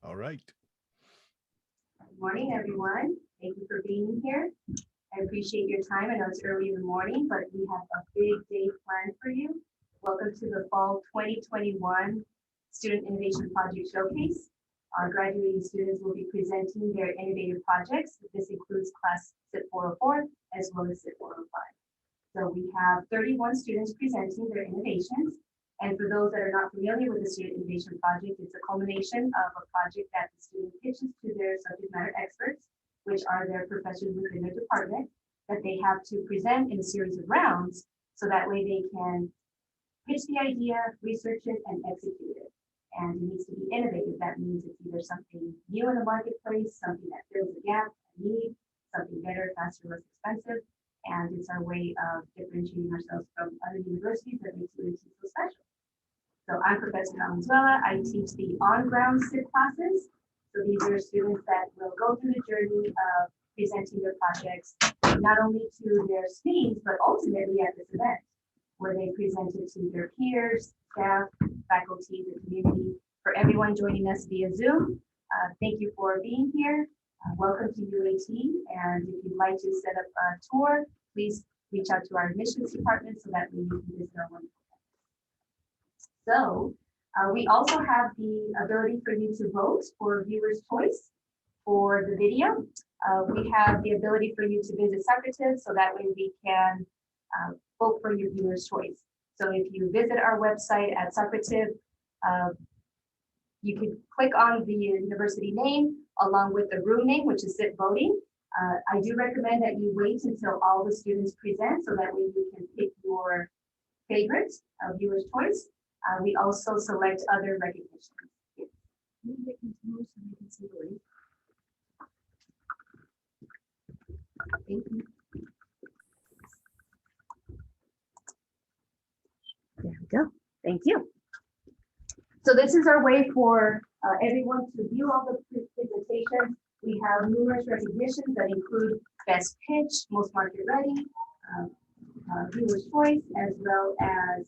All right. Good morning, everyone. Thank you for being here. I appreciate your time. I know it's early in the morning, but we have a big day planned for you. Welcome to the Fall 2021 Student Innovation Project Showcase. Our graduating students will be presenting their innovative projects. This includes Class SIP 404 as well as SIP 405. So we have 31 students presenting their innovations. And for those that are not familiar with the Student Innovation Project, it's a culmination of a project that the student pitches to their subject matter experts, which are their professors within their department, that they have to present in a series of rounds, so that way they can pitch the idea, research it, and execute it. And it needs to be innovative. That means it's either something new in the marketplace, something that fills a gap, a need, something better, faster, less expensive. And it's our way of differentiating ourselves from other universities that makes UAT so special. So I'm Professor Valenzuela. I teach the on-ground SIP classes. So these are students that will go through the journey of presenting their projects, not only to their SMEs, but ultimately at this event, where they present it to their peers, staff, faculty, the community. For everyone joining us via Zoom, thank you for being here. Welcome to UAT. And if you'd like to set up a tour, please reach out to our admissions department so that we can visit our wonderful. So we also have the ability for you to vote for viewer's choice for the video. We have the ability for you to visit Socrative, so that way we can vote for your viewer's choice. So if you visit our website at Socrative, you can click on the university name along with the room name, which is SIP voting. I do recommend that you wait until all the students present, so that way you can pick your favorite viewer's choice. We also select other recognitions. Thank you. There we go. Thank you. So this is our way for everyone to view all the presentations. We have numerous recognitions that include Best Pitch, Most Market Ready, Viewer's Choice, as well as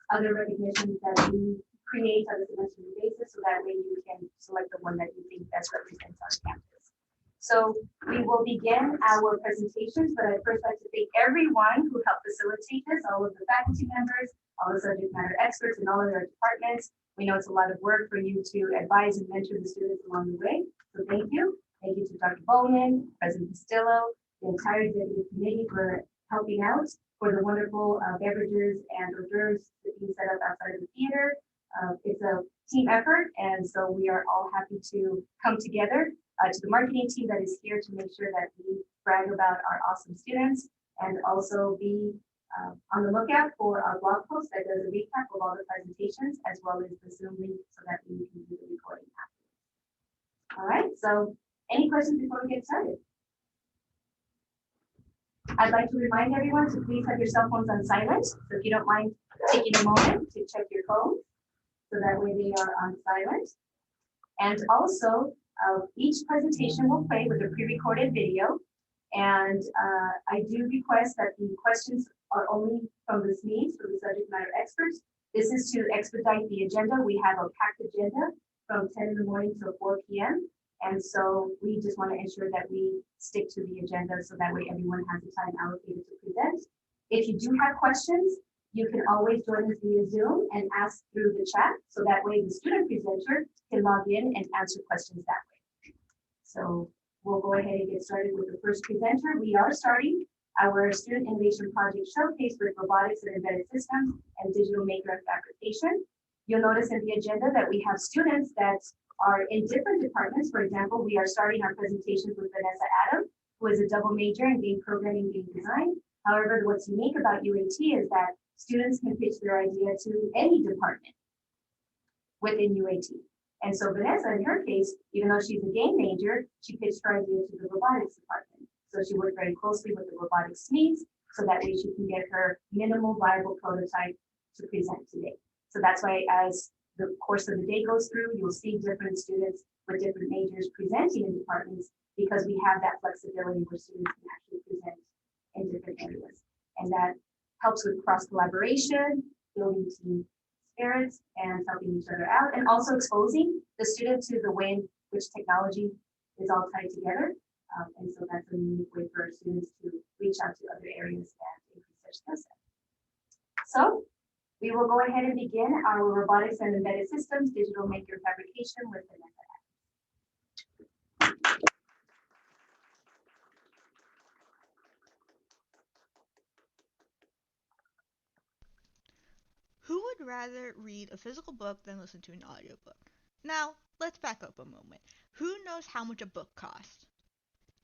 other recognitions that we create on a semester basis, so that way you can select the one that you think best represents our campus. So we will begin our presentations, but I'd first like to thank everyone who helped facilitate this, all of the faculty members, all the subject matter experts, and all of our departments. We know it's a lot of work for you to advise and mentor the students along the way. So thank you. Thank you to Dr. Bowman, President Castillo, the entire executive committee for helping out, for the wonderful beverages and hors d'oeuvres being set up outside of the theater. It's a team effort, and so we are all happy to come together. To the marketing team that is here to make sure that we brag about our awesome students, and also be on the lookout for our blog post that does a recap of all the presentations, as well as the Zoom link so that we can do the recording afterwards. All right, so any questions before we get started? I'd like to remind everyone to please have your cell phones on silent. So if you don't mind taking a moment to check your phone, so that way they are on silent. And also, each presentation will play with a pre-recorded video. And I do request that the questions are only from the SMEs, for the subject matter experts. This is to expedite the agenda. We have a packed agenda from 10 in the morning till 4 p.m. And so we just want to ensure that we stick to the agenda, so that way everyone has the time allocated to present. If you do have questions, you can always join us via Zoom and ask through the chat, so that way the student presenter can log in and answer questions that way. So we'll go ahead and get started with the first presenter. We are starting our Student Innovation Project Showcase with robotics and embedded systems and digital maker and fabrication. You'll notice in the agenda that we have students that are in different departments. For example, we are starting our presentations with Vanessa Adam, who is a double major in game programming and game design. However, what's unique about UAT is that students can pitch their idea to any department within UAT. And so Vanessa, in her case, even though she's a game major, she pitched her idea to the robotics department. So she worked very closely with the robotics SMEs, so that way she can get her minimal viable prototype to present today. So that's why, as the course of the day goes through, you'll see different students with different majors presenting in departments, because we have that flexibility where students can actually present in different areas. And that helps with cross collaboration, building team parents and helping each other out, and also exposing the student to the way in which technology is all tied together. And so that's a unique way for students to reach out to other areas and increase their skill set. So we will go ahead and begin our robotics and embedded systems digital maker fabrication with Vanessa. Who would rather read a physical book than listen to an audiobook? Now, let's back up a moment. Who knows how much a book costs?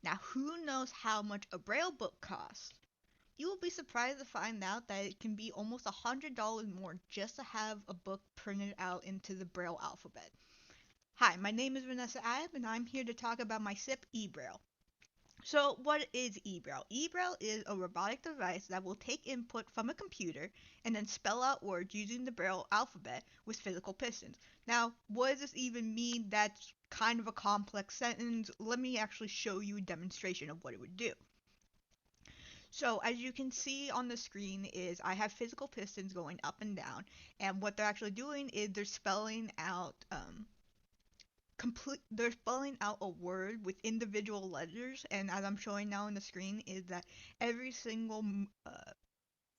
Now, who knows how much a Braille book costs? You will be surprised to find out that it can be almost $100 more just to have a book printed out into the Braille alphabet. Hi, my name is Vanessa Ayab, and I'm here to talk about my SIP eBraille. So, what is eBraille? eBraille is a robotic device that will take input from a computer and then spell out words using the Braille alphabet with physical pistons. Now, what does this even mean? That's kind of a complex sentence. Let me actually show you a demonstration of what it would do. So, as you can see on the screen is I have physical pistons going up and down, and what they're actually doing is they're spelling out a word with individual letters, and as I'm showing now on the screen is that every single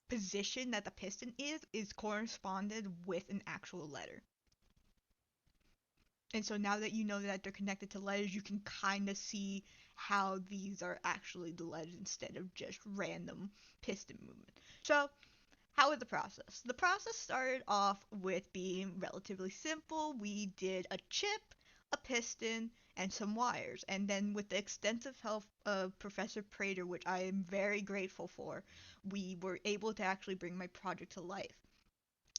position that the piston is corresponded with an actual letter. And so now that you know that they're connected to letters, you can kind of see how these are actually the letters instead of just random piston movement. So how was the process? The process started off with being relatively simple. We did a chip, a piston, and some wires. And then with the extensive help of Professor Prater, which I am very grateful for, we were able to actually bring my project to life.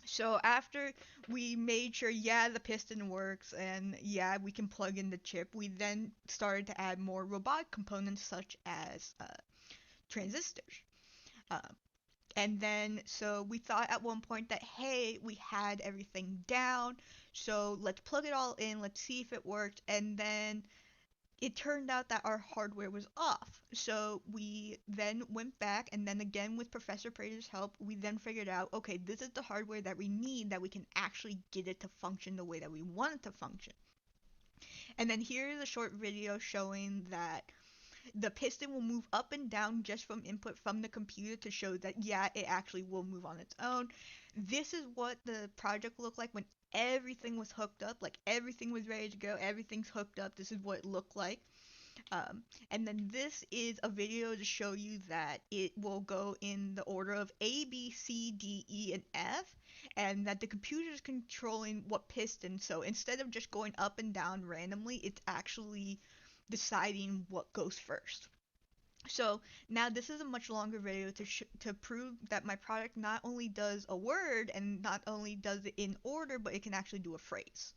So after we made sure, yeah, the piston works and yeah, we can plug in the chip, we then started to add more robotic components such as transistors. Uh, and then, so we thought at one point that, hey, we had everything down, so let's plug it all in, let's see if it worked. And then it turned out that our hardware was off. So we then went back, and then again with Professor Prater's help, we then figured out, okay, this is the hardware that we need that we can actually get it to function the way that we want it to function. And then here's a short video showing that the piston will move up and down just from input from the computer to show that, yeah, it actually will move on its own. This is what the project looked like when everything was hooked up, like everything was ready to go, everything's hooked up. This is what it looked like. And then this is a video to show you that it will go in the order of A, B, C, D, E, and F, and that the computer is controlling what piston. So instead of just going up and down randomly, it's actually deciding what goes first. So now this is a much longer video to prove that my product not only does a word and not only does it in order, but it can actually do a phrase.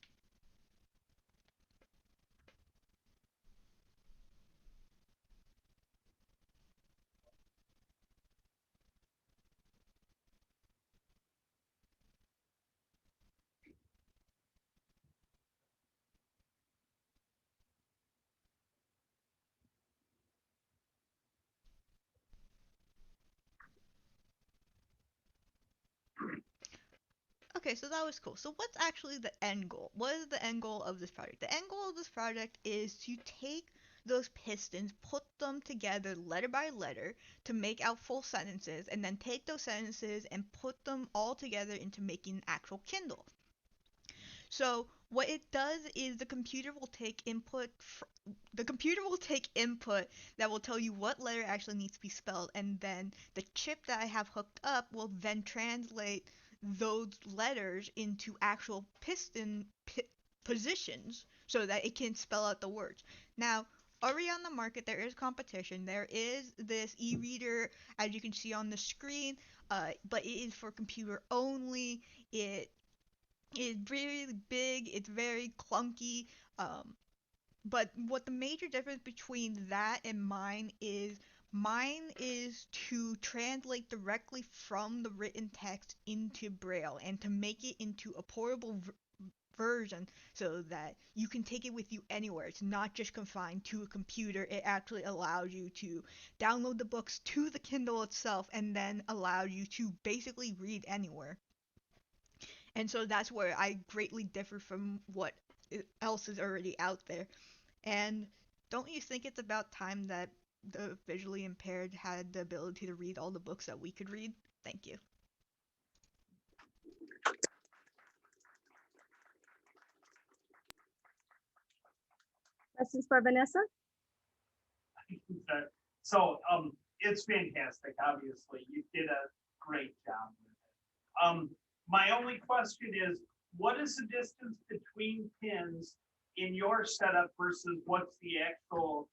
Okay, so that was cool. So what's actually the end goal? What is the end goal of this project? The end goal of this project is to take those pistons, put them together letter by letter to make out full sentences, and then take those sentences and put them all together into making an actual Kindle. So what it does is the computer will take input that will tell you what letter actually needs to be spelled, and then the chip that I have hooked up will then translate those letters into actual positions so that it can spell out the words. Now, already on the market, there is competition. There is this e-reader, as you can see on the screen, but it is for computer only. It is really big. It's very clunky. But what the major difference between that and mine is to translate directly from the written text into Braille and to make it into a portable version so that you can take it with you anywhere. It's not just confined to a computer. It actually allows you to download the books to the Kindle itself and then allow you to basically read anywhere. And so that's where I greatly differ from what else is already out there. And don't you think it's about time that the visually impaired had the ability to read all the books that we could read? Thank you. Questions for Vanessa? So it's fantastic. Obviously, you did a great job with it. My only question is, what is the distance between pins in your setup versus what's the actual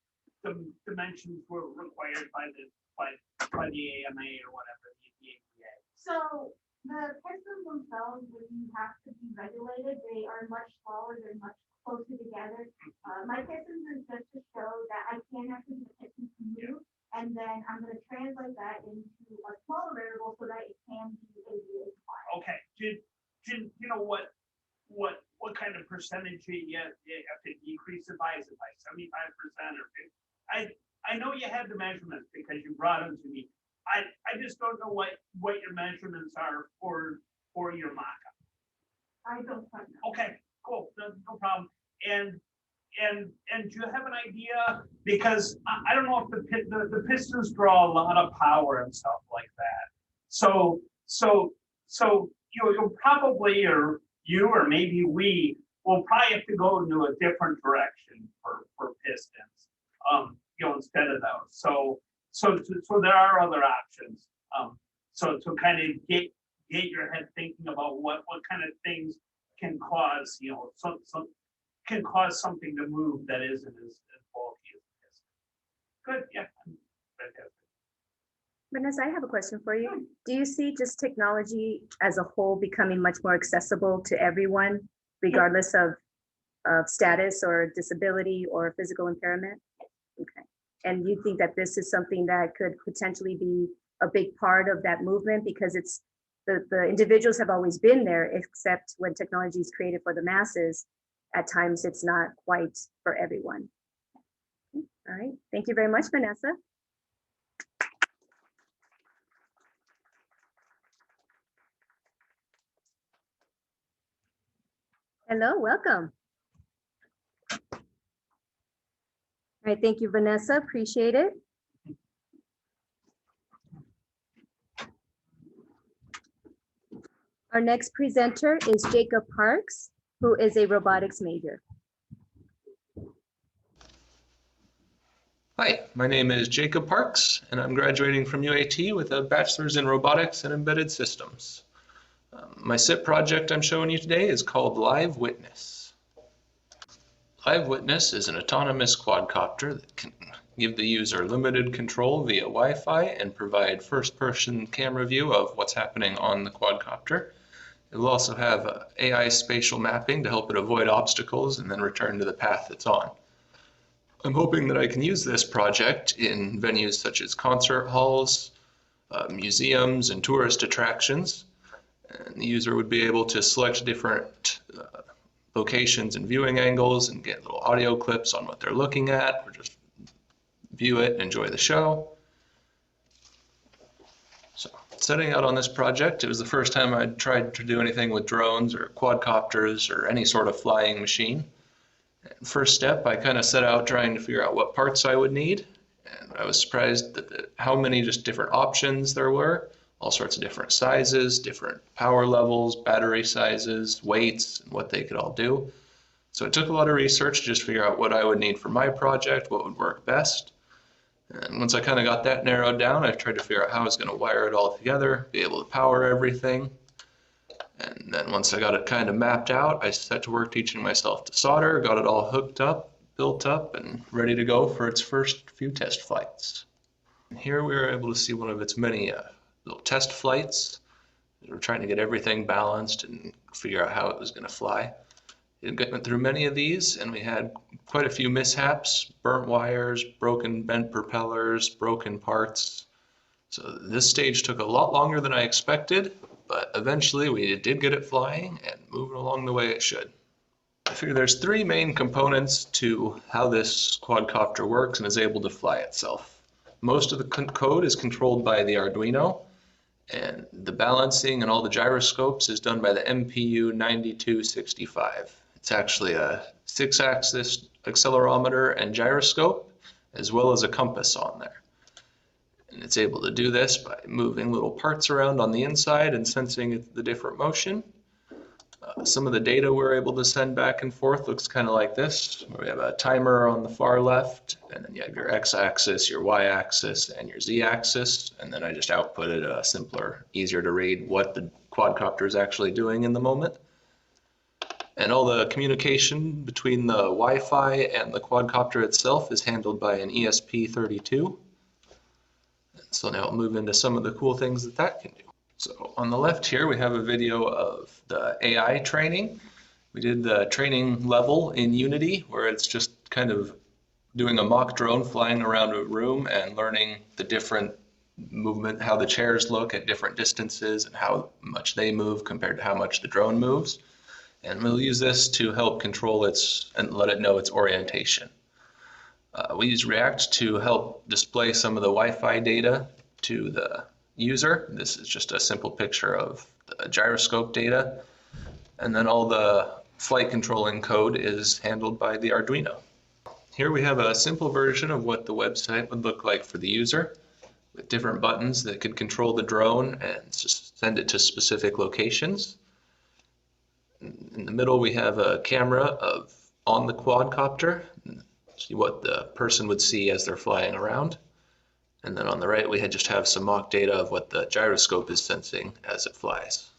dimensions were required by the AMA or whatever, the APA? So the pistons themselves, when you have to be regulated, they are much smaller, they're much closer together. My pistons is just to show that I can actually get the pistons to move, and then I'm going to translate that into a smaller variable so that it can be ADA compliant. Okay, you know what kind of percentage you have to decrease it by? Is it by 75% or 50? I know you had the measurements because you brought them to me. I just don't know what your measurements are for your mock-up. I don't quite know. Okay, cool, no problem. And do you have an idea? Because I don't know if the pistons draw a lot of power and stuff like that. So you'll probably, or you or maybe we will probably have to go into a different direction for pistons, instead of those. So there are other options. So to kind of get your head thinking about what kind of things can cause, some can cause something to move that isn't as bulky as a piston. Good, yeah, fantastic. Vanessa, I have a question for you. Do you see just technology as a whole becoming much more accessible to everyone, regardless of status or disability or physical impairment? Okay. And you think that this is something that could potentially be a big part of that movement, because it's the individuals have always been there, except when technology is created for the masses, at times it's not quite for everyone. All right, thank you very much, Vanessa. Hello, welcome. All right, thank you, Vanessa, appreciate it. Our next presenter is Jacob Parks, who is a robotics major. Hi, my name is Jacob Parks, and I'm graduating from UAT with a bachelor's in robotics and embedded systems. My SIP project I'm showing you today is called Live Witness. Live Witness is an autonomous quadcopter that can give the user limited control via Wi-Fi and provide first-person camera view of what's happening on the quadcopter. It will also have AI spatial mapping to help it avoid obstacles and then return to the path it's on. I'm hoping that I can use this project in venues such as concert halls, museums, and tourist attractions. And the user would be able to select different locations and viewing angles and get little audio clips on what they're looking at, or just view it and enjoy the show. So, setting out on this project, it was the first time I'd tried to do anything with drones or quadcopters or any sort of flying machine. First step, I kind of set out trying to figure out what parts I would need, and I was surprised at how many just different options there were, all sorts of different sizes, different power levels, battery sizes, weights, and what they could all do. So it took a lot of research to just figure out what I would need for my project, what would work best. And once I kind of got that narrowed down, I tried to figure out how I was going to wire it all together, be able to power everything. And then once I got it kind of mapped out, I set to work teaching myself to solder, got it all hooked up, built up, and ready to go for its first few test flights. And here we were able to see one of its many little test flights. We were trying to get everything balanced and figure out how it was going to fly. It went through many of these, and we had quite a few mishaps, burnt wires, bent propellers, broken parts. So this stage took a lot longer than I expected, but eventually we did get it flying and moving along the way it should. I figure there's three main components to how this quadcopter works and is able to fly itself. Most of the code is controlled by the Arduino, And the balancing and all the gyroscopes is done by the MPU 9265. It's actually a 6-axis accelerometer and gyroscope, as well as a compass on there. And it's able to do this by moving little parts around on the inside and sensing the different motion. Some of the data we're able to send back and forth looks kind of like this, where we have a timer on the far left, and then you have your x-axis, your y-axis, and your z-axis, and then I just outputted a simpler, easier to read what the quadcopter is actually doing in the moment. And all the communication between the Wi-Fi and the quadcopter itself is handled by an ESP32. So now I'll move into some of the cool things that that can do. So on the left here, we have a video of the AI training. We did the training level in Unity, where it's just kind of doing a mock drone flying around a room and learning the different movement, how the chairs look at different distances and how much they move compared to how much the drone moves. And we'll use this to help control its and let it know its orientation. We use React to help display some of the Wi-Fi data to the user. This is just a simple picture of the gyroscope data. And then all the flight controlling code is handled by the Arduino. Here we have a simple version of what the website would look like for the user, with different buttons that could control the drone and just send it to specific locations. In the middle we have a camera on the quadcopter, see what the person would see as they're flying around. And then on the right, we just have some mock data of what the gyroscope is sensing as it flies.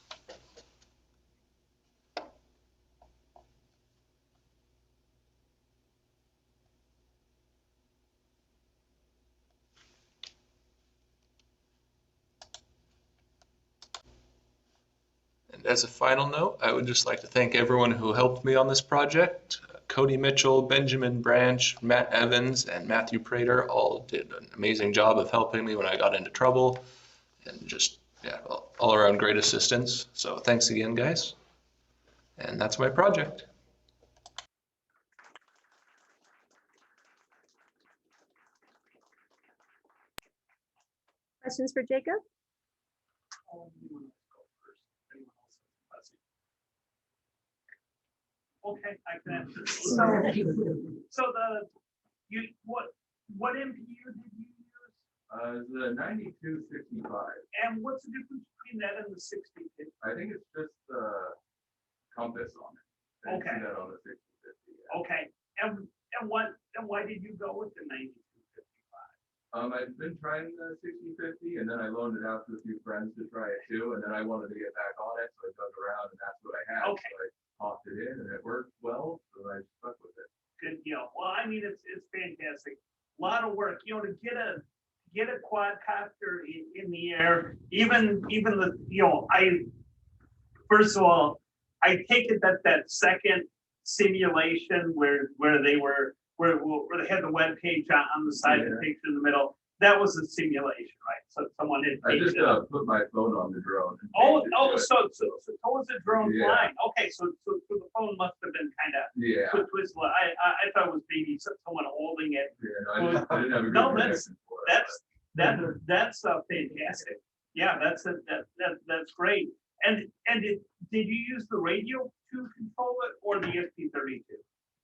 And as a final note, I would just like to thank everyone who helped me on this project. Cody Mitchell, Benjamin Branch, Matt Evans, and Matthew Prater all did an amazing job of helping me when I got into trouble, and just, yeah, all around great assistance. So thanks again, guys. And that's my project. Questions for Jacob? Okay, I can answer. What MPU did you use? The 9265. And what's the difference between that and the 6050? I think it's just the compass on it. I didn't Okay. see that on the 6050. Yeah. Okay, and why did you go with the 9255? I've been trying the 6050, and then I loaned it out to a few friends to try it too, and then I wanted to get back on it, so I dug around, and that's what I had. Okay. So I popped it in, and it worked well, so I stuck with it. Good deal. Well, I mean, it's fantastic. A lot of work, to get a quadcopter in the air, even the, first of all, I take it that second simulation where they had the web page on the side of the picture in the middle, that was a simulation, right? So someone had I just taken put my phone on the drone. and Oh, taped it to it. so was the drone Yeah. flying? Okay, so the phone must have been kind of Yeah. twisted. I thought it was maybe someone holding it. Yeah, no, I didn't have a good No, connection for it. That's fantastic. Yeah, that's great. And did you use the radio to control it or the ESP32?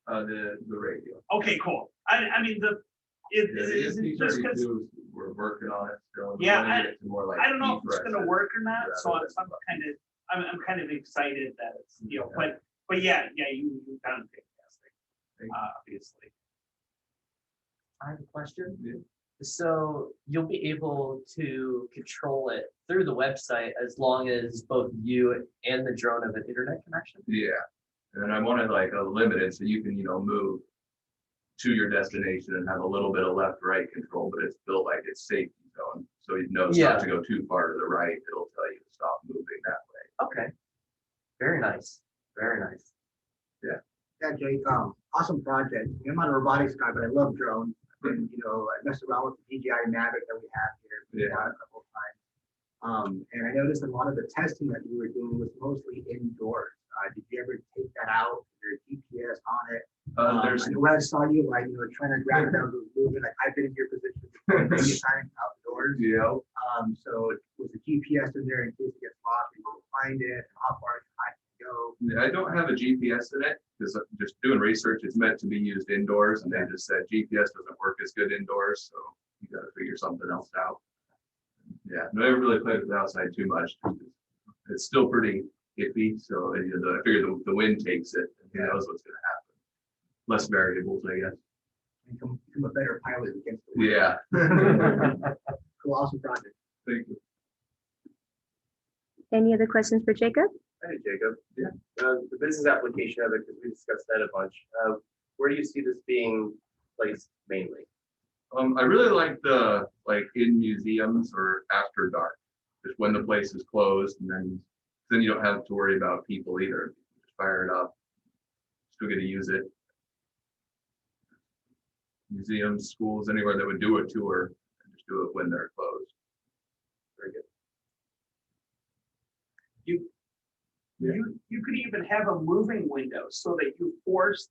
The radio. Okay, cool. I mean is it just because ESP32, we're working on it still. Yeah, We're gonna get to more like I don't know if it's deep gonna work or not, rather so than- I'm kind of excited that it's, Yeah. but yeah, you've done fantastic, Thank you. obviously. I have a question. Yeah. So you'll be able to control it through the website as long as both you and the drone have an internet connection? Yeah, and I wanted like a limited, so you can, move to your destination and have a little bit of left-right control, but it's built like it's safety zone. So you know it's not to go too far to the right, it'll tell you to stop moving that way. Okay. Very nice. Very nice. Yeah, Jake, awesome project. I'm not a robotics guy, but I love drones. And, I messed around with the DJI Mavic that we have here. Put it out a couple of times. And I noticed a lot of the testing that you were doing was mostly indoors. Did you ever take that out? Is there GPS on it? There's And when I saw you, trying to grab it, I was moving. Like I've been in your position before, many times outdoors. yeah. So was it GPS in there in case it gets lost, you can find it, how far I can go. Yeah, I don't have a GPS in it because just doing research, it's meant to be used indoors, and they just said GPS doesn't work as good indoors, so you got to figure something else out. Yeah, never really played with the outside too much. It's still pretty iffy, so I figure the wind takes it, and who knows what's going to happen. Less variables, I guess. Become a better pilot against the wind. Yeah. Cool, awesome project. Thank you. Any other questions for Jacob? Hey, Jacob. Yeah. The business application of it, because we discussed that a bunch. Where do you see this being placed mainly? I really like the in museums or after dark, just when the place is closed, and then you don't have to worry about people either. Just fire it up. Still get to use it. Museums, schools, anywhere that would do a tour, and just do it when they're closed. Very good. You could even have a moving window so that you force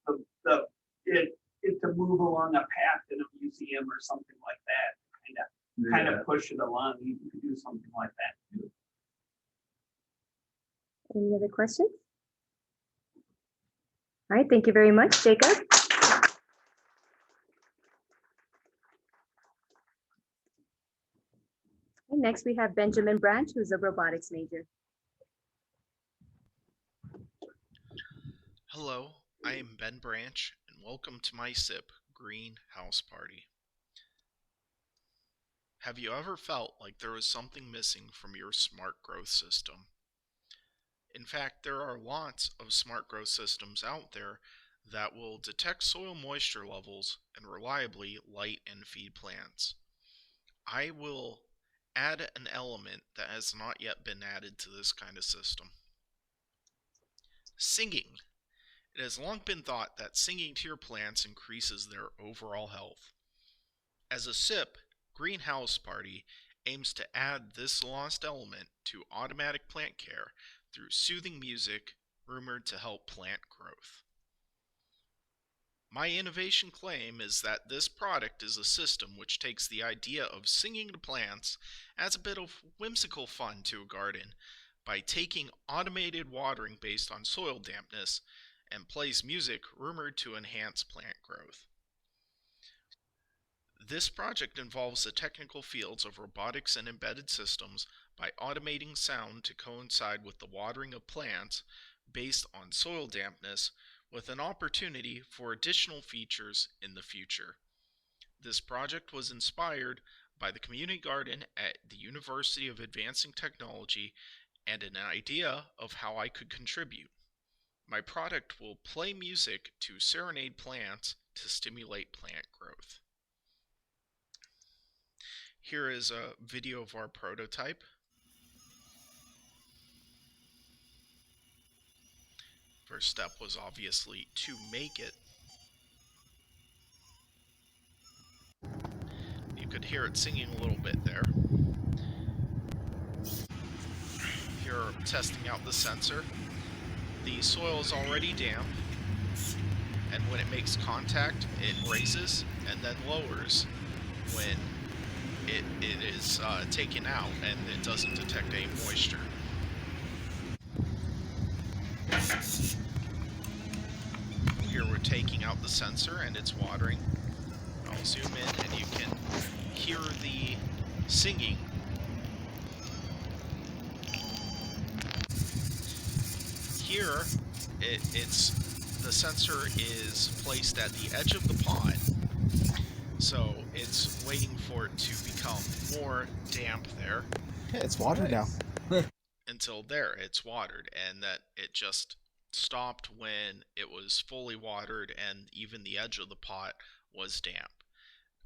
it to move along a path in a museum or something like that. Kind of push it along. You could do something like that. Any other questions? All right, thank you very much, Jacob. And next we have Benjamin Branch, who's a robotics major. Hello, I am Ben Branch, and welcome to my SIP Greenhouse Party. Have you ever felt like there was something missing from your smart growth system? In fact, there are lots of smart growth systems out there that will detect soil moisture levels and reliably light and feed plants. I will add an element that has not yet been added to this kind of system. Singing. It has long been thought that singing to your plants increases their overall health. As a SIP, Greenhouse Party aims to add this lost element to automatic plant care through soothing music rumored to help plant growth. My innovation claim is that this product is a system which takes the idea of singing to plants as a bit of whimsical fun to a garden by taking automated watering based on soil dampness and plays music rumored to enhance plant growth. This project involves the technical fields of robotics and embedded systems by automating sound to coincide with the watering of plants based on soil dampness, with an opportunity for additional features in the future. This project was inspired by the community garden at the University of Advancing Technology and an idea of how I could contribute. My product will play music to serenade plants to stimulate plant growth. Here is a video of our prototype. First step was obviously to make it. You could hear it singing a little bit there. Here, testing out the sensor. The soil is already damp, and when it makes contact, it raises and then lowers when it is taken out and it doesn't detect any moisture. Here we're taking out the sensor and it's watering. I'll zoom in and you can hear the singing. Here, the sensor is placed at the edge of the pod, so it's waiting for it to become more damp there. Okay, it's watered now. Until there, it's watered, and that it just stopped when it was fully watered and even the edge of the pot was damp.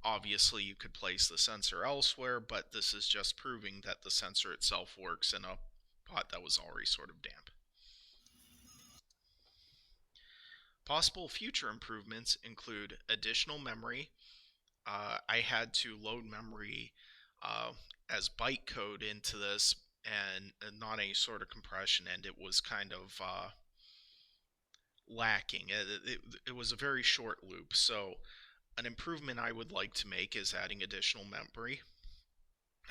Obviously, you could place the sensor elsewhere, but this is just proving that the sensor itself works in a pot that was already sort of damp. Possible future improvements include additional memory. I had to load memory as bytecode into this and not any sort of compression, and it was kind of lacking. It was a very short loop, so an improvement I would like to make is adding additional memory.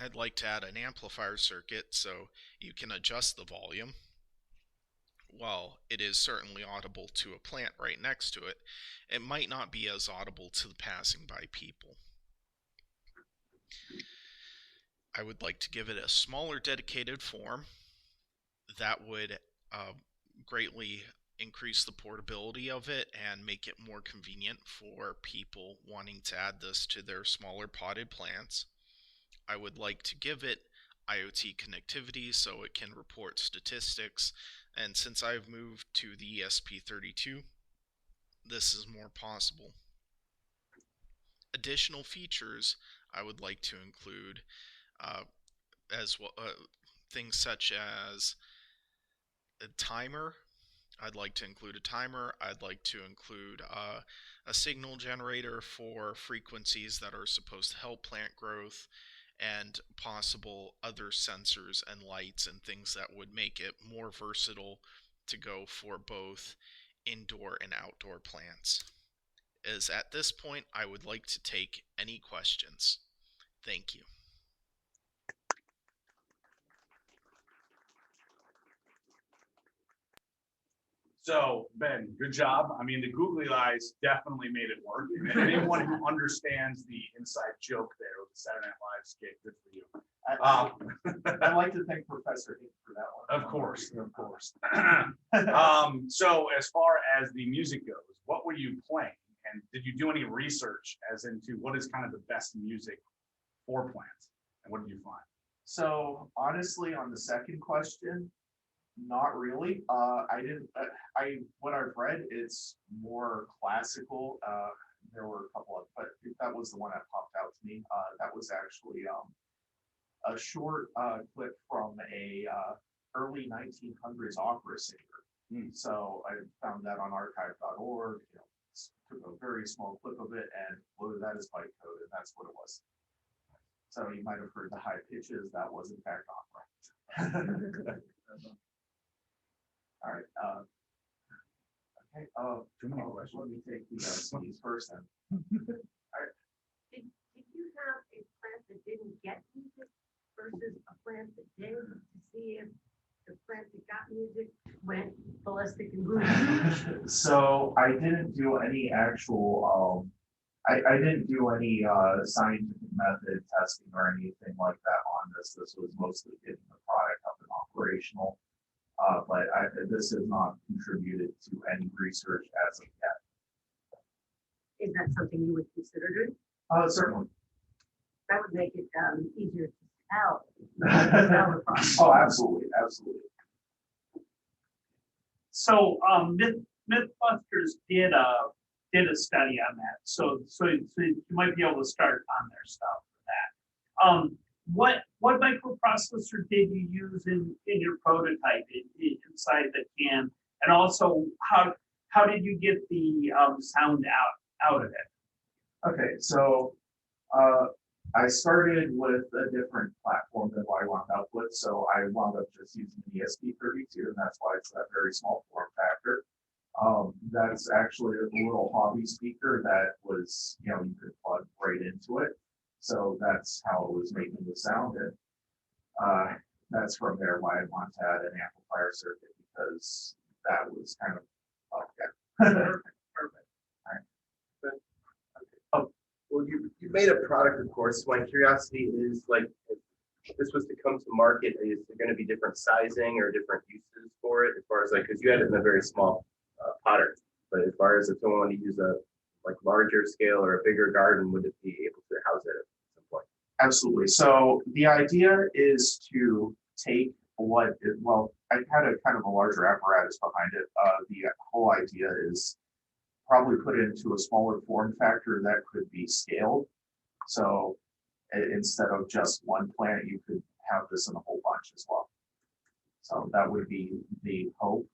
I'd like to add an amplifier circuit so you can adjust the volume. While it is certainly audible to a plant right next to it, it might not be as audible to the passing by people. I would like to give it a smaller dedicated form that would greatly increase the portability of it and make it more convenient for people wanting to add this to their smaller potted plants. I would like to give it IoT connectivity so it can report statistics, and since I've moved to the ESP32, this is more possible. Additional features I would like to include as well, things such as a timer. I'd like to include a timer. I'd like to include a signal generator for frequencies that are supposed to help plant growth, and possible other sensors and lights and things that would make it more versatile to go for both indoor and outdoor plants. As at this point, I would like to take any questions. Thank you. So Ben, good job. I mean, the googly eyes definitely made it work. And anyone who understands the inside joke there with the Saturday Night Live skit, good for you. I'd like to thank Professor Hick for that one. Of course, of course. So as far as the music goes, what were you playing? And did you do any research as into what is kind of the best music for plants? And what did you find? So honestly, on the second question, not really. What I've read, it's more classical. There were a couple of, but that was the one that popped out to me. That was actually a short clip from a early 1900s opera singer. So I found that on archive.org. Took a very small clip of it and loaded that as bytecode, and that's what it was. So you might have heard the high pitches. That was in fact opera. All right. Okay. Too many questions. Let me take these first then. Did you have a plant that didn't get music versus a plant that did, to see if the plant that got music went ballistic and grew? So I didn't do any actual. I didn't do any scientific method testing or anything like that on this. This was mostly getting the product up and operational. But this has not contributed to any research as of yet. Is that something you would consider doing? Certainly. That would make it easier to tell. Oh, absolutely, absolutely. So Mythbusters did a study on that. So you might be able to start on their stuff for that. What microprocessor did you use in your prototype inside the can, and also how did you get the sound out of it? Okay, so I started with a different platform than what I wound up with, so I wound up just using the ESP32, and that's why it's that very small form factor. That's actually a little hobby speaker that was, you could plug right into it. So that's how it was making the sound. And that's from there why I want to add an amplifier circuit, because that was kind of, Perfect. All right. Good. Okay. Oh, well, you made a product, of course. My curiosity is, like, if this was to come to market, is there going to be different sizing or different uses for it? As far as, like, because you had it in a very small potter, but as far as if someone wanted to use a larger scale or a bigger garden, would it be able to house it at some point? Absolutely. So the idea is to take I had a kind of a larger apparatus behind it. The whole idea is probably put it into a smaller form factor that could be scaled. So instead of just one plant, you could have this in a whole bunch as well. So that would be the hope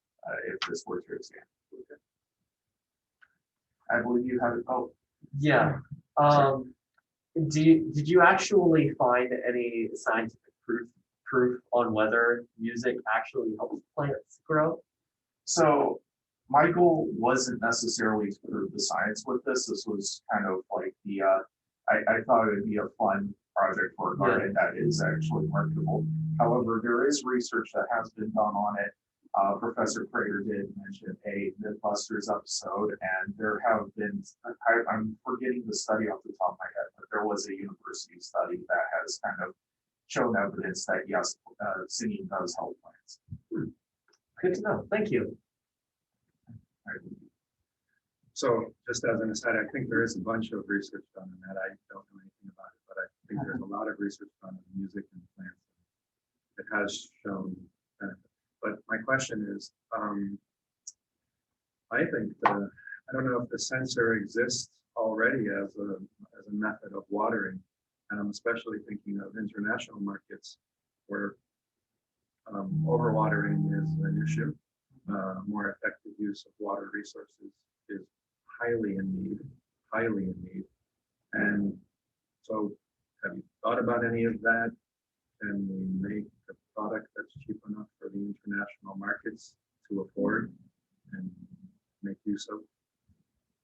if this were to expand. I believe you have it. Oh, yeah. Did you actually find any scientific proof on whether music actually helps plants grow? So my goal wasn't necessarily to prove the science with this. This was kind of like the I thought it would be a fun project for a garden that is actually marketable. However, there is research that has been done on it. Professor Prater did mention a Mythbusters episode, and there have been, I'm forgetting the study off the top of my head, but there was a university study that has kind of shown evidence that yes, singing does help plants. Good to know. Thank you. So just as an aside, I think there is a bunch of research done on that. I don't know anything about it, but I think there's a lot of research done on music and plants. It has shown benefit. But my question is, I think I don't know if the sensor exists already as a method of watering, and I'm especially thinking of international markets where overwatering is an issue. More effective use of water resources is highly in need. And so have you thought about any of that? Can we make a product that's cheap enough for the international markets to afford and make use of?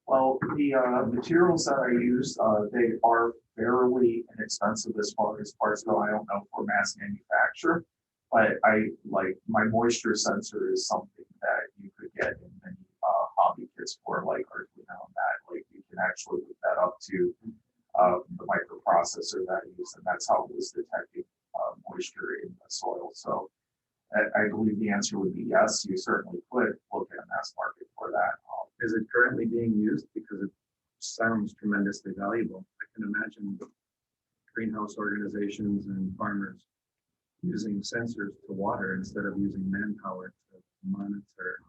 Well, the materials that I use, they are fairly inexpensive as far as parts go. I don't know for mass manufacture, but I like my moisture sensor is something that you could get in many hobby kits for, like Arduino and that. Like you can actually hook that up to the microprocessor that I use, and that's how it was detecting moisture in the soil. So I believe the answer would be yes. You certainly could look at a mass market for that. Is it currently being used? Because it sounds tremendously valuable. I can imagine greenhouse organizations and farmers using sensors to water instead of using manpower to monitor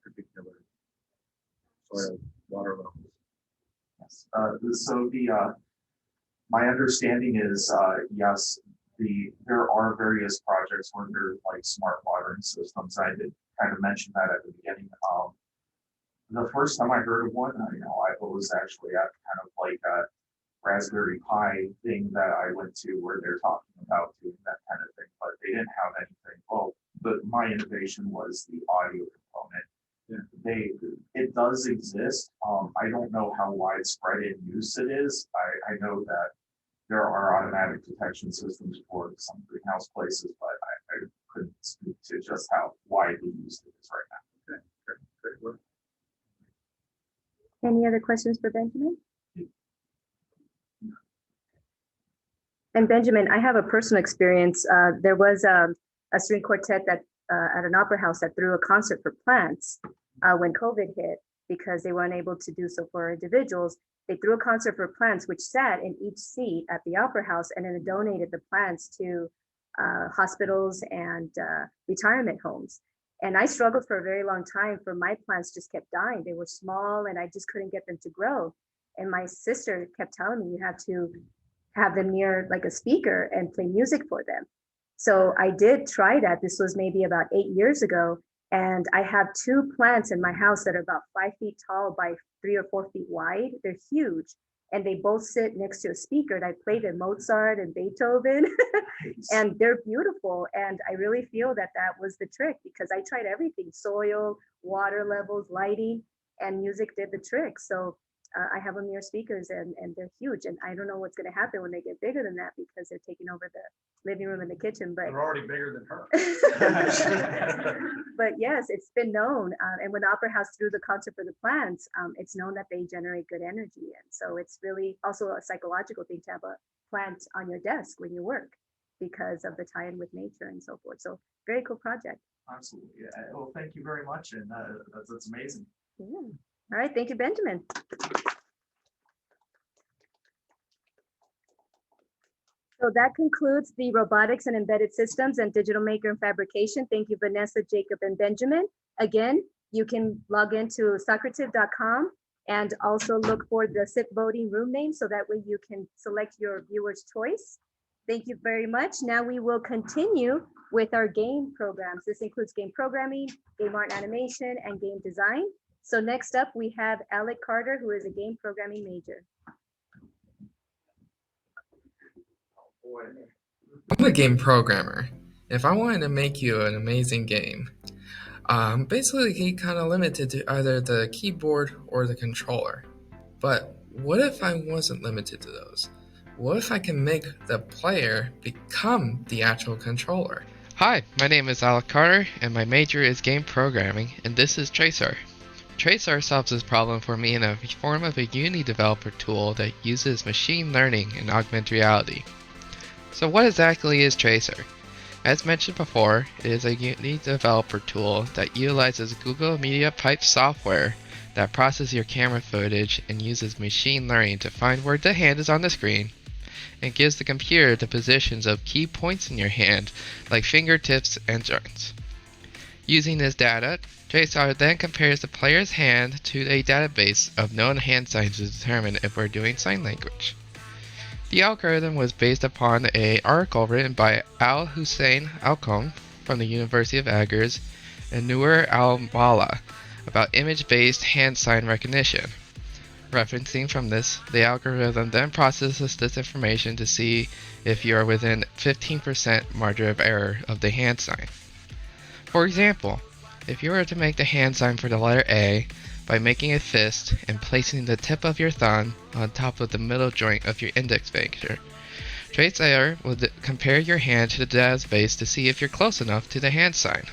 particular soil water levels. Yes. So my understanding is yes, there are various projects where there's like smart watering systems. I did kind of mention that at the beginning. The first time I heard of one, I was actually at kind of like a Raspberry Pi thing that I went to where they're talking about doing that kind of thing, but they didn't have anything. Well, but my innovation was the audio component. Yeah. It does exist. I don't know how widespread in use it is. I know that there are automatic detection systems for some greenhouse places, but I couldn't speak to just how widely used it is right now. Okay, great work. Any other questions for Benjamin? And Benjamin, I have a personal experience. There was a string quartet that at an opera house that threw a concert for plants when COVID hit, because they weren't able to do so for individuals. They threw a concert for plants, which sat in each seat at the opera house, and then it donated the plants to hospitals and retirement homes. And I struggled for a very long time for my plants just kept dying. They were small and I just couldn't get them to grow. And my sister kept telling me you have to have them near like a speaker and play music for them. So I did try that. This was maybe about 8 years ago. And I have 2 plants in my house that are about 5 feet tall by 3 or 4 feet wide. They're huge. And they both sit next to a speaker, and I played in Mozart and Beethoven. And they're beautiful. And I really feel that that was the trick, because I tried everything: soil, water levels, lighting, and music did the trick. So I have them near speakers, and they're huge. And I don't know what's going to happen when they get bigger than that, because they're taking over the living room and the kitchen. But they're already bigger than her. But yes, it's been known. And when the Opera House threw the concert for the plants, it's known that they generate good energy. And so it's really also a psychological thing to have a plant on your desk when you work, because of the tie-in with nature and so forth. So very cool project. Absolutely. Well, thank you very much. And that's amazing. Yeah. All right. Thank you, Benjamin. So that concludes the robotics and embedded systems and digital maker and fabrication. Thank you, Vanessa, Jacob, and Benjamin. Again, you can log into socrative.com and also look for the SIP voting room name, so that way you can select your viewer's choice. Thank you very much. Now we will continue with our game programs. This includes game programming, game art and animation, and game design. So next up, we have Alec Carter, who is a game programming major. I'm a game programmer. If I wanted to make you an amazing game, basically kind of limited to either the keyboard or the controller. But what if I wasn't limited to those? what if I can make the player become the actual controller? Hi, my name is Alec Carter, and my major is game programming, and this is Tracer. Tracer solves this problem for me in the form of a Unity developer tool that uses machine learning and augmented reality. So what exactly is Tracer? As mentioned before, it is a Unity developer tool that utilizes Google Media Pipe software that processes your camera footage and uses machine learning to find where the hand is on the screen and gives the computer the positions of key points in your hand like fingertips and joints. Using this data, Tracer then compares the player's hand to a database of known hand signs to determine if we're doing sign language. The algorithm was based upon an article written by Al Hussein Alcom from the University of Agars and Noor Al-Wala about image-based hand sign recognition. Referencing from this, the algorithm then processes this information to see if you are within 15% margin of error of the hand sign. For example, if you were to make the hand sign for the letter A by making a fist and placing the tip of your thumb on top of the middle joint of your index finger, Tracer will compare your hand to the database to see if you're close enough to the hand sign.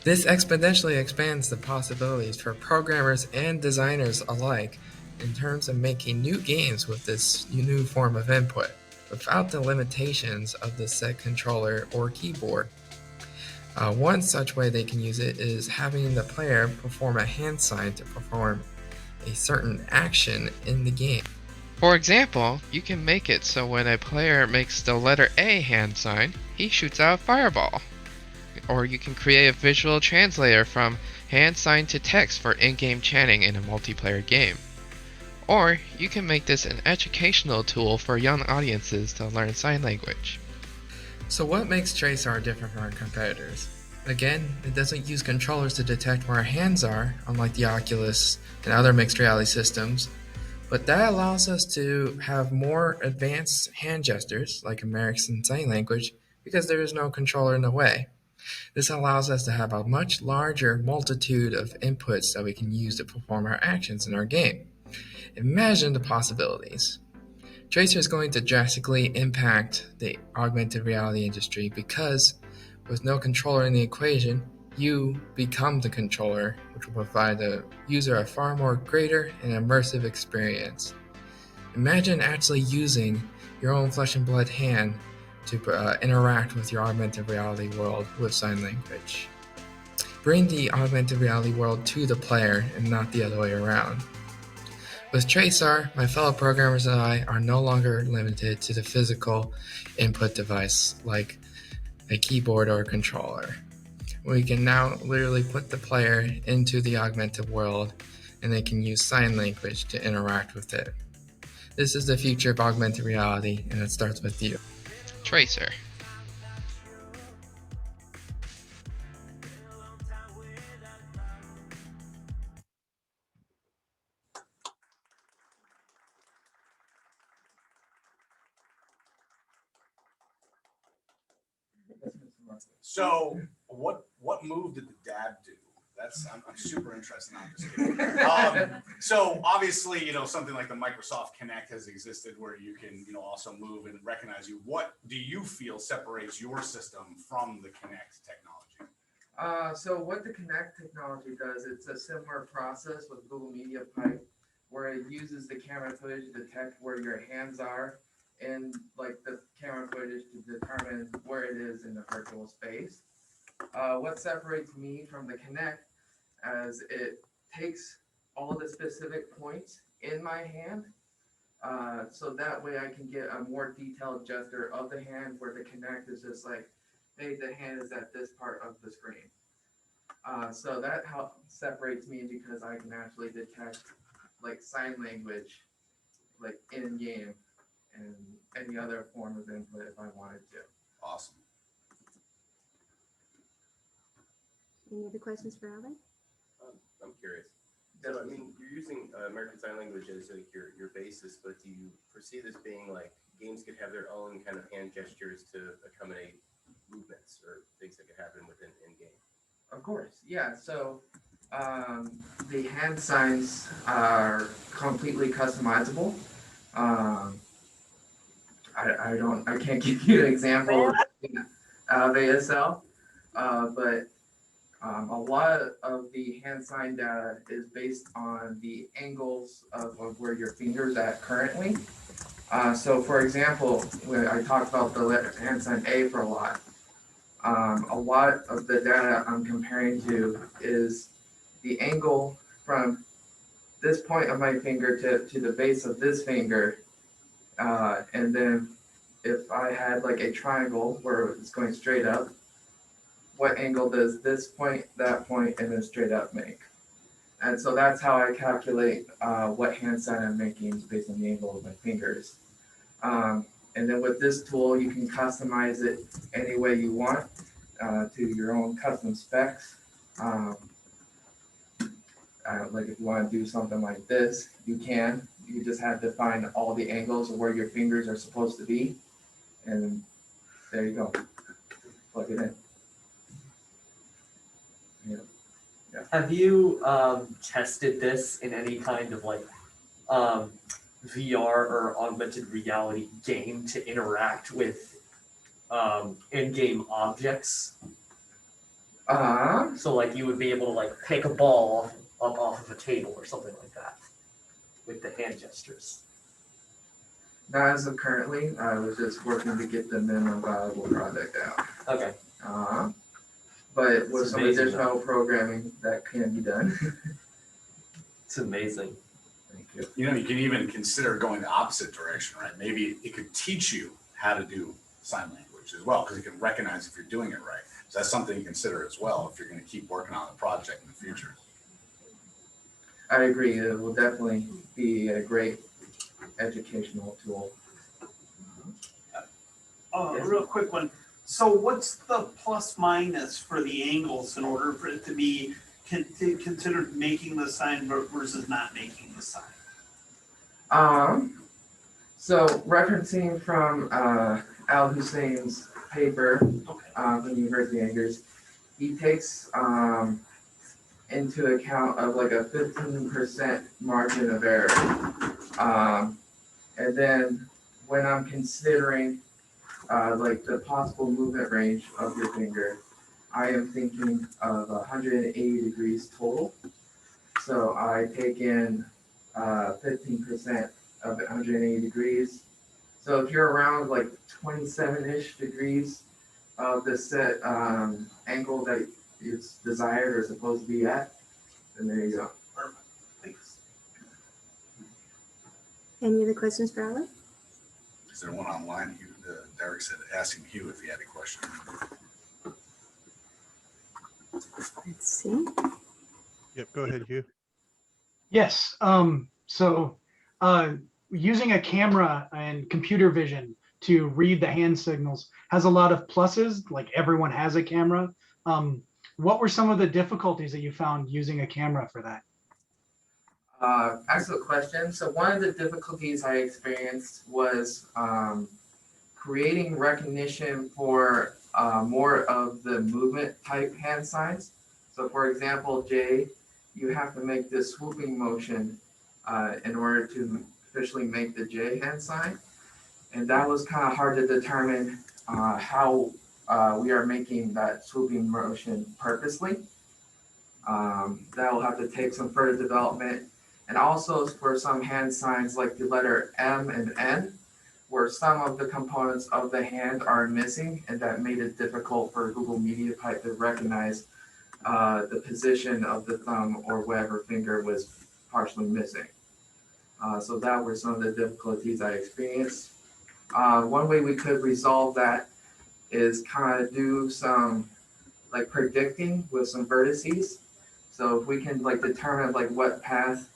This exponentially expands the possibilities for programmers and designers alike in terms of making new games with this new form of input, without the limitations of the set controller or keyboard. One such way they can use it is having the player perform a hand sign to perform a certain action in the game. For example, you can make it so when a player makes the letter A hand sign, he shoots out a fireball. Or you can create a visual translator from hand sign to text for in-game chatting in a multiplayer game. Or you can make this an educational tool for young audiences to learn sign language. So what makes Tracer different from our competitors? Again, it doesn't use controllers to detect where our hands are, unlike the Oculus and other mixed reality systems, but that allows us to have more advanced hand gestures, like American Sign Language, because there is no controller in the way. This allows us to have a much larger multitude of inputs that we can use to perform our actions in our game. Imagine the possibilities. Tracer is going to drastically impact the augmented reality industry because with no controller in the equation, you become the controller, which will provide the user a far more greater and immersive experience. Imagine actually using your own flesh and blood hand to interact with your augmented reality world with sign language. Bring the augmented reality world to the player and not the other way around. With Tracer, my fellow programmers and I are no longer limited to the physical input device like a keyboard or a controller. We can now literally put the player into the augmented world and they can use sign language to interact with it. This is the future of augmented reality, and it starts with you. Tracer. So what move did the dad do? I'm super interested. No, I'm just kidding. So obviously, something like the Microsoft Kinect has existed where you can, also move and recognize you. What do you feel separates your system from the Kinect technology? So what the Kinect technology does, it's a similar process with Google Media Pipe, where it uses the camera footage to detect where your hands are and like the camera footage to determine where it is in the virtual space. What separates me from the Kinect as it takes all the specific points in my hand, so that way I can get a more detailed gesture of the hand, where the Kinect is just like, hey, the hand is at this part of the screen. So that separates me because I can actually detect like sign language like in game and any other form of input if I wanted to. Awesome. Any other questions for Alan? I'm curious. So, I mean, you're using American Sign Language as like your basis, but do you foresee this being like games could have their own kind of hand gestures to accommodate movements or things that could happen within in-game? Of course, yeah. So the hand signs are completely customizable. I can't give you an example of ASL, but a lot of the hand sign data is based on the angles of where your finger's at currently. So for example, when I talked about the letter hand sign A for a lot of the data I'm comparing to is the angle from this point of my fingertip to the base of this finger. And then if I had like a triangle where it's going straight up, what angle does this point, that point, and then straight up make? And so that's how I calculate what hand sign I'm making based on the angle of my fingers. And then with this tool, you can customize it any way you want to your own custom specs. Like if you want to do something like this, you can. You just have to find all the angles of where your fingers are supposed to be. And there you go. Plug it in. Yeah. Yeah. Have you tested this in any kind of like VR or augmented reality game to interact with in-game objects? So like you would be able to like pick a ball up off of a table or something like that with the hand gestures. Not as of currently. I was just working to get the minimum viable product out. Okay. But with some additional programming that can be done. It's amazing. Thank you. You know, you can even consider going the opposite direction, right? Maybe it could teach you how to do sign language as well, because it can recognize if you're doing it right. So that's something to consider as well if you're going to keep working on the project in the future. I agree. It will definitely be a great educational tool. A real quick one. So what's the plus minus for the angles in order for it to be considered making the sign versus not making the sign? So referencing from Al Hussein's paper from the University of Angers, he takes into account of like a 15% margin of error. And then when I'm considering like the possible movement range of your finger, I am thinking of 180 degrees total. So I take in 15% of 180 degrees. So if you're around like 27-ish degrees of the set angle that it's desired or supposed to be at, then there you go. Perfect. Thanks. Any other questions for Alan? Is there one online? Derek said, asking Hugh if he had a question. Let's see. Yep, go ahead, Hugh. Yes. Using a camera and computer vision to read the hand signals has a lot of pluses, like everyone has a camera. What were some of the difficulties that you found using a camera for that? Excellent question. So one of the difficulties I experienced was creating recognition for more of the movement type hand signs. So for example, Jay, you have to make this swooping motion in order to officially make the J hand sign. And that was kind of hard to determine how we are making that swooping motion purposely. That will have to take some further development. And also for some hand signs like the letter M and N, where some of the components of the hand are missing, and that made it difficult for Google Media Pipe to recognize the position of the thumb or whatever finger was partially missing. So that were some of the difficulties I experienced. One way we could resolve that is kind of do some like predicting with some vertices. So if we can like determine like what path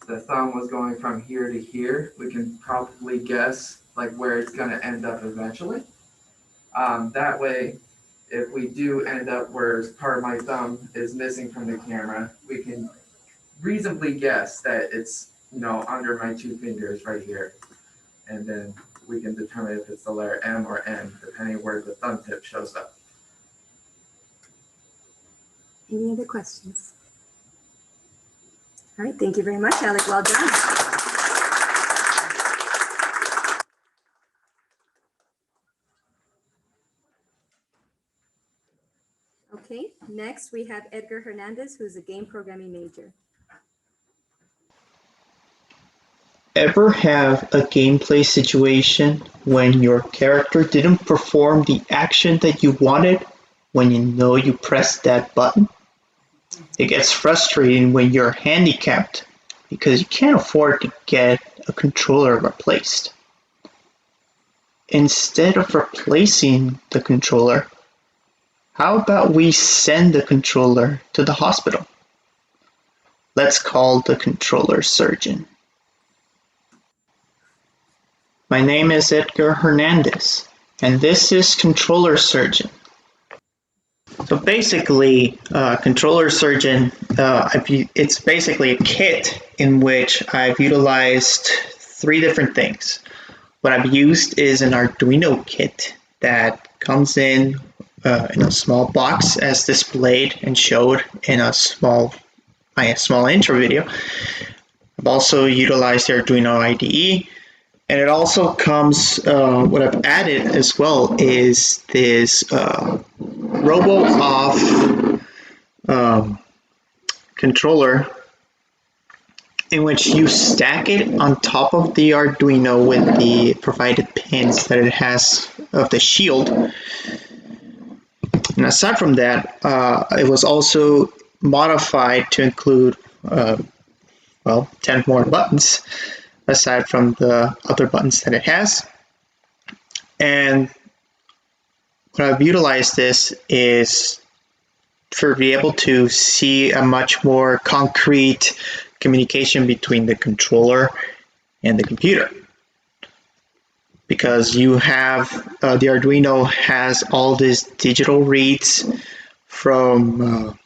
the thumb was going from here to here, we can probably guess like where it's going to end up eventually. That way, if we do end up where part of my thumb is missing from the camera, we can reasonably guess that it's, you know, under my two fingers right here. And then we can determine if it's the letter M or N, depending where the thumb tip shows up. Any other questions? All right, thank you very much, Alec. Well done. Next, we have Edgar Hernandez, who's a game programming major. Ever have a gameplay situation when your character didn't perform the action that you wanted when you know you pressed that button? It gets frustrating when you're handicapped because you can't afford to get a controller replaced. Instead of replacing the controller, how about we send the controller to the hospital? Let's call the controller surgeon. My name is Edgar Hernandez, and this is Controller Surgeon. So basically, Controller Surgeon, it's basically a kit in which I've utilized 3 different things. What I've used is an Arduino kit that comes in a small box as displayed and showed in my small intro video. I've also utilized the Arduino IDE. And it also comes, what I've added as well is this RoboOff controller in which you stack it on top of the Arduino with the provided pins that it has of the shield. And aside from that, it was also modified to include, 10 more buttons, aside from the other buttons that it has. And what I've utilized this is to be able to see a much more concrete communication between the controller and the computer. Because you have, the Arduino has all these digital reads from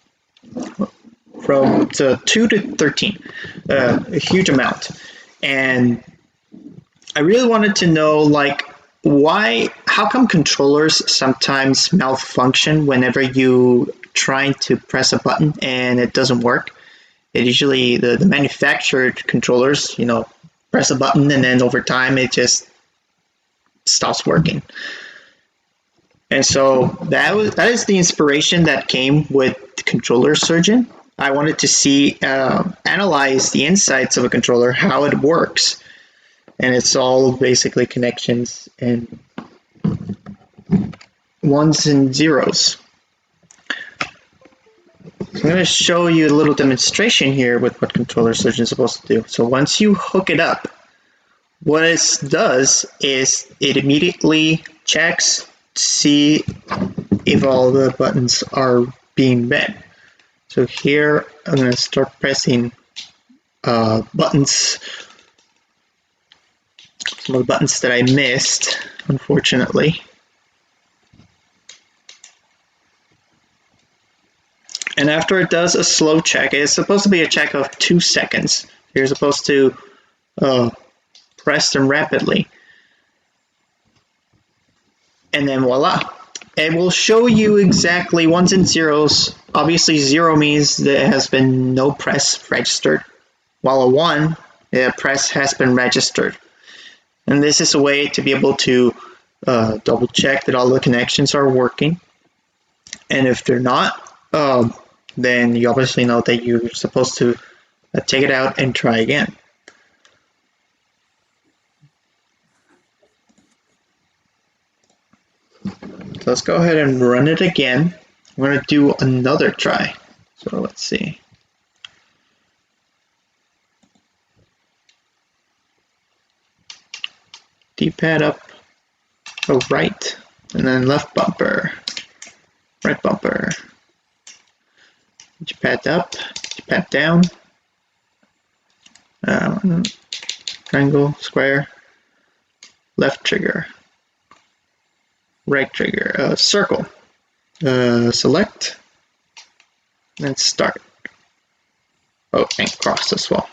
2 to 13, a huge amount. And I really wanted to know, how come controllers sometimes malfunction whenever you try to press a button and it doesn't work? It usually, the manufactured controllers, press a button and then over time it just stops working. And so that is the inspiration that came with the Controller Surgeon. I wanted to see, analyze the insides of a controller, how it works. And it's all basically connections and ones and zeros. So I'm going to show you a little demonstration here with what Controller Surgeon is supposed to do. So once you hook it up, what it does is it immediately checks to see if all the buttons are being read. So here I'm going to start pressing buttons, some of the buttons that I missed, unfortunately. And after it does a slow check, it's supposed to be a check of 2 seconds. You're supposed to press them rapidly. And then voila. It will show you exactly ones and zeros. Obviously 0 means there has been no press registered, while a 1, the press has been registered. And this is a way to be able to double check that all the connections are working. And if they're not, then you obviously know that you're supposed to take it out and try again. So let's go ahead and run it again. I'm going to do another try. So let's see. D-pad up, go right, and then left bumper, right bumper. D-pad up, D-pad down, triangle, square, left trigger, right trigger, circle, select, and start. Oh, and cross as well.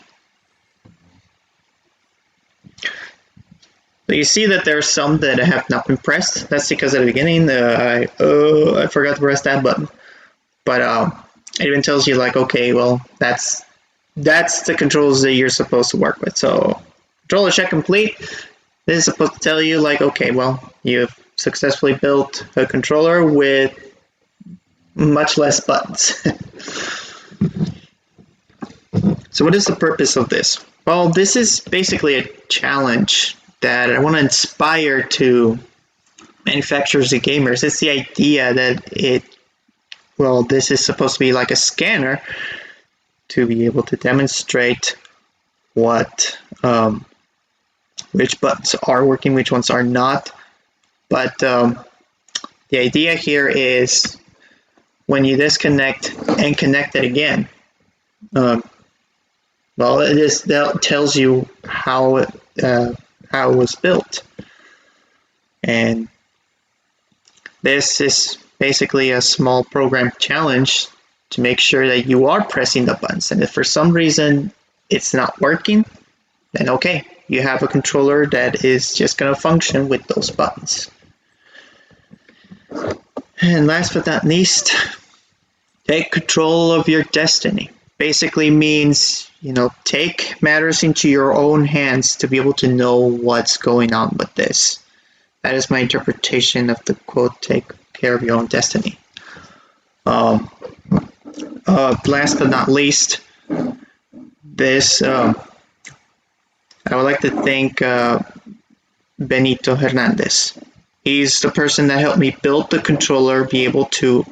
So you see that there are some that have not been pressed. That's because at the beginning, I forgot to press that button. But it even tells you okay, well, that's the controls that you're supposed to work with. So controller check complete. This is supposed to tell you okay, well, you've successfully built a controller with much less buttons. So what is the purpose of this? Well, this is basically a challenge that I want to inspire to manufacturers and gamers. It's the idea that this is supposed to be like a scanner to be able to demonstrate what which buttons are working, which ones are not. But the idea here is when you disconnect and connect it again, that tells you how it was built. And this is basically a small program challenge to make sure that you are pressing the buttons. And if for some reason it's not working, then okay, you have a controller that is just going to function with those buttons. And last but not least, take control of your destiny. Basically means, take matters into your own hands to be able to know what's going on with this. That is my interpretation of the quote, take care of your own destiny. Last but not least, I would like to thank Benito Hernandez. He's the person that helped me build the controller, be able to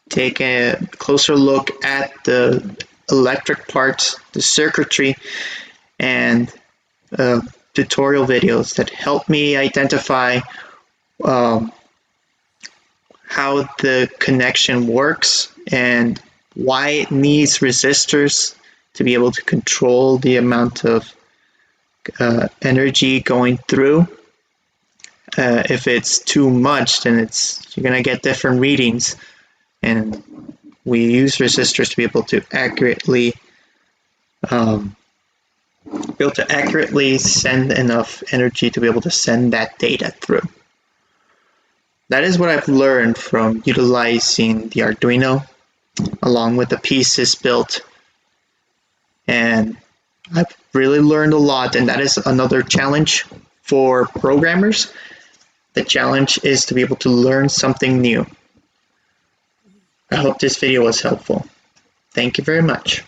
take a closer look at the electric parts, the circuitry, and tutorial videos that help me identify how the connection works and why it needs resistors to be able to control the amount of energy going through. If it's too much, then you're gonna get different readings, and we use resistors to be able to accurately send enough energy to be able to send that data through. That is what I've learned from utilizing the Arduino along with the pieces built, and I've really learned a lot, and that is another challenge for programmers. The challenge is to be able to learn something new. I hope this video was helpful. Thank you very much.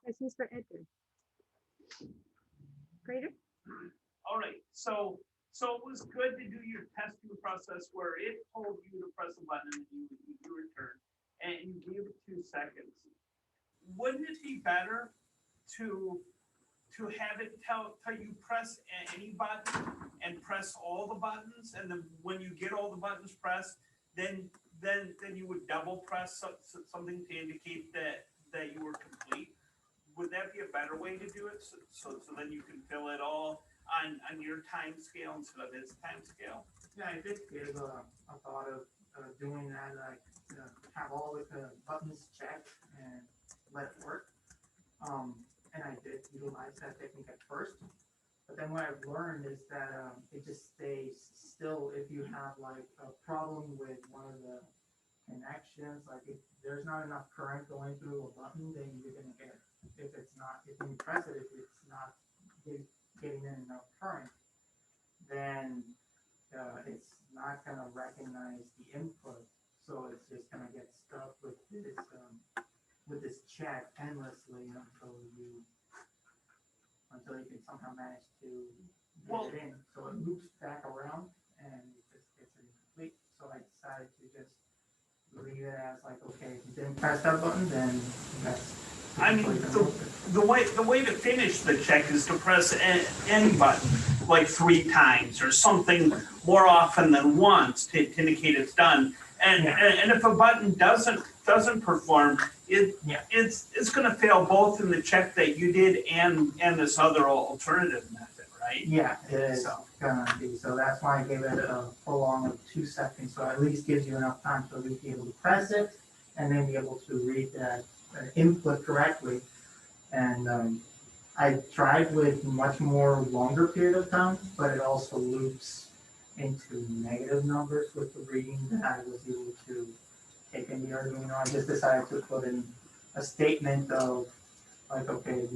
Questions for Edgar? Greater? All right, so it was good to do your testing process where it told you to press a button and you return, and you gave it 2 seconds. Wouldn't it be better to have it tell you press any button and press all the buttons, and then when you get all the buttons pressed, then you would double press something to indicate that you were complete? Would that be a better way to do it? So then you can fill it all on your time scale instead of his time scale? Yeah, I did give a thought of doing that, like have all the buttons checked and let it work. And I did utilize that technique at first. But then what I've learned is that it just stays still if you have like a problem with one of the connections. Like if there's not enough current going through a button, then you're gonna get it. If when you press it, if it's not getting in enough current, then it's not gonna recognize the input. So it's just gonna get stuck with this check endlessly until you can somehow manage to get it in. So it loops back around and it just gets incomplete. So I decided to just leave it as like, okay, if you didn't press that button, then that's. I mean, the way to finish the check is to press any button like 3 times or something more often than once to indicate it's done. And if a button doesn't perform, it's going to fail both in the check that you did and this other alternative method, right? Yeah, it is gonna be. So that's why I gave it a full on of 2 seconds. So at least gives you enough time to at least be able to press it and then be able to read that input correctly. And I tried with much more longer period of time, but it also loops into negative numbers with the reading that I was able to take in the Arduino. I just decided to put in a statement of like, okay,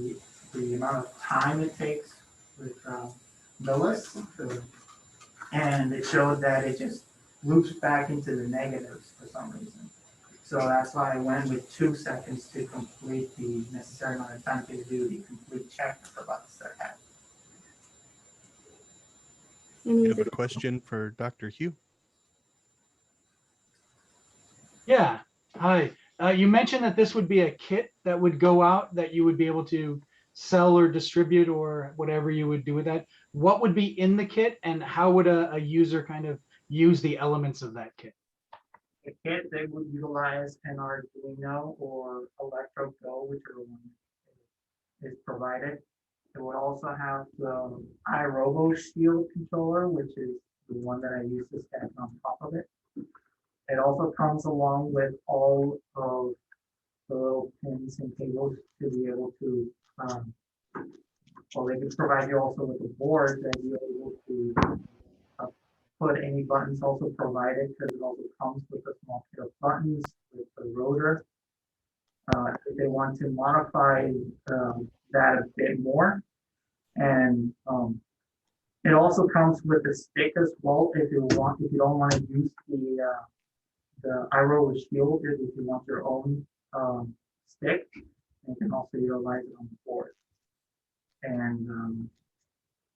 the amount of time it takes with millis, and it showed that it just loops back into the negatives for some reason. So that's why I went with 2 seconds to complete the necessary amount of time to do the complete check for buttons that I had. We have a question for Dr. Hugh. Yeah, hi. You mentioned that this would be a kit that would go out that you would be able to sell or distribute or whatever you would do with that. What would be in the kit and how would a user kind of use the elements of that kit? The kit, they would utilize an Arduino or Electro Go, whichever one is provided. It would also have the iRobo Shield controller, which is the one that I use to stand on top of it. It also comes along with all of the little pins and cables to be able to, well, they can provide you also with a board that you're able to put any buttons also provided, because it also comes with a small kit of buttons with the rotor. If they want to modify that a bit more, and it also comes with a stick as well. If you don't want to use the iRobo Shield, if you want your own stick, you can also utilize it on the board, and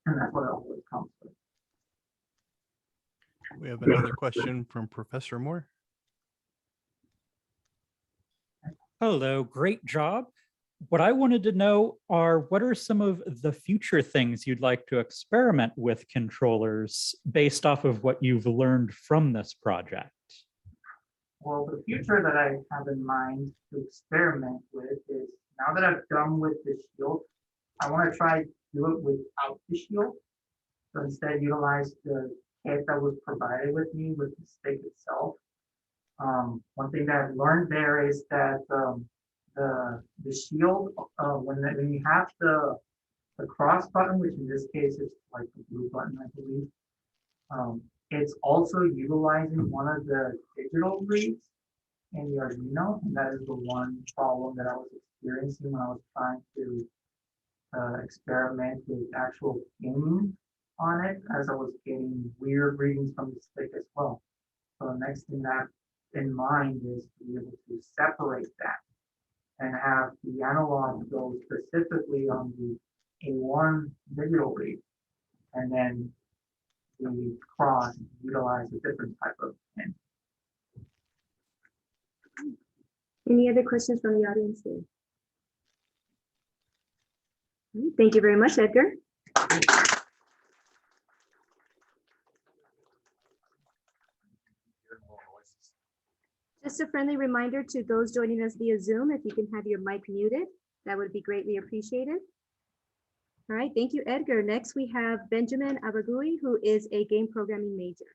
that's what it always comes with. We have another question from Professor Moore. Hello, great job. What I wanted to know are what are some of the future things you'd like to experiment with controllers based off of what you've learned from this project? Well, the future that I have in mind to experiment with is, now that I've done with the shield, I want to try to do it without the shield. So instead utilize the kit that was provided with me with the stick itself. One thing that I've learned there is that the shield, when you have the cross button, which in this case is like the blue button, I believe, it's also utilizing one of the digital reads in the Arduino, and that is the one problem that I was experiencing when I was trying to experiment with actual gaming on it, as I was getting weird readings from the stick as well. So the next thing that I have in mind is to be able to separate that and have the analog go specifically on the A1 digital read, and then the cross utilize a different type of pin. Any other questions from the audience here? Thank you very much, Edgar. Just a friendly reminder to those joining us via Zoom, if you can have your mic muted, that would be greatly appreciated. All right, thank you, Edgar. Next, we have Benjamin Abagui, who is a game programming major.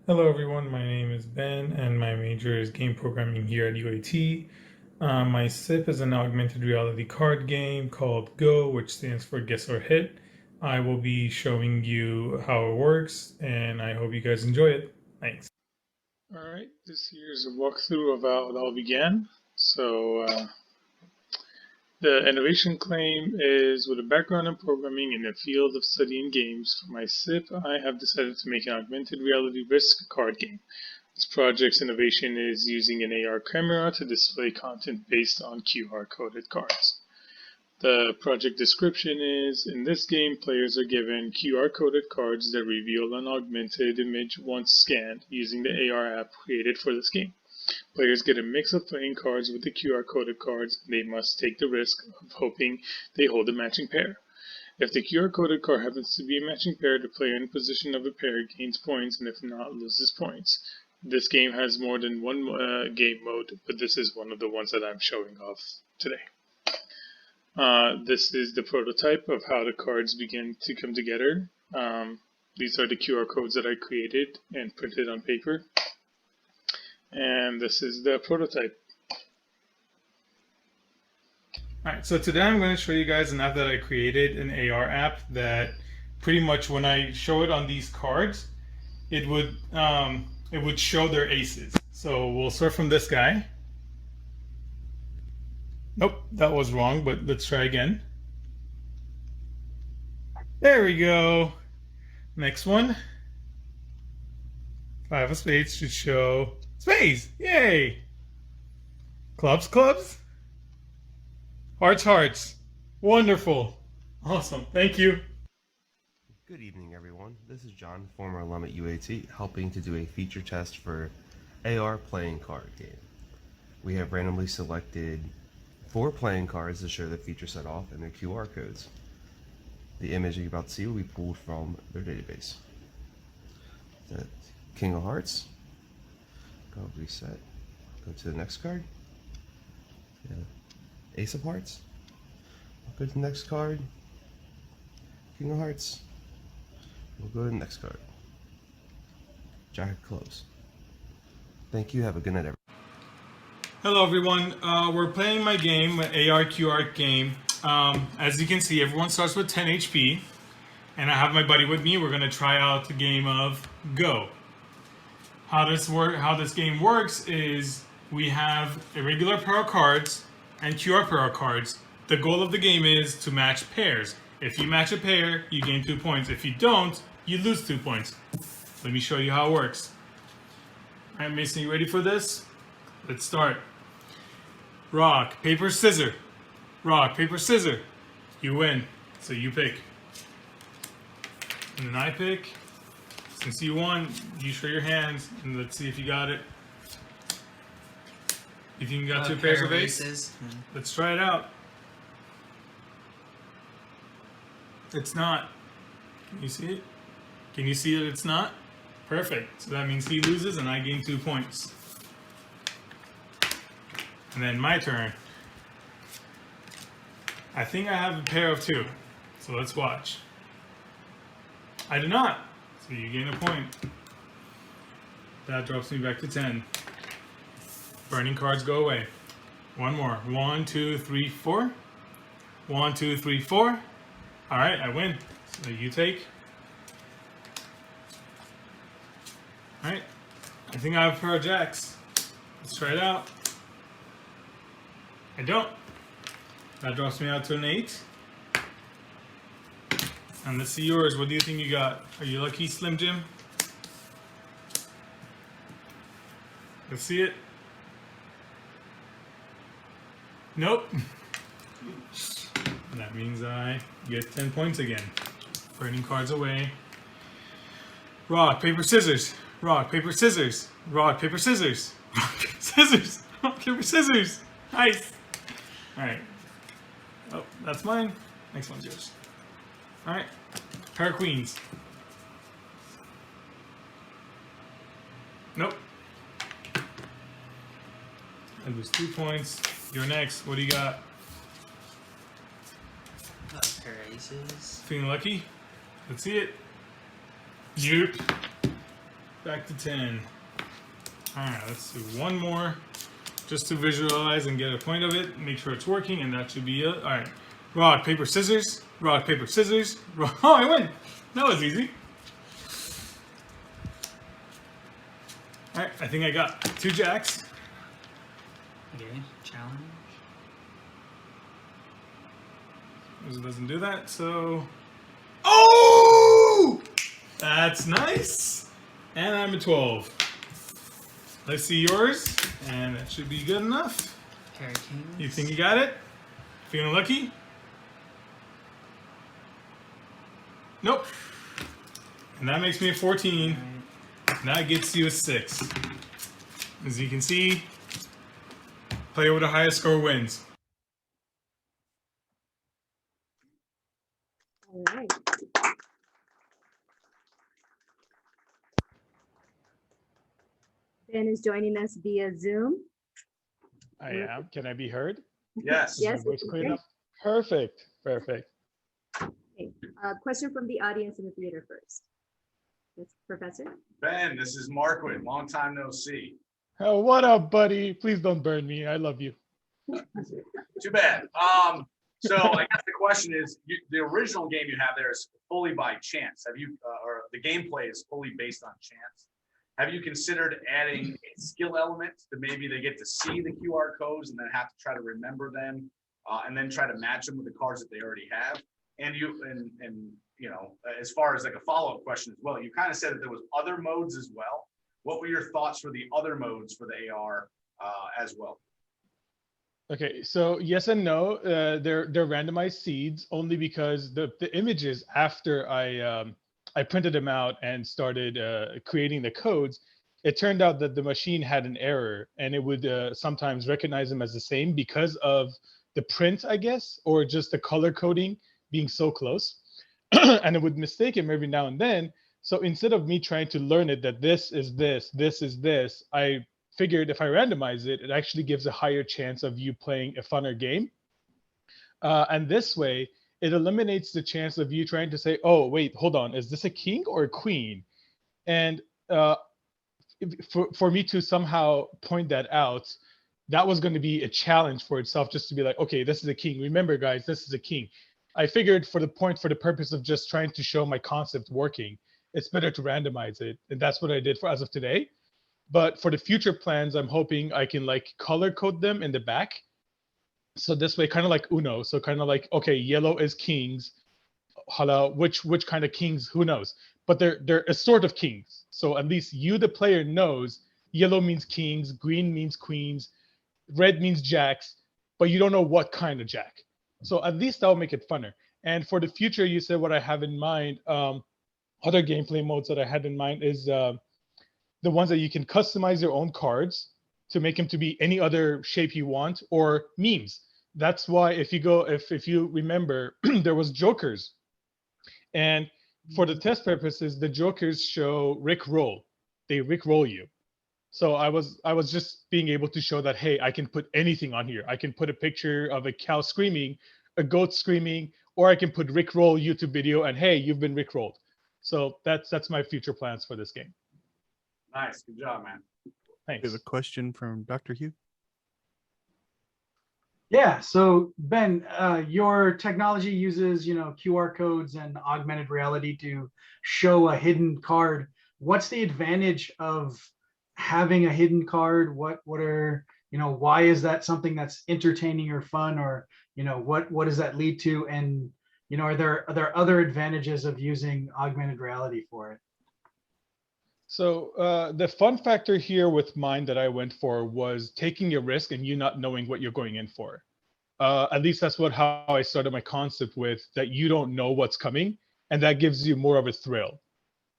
Hello, everyone. My name is Ben, and my major is game programming here at UAT. My SIP is an augmented reality card game called Go, which stands for Guess or Hit. I will be showing you how it works, and I hope you guys enjoy it. Thanks. All right, this here is a walkthrough of how it all began. So, the innovation claim is, with a background in programming in the field of studying games, for my SIP, I have decided to make an augmented reality Risk card game. This project's innovation is using an AR camera to display content based on QR-coded cards. The project description is, in this game, players are given QR-coded cards that reveal an augmented image once scanned using the AR app created for this game. Players get a mix of playing cards with the QR-coded cards, and they must take the risk of hoping they hold a matching pair. If the QR-coded card happens to be a matching pair, the player in position of a pair gains points, and if not, loses points. This game has more than one game mode, but this is one of the ones that I'm showing off today. This is the prototype of how the cards begin to come together. These are the QR codes that I created and printed on paper. And this is the prototype. Alright, so today I'm going to show you guys an app that I created, an AR app that pretty much when I show it on these cards, it would show their aces. So we'll start from this guy. Nope, that was wrong, but let's try again. There we go. Next one. Five of spades should show spades. Yay! Clubs, clubs. Hearts, hearts. Wonderful. Awesome. Thank you. Good evening, everyone. This is John, former alum at UAT, helping to do a feature test for AR playing card game. We have randomly selected 4 playing cards to show the feature set off and their QR codes. The image you're about to see will be pulled from their database. The King of Hearts. Go reset. Go to the next card. The Ace of Hearts. Go to the next card. King of Hearts. We'll go to the next card. Jack of Clubs. Thank you. Have a good night, everyone. Hello, everyone. We're playing my game, my AR/QR game. As you can see, everyone starts with 10 HP. And I have my buddy with me. We're going to try out the game of Go. How this game works is we have a regular pair of cards and QR pair of cards. The goal of the game is to match pairs. If you match a pair, you gain 2 points. If you don't, you lose 2 points. Let me show you how it works. All right, Mason, you ready for this? Let's start. Rock, paper, scissors. Rock, paper, scissors. You win, so you pick. And then I pick. Since you won, you show your hands, and let's see if you got it. You think you got 2 pairs of aces? Let's try it out. It's not. Can you see it? Can you see that it's not? Perfect. So that means he loses and I gain 2 points. And then my turn. I think I have a pair of 2. So let's watch. I do not. So you gain a point. That drops me back to 10. Burning cards go away. One more. 1, 2, 3, 4. 1, 2, 3, 4. All right, I win. So you take. All right. I think I have a pair of jacks. Let's try it out. I don't. That drops me out to an 8. And let's see yours. What do you think you got? Are you lucky, Slim Jim? Let's see it. Nope. And that means I get 10 points again. Burning cards away. Rock, paper, scissors. Rock, paper, scissors. Rock, paper, scissors. Rock, paper, scissors. Rock, paper, scissors. Nice. All right. Oh, that's mine. Next one's yours. All right. Pair of queens. Nope. I lose 2 points. You're next. What do you got? Pair of aces. Feeling lucky? Let's see it. Nope. Back to 10. Alright, let's do one more. Just to visualize and get a point of it. Make sure it's working, and that should be it. Alright. Rock, paper, scissors. Rock, paper, scissors. Rock. Oh, I win! That was easy. Alright, I think I got 2 jacks. Okay, challenge. It doesn't do that, so... Oh! That's nice! And I'm a 12. Let's see yours, and that should be good enough. Pair of kings. You think you got it? Feeling lucky? Nope. And that makes me a 14. And that gets you a 6. As you can see, player with the highest score wins. All right. Ben is joining us via Zoom. I am. Can I be heard? Yes. Yes, Is my voice clear enough? Perfect. Perfect. Okay. Question from the audience in the theater first. Yes, Professor? Ben, this is Marquit. Long time no see. Oh, what up, buddy? Please don't burn me. I love you. Too bad. So I guess the question is, the original game you have there is fully by chance. Have you, or the gameplay is fully based on chance? Have you considered adding a skill element to maybe they get to see the QR codes and then have to try to remember them, and then try to match them with the cards that they already have? And as far as like a follow-up question as well, you kind of said that there was other modes as well. What were your thoughts for the other modes for the AR as well? Okay, so yes and no. They're randomized seeds only because the images after I printed them out and started creating the codes, it turned out that the machine had an error and it would sometimes recognize them as the same because of the print, I guess, or just the color coding being so close. And it would mistake him every now and then. So instead of me trying to learn it that this is this, this is this, I figured if I randomize it, it actually gives a higher chance of you playing a funner game. And this way, it eliminates the chance of you trying to say, oh, wait, hold on, is this a king or a queen? And for me to somehow point that out, that was going to be a challenge for itself, just to be like, okay, this is a king. Remember, guys, this is a king. I figured for the purpose of just trying to show my concept working, it's better to randomize it. And that's what I did for as of today. But for the future plans, I'm hoping I can like color code them in the back. So this way, kind of like Uno. So kind of like, okay, yellow is kings. Hala, which kind of kings, who knows? But they're a sort of kings. So at least you, the player, knows yellow means kings, green means queens, red means jacks, but you don't know what kind of jack. So at least that'll make it funner. And for the future, you said what I have in mind. Other gameplay modes that I had in mind is the ones that you can customize your own cards to make them to be any other shape you want, or memes. That's why if you remember, there was jokers. And for the test purposes, the jokers show Rick roll. They Rick roll you. So I was just being able to show that, hey, I can put anything on here. I can put a picture of a cow screaming, a goat screaming, or I can put Rick roll YouTube video and hey, you've been Rick rolled. So that's my future plans for this game. Nice, good job, man. Thanks. We have a question from Dr. Hugh. Yeah, so Ben, your technology uses, QR codes and augmented reality to show a hidden card. What's the advantage of having a hidden card? What are, why is that something that's entertaining or fun, or, what does that lead to? And, are there other advantages of using augmented reality for it? So the fun factor here with mine that I went for was taking a risk and you not knowing what you're going in for. At least that's how I started my concept with, that you don't know what's coming, and that gives you more of a thrill.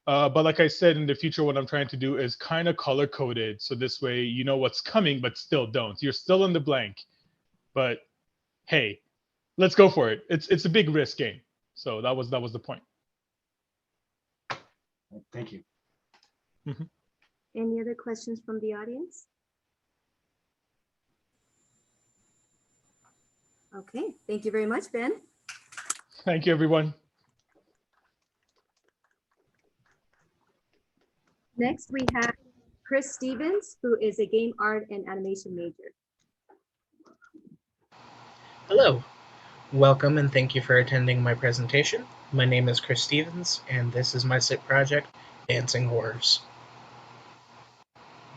But like I said, in the future, what I'm trying to do is kind of color coded, so this way you know what's coming, but still don't. You're still in the blank, but hey, let's go for it. It's a big risk game, so that was the point. Thank you. Any other questions from the audience? Okay, thank you very much, Ben. Thank you, everyone. Next, we have Chris Stevens, who is a game art and animation major. Hello, welcome and thank you for attending my presentation. My name is Chris Stevens, and this is my SIP project, Dancing Horrors.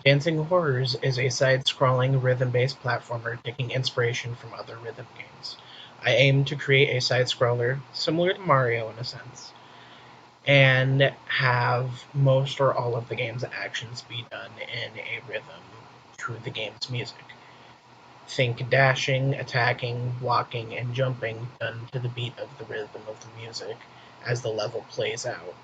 Dancing Horrors is a side-scrolling rhythm-based platformer taking inspiration from other rhythm games. I aim to create a side-scroller similar to Mario in a sense, and have most or all of the game's actions be done in a rhythm to the game's music. Think dashing, attacking, walking, and jumping done to the beat of the rhythm of the music as the level plays out.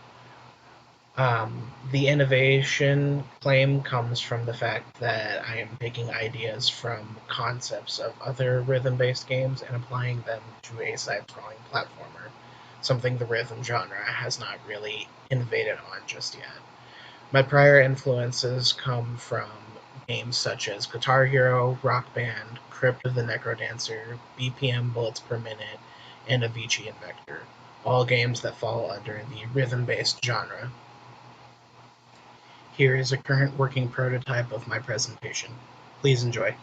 The innovation claim comes from the fact that I am taking ideas from concepts of other rhythm-based games and applying them to a side-scrolling platformer, something the rhythm genre has not really innovated on just yet. My prior influences come from games such as Guitar Hero, Rock Band, Crypt of the Necrodancer, BPM Bullets Per Minute, and Avicii and Vector, all games that fall under the rhythm-based genre. Here is a current working prototype of my presentation. Please enjoy.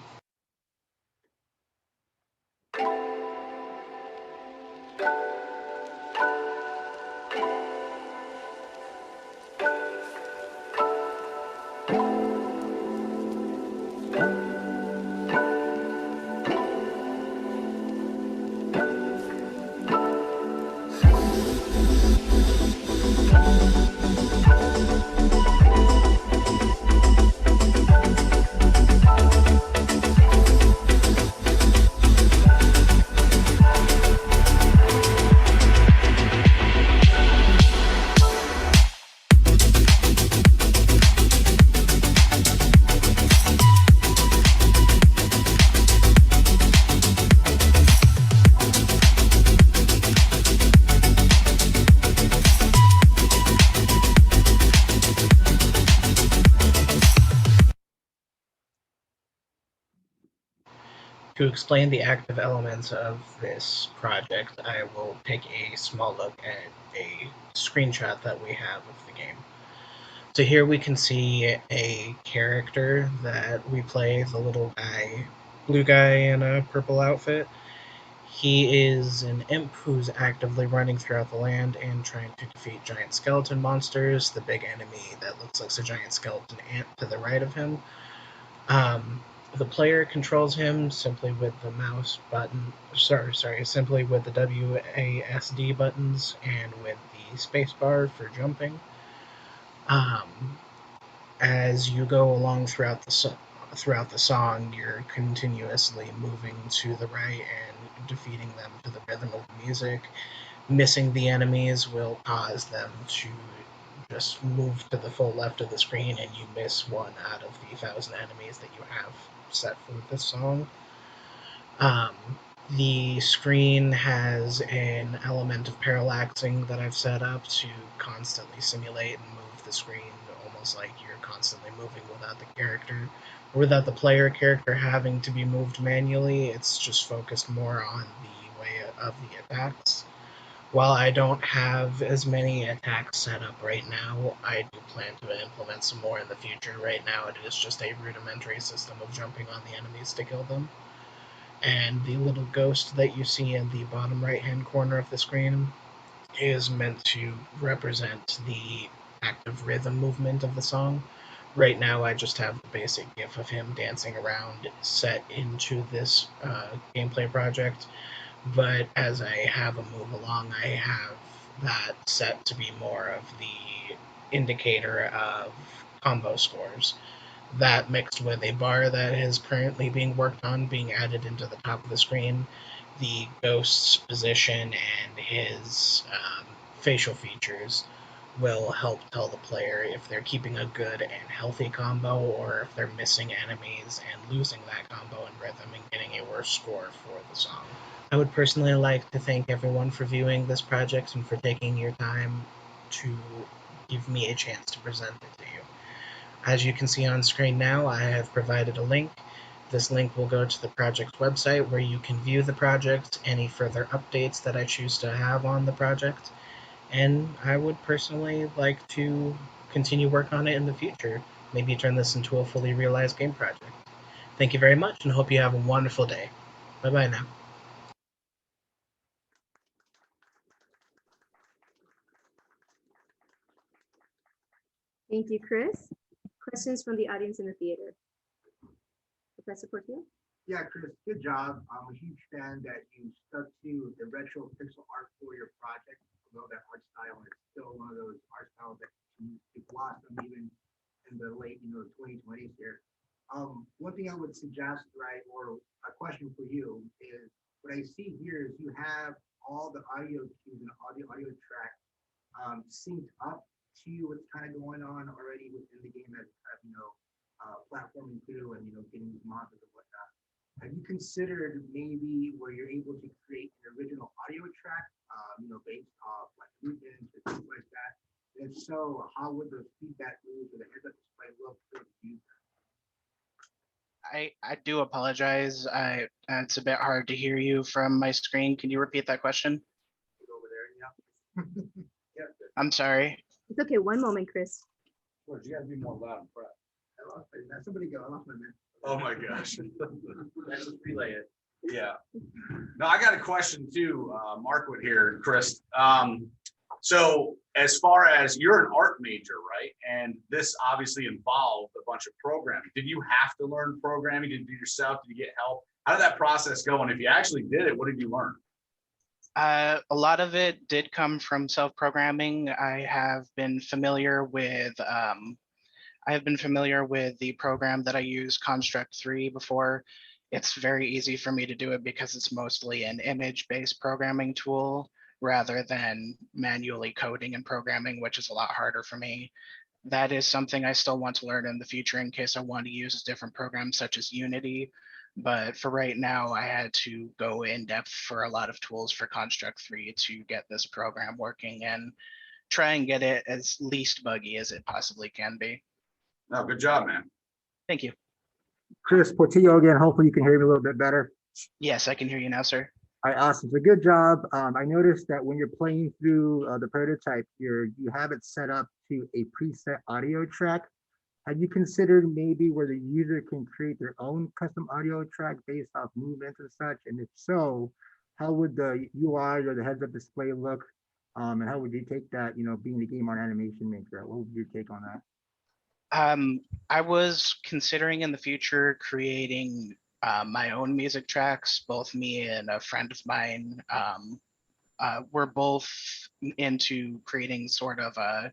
To explain the active elements of this project, I will take a small look at a screenshot that we have of the game. So here we can see a character that we play, the little guy, blue guy in a purple outfit. He is an imp who's actively running throughout the land and trying to defeat giant skeleton monsters. The big enemy that looks like a giant skeleton ant to the right of him. The player controls him simply with the mouse button, simply with the WASD buttons and with the spacebar for jumping. As you go along throughout the song, you're continuously moving to the right and defeating them to the rhythm of the music. Missing the enemies will cause them to just move to the full left of the screen, and you miss one out of the 1,000 enemies that you have set for this song. The screen has an element of parallaxing that I've set up to constantly simulate and move the screen almost like you're constantly moving without the character, or without the player character having to be moved manually. It's just focused more on the way of the attacks. While I don't have as many attacks set up right now, I do plan to implement some more in the future. Right now it is just a rudimentary system of jumping on the enemies to kill them. And the little ghost that you see in the bottom right hand corner of the screen is meant to represent the active rhythm movement of the song. Right now I just have the basic GIF of him dancing around set into this gameplay project. But as I have him move along, I have that set to be more of the indicator of combo scores. That mixed with a bar that is currently being worked on, being added into the top of the screen, the ghost's position and his facial features will help tell the player if they're keeping a good and healthy combo, or if they're missing enemies and losing that combo and rhythm and getting a worse score for the song. I would personally like to thank everyone for viewing this project and for taking your time to give me a chance to present it to you. As you can see on screen now, I have provided a link. This link will go to the project's website where you can view the project, any further updates that I choose to have on the project, and I would personally like to continue work on it in the future, maybe turn this into a fully realized game project. Thank you very much and hope you have a wonderful day. Bye-bye now. Thank you, Chris. Questions from the audience in the theater? Professor Portillo? Yeah, Chris, good job. I'm a huge fan that you stuck to the retro pixel art for your project. Although that art style is still one of those art styles that you blossom even in the late, 2020s here. One thing I would suggest, right, or a question for you is, what I see here is you have all the audio cues and all the audio track synced up to what's kind of going on already within the game as platforming through and getting these monsters and whatnot. Have you considered maybe where you're able to create an original audio track, based off like movements or things like that? And if so, how would the feedback loops or the heads-up display look for the user? I do apologize. It's a bit hard to hear you from my screen. Can you repeat that question? Over there, yeah. Yeah. I'm sorry. It's okay. One moment, Chris. Well, you gotta be more loud and proud. Somebody go. I lost my man. Oh my gosh. Let's just relay it. Yeah. No, I got a question too, Markwood here, Chris. So as far as you're an art major, right? And this obviously involved a bunch of programming. Did you have to learn programming? Did you do it yourself? Did you get help? How did that process go? And if you actually did it, what did you learn? A lot of it did come from self-programming. I have been familiar with the program that I use, Construct 3, before. It's very easy for me to do it because it's mostly an image-based programming tool rather than manually coding and programming, which is a lot harder for me. That is something I still want to learn in the future in case I want to use different programs such as Unity. But for right now, I had to go in depth for a lot of tools for Construct 3 to get this program working and try and get it as least buggy as it possibly can be. No, good job, man. Thank you. Chris Portillo again. Hopefully you can hear me a little bit better. Yes, I can hear you now, sir. All right, awesome. So good job. I noticed that when you're playing through the prototype, you have it set up to a preset audio track. Have you considered maybe where the user can create their own custom audio track based off movements and such? And if so, how would the UI or the heads-up display look? And how would you take that, being the game art animation maker? What would your take on that? I was considering in the future creating my own music tracks. Both me and a friend of mine, we're both into creating sort of a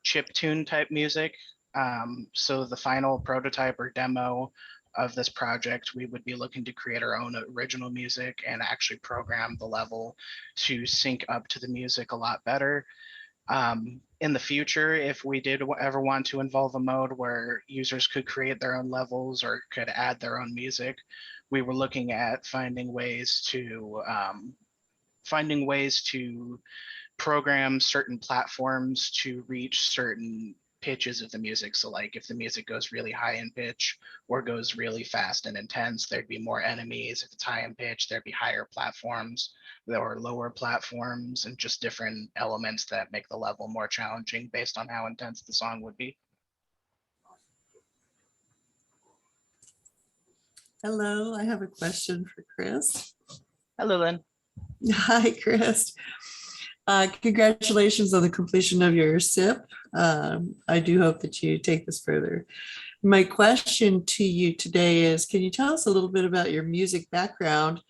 chip tune type music. So the final prototype or demo of this project, we would be looking to create our own original music and actually program the level to sync up to the music a lot better. In the future, if we did ever want to involve a mode where users could create their own levels or could add their own music, we were looking at finding ways to program certain platforms to reach certain pitches of the music. So like if the music goes really high in pitch or goes really fast and intense, there'd be more enemies. If it's high in pitch, there'd be higher platforms. There are lower platforms and just different elements that make the level more challenging based on how intense the song would be. Hello, I have a question for Chris. Hello, Lynn. Hi, Chris. Congratulations on the completion of your SIP. I do hope that you take this further. My question to you today is, can you tell us a little bit about your music background,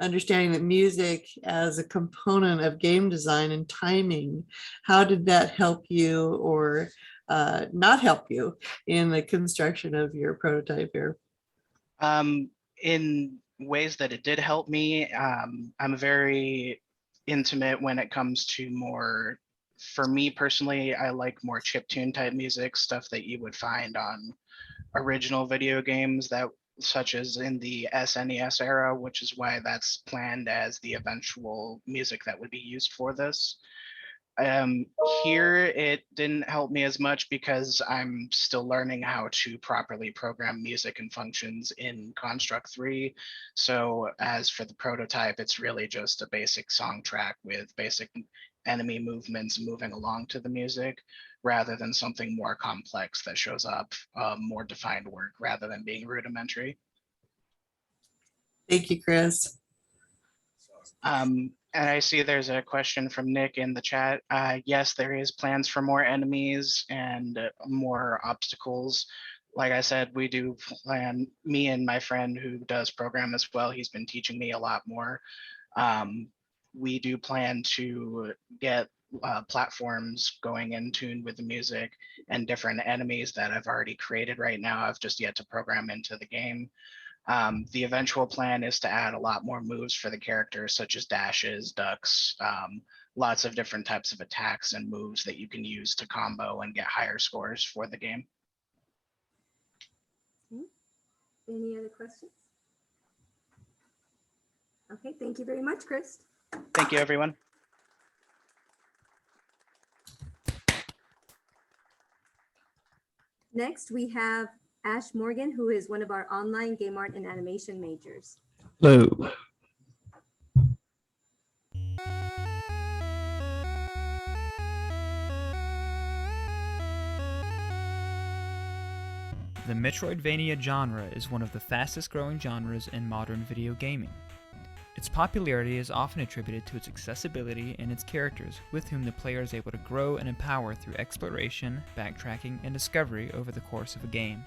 understanding that music as a component of game design and timing, how did that help you or not help you in the construction of your prototype here? In ways that it did help me, I'm very intimate when it comes to more, for me personally, I like more chiptune type music, stuff that you would find on original video games that such as in the SNES era, which is why that's planned as the eventual music that would be used for this. Here, it didn't help me as much because I'm still learning how to properly program music and functions in Construct 3. So as for the prototype, it's really just a basic song track with basic enemy movements moving along to the music, rather than something more complex that shows up more defined work rather than being rudimentary. Thank you, Chris. And I see there's a question from Nick in the chat. Yes, there is plans for more enemies and more obstacles. Like I said, we do plan, me and my friend who does program as well, he's been teaching me a lot more. We do plan to get platforms going in tune with the music and different enemies that I've already created right now. I've just yet to program into the game. The eventual plan is to add a lot more moves for the characters, such as dashes, ducks, lots of different types of attacks and moves that you can use to combo and get higher scores for the game. Okay. Any other questions? Okay, thank you very much, Chris. Thank you, everyone. Next, we have Ash Morgan, who is one of our online game art and animation majors. Hello. The Metroidvania genre is one of the fastest growing genres in modern video gaming. Its popularity is often attributed to its accessibility and its characters, with whom the player is able to grow and empower through exploration, backtracking, and discovery over the course of a game.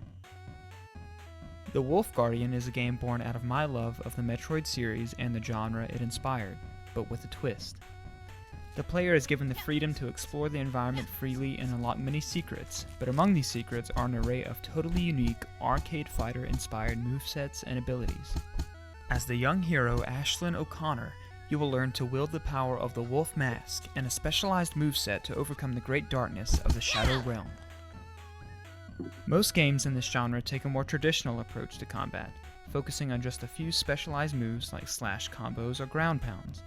The Wolf Guardian is a game born out of my love of the Metroid series and the genre it inspired, but with a twist. The player is given the freedom to explore the environment freely and unlock many secrets, but among these secrets are an array of totally unique arcade fighter-inspired movesets and abilities. As the young hero Ashlyn O'Connor, you will learn to wield the power of the Wolf Mask and a specialized moveset to overcome the great darkness of the Shadow Realm. Most games in this genre take a more traditional approach to combat, focusing on just a few specialized moves like slash combos or ground pounds.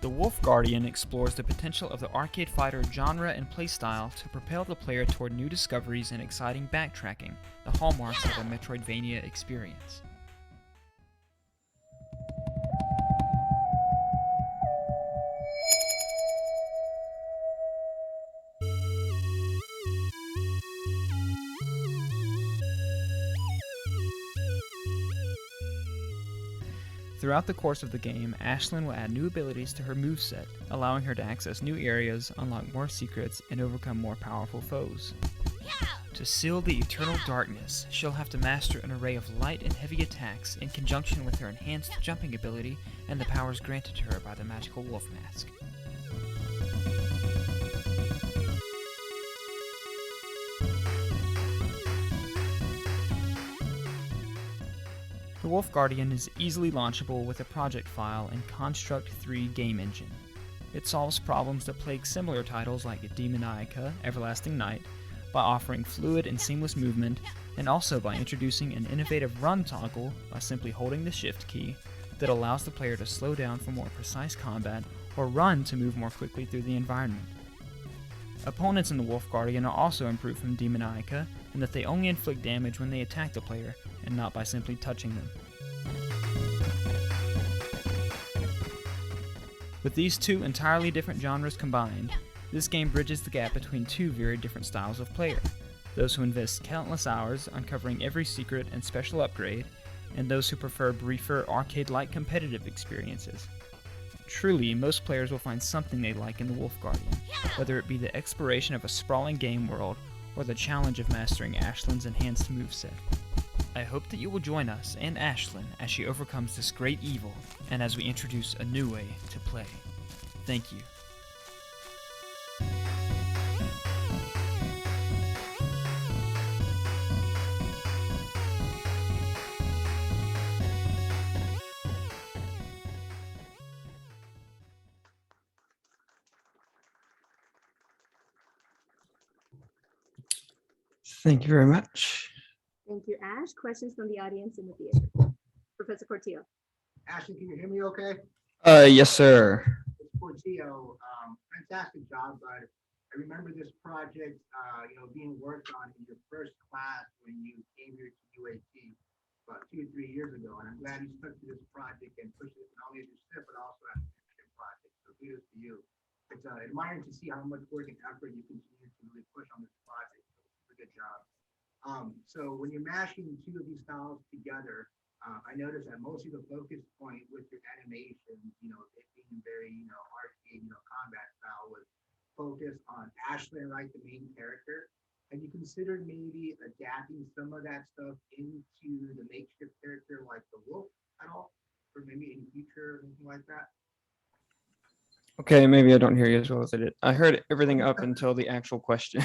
The Wolf Guardian explores the potential of the arcade fighter genre and playstyle to propel the player toward new discoveries and exciting backtracking, the hallmarks of a Metroidvania experience. Throughout the course of the game, Ashlyn will add new abilities to her moveset, allowing her to access new areas, unlock more secrets, and overcome more powerful foes. To seal the Eternal Darkness, she'll have to master an array of light and heavy attacks in conjunction with her enhanced jumping ability and the powers granted to her by the magical wolf mask. The Wolf Guardian is easily launchable with a project file in Construct 3 game engine. It solves problems that plague similar titles like Demoniaca, Everlasting Night, by offering fluid and seamless movement, and also by introducing an innovative run toggle by simply holding the shift key that allows the player to slow down for more precise combat or run to move more quickly through the environment. Opponents in the Wolf Guardian are also improved from Demoniaca in that they only inflict damage when they attack the player and not by simply touching them. With these two entirely different genres combined, this game bridges the gap between two very different styles of player, those who invest countless hours uncovering every secret and special upgrade, and those who prefer briefer, arcade-like competitive experiences. Truly, most players will find something they like in the Wolf Guardian, whether it be the exploration of a sprawling game world or the challenge of mastering Ashlyn's enhanced moveset. I hope that you will join us and Ashlyn as she overcomes this great evil and as we introduce a new way to play. Thank you. Thank you very much. Thank you, Ash. Questions from the audience in the theater? Professor Portillo. Ashley, can you hear me okay? Yes, sir. It's Portillo. Fantastic job, bud. I remember this project, being worked on in your first class when you came here to UAT about 2 or 3 years ago. And I'm glad you stuck to this project and pushed it not only as your SIP, but also as an action project. So kudos to you. It's admiring to see how much work and effort you continue to really push on this project. So good job. So when you're mashing two of these styles together, I noticed that mostly the focus point with your animation, it being very, arcade, combat style was focused on Ashlyn, right, the main character. Have you considered maybe adapting some of that stuff into the makeshift character like the wolf at all? Or maybe in the future or anything like that? Okay, maybe I don't hear you as well as I did. I heard everything up until the actual question.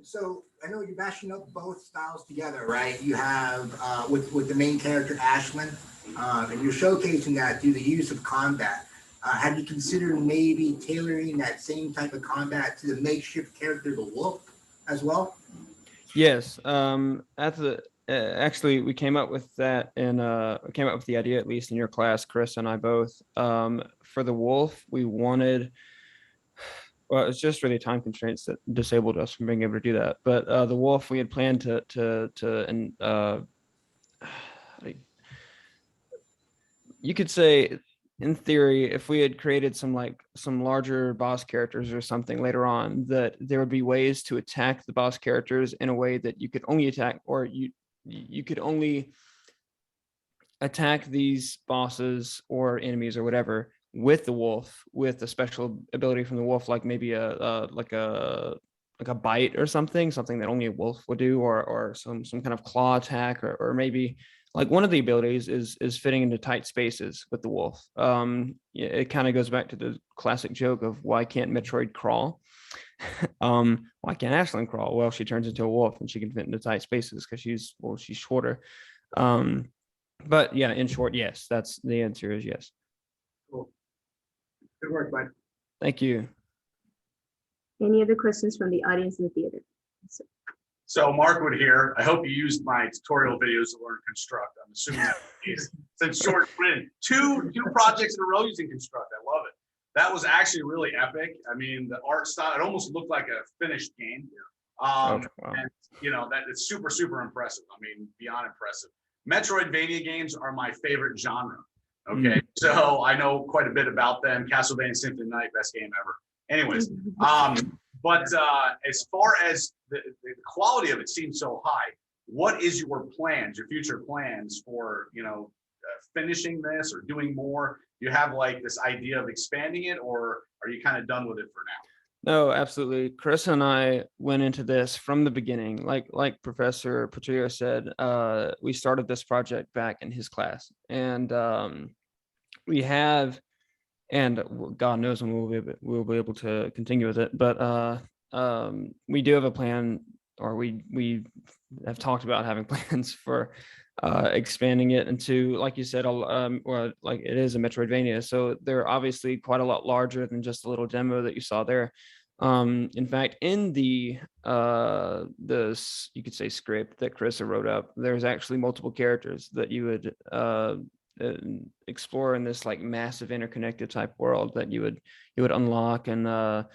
So I know you're mashing up both styles together, right? You have with the main character Ashlyn, and you're showcasing that through the use of combat. Have you considered maybe tailoring that same type of combat to the makeshift character, the wolf, as well? Yes. Actually, we came up with that and came up with the idea, at least in your class, Chris and I both. For the wolf, we wanted. Well, it's just really time constraints that disabled us from being able to do that. But the wolf, we had planned you could say, in theory, if we had created some larger boss characters or something later on, that there would be ways to attack the boss characters in a way that you could only attack, or you could only attack these bosses or enemies or whatever with the wolf, with a special ability from the wolf, like maybe a bite or something that only a wolf would do, or some kind of claw attack, or maybe like one of the abilities is fitting into tight spaces with the wolf. It kind of goes back to the classic joke of why can't Metroid crawl? Why can't Ashlyn crawl? Well, she turns into a wolf and she can fit into tight spaces because she's shorter. But yeah, in short, yes, that's the answer is yes. Cool. Good work, bud. Thank you. Any other questions from the audience in the theater? So Mark would here. I hope you used my tutorial videos to learn Construct. I'm assuming that is since short print. Two projects in a row using Construct. I love it. That was actually really epic. I mean, the art style, it almost looked like a finished game. Wow. And that it's super, super impressive. I mean, beyond impressive. Metroidvania games are my favorite genre. Okay, so I know quite a bit about them. Castlevania Symphony of the Night, best game ever. Anyways, but as far as the quality of it seems so high, what is your plans, your future plans for finishing this or doing more? Do you have like this idea of expanding it, or are you kind of done with it for now? No, absolutely. Chris and I went into this from the beginning. Like Professor Portillo said, we started this project back in his class, and we have, and God knows when we'll be able to continue with it. But we do have a plan, or we have talked about having plans for expanding it into, like you said, well, like it is a Metroidvania, so they're obviously quite a lot larger than just a little demo that you saw there. In fact, in the you could say script that Chris wrote up, there's actually multiple characters that you would explore in this like massive interconnected type world that you would unlock and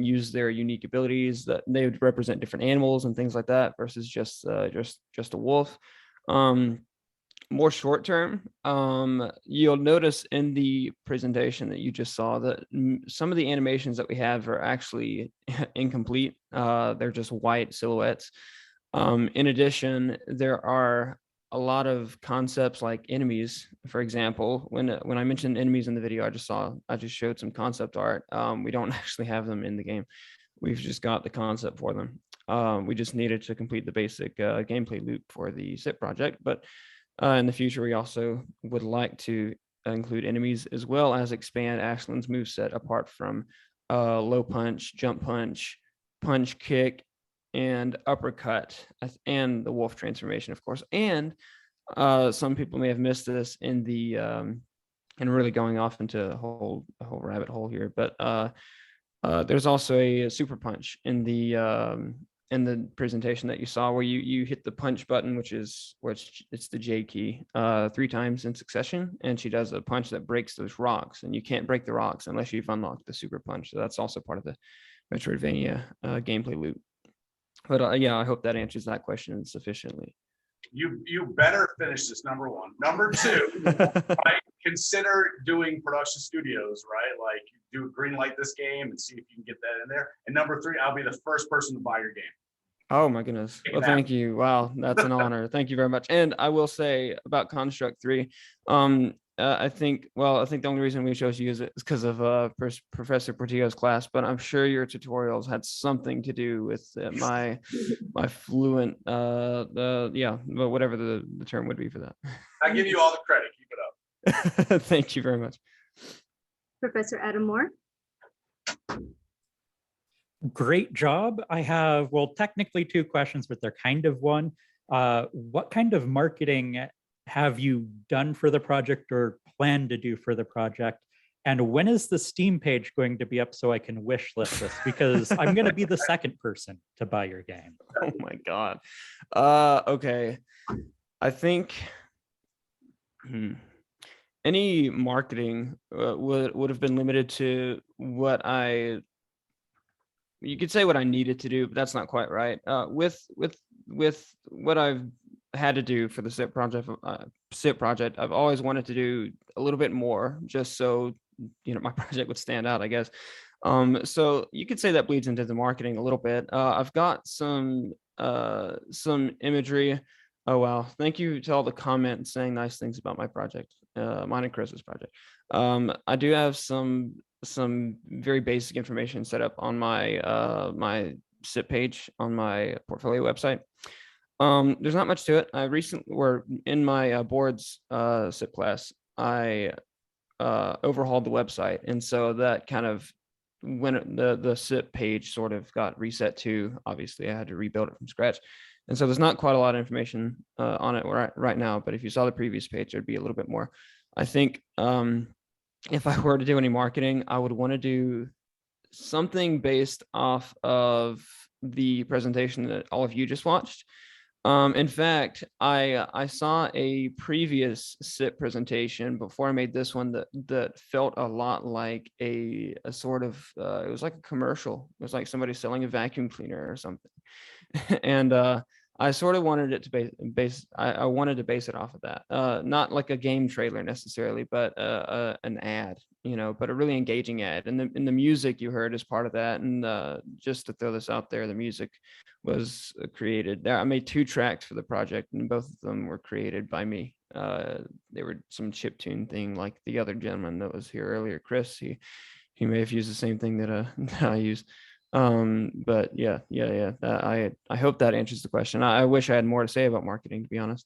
use their unique abilities that they would represent different animals and things like that versus just a wolf. More short term, you'll notice in the presentation that you just saw that some of the animations that we have are actually incomplete. They're just white silhouettes. In addition, there are a lot of concepts like enemies. For example, when I mentioned enemies in the video, I just showed some concept art. We don't actually have them in the game. We've just got the concept for them. We just needed to complete the basic gameplay loop for the SIP project, but in the future, we also would like to include enemies as well as expand Ashland's moveset apart from low punch, jump punch, punch kick, and uppercut, and the wolf transformation, of course. And some people may have missed this in the and really going off into a whole rabbit hole here, but there's also a super punch in the presentation that you saw where you hit the punch button, which it's the J key 3 times in succession, and she does a punch that breaks those rocks, and you can't break the rocks unless you've unlocked the super punch. So that's also part of the Metroidvania gameplay loop. But yeah, I hope that answers that question sufficiently. You better finish this, number one. Number two, right, consider doing production studios, right? Like do green light this game and see if you can get that in there. And number three, I'll be the first person to buy your game. Oh my goodness. Well, thank you. Wow, that's an honor. Thank you very much. And I will say about Construct 3, I think the only reason we chose you is because of Professor Portillo's class, but I'm sure your tutorials had something to do with my fluent, yeah, whatever the term would be for that. I give you all the credit. Keep it up. Thank you very much. Professor Adam Moore. Great job. I have, well, technically 2 questions, but they're kind of one. What kind of marketing have you done for the project or plan to do for the project? And when is the Steam page going to be up so I can wish list this? Because I'm going to be the second person to buy your game. Oh my God. Okay. I think any marketing would have been limited to what you could say what I needed to do, but that's not quite right. With what I've had to do for the SIP project, I've always wanted to do a little bit more, just so my project would stand out, I guess. So you could say that bleeds into the marketing a little bit. I've got some imagery. Oh wow! Thank you to all the comments saying nice things about my project, mine and Chris's project. I do have some very basic information set up on my my SIP page on my portfolio website. There's not much to it. I recently were in my boards SIP class. I overhauled the website, and so that kind of when the SIP page sort of got reset too. Obviously, I had to rebuild it from scratch, and so there's not quite a lot of information on it right now. But if you saw the previous page, there'd be a little bit more. I think if I were to do any marketing, I would want to do something based off of the presentation that all of you just watched. In fact, I saw a previous SIP presentation before I made this one that felt a lot like a sort of it was like a commercial. It was like somebody selling a vacuum cleaner or something. And I sort of wanted it to I wanted to base it off of that. Not like a game trailer necessarily, but an ad, but a really engaging ad. And the music you heard is part of that. And just to throw this out there, the music was created. I made 2 tracks for the project, and both of them were created by me. They were some chiptune thing, like the other gentleman that was here earlier, Chris. He may have used the same thing that I used. But yeah. I hope that answers the question. I wish I had more to say about marketing, to be honest.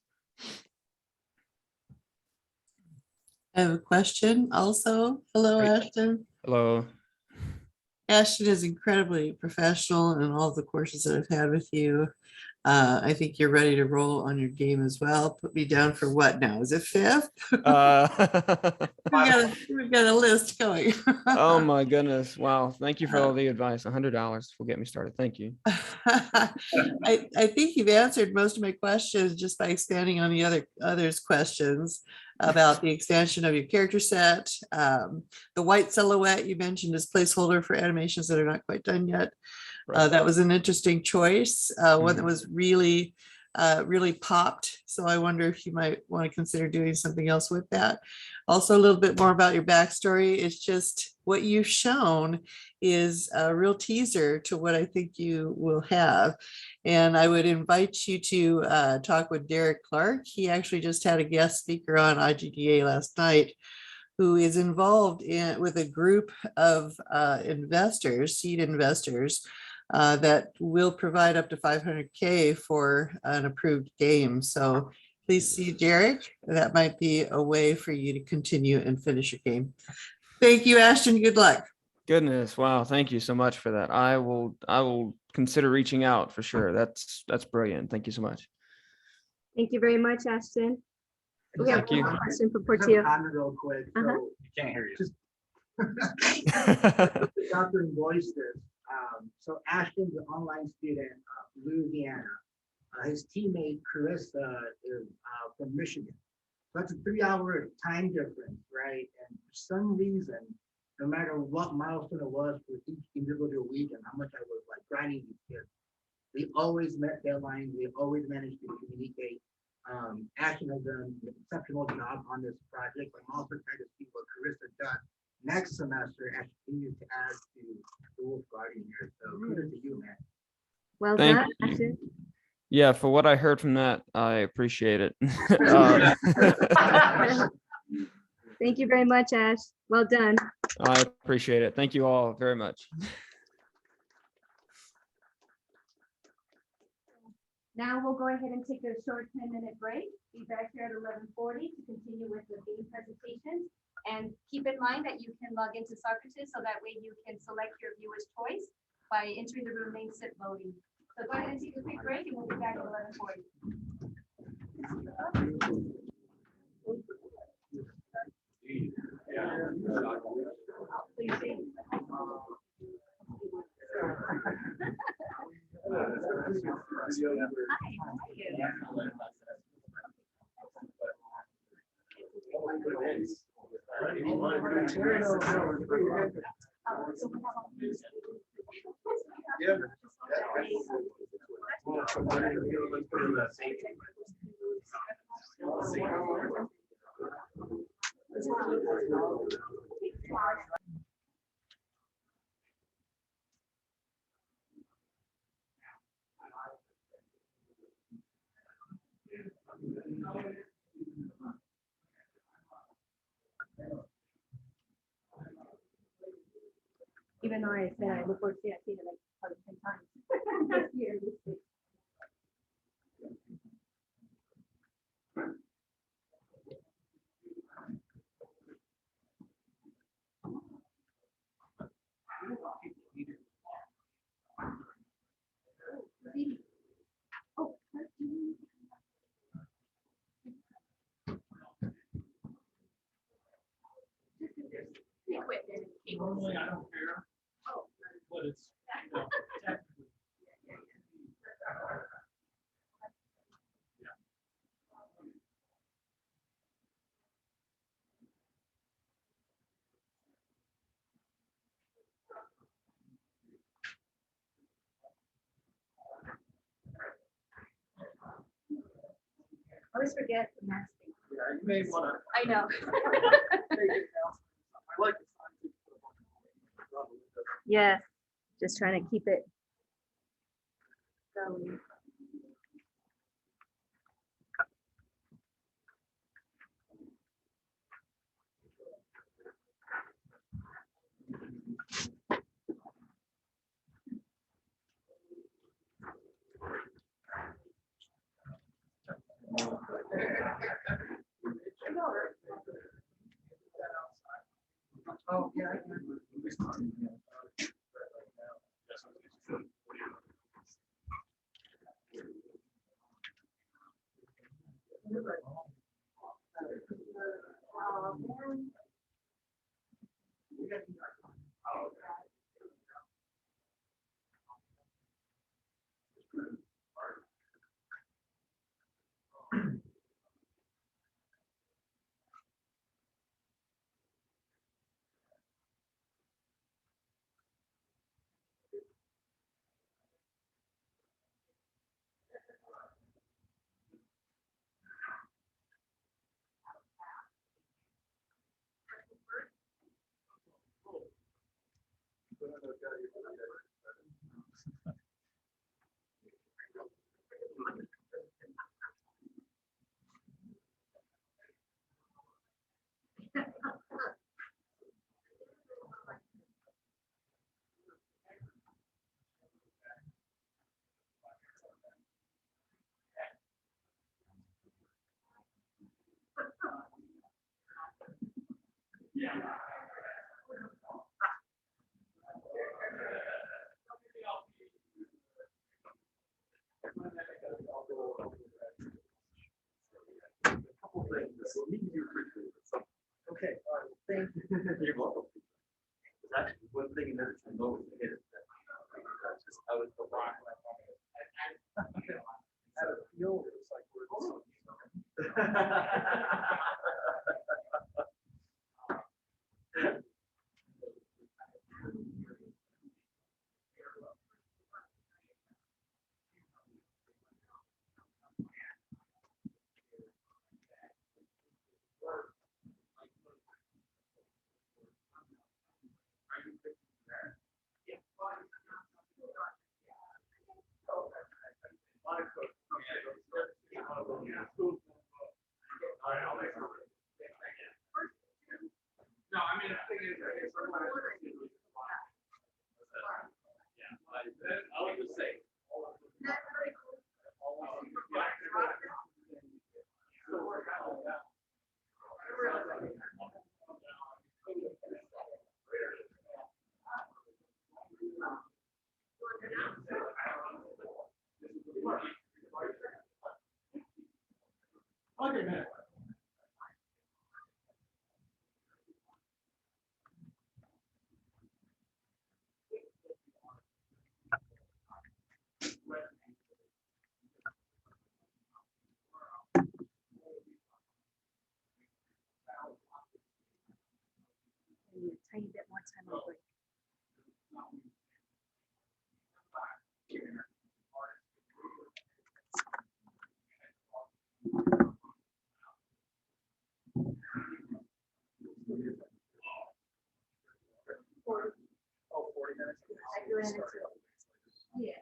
I have a question also. Hello, Great. Ashton. Hello. Ashton is incredibly professional in all the courses that I've had with you. I think you're ready to roll on your game as well. Put me down for what now? Is it 5th? We've got a list going. Oh my goodness. Wow. Thank you for all the advice. $100 will get me started. Thank you. I think you've answered most of my questions just by expanding on the others' questions about the expansion of your character set. The white silhouette you mentioned as placeholder for animations that are not quite done yet. That was an interesting choice, one that was really popped. So I wonder if you might want to consider doing something else with that. Also, a little bit more about your backstory. It's just what you've shown is a real teaser to what I think you will have. And I would invite you to talk with Derek Clark. He actually just had a guest speaker on IGDA last night, who is involved with a group of investors, seed investors, that will provide up to 500K for an approved game. So please see Derek. That might be a way for you to continue and finish your game. Thank you, Ashton. Good luck. Goodness. Wow. Thank you so much for that. I will consider reaching out for sure. That's brilliant. Thank you so much. Thank you very much, Ashton. We have Thank you. one more question for Just have a Portillo. comment real quick. So You can't hear you. just Dr. Voice this. So Ashton's an online student, Louisiana. His teammate Carissa is from Michigan. So that's a 3-hour time difference, right? And for some reason, no matter what milestone it was for each individual week and how much I was like grinding these kids, they always met deadlines. They always managed to communicate. Ashton has done an exceptional job on this project. I'm also trying to see what Carissa does next semester as she continues to add to the Wolf Guardian here. So kudos to you, man. Well Thank done, you. Ashton. Yeah, for what I heard from that, I appreciate it. Thank you very much, Ash. Well done. I appreciate it. Thank you all very much. Now we'll go ahead and take a short 10-minute break. Be back here at 11:40 to continue with the game presentations. And keep in mind that you can log into Socrates so that way you can select your viewer's choice by entering the room name SIP voting. So go ahead and take a quick break and we'll be back at 11:40. Even though I said I look forward to it, I've seen it like probably 10 times. Here, this week. Oh, Normally, I don't care, but it's, technically. always forget the mask. Yeah, you may wanna. I know. I like the sign. Yes, just trying to keep it going. Oh, yeah. Okay, thank you. You're welcome. There's actually one thing that I know is that just I was the rock. I had a feel it was like no, I mean, I would just say. Okay, man. Maybe a tiny bit more time on break. Oh, 40 minutes. I do it in a two. Yeah.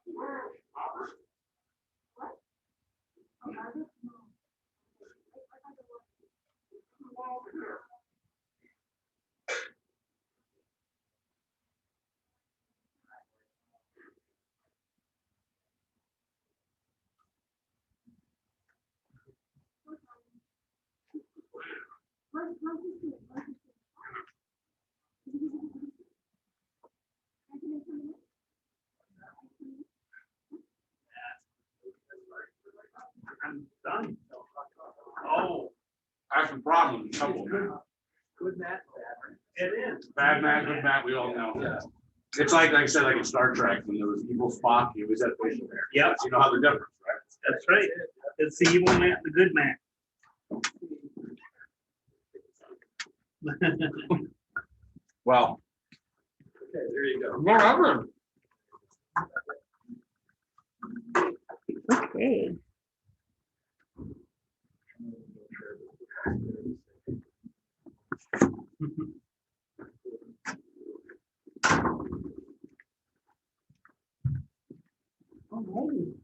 What? I'm done. Oh, that's the problem with trouble, man. Good math. It is. Bad math, good math, we all know. It's like I said, like in Star Trek, when there was evil Spock, he was at facial hair. Yep. You know how the difference, right? That's right. It's the evil man, the good man. Well. Okay, there you go. Whatever. Okay. Alrighty.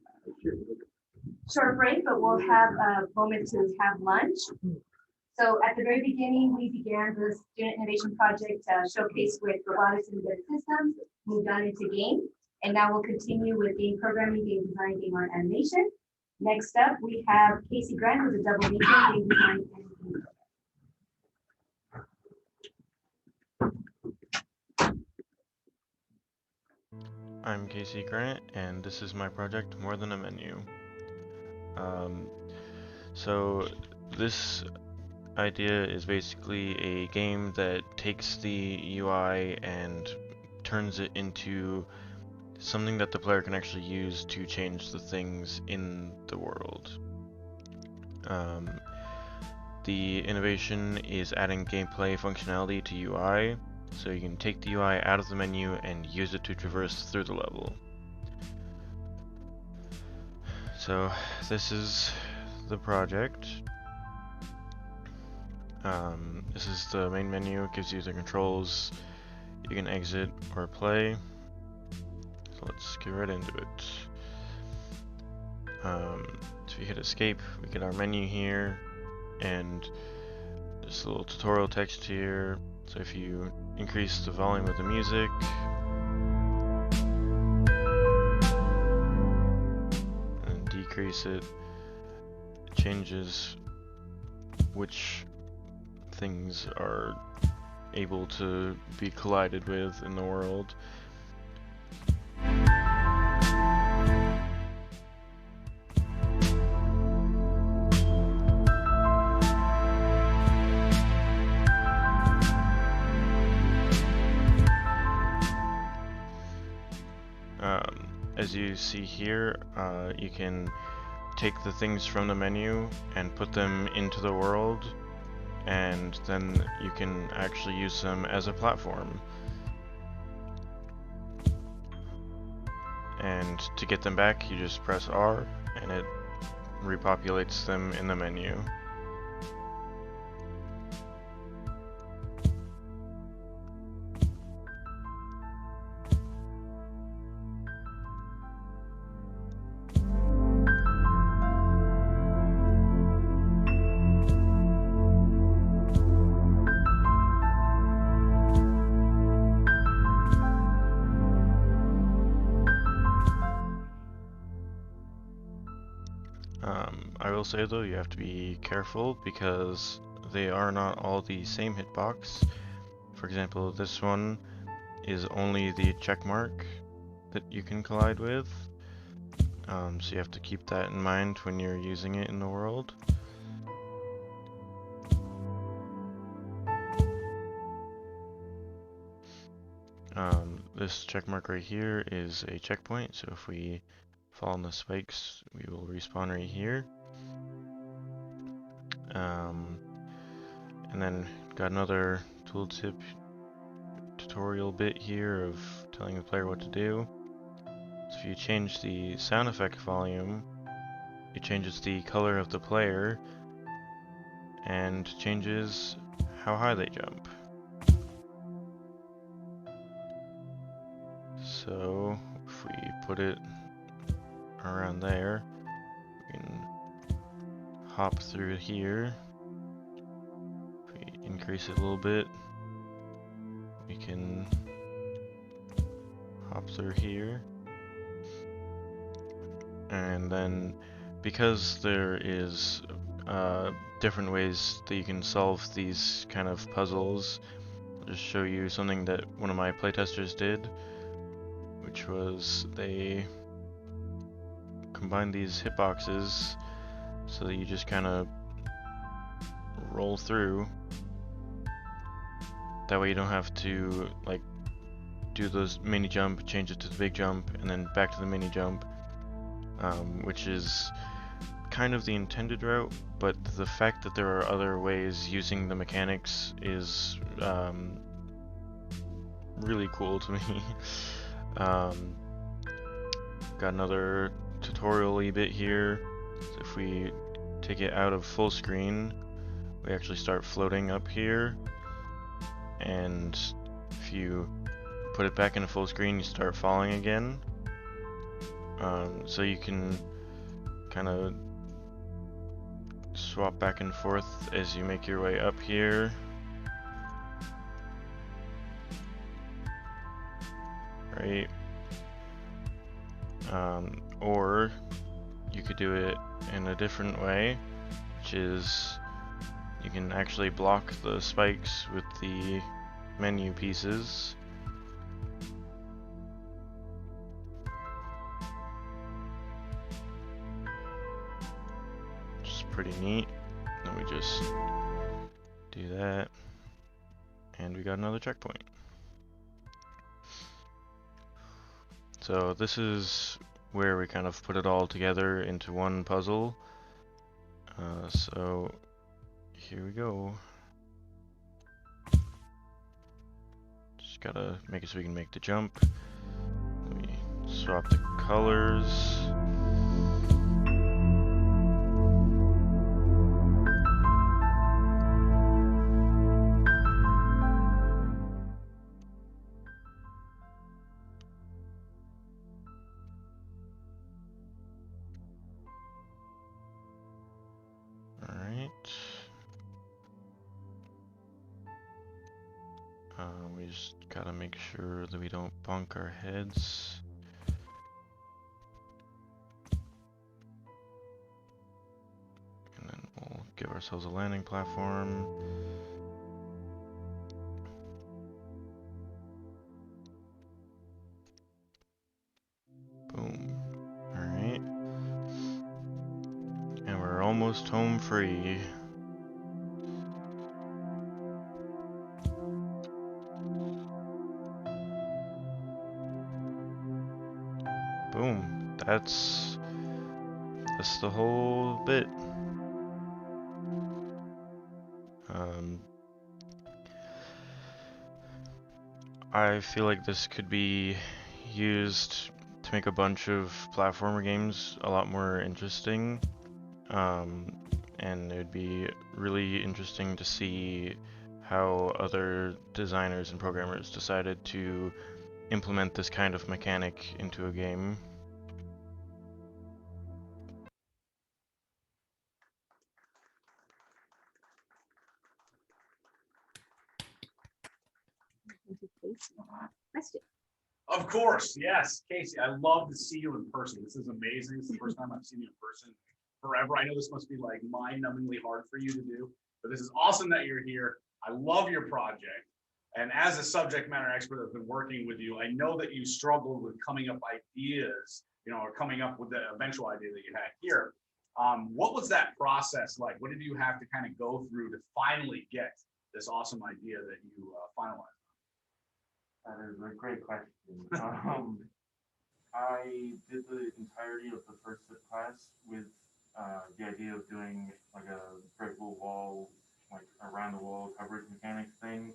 Short break, but we'll have a moment to have lunch. So at the very beginning, we began the Student Innovation Project showcase with robotics and embedded systems, moved on into game, and now we'll continue with game programming, game design, game art, animation. Next up, we have Casey Grant with a double major in game design and game programming. I'm Casey Grant, and this is my project, More Than a Menu. So this idea is basically a game that takes the UI and turns it into something that the player can actually use to change the things in the world. The innovation is adding gameplay functionality to UI, so you can take the UI out of the menu and use it to traverse through the level. So this is the project. This is the main menu. It gives you the controls. You can exit or play. So let's get right into it. So if you hit escape, we get our menu here, and this little tutorial text here. So if you increase the volume of the music, and decrease it, it changes which things are able to be collided with in the world. As you see here, you can take the things from the menu and put them into the world, and then you can actually use them as a platform. And to get them back, you just press R and it repopulates them in the menu. I will say though, you have to be careful because they are not all the same hitbox. For example, this one is only the check mark that you can collide with. So you have to keep that in mind when you're using it in the world. This check mark right here is a checkpoint, so if we fall on the spikes, we will respawn right here. And then got another tooltip tutorial bit here of telling the player what to do. So if you change the sound effect volume, it changes the color of the player and changes how high they jump. So if we put it around there, we can hop through here. If we increase it a little bit, we can hop through here. And then because there is different ways that you can solve these kind of puzzles. I'll just show you something that one of my playtesters did, which was they combined these hitboxes so that you just kind of roll through. That way you don't have to like do those mini jump, change it to the big jump, and then back to the mini jump, which is kind of the intended route, but the fact that there are other ways using the mechanics is really cool to me. Got another tutorial-y bit here. So if we take it out of full screen, we actually start floating up here, and if you put it back into full screen, you start falling again. So you can kind of swap back and forth as you make your way up here. Right. Or you could do it in a different way, which is you can actually block the spikes with the menu pieces. Which is pretty neat. Then we just do that, and we got another checkpoint. So this is where we kind of put it all together into one puzzle. So here we go. Just gotta make it so we can make the jump. Let me swap the colors. We just gotta make sure that we don't bonk our heads. And then we'll give ourselves a landing platform. Boom. Alright. And we're almost home free. Boom. That's the whole bit. I feel like this could be used to make a bunch of platformer games a lot more interesting. And it would be really interesting to see how other designers and programmers decided to implement this kind of mechanic into a game. Question. Of course, yes, Casey. I love to see you in person. This is amazing. It's the first time I've seen you in person forever. I know this must be like mind-numbingly hard for you to do, but this is awesome that you're here. I love your project. And as a subject matter expert that's been working with you, I know that you struggled with coming up ideas, or coming up with the eventual idea that you had here. What was that process like? What did you have to kind of go through to finally get this awesome idea that you finalized? That is a great question. I did the entirety of the first SIP class with the idea of doing like a breakable wall, like around the wall coverage mechanics thing.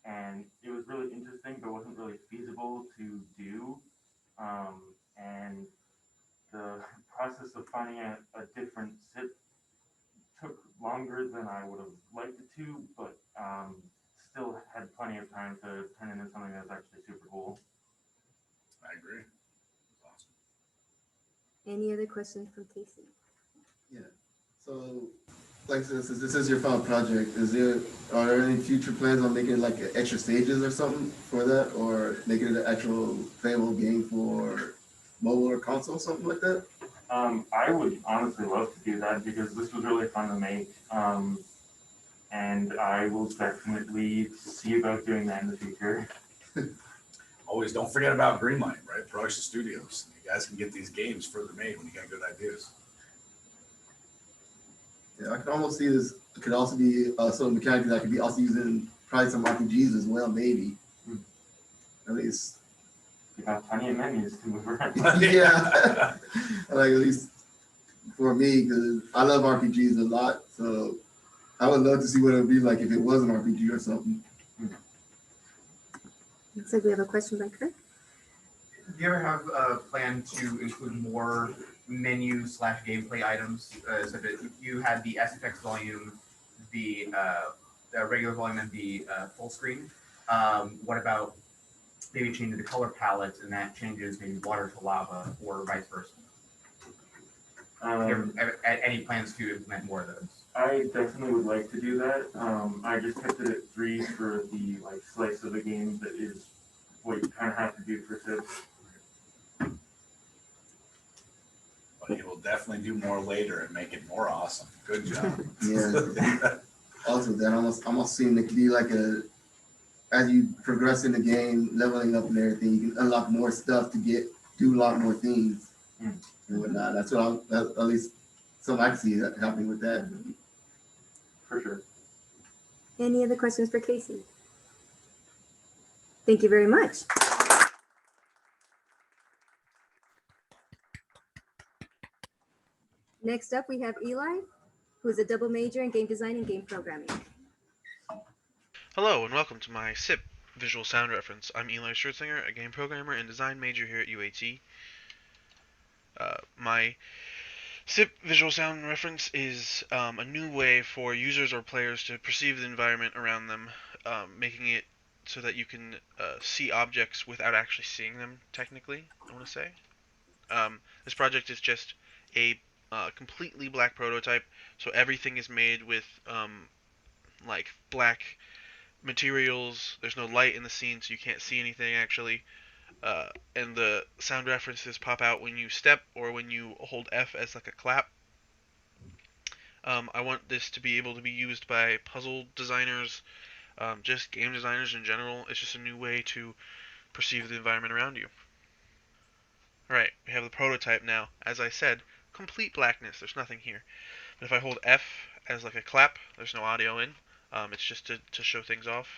And it was really interesting, but wasn't really feasible to do. And the process of finding a different SIP took longer than I would have liked it to, but still had plenty of time to turn it into something that's actually super cool. I agree. That's awesome. Any other questions from Casey? Yeah. So, like, since this is your final project, are there any future plans on making like extra stages or something for that, or making it an actual playable game for mobile or console, something like that? I would honestly love to do that because this was really fun to make. And I will definitely see about doing that in the future. Always don't forget about Greenlight, right? Production Studios. You guys can get these games further made when you got good ideas. Yeah, I can almost see this. It could also be sort of mechanics that could be also using probably some RPGs as well, maybe. At least. You have plenty of menus to move around. Yeah. Like at least for me, because I love RPGs a lot, so I would love to see what it would be like if it was an RPG or something. Looks like we have a question by Kirk. Do you ever have a plan to include more menu / gameplay items? So that if you had the SFX volume, the regular volume, and the full screen, what about maybe changing the color palette and that changes maybe water to lava or vice versa? Any plans to implement more of those? I definitely would like to do that. I just kept it at 3 for the slice of the game that is what you kind of have to do for tips. But you will definitely do more later and make it more awesome. Good job. Yeah. Also, that almost seemed it could be like as you progress in the game, leveling up and everything, you can unlock more stuff to do a lot more things and whatnot. That's what at least some I can see that happening with that. For sure. Any other questions for Casey? Thank you very much. Next up, we have Eli, who is a double major in game design and game programming. Hello and welcome to my SIP visual sound reference. I'm Eli Schertzinger, a game programmer and design major here at UAT. My SIP visual sound reference is a new way for users or players to perceive the environment around them, making it so that you can see objects without actually seeing them, technically, I want to say. This project is just a completely black prototype, so everything is made with black materials. There's no light in the scene, so you can't see anything actually. And the sound references pop out when you step or when you hold F as like a clap. I want this to be able to be used by puzzle designers, just game designers in general. It's just a new way to perceive the environment around you. Alright, we have the prototype now. As I said, complete blackness. There's nothing here. But if I hold F as like a clap, there's no audio in. It's just to show things off.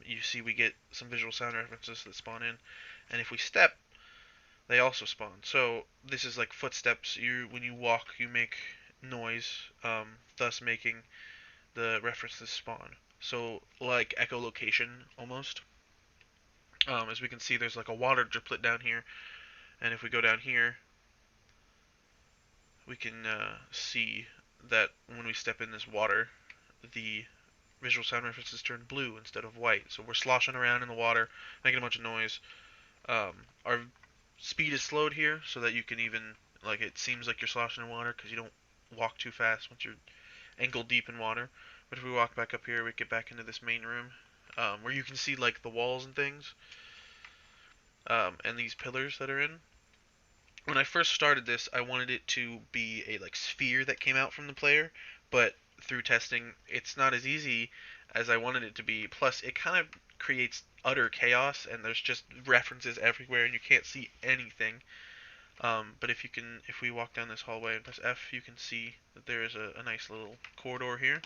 You see we get some visual sound references that spawn in. And if we step, they also spawn. So this is like footsteps. When you walk, you make noise, thus making the references spawn. So like echolocation almost. As we can see, there's like a water driplet down here. And if we go down here, we can see that when we step in this water, the visual sound references turn blue instead of white. So we're sloshing around in the water, making a bunch of noise. Our speed is slowed here so that you can even, it seems like you're sloshing in water because you don't walk too fast once you're ankle deep in water. But if we walk back up here, we get back into this main room where you can see the walls and things and these pillars that are in. When I first started this, I wanted it to be a sphere that came out from the player, but through testing, it's not as easy as I wanted it to be. Plus, it kind of creates utter chaos, and there's just references everywhere, and you can't see anything. But if we walk down this hallway and press F, you can see that there is a nice little corridor here.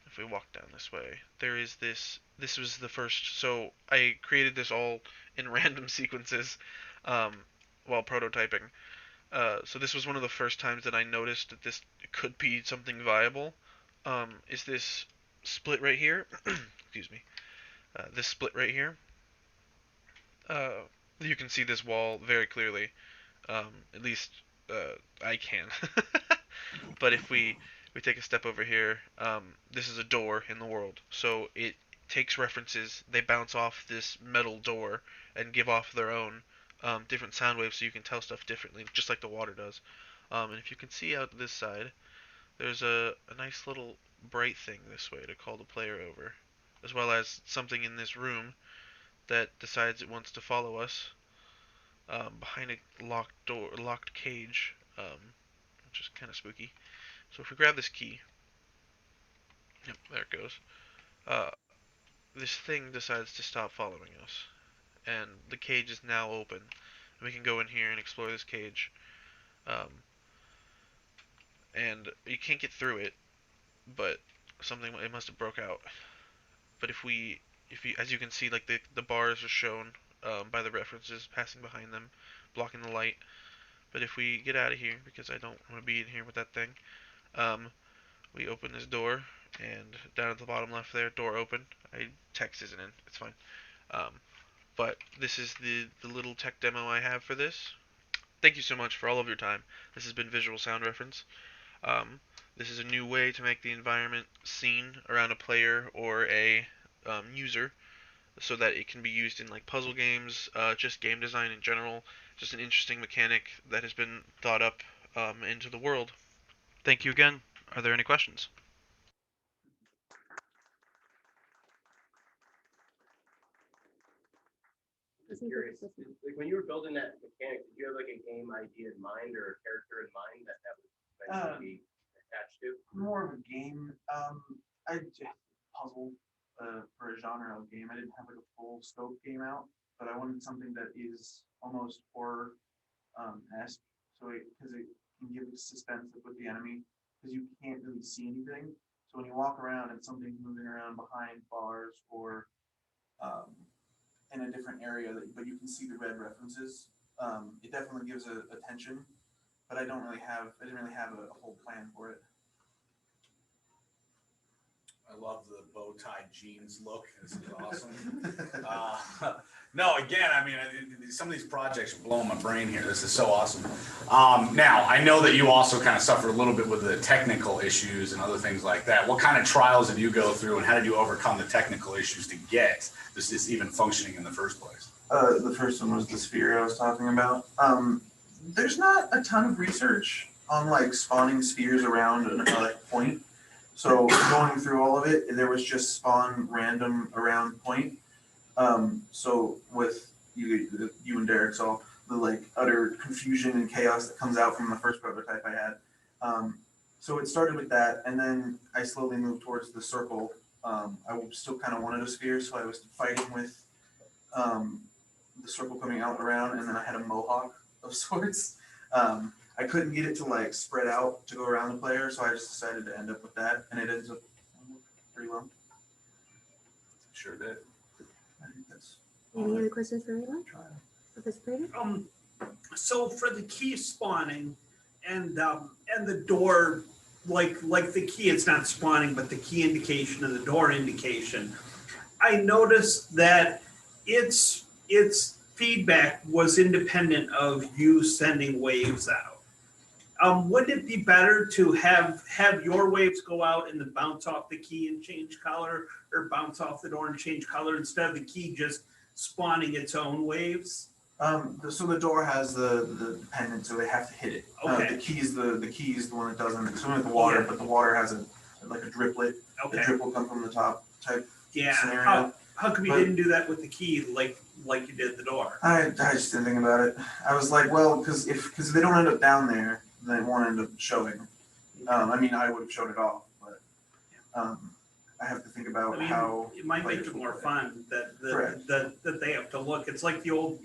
If we walk down this way, there is this was the first, so I created this all in random sequences while prototyping. So this was one of the first times that I noticed that this could be something viable. Is this split right here? Excuse me. This split right here. You can see this wall very clearly. At least I can. But if we take a step over here, this is a door in the world. So it takes references. They bounce off this metal door and give off their own different sound waves, so you can tell stuff differently, just like the water does. And if you can see out this side, there's a nice little bright thing this way to call the player over, as well as something in this room that decides it wants to follow us. behind a locked cage, which is kind of spooky. So if we grab this key, yep, there it goes. Uh, this thing decides to stop following us, and the cage is now open. We can go in here and explore this cage, and you can't get through it, but it must have broke out. But if you, as you can see, like the bars are shown by the references passing behind them, blocking the light. But if we get out of here, because I don't want to be in here with that thing, we open this door, and down at the bottom left there, door open. Text isn't in, it's fine. But this is the little tech demo I have for this. Thank you so much for all of your time. This has been Visual Sound Reference. This is a new way to make the environment seen around a player or a user, so that it can be used in like puzzle games, just game design in general. Just an interesting mechanic that has been thought up into the world. Thank you again. Are there any questions? Curious, like when you were building that mechanic, did you have like a game idea in mind or a character in mind that would eventually be attached to? More of a game. I just puzzle for a genre of game. I didn't have like a full scope game out, but I wanted something that is almost horror esque. So because it can give you suspense with the enemy, because you can't really see anything. So when you walk around and something's moving around behind bars or in a different area, but you can see the red references. It definitely gives a tension, but I didn't really have a whole plan for it. I love the bow tie jeans look. This is awesome. No, again, I mean, some of these projects are blowing my brain here. This is so awesome. Now, I know that you also kind of suffer a little bit with the technical issues and other things like that. What kind of trials did you go through, and how did you overcome the technical issues to get this even functioning in the first place? The first one was the sphere I was talking about. There's not a ton of research on like spawning spheres around a point. So going through all of it, there was just spawn random around point. So with you and Derek saw the like utter confusion and chaos that comes out from the first prototype I had. So it started with that, and then I slowly moved towards the circle. I still kind of wanted a sphere, so I was fighting with the circle coming out around, and then I had a mohawk of sorts. I couldn't get it to like spread out to go around the player, so I just decided to end up with that, and it ends up pretty well. Sure did. I think that's Any other questions for Layla? Professor Prater? So for the key spawning and the door, like the key, it's not spawning, but the key indication and the door indication, I noticed that its feedback was independent of you sending waves out. Wouldn't it be better to have your waves go out and then bounce off the key and change color, or bounce off the door and change color, instead of the key just spawning its own waves? So the door has the dependent, so they have to hit it. Okay. The key is the one that doesn't. It's only the water, but the water has like a driplet. Okay. The drip will come from the top type Yeah. scenario. How come you didn't do that with the key like you did the door? I just didn't think about it. I was like, well, because if they don't end up down there, then it won't end up showing. I mean, I would have showed it off, but I have to think about how it might make it more fun that they have to look. It's like the old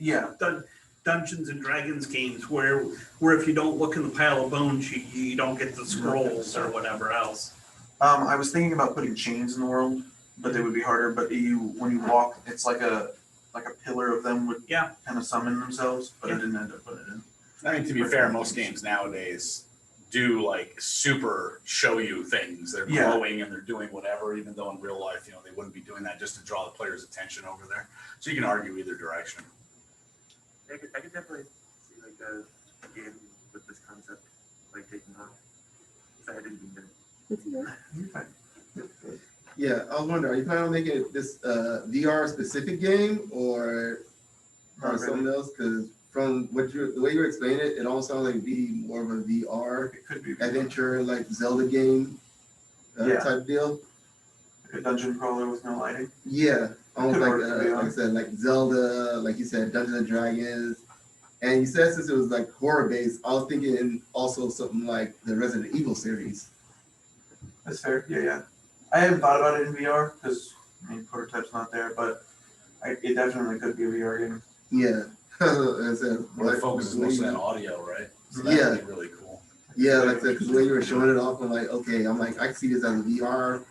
Dungeons and Dragons games where if you don't look in the pile of bones, you don't get the scrolls or whatever else. I was thinking about putting chains in the world, but they would be harder. But when you walk, it's like a pillar of them would kind of summon themselves, but I didn't end up putting it in. I mean, to be fair, most games nowadays do like super show you things. They're glowing and they're doing whatever, even though in real life, they wouldn't be doing that just to draw the player's attention over there. So you can argue either direction. I could definitely see like a game with this concept like taking off. If I didn't mean to. Yeah, I was wondering, are you planning on making this VR specific game or something else? Because from the way you explain it, it almost sounds like it'd be more of a VR adventure, like Zelda game type deal. Like a dungeon crawler with no lighting. Yeah, almost like I said, like Zelda, like you said, Dungeons and Dragons. And you said since it was like horror based, I was thinking also something like the Resident Evil series. That's fair. Yeah. I haven't thought about it in VR because prototype's not there, but it definitely could be a VR game. Yeah. Where the focus is mostly on audio, right? So that would be really cool. Yeah, like because when you were showing it off, I'm like, okay, I can see this as a VR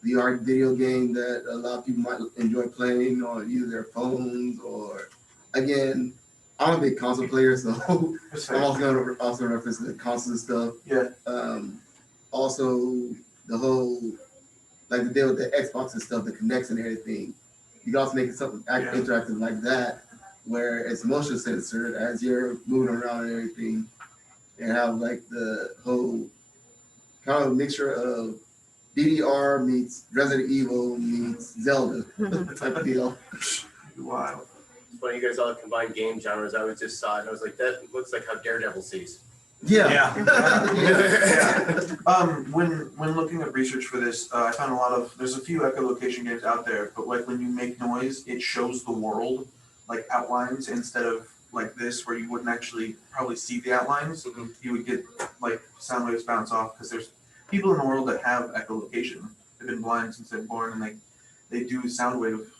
video game that a lot of people might enjoy playing on either their phones or, again, I'm a big console player, so I'm also going to also reference the console stuff. Yeah. Also, the whole, like the deal with the Xbox and stuff, the connects and everything. You can also make it something interactive like that, where it's motion censored as you're moving around and everything, and have like the whole kind of mixture of DDR meets Resident Evil meets Zelda type of deal. Wow. When you guys all combine game genres, I just saw it and I was like, that looks like how Daredevil sees. Yeah. When looking at research for this, I found there's a few echolocation games out there, but like when you make noise, it shows the world like outlines instead of like this where you wouldn't actually probably see the outlines. You would get like sound waves bounce off because there's people in the world that have echolocation. They've been blind since they're born and they do sound wave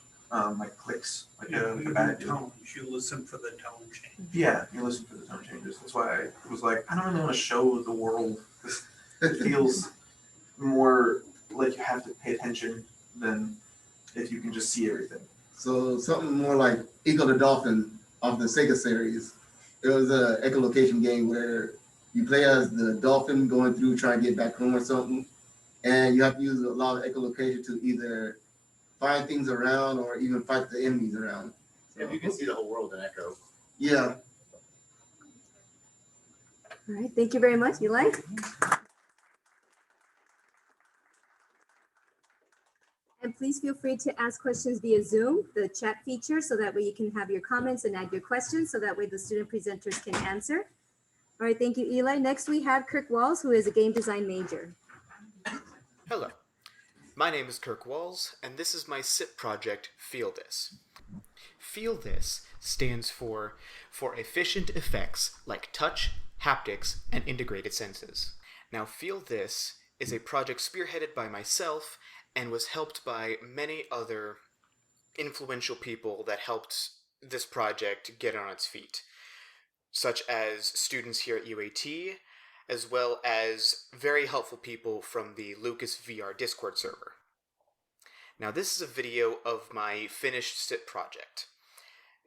like clicks, like a bat. You listen for the tone change. Yeah, you listen for the tone changes. That's why I was like, I don't really want to show the world. It feels more like you have to pay attention than if you can just see everything. So something more like Eco the Dolphin of the Sega series. It was a echolocation game where you play as the dolphin going through trying to get back home or something, and you have to use a lot of echolocation to either find things around or even fight the enemies around. So, yeah, you can see the whole world in Echo. Yeah. All right, thank you very much, Eli. And please feel free to ask questions via Zoom, the chat feature, so that way you can have your comments and add your questions, so that way the student presenters can answer. All right, thank you, Eli. Next, we have Kirk Walls, who is a game design major. Hello, my name is Kirk Walls, and this is my SIP project, Feel This. Feel This stands for Efficient Effects like Touch, Haptics, and Integrated Senses. Now, Feel This is a project spearheaded by myself and was helped by many other influential people that helped this project get on its feet, such as students here at UAT, as well as very helpful people from the Lucas VR Discord server. Now, this is a video of my finished SIP project.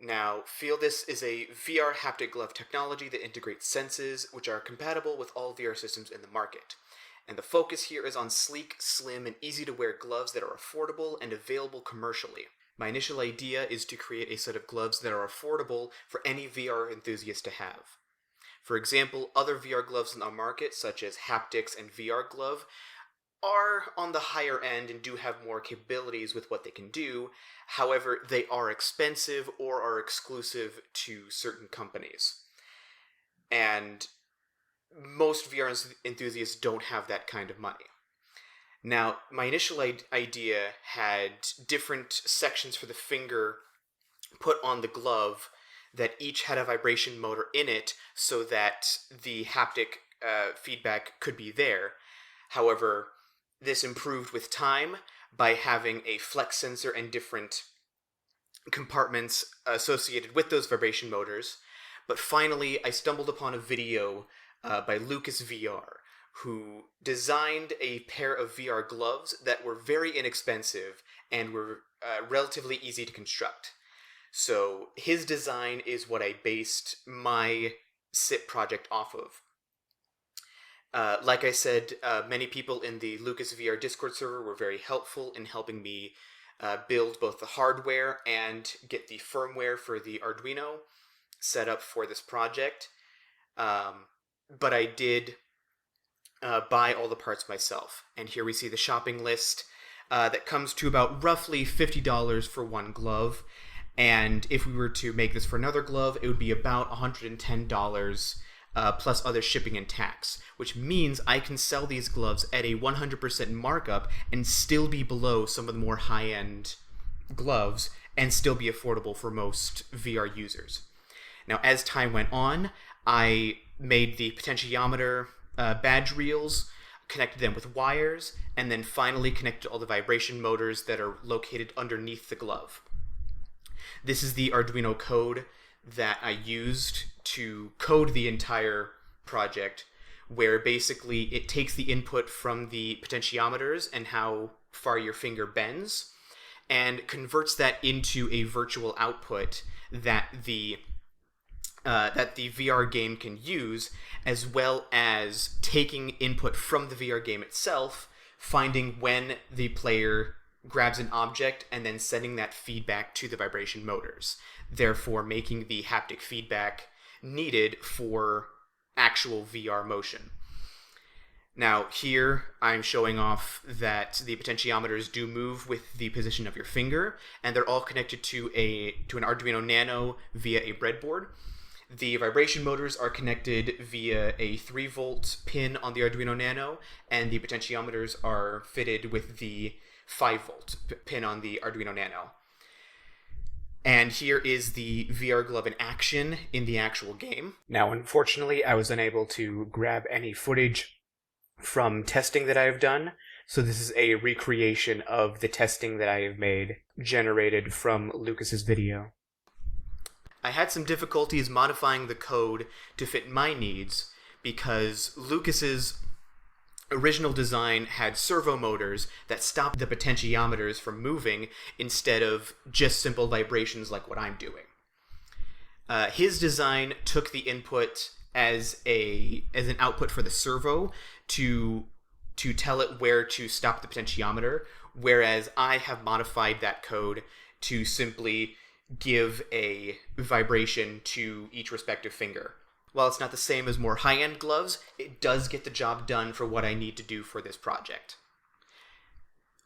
Now, Feel This is a VR haptic glove technology that integrates senses, which are compatible with all VR systems in the market. And the focus here is on sleek, slim, and easy-to-wear gloves that are affordable and available commercially. My initial idea is to create a set of gloves that are affordable for any VR enthusiast to have. For example, other VR gloves in the market, such as Haptics and VR Glove, are on the higher end and do have more capabilities with what they can do. However, they are expensive or are exclusive to certain companies. And most VR enthusiasts don't have that kind of money. Now, my initial idea had different sections for the finger put on the glove that each had a vibration motor in it so that the haptic feedback could be there. However, this improved with time by having a flex sensor and different compartments associated with those vibration motors. But finally, I stumbled upon a video by Lucas VR, who designed a pair of VR gloves that were very inexpensive and were relatively easy to construct. So his design is what I based my SIP project off of. Like I said, many people in the Lucas VR Discord server were very helpful in helping me build both the hardware and get the firmware for the Arduino set up for this project. But I did buy all the parts myself. And here we see the shopping list that comes to about roughly $50 for one glove. And if we were to make this for another glove, it would be about $110 plus other shipping and tax, which means I can sell these gloves at a 100% markup and still be below some of the more high-end gloves and still be affordable for most VR users. Now, as time went on, I made the potentiometer badge reels, connected them with wires, and then finally connected all the vibration motors that are located underneath the glove. This is the Arduino code that I used to code the entire project, where basically it takes the input from the potentiometers and how far your finger bends, and converts that into a virtual output that the VR game can use, as well as taking input from the VR game itself, finding when the player grabs an object, and then sending that feedback to the vibration motors, therefore making the haptic feedback needed for actual VR motion. Now here I'm showing off that the potentiometers do move with the position of your finger, and they're all connected to an Arduino Nano via a breadboard. The vibration motors are connected via a 3-volt pin on the Arduino Nano, and the potentiometers are fitted with the 5-volt pin on the Arduino Nano. And here is the VR glove in action in the actual game. Now, unfortunately, I was unable to grab any footage from testing that I have done, so this is a recreation of the testing that I have made, generated from Lucas's video. I had some difficulties modifying the code to fit my needs because Lucas's original design had servo motors that stopped the potentiometers from moving instead of just simple vibrations like what I'm doing. His design took the input as an output for the servo to tell it where to stop the potentiometer, whereas I have modified that code to simply give a vibration to each respective finger. While it's not the same as more high-end gloves, it does get the job done for what I need to do for this project.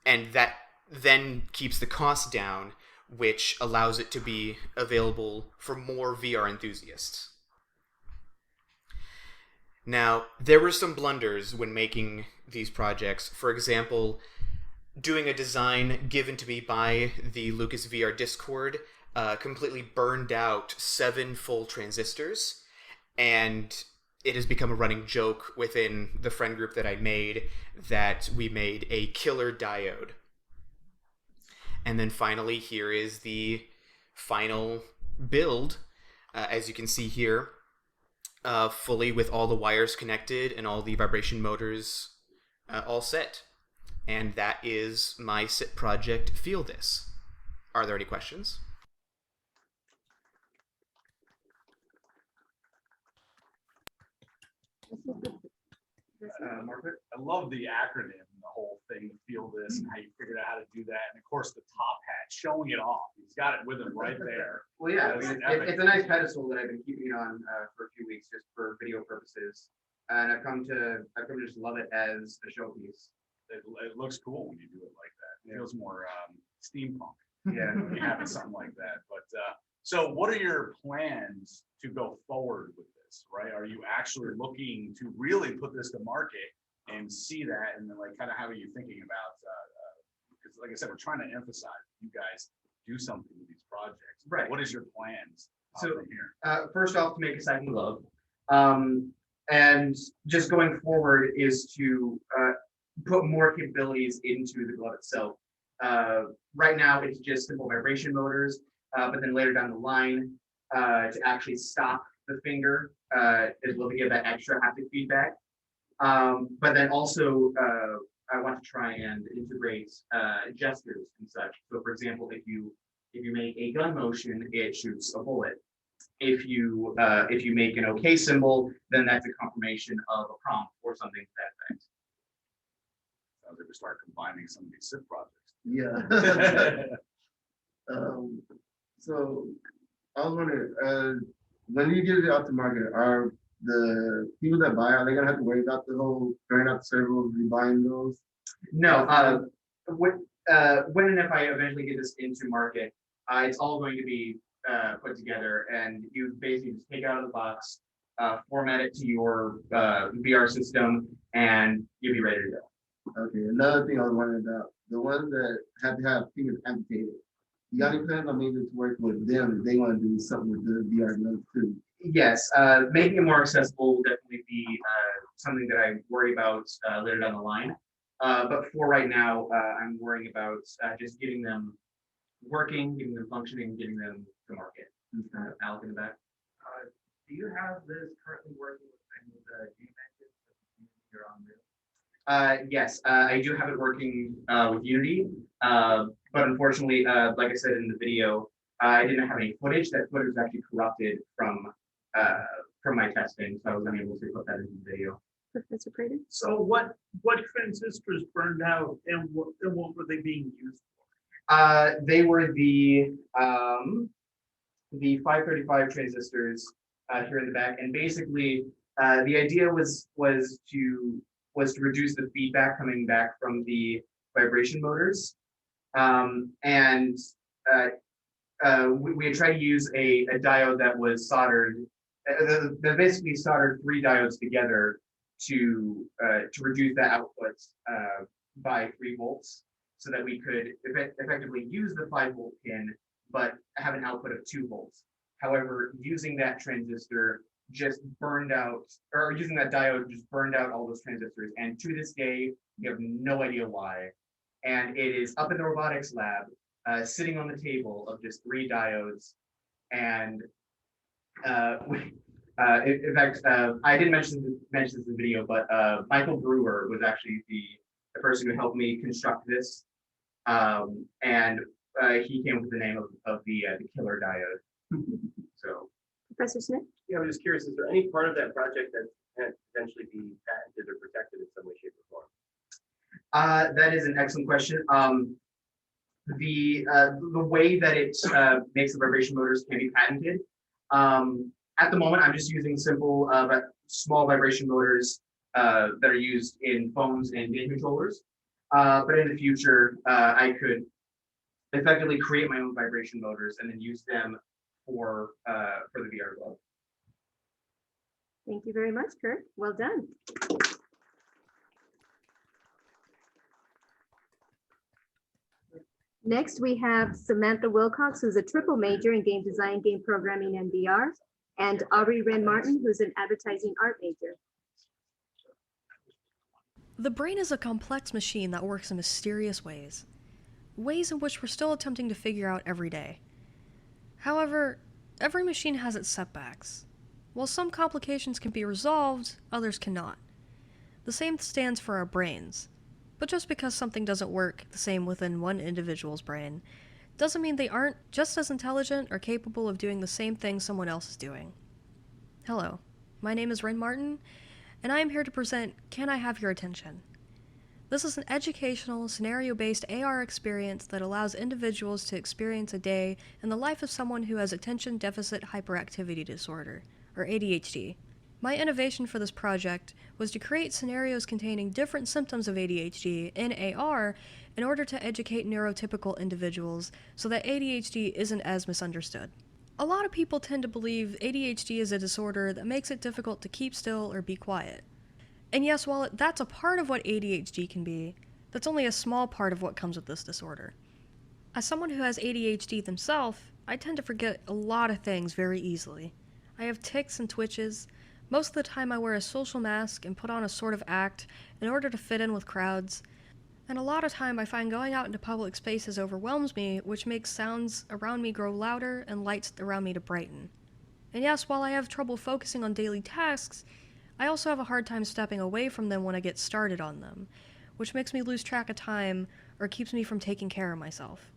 And that then keeps the cost down, which allows it to be available for more VR enthusiasts. Now, there were some blunders when making these projects. For example, doing a design given to me by the Lucas VR Discord completely burned out 7 full transistors, and it has become a running joke within the friend group that I made that we made a killer diode. And then finally, here is the final build, as you can see here, fully with all the wires connected and all the vibration motors all set. And that is my SIP project, Feel This. Are there any questions? Margaret, I love the acronym, the whole thing, Feel This, and how you figured out how to do that. And of course, the top hat, showing it off. He's got it with him right there. Well, yeah, That's it's a nice pedestal that I've been keeping it on for a few weeks just for video purposes. And I've come to just love it as a showpiece. It looks cool when you do it like that. It feels more steampunk. Yeah. When you have something like that. But so what are your plans to go forward with this, right? Are you actually looking to really put this to market and see that, and then like kind of how are you thinking about, because like I said, we're trying to emphasize you guys do something with these projects. Right. What is your plans So from here? first off, to make a second glove. And just going forward is to put more capabilities into the glove itself. Right now, it's just simple vibration motors, but then later down the line, to actually stop the finger, is will give that extra haptic feedback. But then also, I want to try and integrate gestures and such. So, for example, if you make a gun motion, it shoots a bullet. If you make an OK symbol, then that's a confirmation of a prompt or something to that effect. Sounds like we start combining some of these SIP projects. Yeah. So I was wondering, when you get it out to market, are the people that buy, are they gonna have to worry about the whole throwing out the server, buying those? No, when and if I eventually get this into market, it's all going to be put together, and you basically just take it out of the box, format it to your VR system, and you'll be ready to go. Okay, another thing I was wondering about, the one that had to have fingers amputated, You got any plans on maybe to work with them if they want to do something with the VR gloves too? Yes, making it more accessible will definitely be something that I worry about later down the line. But for right now, I'm worrying about just getting them working, getting them functioning, getting them to market. Alec in the back. Do you have this currently working with any of the game engines that you're on Real? Yes, I do have it working with Unity, but unfortunately, like I said in the video, I didn't have any footage. That footage was actually corrupted from my testing, so I was unable to put that in the video. Professor Creighton? So what transistors burned out and what were they being used They were the 535 transistors here in the back, and basically the idea was to reduce the feedback coming back from the vibration motors, and we had tried to use a diode that was soldered. That basically soldered 3 diodes together to reduce the output by 3 volts, so that we could effectively use the 5-volt pin, but have an output of 2 volts. However, using that transistor just burned out, or using that diode just burned out all those transistors. And to this day, we have no idea why. And it is up in the robotics lab, sitting on the table of just 3 diodes. And in fact, I didn't mention this in the video, but Michael Brewer was actually the person who helped me construct this. And he came up with the name of the killer diode. So, Professor Smith? Yeah, I'm just curious, is there any part of that project that can potentially be patented or protected in some way, shape, or form? that is an excellent question. The way that it makes the vibration motors can be patented. At the moment, I'm just using simple but small vibration motors that are used in phones and game controllers. But in the future, I could effectively create my own vibration motors and then use them for the VR glove. Thank you very much, Kurt. Well done. Next, we have Samantha Wilcox, who's a triple major in game design, game programming, and VR, and Aubrey Wren Martin, who's an advertising art major. The brain is a complex machine that works in mysterious ways in which we're still attempting to figure out every day. However, every machine has its setbacks. While some complications can be resolved, others cannot. The same stands for our brains. But just because something doesn't work the same within one individual's brain, doesn't mean they aren't just as intelligent or capable of doing the same thing someone else is doing. Hello, my name is Wren Martin, and I am here to present Can I Have Your Attention? This is an educational, scenario-based AR experience that allows individuals to experience a day in the life of someone who has attention deficit hyperactivity disorder, or ADHD. My innovation for this project was to create scenarios containing different symptoms of ADHD in AR in order to educate neurotypical individuals so that ADHD isn't as misunderstood. A lot of people tend to believe ADHD is a disorder that makes it difficult to keep still or be quiet. And yes, while that's a part of what ADHD can be, that's only a small part of what comes with this disorder. As someone who has ADHD themselves, I tend to forget a lot of things very easily. I have tics and twitches. Most of the time I wear a social mask and put on a sort of act in order to fit in with crowds. And a lot of time I find going out into public spaces overwhelms me, which makes sounds around me grow louder and lights around me to brighten. And yes, while I have trouble focusing on daily tasks, I also have a hard time stepping away from them when I get started on them, which makes me lose track of time or keeps me from taking care of myself.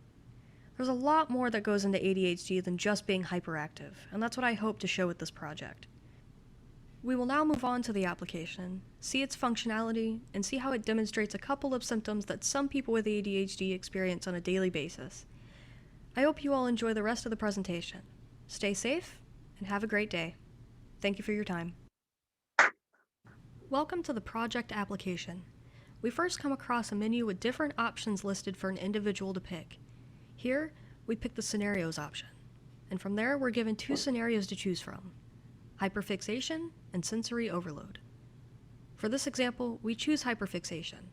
There's a lot more that goes into ADHD than just being hyperactive, and that's what I hope to show with this project. We will now move on to the application, see its functionality, and see how it demonstrates a couple of symptoms that some people with ADHD experience on a daily basis. I hope you all enjoy the rest of the presentation. Stay safe, and have a great day. Thank you for your time. Welcome to the project application. We first come across a menu with different options listed for an individual to pick. Here, we pick the scenarios option, and from there we're given 2 scenarios to choose from: hyperfixation and sensory overload. For this example, we choose hyperfixation.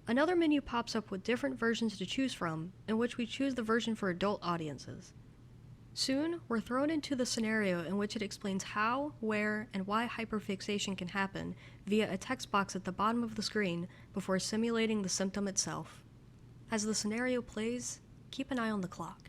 Another menu pops up with different versions to choose from, in which we choose the version for adult audiences. Soon, we're thrown into the scenario in which it explains how, where, and why hyperfixation can happen via a text box at the bottom of the screen before simulating the symptom itself. As the scenario plays, keep an eye on the clock.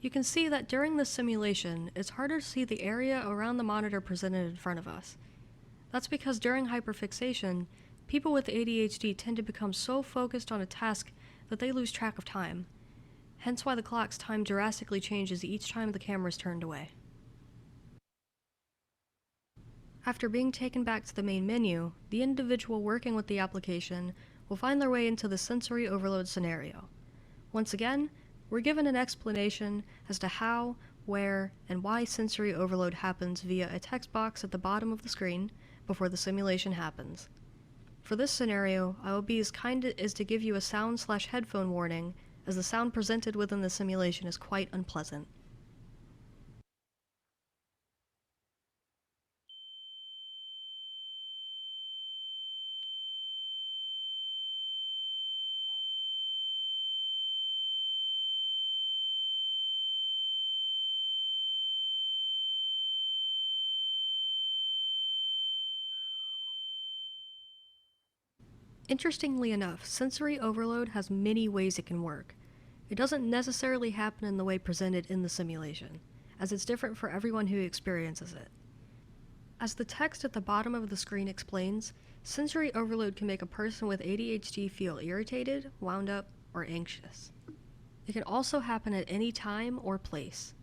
You can see that during this simulation, it's harder to see the area around the monitor presented in front of us. That's because during hyperfixation, people with ADHD tend to become so focused on a task that they lose track of time, hence why the clock's time drastically changes each time the camera is turned away. After being taken back to the main menu, the individual working with the application will find their way into the sensory overload scenario. Once again, we're given an explanation as to how, where, and why sensory overload happens via a text box at the bottom of the screen before the simulation happens. For this scenario, I will be as kind as to give you a sound/headphone warning, as the sound presented within the simulation is quite unpleasant. Interestingly enough, sensory overload has many ways it can work. It doesn't necessarily happen in the way presented in the simulation, as it's different for everyone who experiences it. As the text at the bottom of the screen explains, sensory overload can make a person with ADHD feel irritated, wound up, or anxious. It can also happen at any time or place.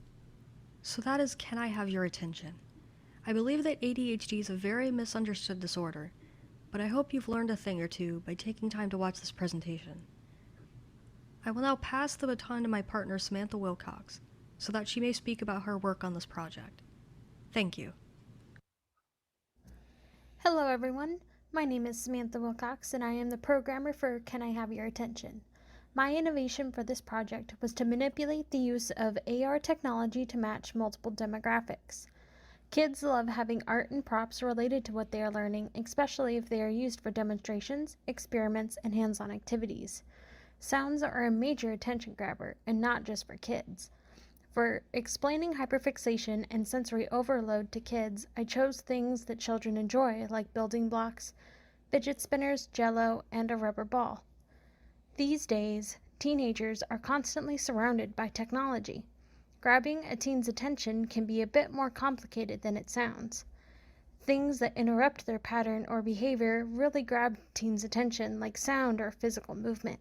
So that is, can I have your attention? I believe that ADHD is a very misunderstood disorder, but I hope you've learned a thing or two by taking time to watch this presentation. I will now pass the baton to my partner Samantha Wilcox, so that she may speak about her work on this project. Thank you. Hello everyone, my name is Samantha Wilcox and I am the programmer for Can I Have Your Attention? My innovation for this project was to manipulate the use of AR technology to match multiple demographics. Kids love having art and props related to what they are learning, especially if they are used for demonstrations, experiments, and hands-on activities. Sounds are a major attention grabber, and not just for kids. For explaining hyperfixation and sensory overload to kids, I chose things that children enjoy, like building blocks, fidget spinners, jello, and a rubber ball. These days, teenagers are constantly surrounded by technology. Grabbing a teen's attention can be a bit more complicated than it sounds. Things that interrupt their pattern or behavior really grab teens' attention, like sound or physical movement.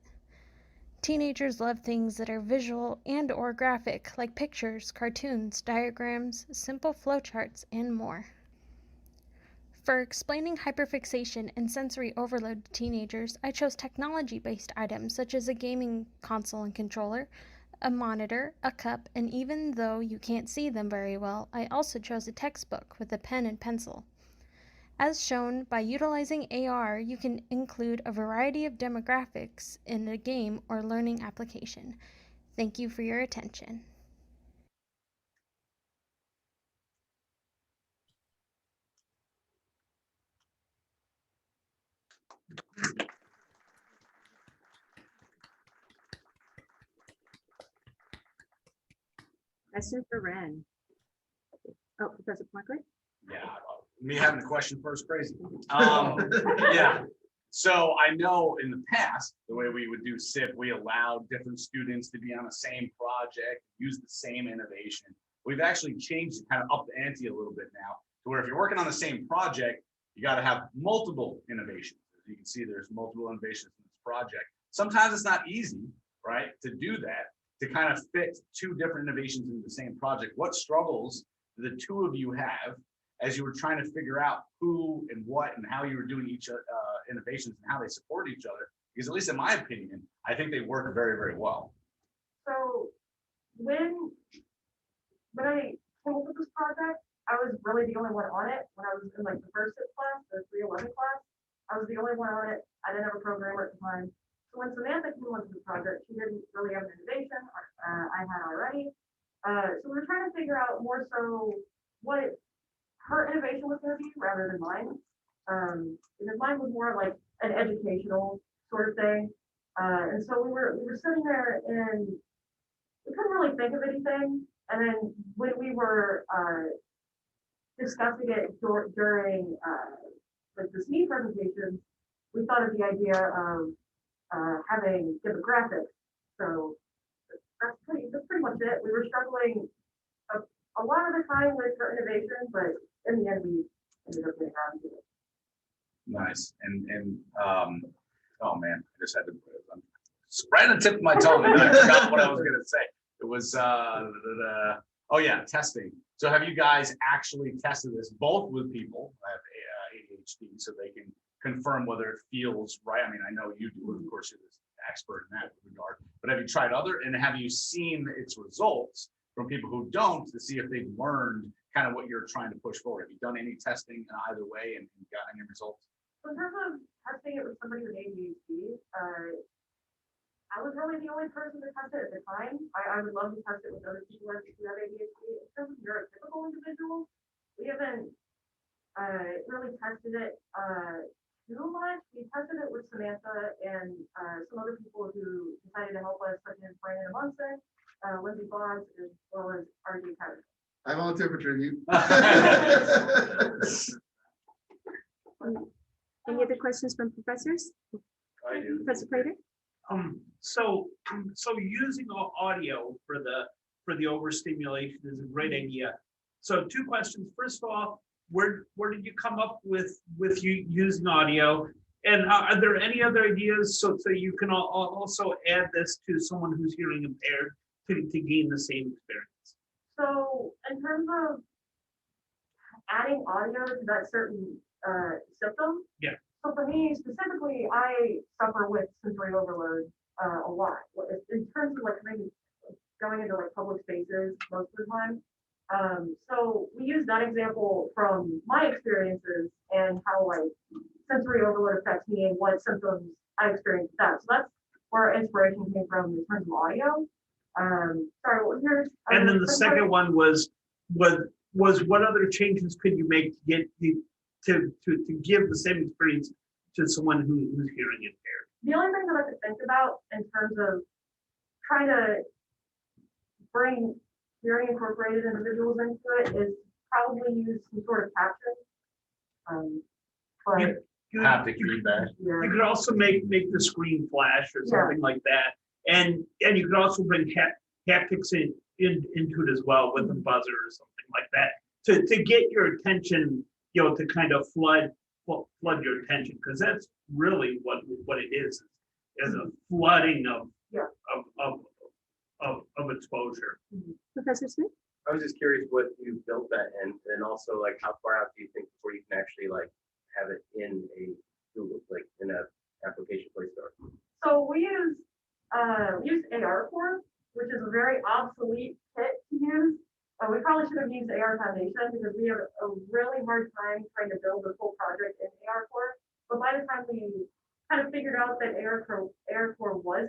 Teenagers love things that are visual and or graphic, like pictures, cartoons, diagrams, simple flowcharts, and more. For explaining hyperfixation and sensory overload to teenagers, I chose technology-based items such as a gaming console and controller, a monitor, a cup, and even though you can't see them very well, I also chose a textbook with a pen and pencil. As shown, by utilizing AR, you can include a variety of demographics in a game or learning application. Thank you for your attention. Question for Ren. Oh, Professor Margaret? Yeah, me having a question first, crazy. Yeah, so I know in the past, the way we would do SIP, we allowed different students to be on the same project, use the same innovation. We've actually changed to kind of up the ante a little bit now, to where if you're working on the same project, you got to have multiple innovations. As you can see, there's multiple innovations in this project. Sometimes it's not easy, right, to do that, to kind of fit two different innovations in the same project. What struggles do the two of you have as you were trying to figure out who and what and how you were doing each innovations and how they support each other? Because at least in my opinion, I think they work very, very well. So when I came up with this project, I was really the only one on it when I was in like the first SIP class, the 311 class. I was the only one on it. I didn't have a programmer at the time. So when Samantha came onto the project, she didn't really have an innovation. I had already. So we were trying to figure out more so what her innovation was going to be rather than mine. Because mine was more like an educational sort of thing. And so we were sitting there and we couldn't really think of anything. And then when we were discussing it during like the SME presentation, we thought of the idea of having demographics. So that's pretty much it. We were struggling a lot of the time with her innovation, but in the end we ended up getting around to it. Nice. And oh man, I just had to it's right on the tip of my tongue and I forgot what I was gonna say. It was oh yeah, testing. So have you guys actually tested this both with people who have ADHD so they can confirm whether it feels right? I mean, I know you do, of course, you're the expert in that regard, but have you tried and have you seen its results from people who don't to see if they've learned kind of what you're trying to push forward? Have you done any testing either way and got any results? So in terms of testing it with somebody with ADHD, I was really the only person to test it at the time. I would love to test it with other people who have ADHD. In terms of neurotypical individuals, we haven't really tested it too much. We tested it with Samantha and some other people who decided to help us, such as Brandon Munson, Lindsay Boggs, as well as RJ Carter. I volunteer for tribute. Any other questions from professors? I do. Professor Prater? So using audio for the overstimulation is a great idea. So 2 questions. First of all, where did you come up with you using audio? And are there any other ideas so you can also add this to someone who's hearing impaired to gain the same experience? So in terms of adding audio to that certain symptom, yeah. So for me specifically, I suffer with sensory overload a lot. In terms of like maybe going into like public spaces most of the time. So we use that example from my experiences and how like sensory overload affects me and what symptoms I experience with that. So that's where our inspiration came from in terms of audio. Sorry, what was yours? And then the second one was what other changes could you make to get to give the same experience to someone who's hearing impaired? The only thing that I could think about in terms of trying to bring hearing incorporated individuals into it is probably use some sort of caption. But haptic feedback. Yeah. You could also make the screen flash or something like that, and you could also bring haptics into it as well with a buzzer or something like that to get your attention, to kind of flood your attention, because that's really what it is a flooding of exposure. Professor Smith? I was just curious what you built that in, and also like how far out do you think before you can actually like have it in a Google, like in a application Play Store? So we use AR4, which is a very obsolete kit to use. We probably should have used AR Foundation because we have a really hard time trying to build a full project in AR4. But by the time we kind of figured out that AR4 was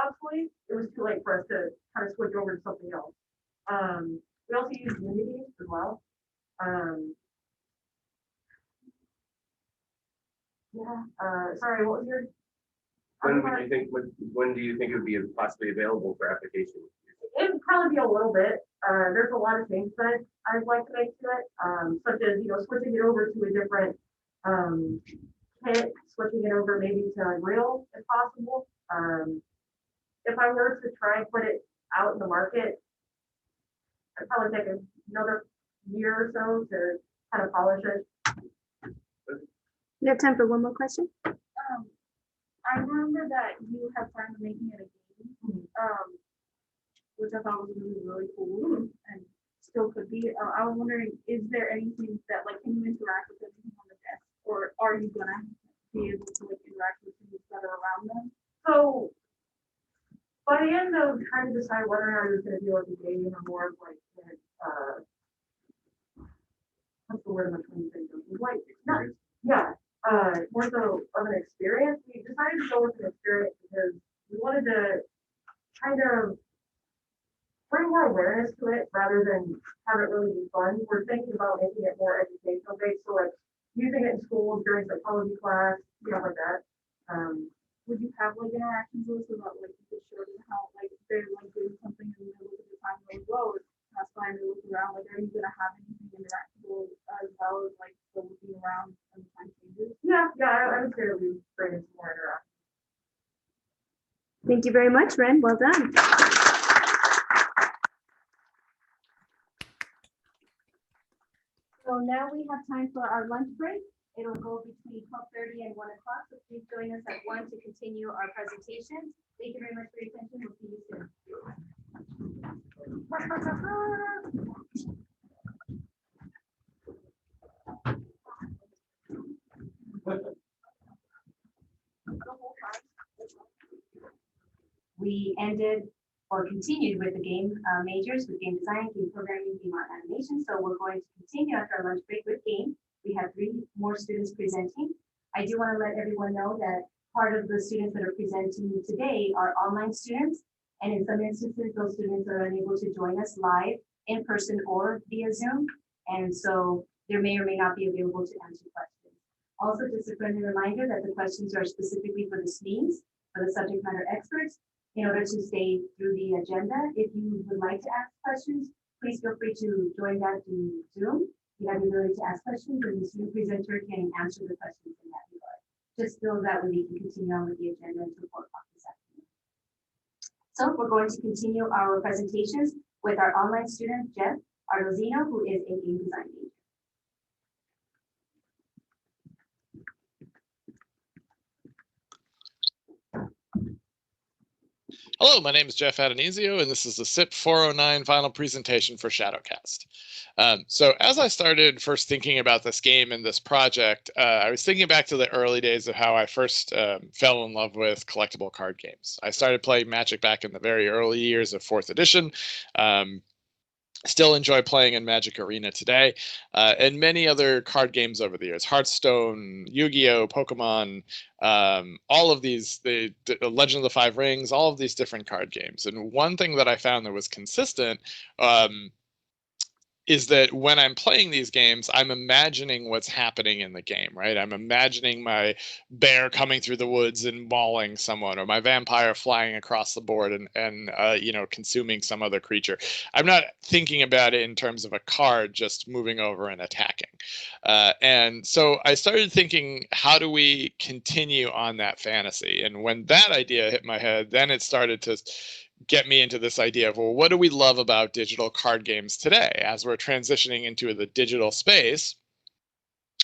obsolete, it was too late for us to kind of switch over to something else. We also use Unity as well. Sorry, what was your? When do you think it would be possibly available for application? It would probably be a little bit. There's a lot of things that I'd like to make to it, such as switching it over to a different kit, switching it over maybe to Unreal if possible. If I were to try and put it out in the market, I'd probably take another year or so to kind of polish it. We have time for one more question. I remember that you have planned on making it a game, which I thought was really cool and still could be. I was wondering, is there anything that can you interact with anything on the desk, or are you gonna be able to interact with things that are around them? So by the end of trying to decide whether or not it was going to be like a game or more of like word am I trying to think of? Like, not, yeah, more so of an experience. We decided to go with an experience because we wanted to kind of bring more awareness to it rather than have it really be fun. We're thinking about making it more educational based, so like using it in schools during psychology class, stuff like that. Would you have like interactions with us about like you could show them how like they're like doing something and they look at the time and go, whoa, that's fine, they look around, like are you gonna have anything interactable as well as like the looking around and the time changes? Yeah, I would say that we bring in some more interaction. Thank you very much, Ren. Well done. So now we have time for our lunch break. It'll go between 12:30 and 1 o'clock. So please join us at 1 to continue our presentation. Thank you very much for your attention. We'll see you soon. We ended or continued with the game majors with game design, game programming, game art, animation. So we're going to continue after our lunch break with game. We have 3 more students presenting. I do want to let everyone know that part of the students that are presenting today are online students. And in some instances, those students are unable to join us live in person or via Zoom. And so they may or may not be available to answer questions. Also, just a friendly reminder that the questions are specifically for the SMEs, for the subject matter experts, in order to stay through the agenda. If you would like to ask questions, please feel free to join that through Zoom. You have the ability to ask questions and the student presenter can answer the questions in that regard. Just so that way we can continue on with the agenda until 4 o'clock this afternoon. So we're going to continue our presentations with our online student, Jeff Arlozino, who is a game design major. Hello, my name is Jeff Adonisio, and this is the SIP 409 final presentation for Shadowcast. So as I started first thinking about this game and this project, I was thinking back to the early days of how I first fell in love with collectible card games. I started playing Magic back in the very early years of 4th edition. Still enjoy playing in Magic Arena today, and many other card games over the years. Hearthstone, Yu-Gi-Oh, Pokemon, all of these, the Legend of the Five Rings, all of these different card games. And one thing that I found that was consistent is that when I'm playing these games, I'm imagining what's happening in the game, right? I'm imagining my bear coming through the woods and mauling someone, or my vampire flying across the board and you know, consuming some other creature. I'm not thinking about it in terms of a card just moving over and attacking. And so I started thinking, how do we continue on that fantasy? And when that idea hit my head, then it started to get me into this idea of, well, what do we love about digital card games today as we're transitioning into the digital space?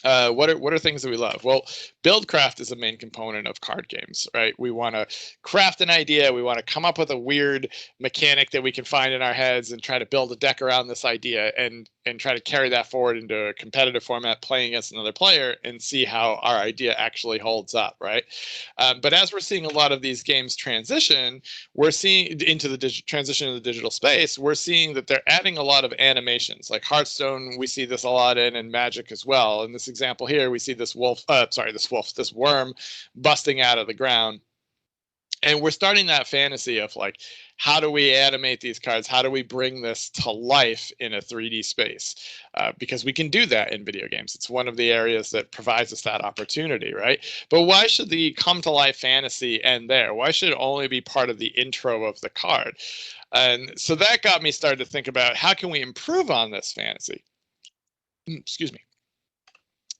What are things that we love? Well, buildcraft is a main component of card games, right? We want to craft an idea. We want to come up with a weird mechanic that we can find in our heads and try to build a deck around this idea and try to carry that forward into a competitive format, playing against another player and see how our idea actually holds up, right? But as we're seeing a lot of these games transition, we're seeing into the transition of the digital space, we're seeing that they're adding a lot of animations. Like Hearthstone, we see this a lot in, and Magic as well. In this example here, we see this this worm busting out of the ground. And we're starting that fantasy of like, how do we animate these cards? How do we bring this to life in a 3D space? Because we can do that in video games. It's one of the areas that provides us that opportunity, right? But why should the come to life fantasy end there? Why should it only be part of the intro of the card? And so that got me started to think about, how can we improve on this fantasy? Excuse me.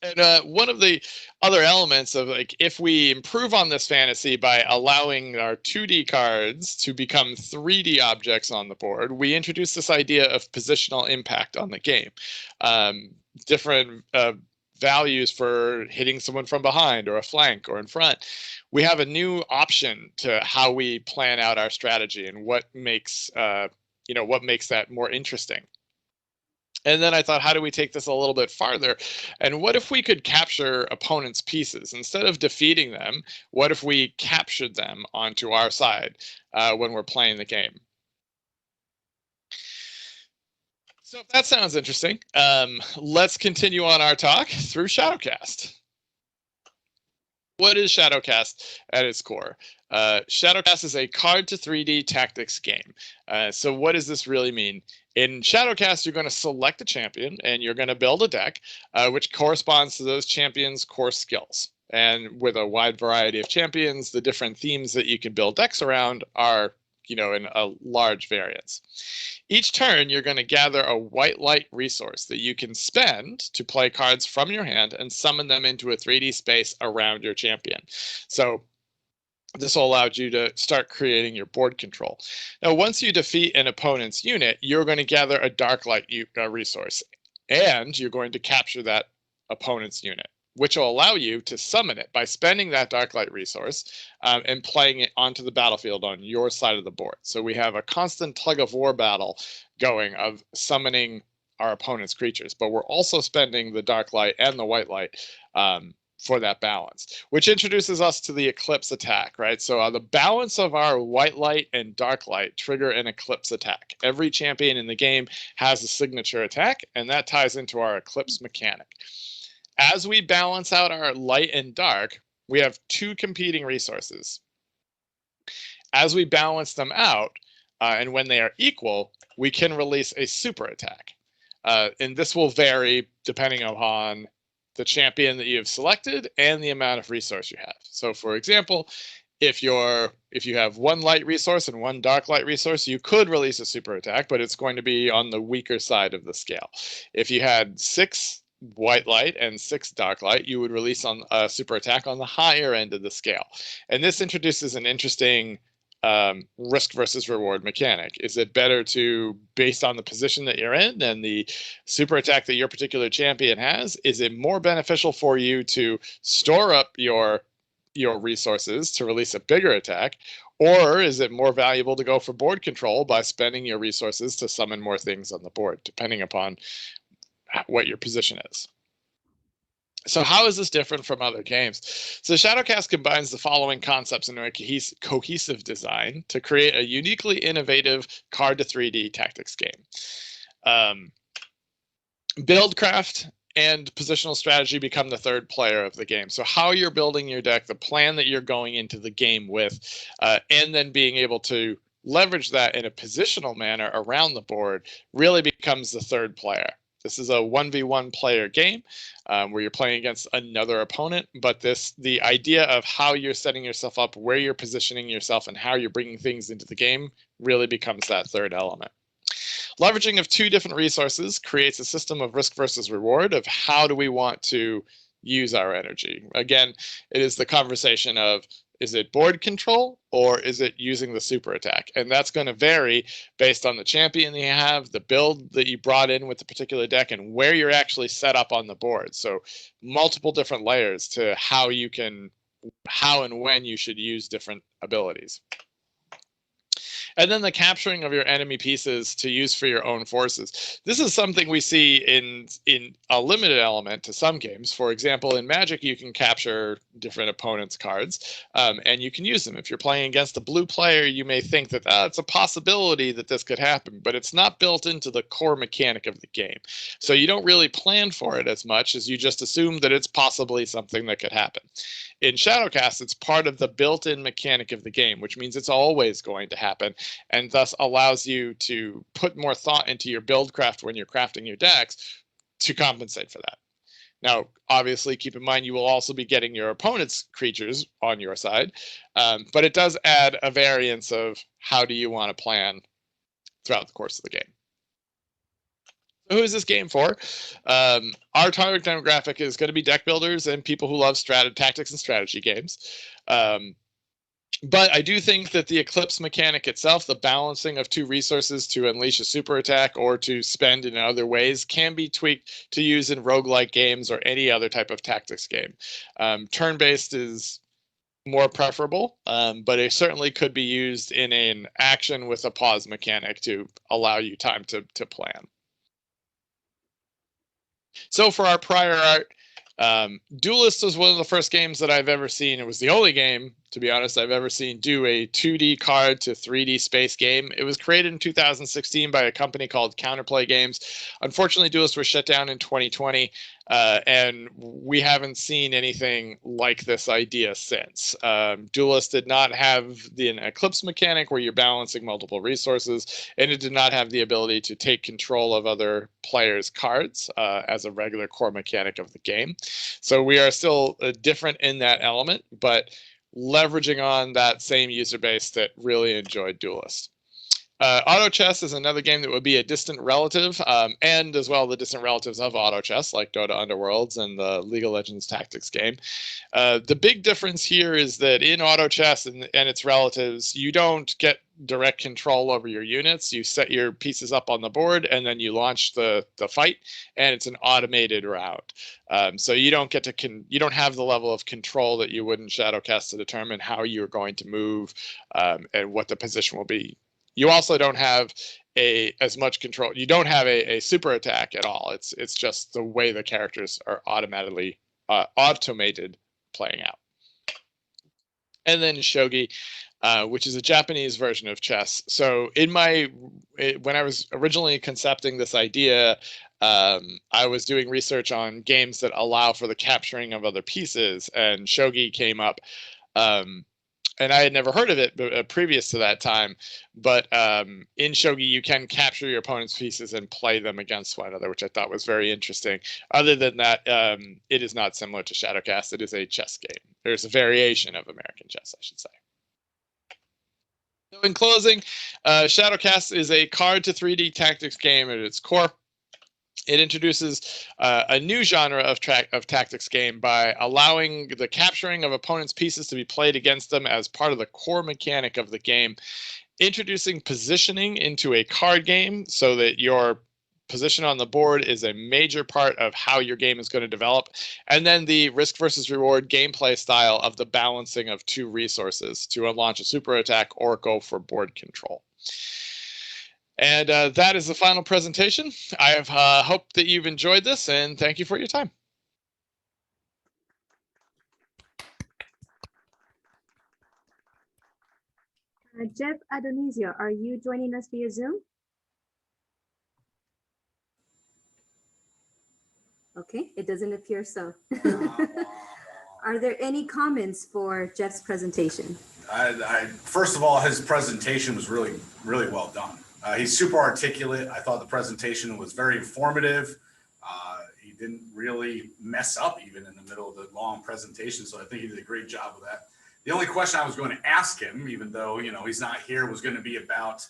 And one of the other elements of, like, if we improve on this fantasy by allowing our 2D cards to become 3D objects on the board, we introduce this idea of positional impact on the game. Different values for hitting someone from behind or a flank or in front. We have a new option to how we plan out our strategy and what makes what makes that more interesting. And then I thought, how do we take this a little bit farther? And what if we could capture opponents' pieces? Instead of defeating them, what if we captured them onto our side when we're playing the game? So if that sounds interesting, let's continue on our talk through Shadowcast. What is Shadowcast at its core? Shadowcast is a card to 3D tactics game. So what does this really mean? In Shadowcast, you're going to select a champion and you're going to build a deck which corresponds to those champions' core skills. And with a wide variety of champions, the different themes that you can build decks around are, in a large variance. Each turn, you're going to gather a white light resource that you can spend to play cards from your hand and summon them into a 3D space around your champion. So this will allow you to start creating your board control. Now, once you defeat an opponent's unit, you're going to gather a dark light resource, and you're going to capture that opponent's unit, which will allow you to summon it by spending that dark light resource and playing it onto the battlefield on your side of the board. So we have a constant tug of war battle going of summoning our opponent's creatures, but we're also spending the dark light and the white light for that balance, which introduces us to the eclipse attack, right? So the balance of our white light and dark light trigger an eclipse attack. Every champion in the game has a signature attack, and that ties into our eclipse mechanic. As we balance out our light and dark, we have two competing resources. As we balance them out, and when they are equal, we can release a super attack. And this will vary depending upon the champion that you have selected and the amount of resource you have. So for example, if you have one light resource and one dark light resource, you could release a super attack, but it's going to be on the weaker side of the scale. If you had 6 white light and 6 dark light, you would release on a super attack on the higher end of the scale. And this introduces an interesting risk versus reward mechanic. Is it better to, based on the position that you're in and the super attack that your particular champion has, is it more beneficial for you to store up your resources to release a bigger attack, or is it more valuable to go for board control by spending your resources to summon more things on the board, depending upon what your position is? So how is this different from other games? So Shadowcast combines the following concepts in a cohesive design to create a uniquely innovative card to 3D tactics game. Buildcraft and positional strategy become the third player of the game. So how you're building your deck, the plan that you're going into the game with, and then being able to leverage that in a positional manner around the board really becomes the third player. This is a 1v1 player game where you're playing against another opponent, but the idea of how you're setting yourself up, where you're positioning yourself, and how you're bringing things into the game really becomes that third element. Leveraging of 2 different resources creates a system of risk versus reward of how do we want to use our energy. Again, it is the conversation of, is it board control or is it using the super attack? And that's going to vary based on the champion that you have, the build that you brought in with the particular deck, and where you're actually set up on the board. So multiple different layers to how and when you should use different abilities. And then the capturing of your enemy pieces to use for your own forces. This is something we see in a limited element to some games. For example, in Magic, you can capture different opponents' cards, and you can use them. If you're playing against a blue player, you may think that it's a possibility that this could happen, but it's not built into the core mechanic of the game. So you don't really plan for it as much as you just assume that it's possibly something that could happen. In Shadowcast, it's part of the built-in mechanic of the game, which means it's always going to happen, and thus allows you to put more thought into your buildcraft when you're crafting your decks to compensate for that. Now, obviously, keep in mind you will also be getting your opponent's creatures on your side, but it does add a variance of how do you want to plan throughout the course of the game. Who is this game for? Our target demographic is going to be deck builders and people who love tactics and strategy games. But I do think that the Eclipse mechanic itself, the balancing of 2 resources to unleash a super attack or to spend in other ways, can be tweaked to use in roguelike games or any other type of tactics game. Turn-based is more preferable, but it certainly could be used in an action with a pause mechanic to allow you time to plan. So for our prior art, Duelist was one of the first games that I've ever seen. It was the only game to be honest, I've ever seen do a 2D card to 3D space game. It was created in 2016 by a company called Counterplay Games. Unfortunately, Duelist was shut down in 2020, and we haven't seen anything like this idea since. Duelist did not have an eclipse mechanic where you're balancing multiple resources, and it did not have the ability to take control of other players' cards as a regular core mechanic of the game. So we are still different in that element, but leveraging on that same user base that really enjoyed Duelist. Auto Chess is another game that would be a distant relative, and as well the distant relatives of Auto Chess, like Dota Underworlds and the League of Legends Tactics game. The big difference here is that in Auto Chess and its relatives, you don't get direct control over your units. You set your pieces up on the board, and then you launch the fight, and it's an automated round. So you don't get to you don't have the level of control that you would in Shadowcast to determine how you're going to move and what the position will be. You also don't have as much control. You don't have a super attack at all. It's just the way the characters are automatically automated playing out. And then shogi, which is a Japanese version of chess. So when I was originally concepting this idea, I was doing research on games that allow for the capturing of other pieces, and shogi came up. And I had never heard of it previous to that time, but in shogi you can capture your opponent's pieces and play them against one another, which I thought was very interesting. Other than that, it is not similar to Shadowcast. It is a chess game. There's a variation of American chess, I should say. So in closing, Shadowcast is a card to 3D tactics game at its core. It introduces a new genre of tactics game by allowing the capturing of opponents' pieces to be played against them as part of the core mechanic of the game, introducing positioning into a card game so that your position on the board is a major part of how your game is going to develop, and then the risk versus reward gameplay style of the balancing of two resources to launch a super attack or go for board control. And that is the final presentation. I have hoped that you've enjoyed this, and thank you for your time. Jeff Adonisio, are you joining us via Zoom? Okay, it doesn't appear so. Are there any comments for Jeff's presentation? First of all, his presentation was really well done. He's super articulate. I thought the presentation was very informative. He didn't really mess up even in the middle of the long presentation, so I think he did a great job with that. The only question I was going to ask him, even though he's not here, was going to be about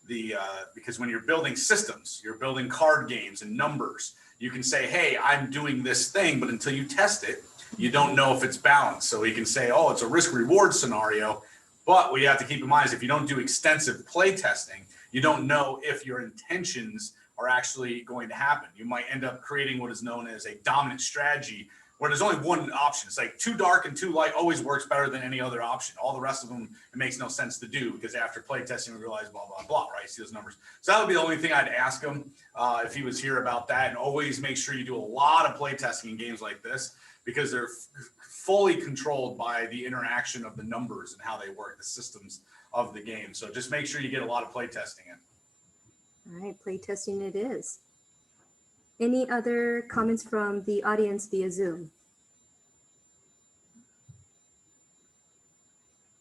because when you're building systems, you're building card games and numbers. You can say, hey, I'm doing this thing, but until you test it, you don't know if it's balanced. So he can say, oh, it's a risk-reward scenario. But what you have to keep in mind is if you don't do extensive play testing, you don't know if your intentions are actually going to happen. You might end up creating what is known as a dominant strategy, where there's only one option. It's like too dark and too light always works better than any other option. All the rest of them, it makes no sense to do because after play testing, we realize blah, blah, blah, right? See those numbers. So that would be the only thing I'd ask him if he was here about that. And always make sure you do a lot of play testing in games like this because they're fully controlled by the interaction of the numbers and how they work, the systems of the game. So just make sure you get a lot of play testing in. All right, play testing it is. Any other comments from the audience via Zoom?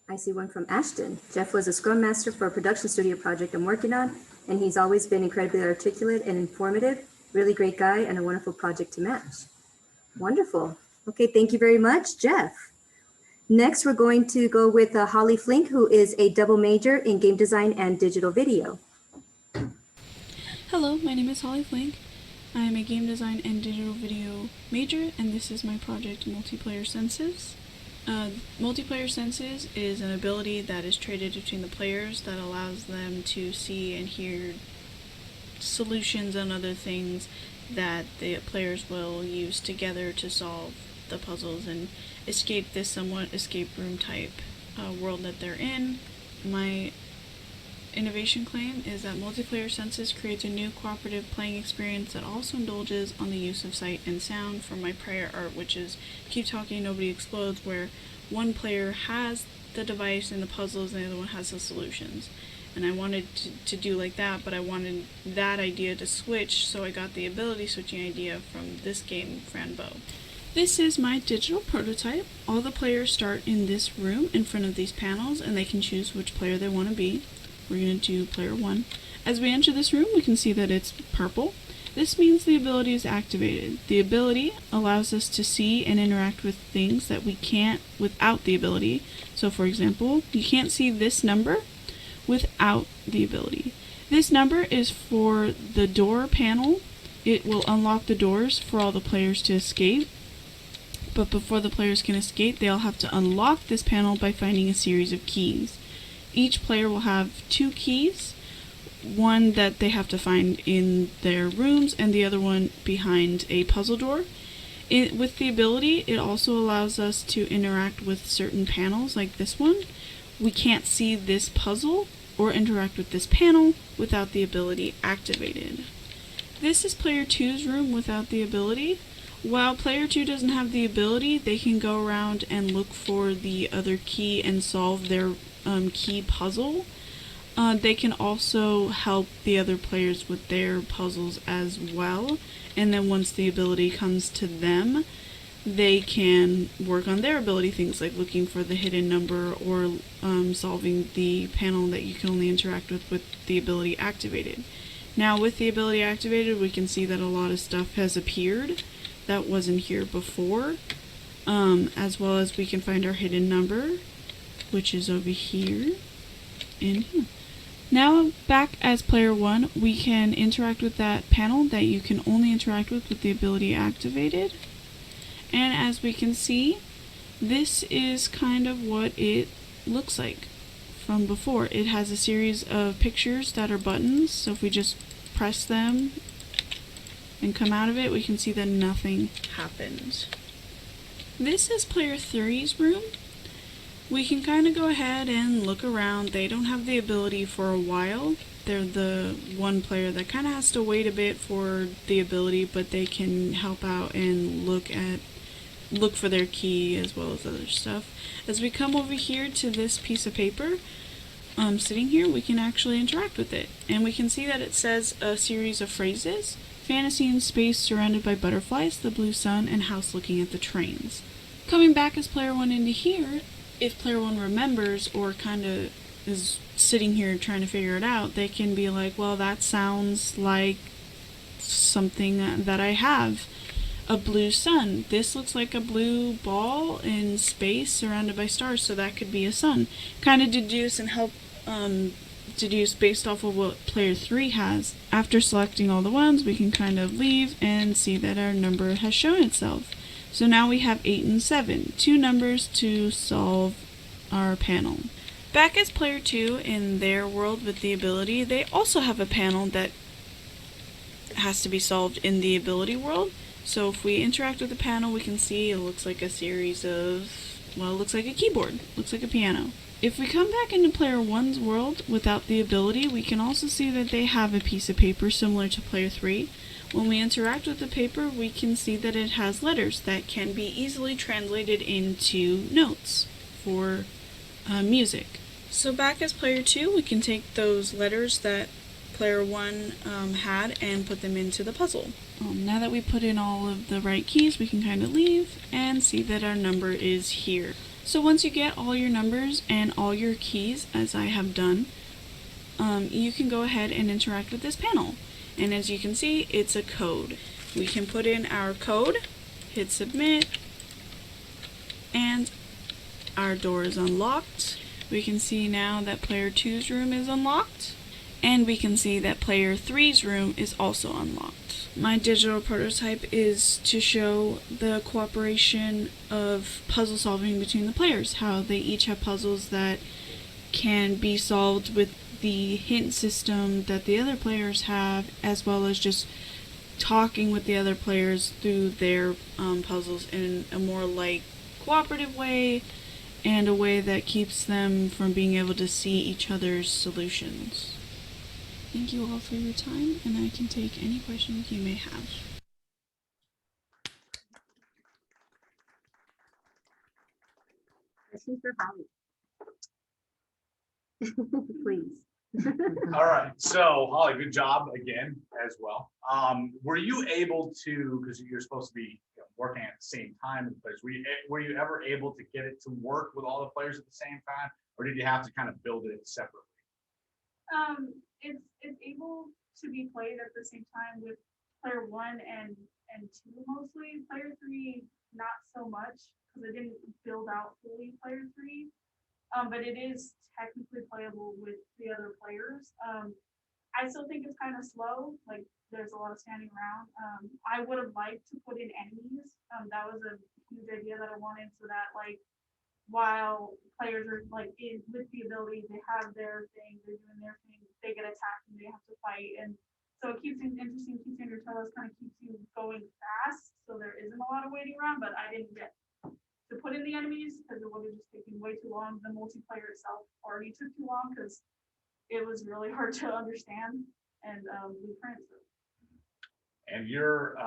I see one from Ashton. Jeff was a Scrum Master for a production studio project I'm working on, and he's always been incredibly articulate and informative. Really great guy and a wonderful project to match. Wonderful. Okay, thank you very much, Jeff. Next, we're going to go with Holly Flink, who is a double major in game design and digital video. Hello, my name is Holly Flink. I am a game design and digital video major, and this is my project Multiplayer Senses. Multiplayer Senses is an ability that is traded between the players that allows them to see and hear solutions and other things that the players will use together to solve the puzzles and escape this somewhat escape room type world that they're in. My innovation claim is that Multiplayer Senses creates a new cooperative playing experience that also indulges on the use of sight and sound from my prior art, which is Keep Talking, Nobody Explodes, where one player has the device and the puzzles, and the other one has the solutions. And I wanted to do like that, but I wanted that idea to switch, so I got the ability switching idea from this game, Franbo. This is my digital prototype. All the players start in this room in front of these panels, and they can choose which player they want to be. We're going to do player 1. As we enter this room, we can see that it's purple. This means the ability is activated. The ability allows us to see and interact with things that we can't without the ability. So for example, you can't see this number without the ability. This number is for the door panel. It will unlock the doors for all the players to escape. But before the players can escape, they all have to unlock this panel by finding a series of keys. Each player will have 2 keys, one that they have to find in their rooms and the other one behind a puzzle door. With the ability, it also allows us to interact with certain panels like this one. We can't see this puzzle or interact with this panel without the ability activated. This is player 2's room without the ability. While player 2 doesn't have the ability, they can go around and look for the other key and solve their key puzzle. They can also help the other players with their puzzles as well. And then once the ability comes to them, they can work on their ability things like looking for the hidden number or solving the panel that you can only interact with the ability activated. Now with the ability activated, we can see that a lot of stuff has appeared that wasn't here before, as well as we can find our hidden number, which is over here and here. Now back as player 1, we can interact with that panel that you can only interact with the ability activated. And as we can see, this is kind of what it looks like from before. It has a series of pictures that are buttons, so if we just press them and come out of it, we can see that nothing happens. This is player 3's room. We can kind of go ahead and look around. They don't have the ability for a while. They're the one player that kind of has to wait a bit for the ability, but they can help out and look for their key as well as other stuff. As we come over here to this piece of paper, sitting here, we can actually interact with it. And we can see that it says a series of phrases: fantasy in space surrounded by butterflies, the blue sun, and house looking at the trains. Coming back as player 1 into here, if player 1 remembers or kind of is sitting here trying to figure it out, they can be like, well, that sounds like something that I have. A blue sun. This looks like a blue ball in space surrounded by stars, so that could be a sun. Kind of deduce and help deduce based off of what player 3 has. After selecting all the ones, we can kind of leave and see that our number has shown itself. So now we have 8 and 7, 2 numbers to solve our panel. Back as player 2 in their world with the ability, they also have a panel that has to be solved in the ability world. So if we interact with the panel, we can see it looks like a series of, well, it looks like a keyboard, looks like a piano. If we come back into player 1's world without the ability, we can also see that they have a piece of paper similar to player 3. When we interact with the paper, we can see that it has letters that can be easily translated into notes for music. So back as player 2, we can take those letters that player 1 had and put them into the puzzle. Now that we put in all of the right keys, we can kind of leave and see that our number is here. So once you get all your numbers and all your keys, as I have done, you can go ahead and interact with this panel. And as you can see, it's a code. We can put in our code, hit submit, and our door is unlocked. We can see now that player 2's room is unlocked, and we can see that player 3's room is also unlocked. My digital prototype is to show the cooperation of puzzle solving between the players, how they each have puzzles that can be solved with the hint system that the other players have, as well as just talking with the other players through their puzzles in a more like cooperative way and a way that keeps them from being able to see each other's solutions. Thank you all for your time, and I can take any questions you may have. Questions for Holly? Please. All right, so Holly, good job again as well. Were you able to, because you're supposed to be working at the same time in the place, were you ever able to get it to work with all the players at the same time, or did you have to kind of build it separately? It's able to be played at the same time with player 1 and 2 mostly. Player 3 not so much because I didn't build out fully player 3. But it is technically playable with the other players. I still think it's kind of slow. Like there's a lot of standing around. I would have liked to put in enemies. That was a huge idea that I wanted, so that like while players are like with the ability, they have their thing, they're doing their thing, they get attacked and they have to fight, and so it keeps things interesting, keeps you on your toes, kind of keeps you going fast. So there isn't a lot of waiting around, but I didn't get to put in the enemies because it would have just taken way too long. The multiplayer itself already took too long because it was really hard to understand and blueprint. And you're,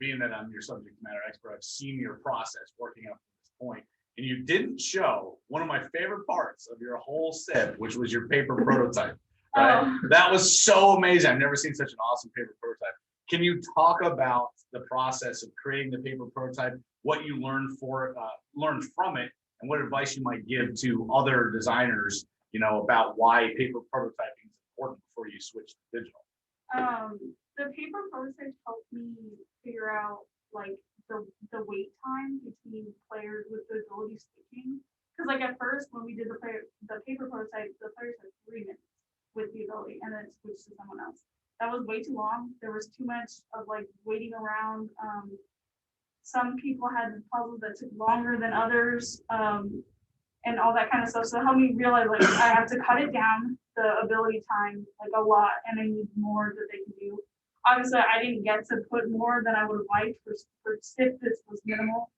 being that I'm your subject matter expert, I've seen your process working up to this point, and you didn't show one of my favorite parts of your whole set, which was your paper prototype. Right? Oh. That was so amazing. I've never seen such an awesome paper prototype. Can you talk about the process of creating the paper prototype, what you learned from it, and what advice you might give to other designers, about why paper prototyping is important before you switch to digital? The paper prototype helped me figure out like the wait time between players with the ability sticking. Because like at first when we did the paper prototype, the players had 3 minutes with the ability, and then it switched to someone else. That was way too long. There was too much of like waiting around. Some people had puzzles that took longer than others, and all that kind of stuff. So it helped me realize like I have to cut it down, the ability time, like a lot, and I need more that they can do. Obviously, I didn't get to put more than I would have liked for stiff. This was minimal,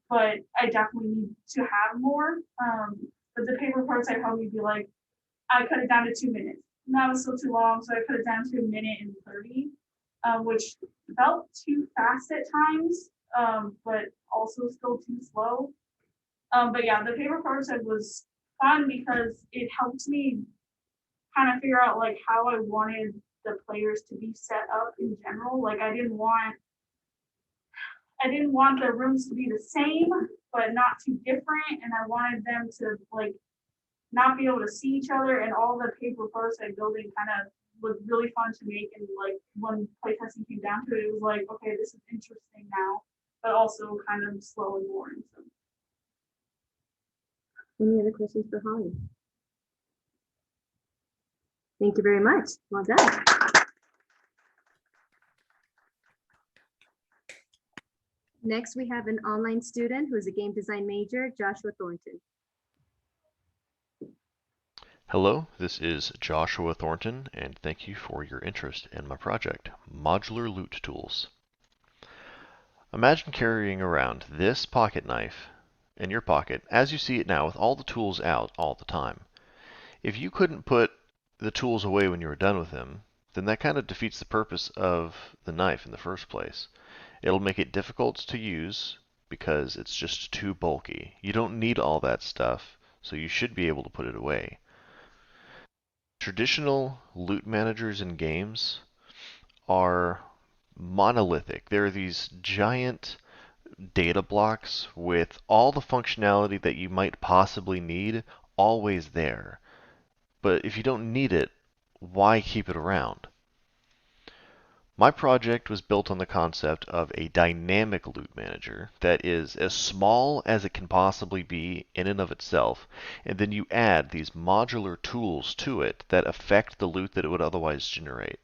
but I definitely need to have more. But the paper prototype helped me be like, I cut it down to 2 minutes. And that was still too long, so I cut it down to 1:30, which felt too fast at times, but also still too slow. But yeah, the paper prototype was fun because it helped me kind of figure out like how I wanted the players to be set up in general. Like I didn't want the rooms to be the same, but not too different. And I wanted them to like not be able to see each other, and all the paper prototype building kind of was really fun to make. And like when playtesting came down to it, it was like, okay, this is interesting now, but also kind of slow and boring. So. Any other questions for Holly? Thank you very much. Well done. Next, we have an online student who is a game design major, Joshua Thornton. Hello, this is Joshua Thornton, and thank you for your interest in my project, Modular Loot Tools. Imagine carrying around this pocket knife in your pocket as you see it now with all the tools out all the time. If you couldn't put the tools away when you were done with them, then that kind of defeats the purpose of the knife in the first place. It'll make it difficult to use because it's just too bulky. You don't need all that stuff, so you should be able to put it away. Traditional loot managers in games are monolithic. There are these giant data blocks with all the functionality that you might possibly need always there. But if you don't need it, why keep it around? My project was built on the concept of a dynamic loot manager that is as small as it can possibly be in and of itself, and then you add these modular tools to it that affect the loot that it would otherwise generate.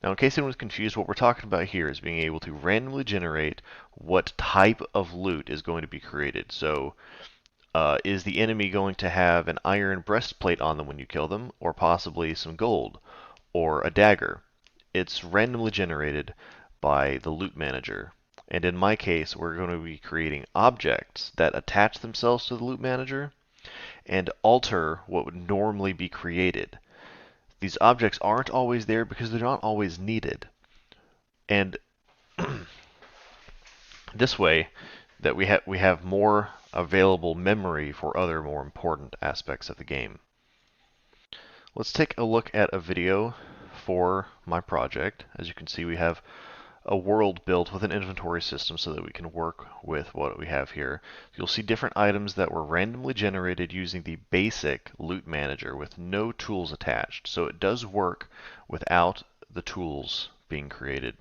Now, in case anyone's confused, what we're talking about here is being able to randomly generate what type of loot is going to be created. So, is the enemy going to have an iron breastplate on them when you kill them, or possibly some gold, or a dagger? It's randomly generated by the loot manager. And in my case, we're going to be creating objects that attach themselves to the loot manager and alter what would normally be created. These objects aren't always there because they're not always needed. And this way, that we have more available memory for other more important aspects of the game. Let's take a look at a video for my project. As you can see, we have a world built with an inventory system so that we can work with what we have here. You'll see different items that were randomly generated using the basic loot manager with no tools attached. So it does work without the tools being created.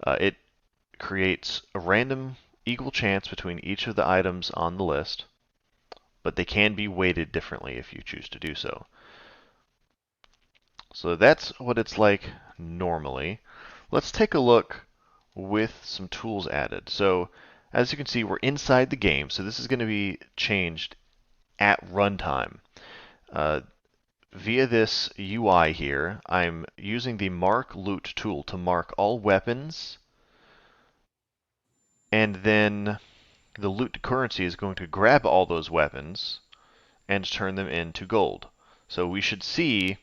It creates a random equal chance between each of the items on the list, but they can be weighted differently if you choose to do so. So that's what it's like normally. Let's take a look with some tools added. So as you can see, we're inside the game, so this is going to be changed at runtime. Via this UI here, I'm using the Mark Loot tool to mark all weapons, and then the loot currency is going to grab all those weapons and turn them into gold. So we should see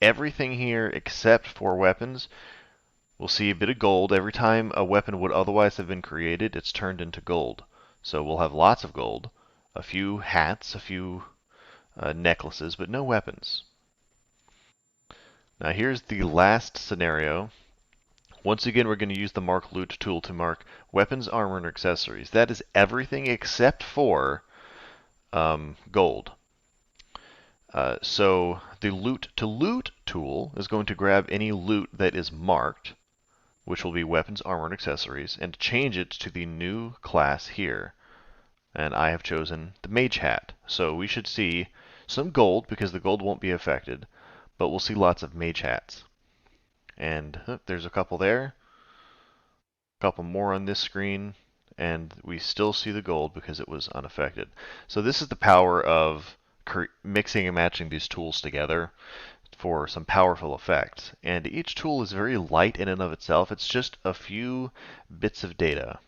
everything here except for weapons. We'll see a bit of gold. Every time a weapon would otherwise have been created, it's turned into gold. So we'll have lots of gold, a few hats, a few necklaces, but no weapons. Now here's the last scenario. Once again, we're going to use the Mark Loot tool to mark weapons, armor, and accessories. That is everything except for gold. So the Loot to Loot tool is going to grab any loot that is marked, which will be weapons, armor, and accessories, and change it to the new class here. And I have chosen the Mage Hat. So we should see some gold, because the gold won't be affected, but we'll see lots of Mage Hats. And there's a couple there, a couple more on this screen, and we still see the gold because it was unaffected. So this is the power of mixing and matching these tools together for some powerful effects. And each tool is very light in and of itself. It's just a few bits of data.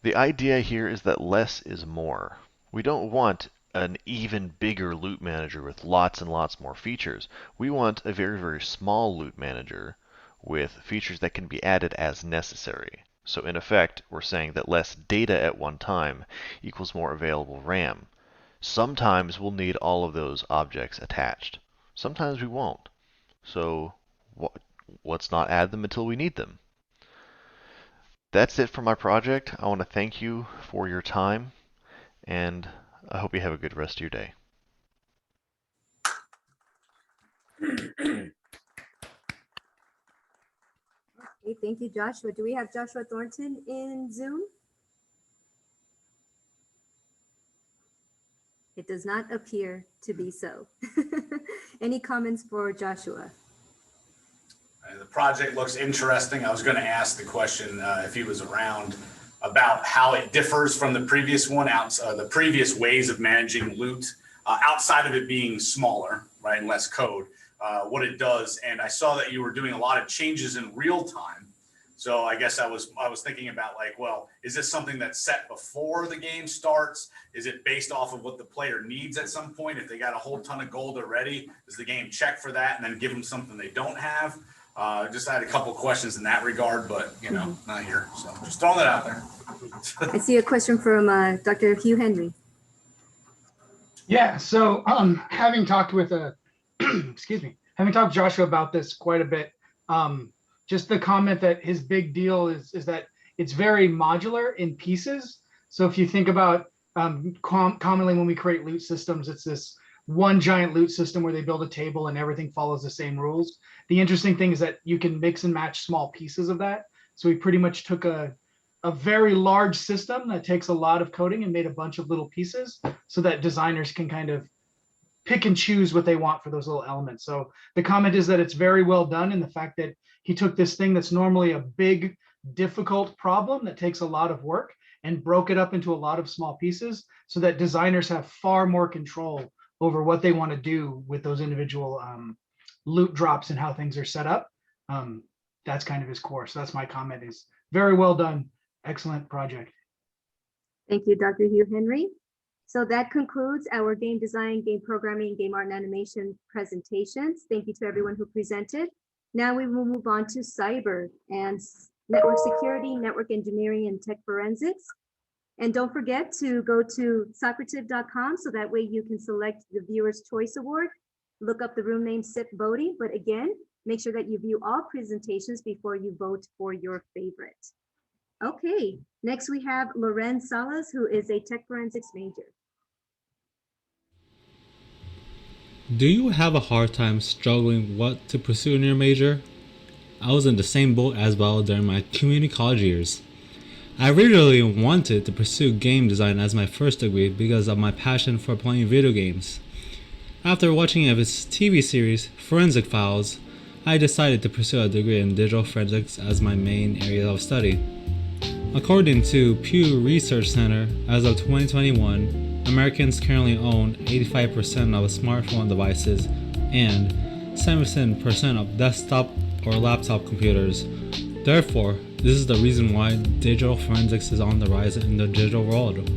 The idea here is that less is more. We don't want an even bigger loot manager with lots and lots more features. We want a very, very small loot manager with features that can be added as necessary. So in effect, we're saying that less data at one time equals more available RAM. Sometimes we'll need all of those objects attached. Sometimes we won't. So let's not add them until we need them. That's it for my project. I want to thank you for your time, and I hope you have a good rest of your day. Okay, thank you, Joshua. Do we have Joshua Thornton in Zoom? It does not appear to be so. Any comments for Joshua? The project looks interesting. I was going to ask the question if he was around about how it differs from the previous one, the previous ways of managing loot, outside of it being smaller, right, and less code, what it does. And I saw that you were doing a lot of changes in real time. So I guess I was thinking about, like, well, is this something that's set before the game starts? Is it based off of what the player needs at some point? If they got a whole ton of gold already, does the game check for that and then give them something they don't have? Just had a couple questions in that regard, but not here. So just throwing that out there. I see a question from Dr. Hugh Henry. Yeah, so having talked with excuse me, having talked to Joshua about this quite a bit, just the comment that his big deal is that it's very modular in pieces. So if you think about commonly when we create loot systems, it's this one giant loot system where they build a table and everything follows the same rules. The interesting thing is that you can mix and match small pieces of that. So we pretty much took a very large system that takes a lot of coding and made a bunch of little pieces so that designers can kind of pick and choose what they want for those little elements. So the comment is that it's very well done in the fact that he took this thing that's normally a big, difficult problem that takes a lot of work and broke it up into a lot of small pieces so that designers have far more control over what they want to do with those individual loot drops and how things are set up. That's kind of his core. So that's my comment, is very well done. Excellent project. Thank you, Dr. Hugh Henry. So that concludes our game design, game programming, game art and animation presentations. Thank you to everyone who presented. Now we will move on to cyber and network security, network engineering, and tech forensics. And don't forget to go to Socrative.com so that way you can select the Viewer's Choice Award. Look up the room name SIP voting, but again, make sure that you view all presentations before you vote for your favorite. Okay, next we have Loren Salas, who is a tech forensics major. Do you have a hard time struggling what to pursue in your major? I was in the same boat as well during my community college years. I really wanted to pursue game design as my first degree because of my passion for playing video games. After watching its TV series, Forensic Files, I decided to pursue a degree in digital forensics as my main area of study. According to Pew Research Center, as of 2021, Americans currently own 85% of smartphone devices and 77% of desktop or laptop computers. Therefore, this is the reason why digital forensics is on the rise in the digital world.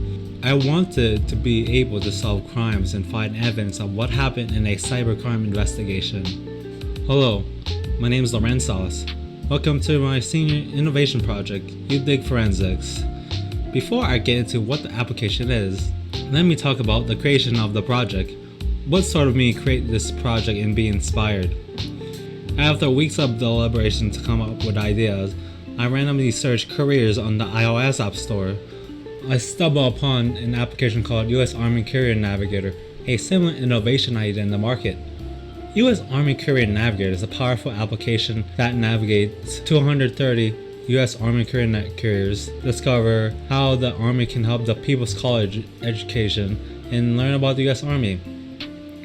I wanted to be able to solve crimes and find evidence of what happened in a cybercrime investigation. Hello, my name is Loren Salas. Welcome to my senior innovation project, You Dig Forensics. Before I get into what the application is, let me talk about the creation of the project. What sort of me create this project and be inspired? After weeks of deliberation to come up with ideas, I randomly searched careers on the iOS App Store. I stumbled upon an application called US Army Career Navigator, a similar innovation idea in the market. US Army Career Navigator is a powerful application that navigates 230 US Army career careers, discover how the Army can help the People's College education, and learn about the US Army.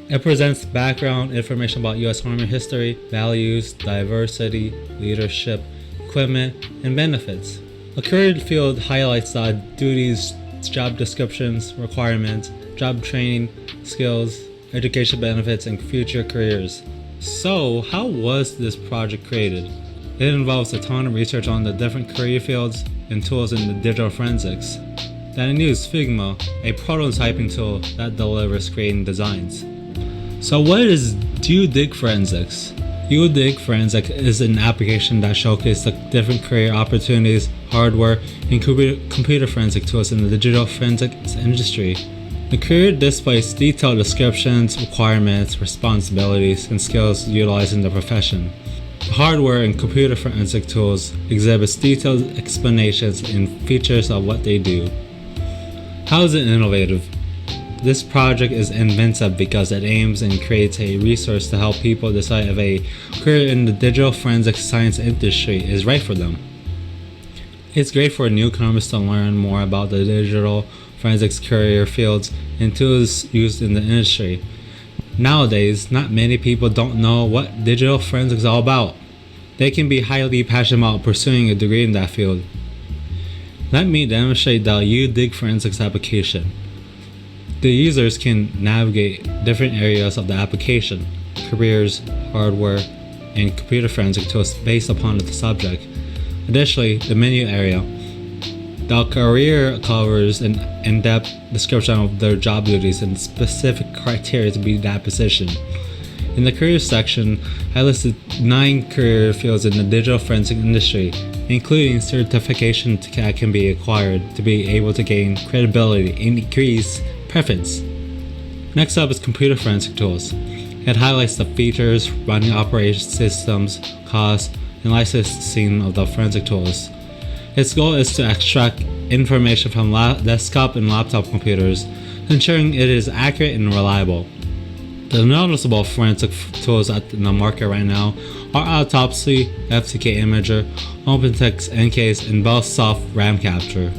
It presents background information about US Army history, values, diversity, leadership, equipment, and benefits. The career field highlights the duties, job descriptions, requirements, job training, skills, education benefits, and future careers. So, how was this project created? It involves a ton of research on the different career fields and tools in the digital forensics. Then I used Figma, a prototyping tool that delivers creating designs. So what is You Dig Forensics? You Dig Forensics is an application that showcases the different career opportunities, hardware, and computer forensic tools in the digital forensics industry. The career displays detailed descriptions, requirements, responsibilities, and skills utilized in the profession. The hardware and computer forensic tools exhibits detailed explanations and features of what they do. How is it innovative? This project is inventive because it aims and creates a resource to help people decide if a career in the digital forensic science industry is right for them. It's great for newcomers to learn more about the digital forensics career fields and tools used in the industry. Nowadays, not many people don't know what digital forensics is all about. They can be highly passionate about pursuing a degree in that field. Let me demonstrate the You Dig Forensics application. The users can navigate different areas of the application, careers, hardware, and computer forensic tools based upon the subject. Additionally, the menu area. The career covers an in-depth description of their job duties and specific criteria to be that position. In the career section, I listed 9 career fields in the digital forensic industry, including certification that can be acquired to be able to gain credibility and increase preference. Next up is computer forensic tools. It highlights the features, running operation systems, costs, and licensing of the forensic tools. Its goal is to extract information from desktop and laptop computers, ensuring it is accurate and reliable. The noticeable forensic tools in the market right now are Autopsy, FTK Imager, OpenText Encase, and BellSoft RAM Capture.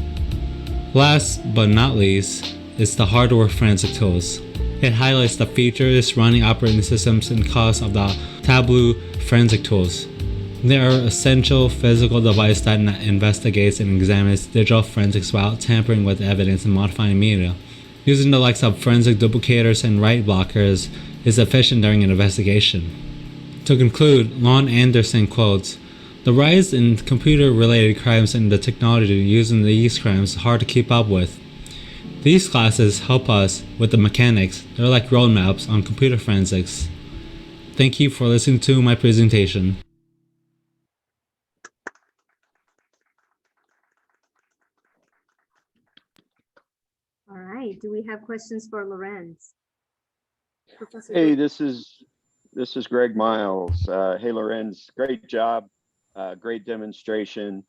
Last but not least is the hardware forensic tools. It highlights the features, running operating systems, and costs of the Tableau forensic tools. They are essential physical device that investigates and examines digital forensics without tampering with evidence and modifying media. Using the likes of forensic duplicators and write blockers is efficient during an investigation. To conclude, Lon Anderson quotes, "The rise in computer-related crimes and the technology used in these crimes is hard to keep up with. These classes help us with the mechanics. They're like roadmaps on computer forensics." Thank you for listening to my presentation. right, do we have questions for Lorenz? Professor Hey, Gray? this is Greg Miles. Hey, Lorenz, great job, great demonstration.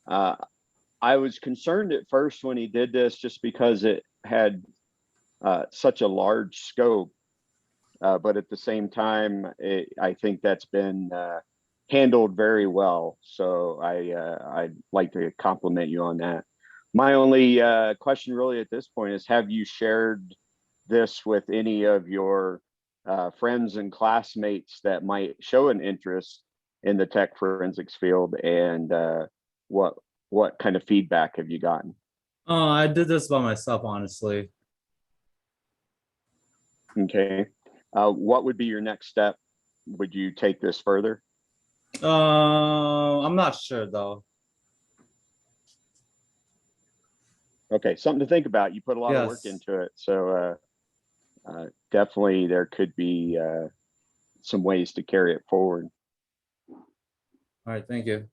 I was concerned at first when he did this, just because it had such a large scope, but at the same time, I think that's been handled very well. So I'd like to compliment you on that. My only question really at this point is, have you shared this with any of your friends and classmates that might show an interest in the tech forensics field, and what kind of feedback have you gotten? Oh, I did this by myself, honestly. Okay. What would be your next step? Would you take this further? I'm not sure though. Okay, something to think about. You put a lot of work Yes. into it, so definitely there could be some ways to carry it forward. All right, thank you.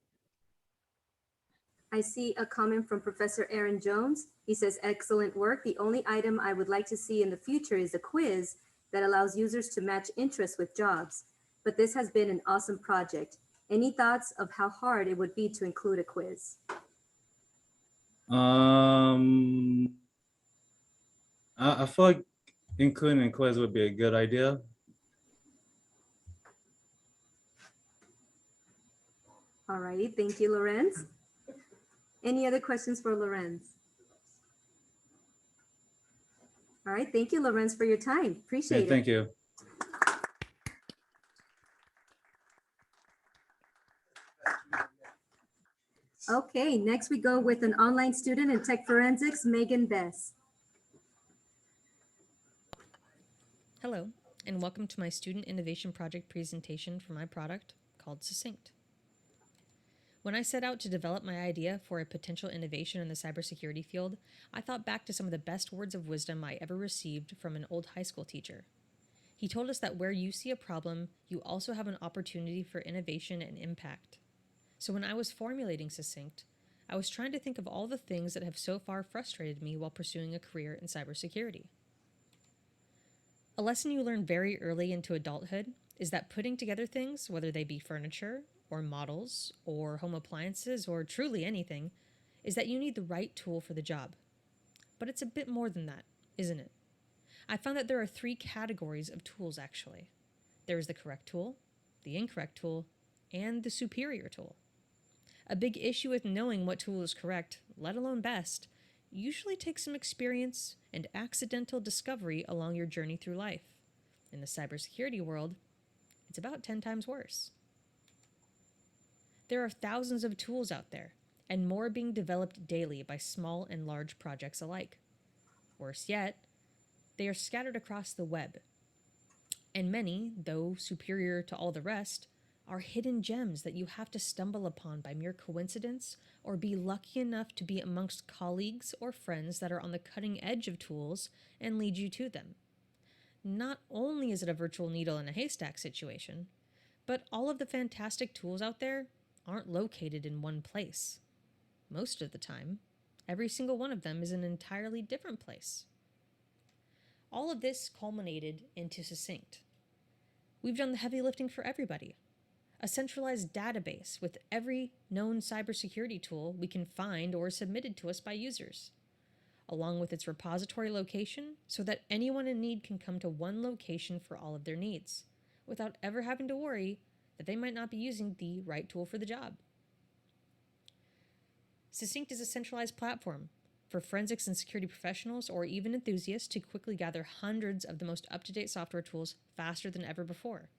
I see a comment from Professor Aaron Jones. He says, excellent work. The only item I would like to see in the future is a quiz that allows users to match interests with jobs. But this has been an awesome project. Any thoughts of how hard it would be to include a quiz? I feel like including a quiz would be a good idea. All righty, thank you, Lorenz. Any other questions for Lorenz? All right, thank you, Lorenz, for your time. Appreciate it. Thank you. Okay, next we go with an online student in tech forensics, Megan Bess. Hello, and welcome to my Student Innovation Project presentation for my product called Succinct. When I set out to develop my idea for a potential innovation in the cybersecurity field, I thought back to some of the best words of wisdom I ever received from an old high school teacher. He told us that where you see a problem, you also have an opportunity for innovation and impact. So when I was formulating Succinct, I was trying to think of all the things that have so far frustrated me while pursuing a career in cybersecurity. A lesson you learn very early into adulthood is that putting together things, whether they be furniture, or models, or home appliances, or truly anything, is that you need the right tool for the job. But it's a bit more than that, isn't it? I found that there are 3 categories of tools, actually. There is the correct tool, the incorrect tool, and the superior tool. A big issue with knowing what tool is correct, let alone best, usually takes some experience and accidental discovery along your journey through life. In the cybersecurity world, it's about 10 times worse. There are thousands of tools out there, and more being developed daily by small and large projects alike. Worse yet, they are scattered across the web. And many, though superior to all the rest, are hidden gems that you have to stumble upon by mere coincidence or be lucky enough to be amongst colleagues or friends that are on the cutting edge of tools and lead you to them. Not only is it a virtual needle in a haystack situation, but all of the fantastic tools out there aren't located in one place. Most of the time, every single one of them is in an entirely different place. All of this culminated into Succinct. We've done the heavy lifting for everybody. A centralized database with every known cybersecurity tool we can find or submitted to us by users, along with its repository location so that anyone in need can come to one location for all of their needs, without ever having to worry that they might not be using the right tool for the job. Succinct is a centralized platform for forensics and security professionals or even enthusiasts to quickly gather hundreds of the most up-to-date software tools faster than ever before.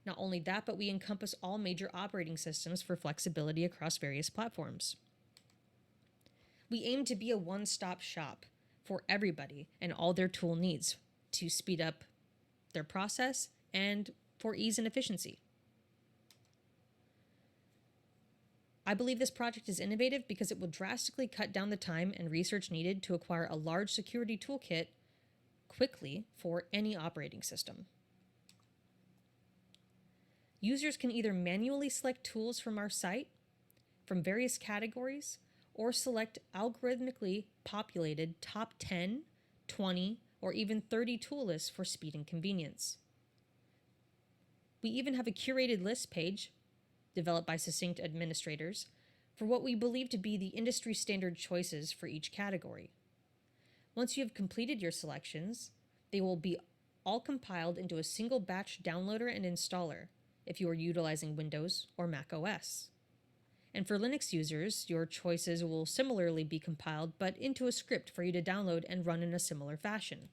Not only that, but we encompass all major operating systems for flexibility across various platforms. We aim to be a one-stop shop for everybody and all their tool needs to speed up their process and for ease and efficiency. I believe this project is innovative because it will drastically cut down the time and research needed to acquire a large security toolkit quickly for any operating system. Users can either manually select tools from our site, from various categories, or select algorithmically populated top 10 20, or even 30 tool lists for speed and convenience. We even have a curated list page, developed by Succinct administrators, for what we believe to be the industry standard choices for each category. Once you have completed your selections, they will be all compiled into a single batch downloader and installer if you are utilizing Windows or Mac OS. And for Linux users, your choices will similarly be compiled, but into a script for you to download and run in a similar fashion.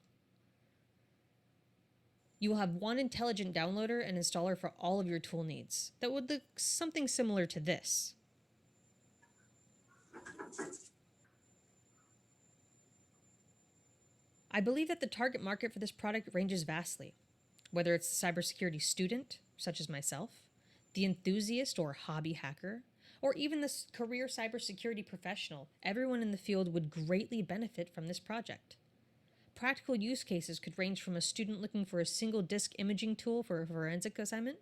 You will have one intelligent downloader and installer for all of your tool needs that would look something similar to this. I believe that the target market for this product ranges vastly, whether it's the cybersecurity student, such as myself, the enthusiast or hobby hacker, or even the career cybersecurity professional. Everyone in the field would greatly benefit from this project. Practical use cases could range from a student looking for a single disk imaging tool for a forensic assignment,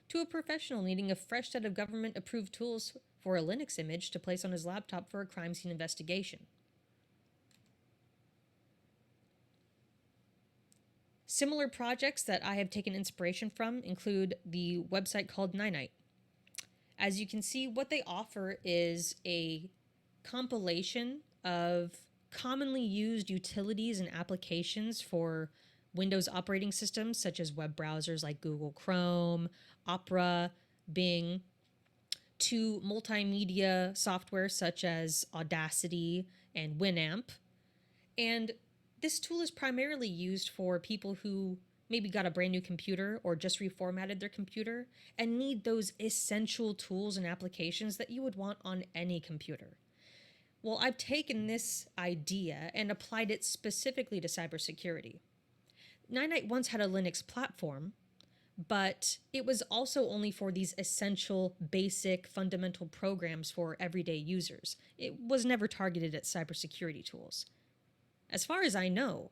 to a professional needing a fresh set of government-approved tools for a Linux image to place on his laptop for a crime scene investigation. Similar projects that I have taken inspiration from include the website called Ninite. As you can see, what they offer is a compilation of commonly used utilities and applications for Windows operating systems, such as web browsers like Google Chrome, Opera, Bing, to multimedia software such as Audacity and Winamp. And this tool is primarily used for people who maybe got a brand new computer or just reformatted their computer and need those essential tools and applications that you would want on any computer. Well, I've taken this idea and applied it specifically to cybersecurity. Ninite once had a Linux platform, but it was also only for these essential, basic, fundamental programs for everyday users. It was never targeted at cybersecurity tools. As far as I know,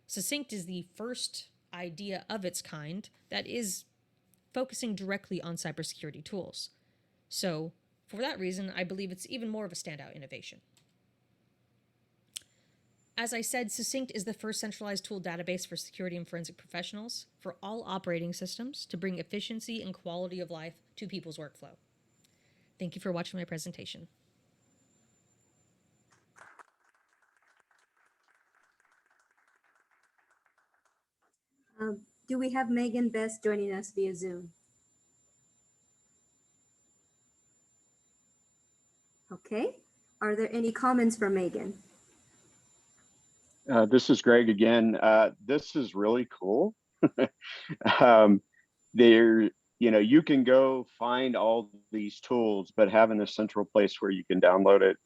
Succinct is the first idea of its kind that is focusing directly on cybersecurity tools. So, for that reason, I believe it's even more of a standout innovation. As I said, Succinct is the first centralized tool database for security and forensic professionals for all operating systems to bring efficiency and quality of life to people's workflow. Thank you for watching my presentation. Do we have Megan Best joining us via Zoom? Okay. Are there any comments for Megan? This is Greg again. This is really cool. There, you can go find all these tools, but having a central place where you can download it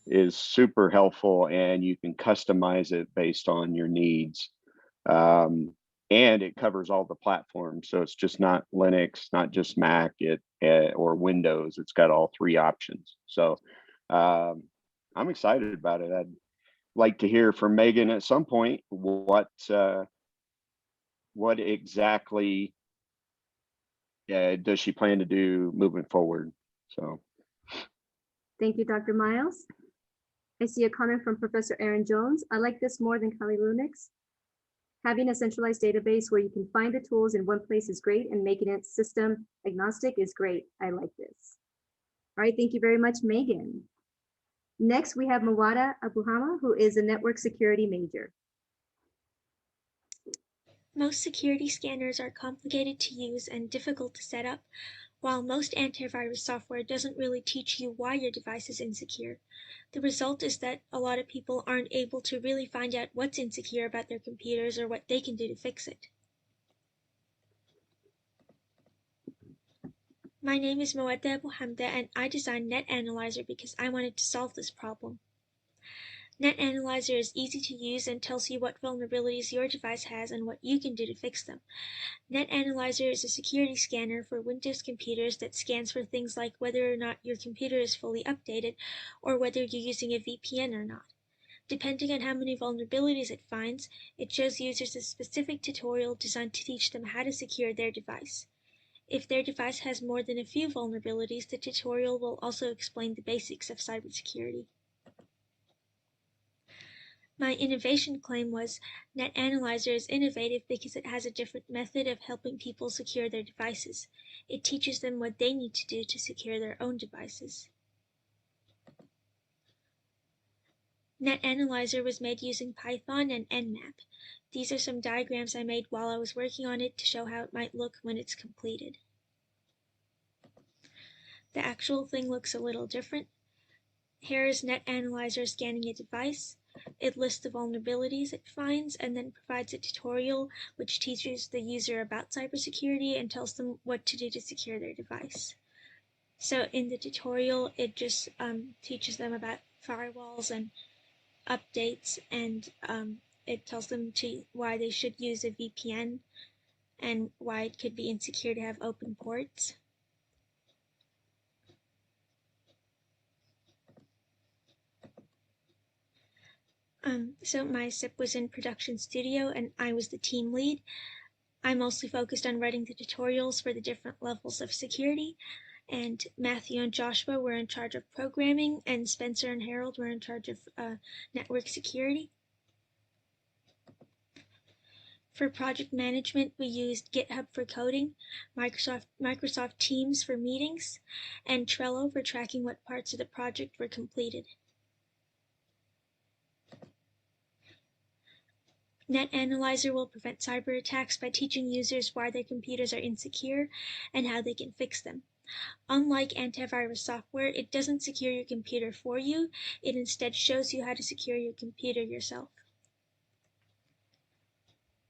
is super helpful, and you can customize it based on your needs. And it covers all the platforms, so it's just not Linux, not just Mac, or Windows. It's got all three options. So I'm excited about it. I'd like to hear from Megan at some point what exactly does she plan to do moving forward. So Thank you, Dr. Miles. I see a comment from Professor Aaron Jones. I like this more than Kali Linux. Having a centralized database where you can find the tools in one place is great, and making it system agnostic is great. I like this. All right, thank you very much, Megan. Next, we have Mawada Abuhama, who is a network security major. Most security scanners are complicated to use and difficult to set up, while most antivirus software doesn't really teach you why your device is insecure. The result is that a lot of people aren't able to really find out what's insecure about their computers or what they can do to fix it. My name is Mawada Abuhamda, and I designed Net Analyzer because I wanted to solve this problem. Net Analyzer is easy to use and tells you what vulnerabilities your device has and what you can do to fix them. Net Analyzer is a security scanner for Windows computers that scans for things like whether or not your computer is fully updated or whether you're using a VPN or not. Depending on how many vulnerabilities it finds, it shows users a specific tutorial designed to teach them how to secure their device. If their device has more than a few vulnerabilities, the tutorial will also explain the basics of cybersecurity. My innovation claim was Net Analyzer is innovative because it has a different method of helping people secure their devices. It teaches them what they need to do to secure their own devices. Net Analyzer was made using Python and Nmap. These are some diagrams I made while I was working on it to show how it might look when it's completed. The actual thing looks a little different. Here is Net Analyzer scanning a device. It lists the vulnerabilities it finds and then provides a tutorial which teaches the user about cybersecurity and tells them what to do to secure their device. So in the tutorial, it just teaches them about firewalls and updates, and it tells them why they should use a VPN and why it could be insecure to have open ports. So my SIP was in production studio and I was the team lead. I mostly focused on writing the tutorials for the different levels of security, and Matthew and Joshua were in charge of programming, and Spencer and Harold were in charge of network security. For project management, we used GitHub for coding, Microsoft Teams for meetings, and Trello for tracking what parts of the project were completed. Net Analyzer will prevent cyber attacks by teaching users why their computers are insecure and how they can fix them. Unlike antivirus software, it doesn't secure your computer for you, it instead shows you how to secure your computer yourself.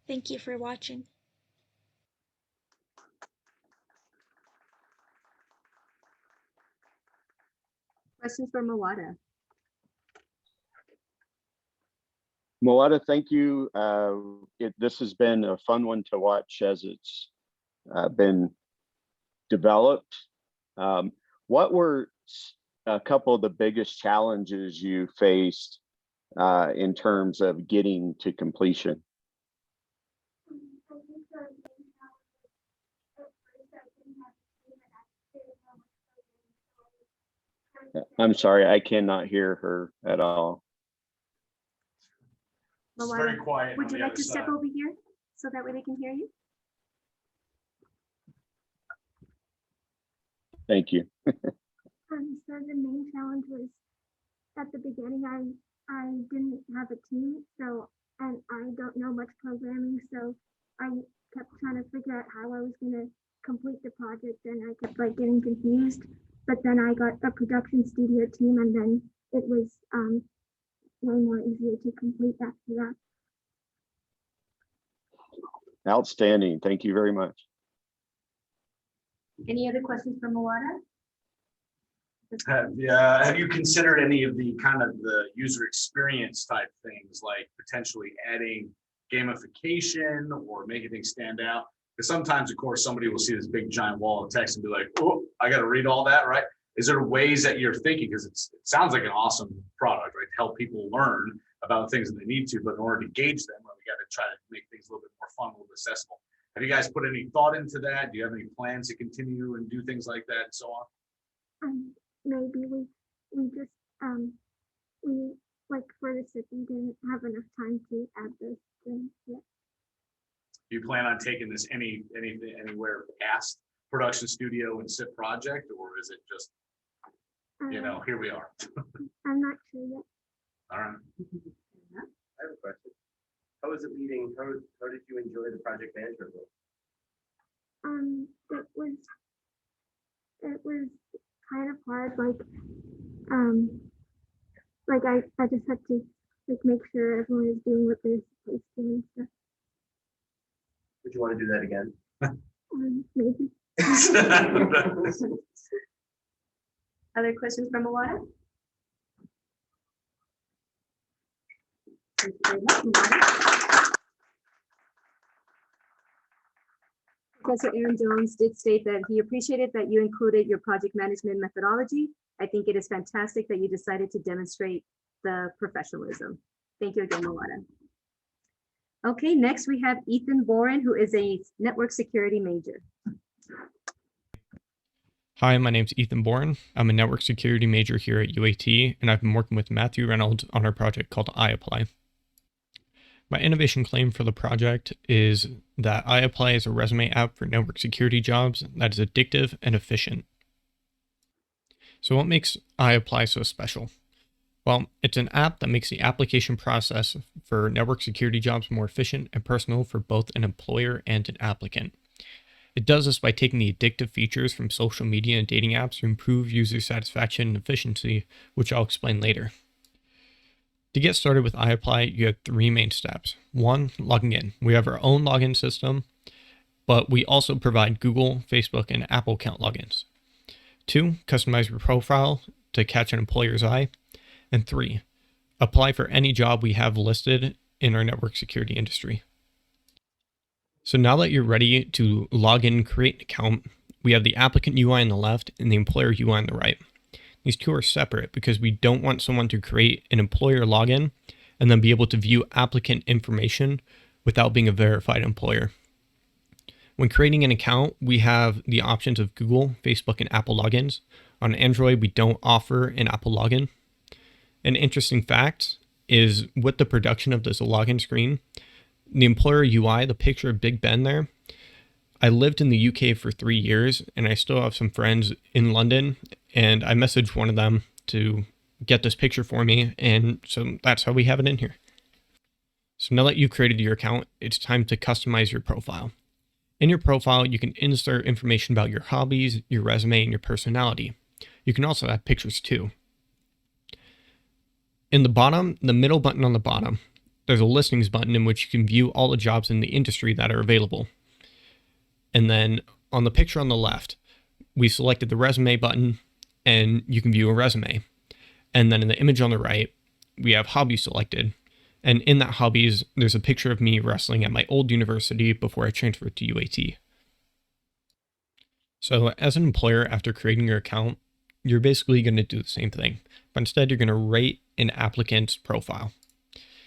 Thank you for watching. Questions for Mawada? Moana, thank you. This has been a fun one to watch as it's been developed. What were a couple of the biggest challenges you faced in terms of getting to completion? I'm sorry, I cannot hear her at all. It's very quiet. Would you like to step over here so that way they can hear you? Thank you. So the main challenge was at the beginning, I didn't have a team, and I don't know much programming, so I kept trying to figure out how I was going to complete the project, and I kept getting confused. But then I got a production studio team, and then it was way more easier to complete after that. Outstanding. Thank you very much. Any other questions for Mawada? Have you considered any of the kind of the user experience type things, like potentially adding gamification or making things stand out? Because sometimes, of course, somebody will see this big giant wall of text and be like, oh, I got to read all that, right? Is there ways that you're thinking, because it sounds like an awesome product, right? To help people learn about things that they need to, but in order to gauge them, we got to try to make things a little bit more fun, a little bit accessible. Have you guys put any thought into that? Do you have any plans to continue and do things like that and so on? Maybe we just we for the SIP, we didn't have enough time to add those things yet. Do you plan on taking this anywhere past production studio and SIP project, or is it just, here we are? I'm not sure yet. All right. I have a question. How was it leading? How did you enjoy the project management role? It was kind of hard. I just had to make sure everyone is doing what they're supposed to and stuff. Would you want to do that again? Maybe. Other questions from Mawada? Thank you very much, Mawada. Professor Aaron Jones did state that he appreciated that you included your project management methodology. I think it is fantastic that you decided to demonstrate the professionalism. Thank you again, Mawada. Okay, next we have Ethan Boren, who is a network security major. Hi, my name's Ethan Boren. I'm a network security major here at UAT, and I've been working with Matthew Reynolds on our project called iApply. My innovation claim for the project is that iApply is a resume app for network security jobs that is addictive and efficient. So what makes iApply so special? Well, it's an app that makes the application process for network security jobs more efficient and personal for both an employer and an applicant. It does this by taking the addictive features from social media and dating apps to improve user satisfaction and efficiency, which I'll explain later. To get started with iApply, you have 3 main steps. 1, logging in. We have our own login system, but we also provide Google, Facebook, and Apple account logins. 2, customize your profile to catch an employer's eye. And 3, apply for any job we have listed in our network security industry. So now that you're ready to log in and create an account, we have the applicant UI on the left and the employer UI on the right. These two are separate because we don't want someone to create an employer login and then be able to view applicant information without being a verified employer. When creating an account, we have the options of Google, Facebook, and Apple logins. On Android, we don't offer an Apple login. An interesting fact is with the production of this login screen, the employer UI, the picture of Big Ben there, I lived in the UK for 3 years and I still have some friends in London, and I messaged one of them to get this picture for me, and so that's how we have it in here. So now that you've created your account, it's time to customize your profile. In your profile, you can insert information about your hobbies, your resume, and your personality. You can also add pictures too. In the bottom, the middle button on the bottom, there's a listings button in which you can view all the jobs in the industry that are available. And then on the picture on the left, we selected the resume button and you can view a resume. And then in the image on the right, we have hobbies selected. And in that hobbies, there's a picture of me wrestling at my old university before I transferred to UAT. So as an employer, after creating your account, you're basically going to do the same thing, but instead you're going to rate an applicant's profile.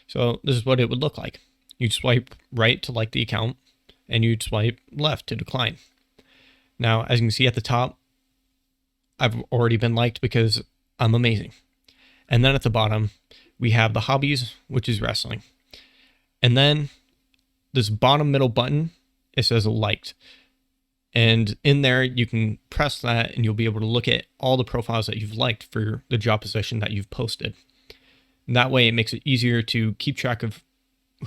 So this is what it would look like. You'd swipe right to like the account, and you'd swipe left to decline. Now, as you can see at the top, I've already been liked because I'm amazing. And then at the bottom, we have the hobbies, which is wrestling. And then this bottom middle button, it says liked. And in there, you can press that and you'll be able to look at all the profiles that you've liked for the job position that you've posted. And that way, it makes it easier to keep track of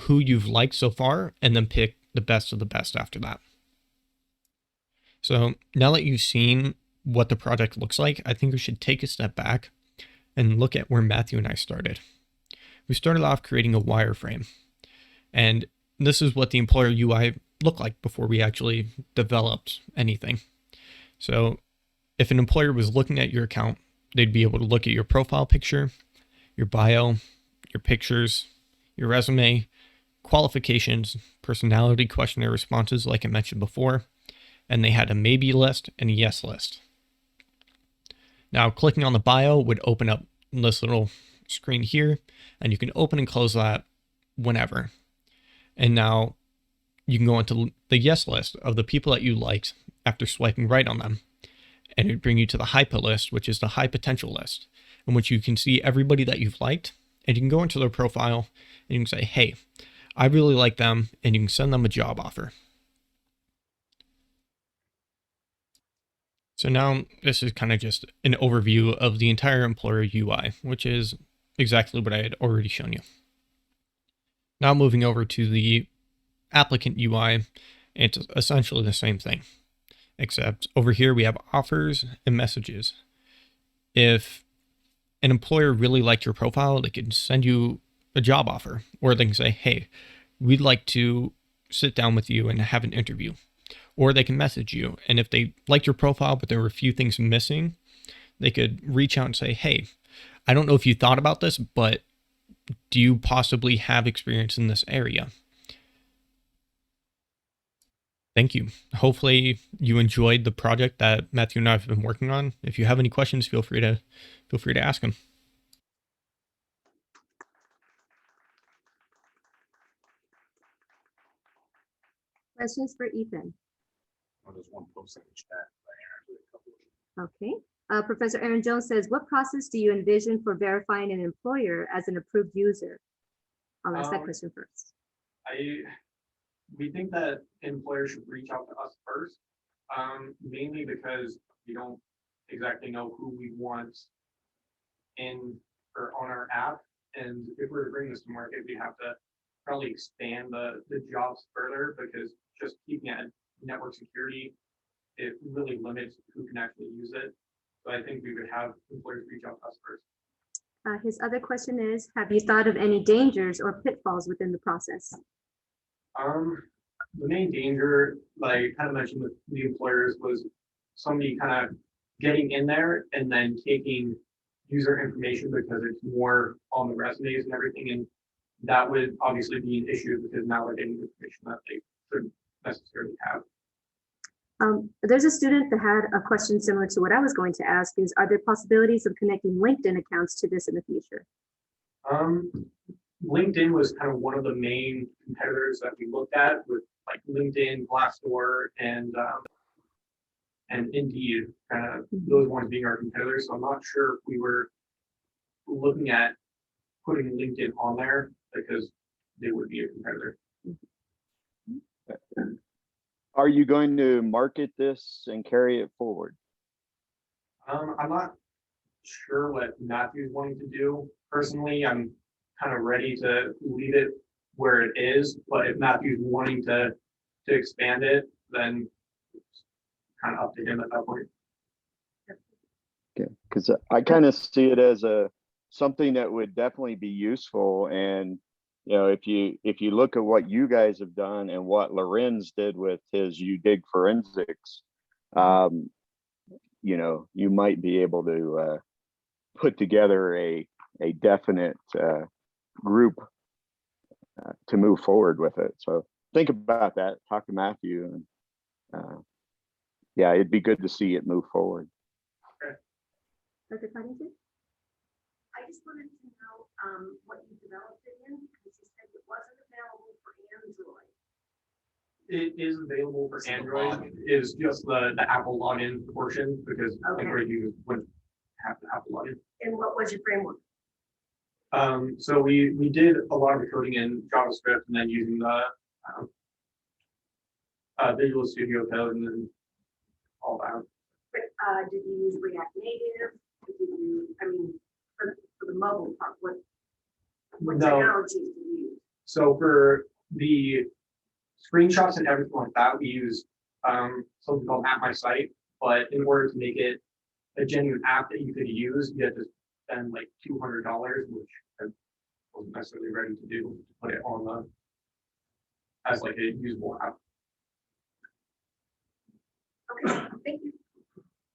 who you've liked so far and then pick the best of the best after that. So now that you've seen what the project looks like, I think we should take a step back and look at where Matthew and I started. We started off creating a wireframe, and this is what the employer UI looked like before we actually developed anything. So if an employer was looking at your account, they'd be able to look at your profile picture, your bio, your pictures, your resume, qualifications, personality questionnaire responses like I mentioned before, and they had a maybe list and a yes list. Now clicking on the bio would open up this little screen here, and you can open and close that whenever. And now you can go into the yes list of the people that you liked after swiping right on them, and it would bring you to the HIPA list, which is the high potential list, in which you can see everybody that you've liked, and you can go into their profile and you can say, hey, I really like them, and you can send them a job offer. So now this is kind of just an overview of the entire employer UI, which is exactly what I had already shown you. Now moving over to the applicant UI, it's essentially the same thing, except over here we have offers and messages. If an employer really liked your profile, they can send you a job offer, or they can say, hey, we'd like to sit down with you and have an interview. Or they can message you, and if they liked your profile but there were a few things missing, they could reach out and say, hey, I don't know if you thought about this, but do you possibly have experience in this area? Thank you. Hopefully you enjoyed the project that Matthew and I have been working on. If you have any questions, feel free to ask them. Questions for Ethan? Oh, there's one post in the chat. Okay. Professor Aaron Jones says, what process do you envision for verifying an employer as an approved user? I'll ask that question first. We think that employers should reach out to us first, mainly because we don't exactly know who we want in or on our app. And if we were to bring this to market, we have to probably expand the jobs further, because just keeping it at network security, it really limits who can actually use it. So I think we would have employers reach out to us first. His other question is, have you thought of any dangers or pitfalls within the process? The main danger, like I kind of mentioned with the employers, was somebody kind of getting in there and then taking user information because it's more on the resumes and everything. And that would obviously be an issue because now they're getting information that they shouldn't necessarily have. There's a student that had a question similar to what I was going to ask is, are there possibilities of connecting LinkedIn accounts to this in the future? LinkedIn was kind of one of the main competitors that we looked at, with like LinkedIn, Glassdoor, and Indeed, kind of those ones being our competitors. So I'm not sure if we were looking at putting LinkedIn on there because they would be a competitor. Are you going to market this and carry it forward? I'm not sure what Matthew's wanting to do. Personally, I'm kind of ready to leave it where it is, but if Matthew's wanting to expand it, then it's kind of up to him at that point. Okay, because I kind of see it as something that would definitely be useful. And you know, if you look at what you guys have done and what Lorenz did with his You Dig Forensics, you know, you might be able to put together a definite group to move forward with it. So think about that. Talk to Matthew, and yeah, it'd be good to see it move forward. Dr. Paddington? I just wanted to know what you developed it in, because you said it wasn't available for Android. It is available for Android. Is just the Apple login portion, because Android users wouldn't have the Apple login. And what was your framework? So we did a lot of the coding in JavaScript, and then using the Visual Studio Code, and then all that. But did you use React Native? Did you, I mean, for the mobile part, what technologies did you use? So for the screenshots and everything like that, we use something called At My Site. But in order to make it a genuine app that you could use, you had to spend like $200, which I wasn't necessarily ready to do, to put it on the as like a usable app. Okay, thank you.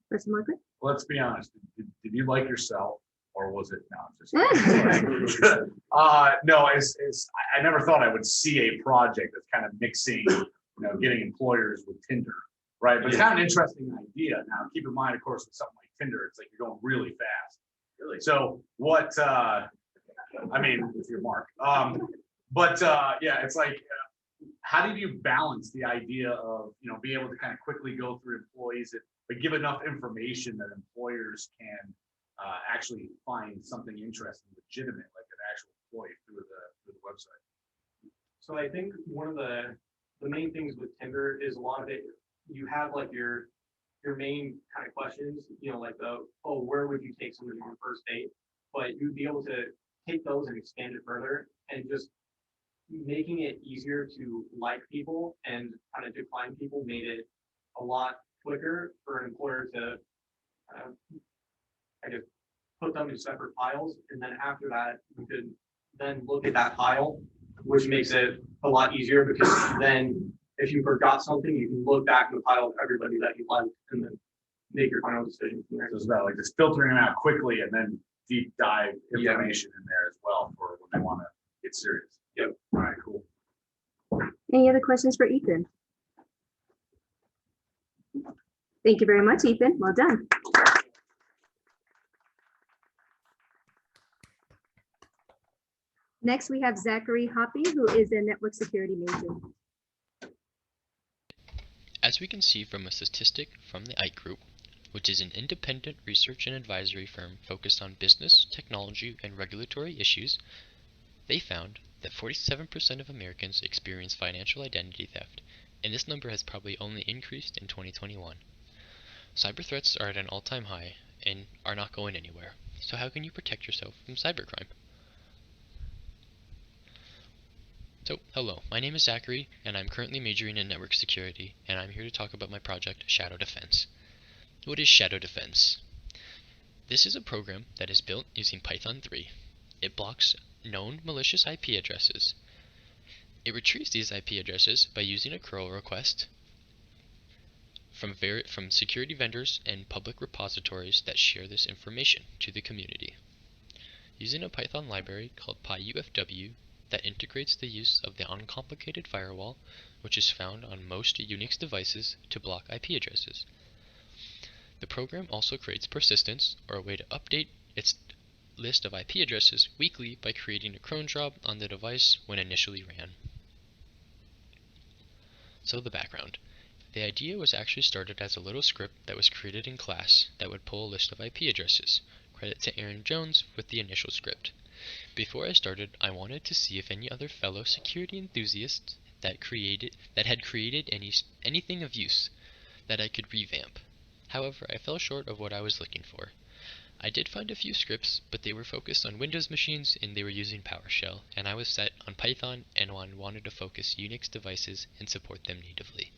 Person Margaret? Let's be honest. Did you like yourself, or was it not? No, I never thought I would see a project that's kind of mixing, you know, getting employers with Tinder, right? But it's kind of an interesting idea. Now, keep in mind, of course, with something like Tinder, it's like you're going really fast. Really. So what? I mean, with your mark. Yeah, it's like. How did you balance the idea of, you know, be able to kind of quickly go through employees, but give enough information that employers can actually find something interesting, legitimate, like an actual employee through the website? So I think one of the main things with Tinder is a lot of it, you have like your main kind of questions, you know, like where would you take somebody on a first date? But you'd be able to take those and expand it further, and just making it easier to like people and kind of decline people made it a lot quicker for an employer to, I guess, put them in separate files. And then after that, you could then look at that file, which makes it a lot easier, because then if you forgot something, you can look back in the file of everybody that you liked and then make your final decision from there. So it's about like just filtering them out quickly and then deep dive information in there as well for when they want to get serious. Yep. All right, cool. Any other questions for Ethan? Thank you very much, Ethan. Well done. Next, we have Zachary Hoppy, who is a network security major. As we can see from a statistic from the IKE Group, which is an independent research and advisory firm focused on business, technology, and regulatory issues, they found that 47% of Americans experience financial identity theft, and this number has probably only increased in 2021. Cyber threats are at an all-time high and are not going anywhere. So how can you protect yourself from cybercrime? So, hello, my name is Zachary, and I'm currently majoring in network security, and I'm here to talk about my project, Shadow Defense. What is Shadow Defense? This is a program that is built using Python 3. It blocks known malicious IP addresses. It retrieves these IP addresses by using a curl request from security vendors and public repositories that share this information to the community. Using a Python library called PyUFW that integrates the use of the uncomplicated firewall, which is found on most Unix devices to block IP addresses. The program also creates persistence, or a way to update its list of IP addresses weekly by creating a cron job on the device when initially ran. So the background. The idea was actually started as a little script that was created in class that would pull a list of IP addresses. Credit to Aaron Jones with the initial script. Before I started, I wanted to see if any other fellow security enthusiasts that had created anything of use that I could revamp. However, I fell short of what I was looking for. I did find a few scripts, but they were focused on Windows machines and they were using PowerShell, and I was set on Python and wanted to focus Unix devices and support them natively.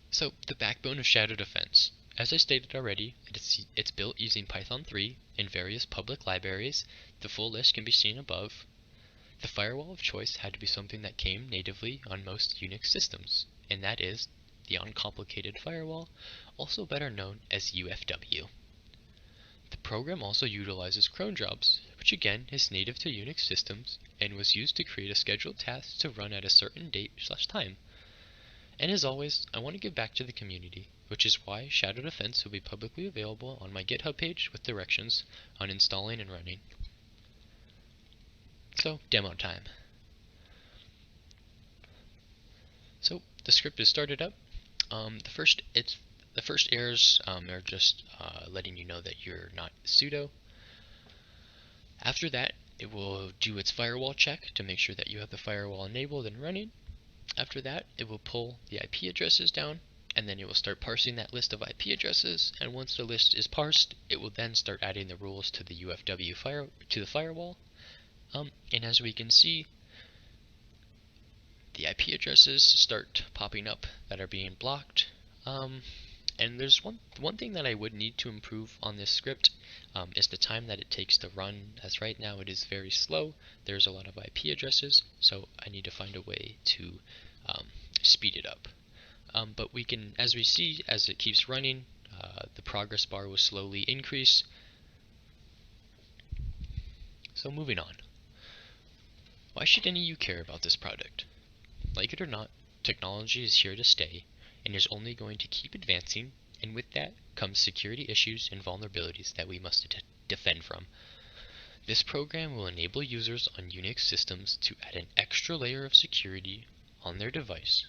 So, the backbone of Shadow Defense. As I stated already, it's built using Python 3 and various public libraries. The full list can be seen above. The firewall of choice had to be something that came natively on most Unix systems, and that is the uncomplicated firewall, also better known as UFW. The program also utilizes cron jobs, which again is native to Unix systems and was used to create a scheduled task to run at a certain date/time. And as always, I want to give back to the community, which is why Shadow Defense will be publicly available on my GitHub page with directions on installing and running. So, demo time. So, the script is started up. The first errors are just letting you know that you're not sudo. After that, it will do its firewall check to make sure that you have the firewall enabled and running. After that, it will pull the IP addresses down, and then it will start parsing that list of IP addresses, and once the list is parsed, it will then start adding the rules to the UFW to the firewall. And as we can see, the IP addresses start popping up that are being blocked. And there's one thing that I would need to improve on this script is the time that it takes to run, as right now it is very slow. There's a lot of IP addresses, so I need to find a way to speed it up. But we can, as we see, as it keeps running, the progress bar will slowly increase. So moving on. Why should any of you care about this product? Like it or not, technology is here to stay and is only going to keep advancing, and with that comes security issues and vulnerabilities that we must defend from. This program will enable users on Unix systems to add an extra layer of security on their device.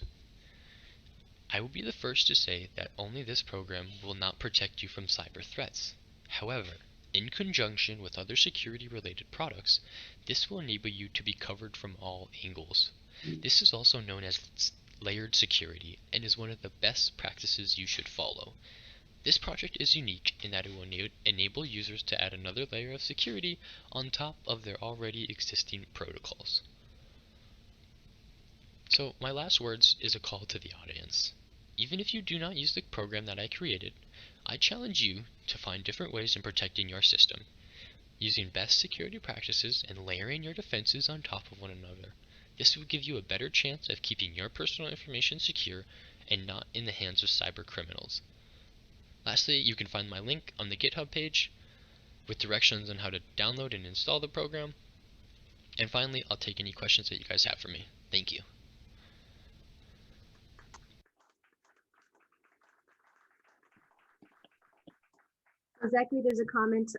I will be the first to say that only this program will not protect you from cyber threats. However, in conjunction with other security-related products, this will enable you to be covered from all angles. This is also known as layered security and is one of the best practices you should follow. This project is unique in that it will enable users to add another layer of security on top of their already existing protocols. So my last words is a call to the audience. Even if you do not use the program that I created, I challenge you to find different ways in protecting your system, using best security practices and layering your defenses on top of one another. This will give you a better chance of keeping your personal information secure and not in the hands of cyber criminals. Lastly, you can find my link on the GitHub page with directions on how to download and install the program. And finally, I'll take any questions that you guys have for me. Thank you. Zachary, there's a comment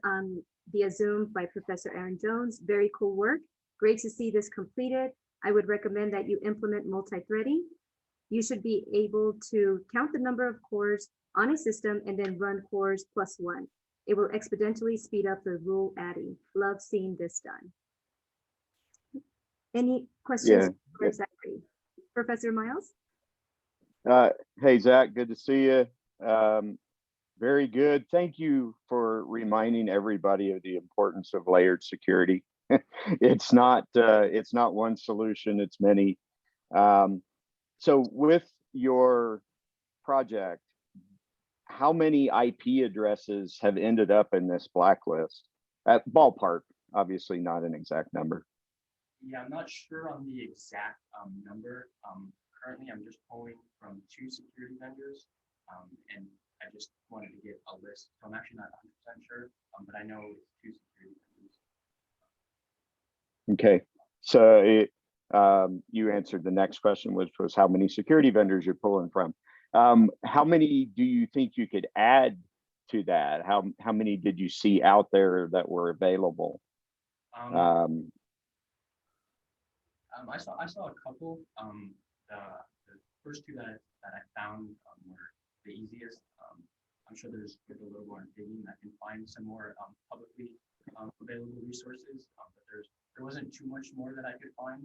via Zoom by Professor Aaron Jones. Very cool work. Great to see this completed. I would recommend that you implement multi-threading. You should be able to count the number of cores on a system and then run cores +1. It will exponentially speed up the rule adding. Love seeing this done. Any questions for Zachary? Professor Miles? Hey, Zach, good to see you. Very good. Thank you for reminding everybody of the importance of layered security. It's not one solution, it's many. So with your project, how many IP addresses have ended up in this blacklist? At ballpark, obviously not an exact number. Yeah, I'm not sure on the exact number. Currently, I'm just pulling from 2 security vendors, and I just wanted to get a list. So I'm actually not 100% sure, but I know it's 2 security vendors. Okay, so you answered the next question, which was how many security vendors you're pulling from. How many do you think you could add to that? How many did you see out there that were available? I saw a couple. The first 2 that I found were the easiest. I'm sure there's a little more digging. I can find some more publicly available resources, but there wasn't too much more that I could find.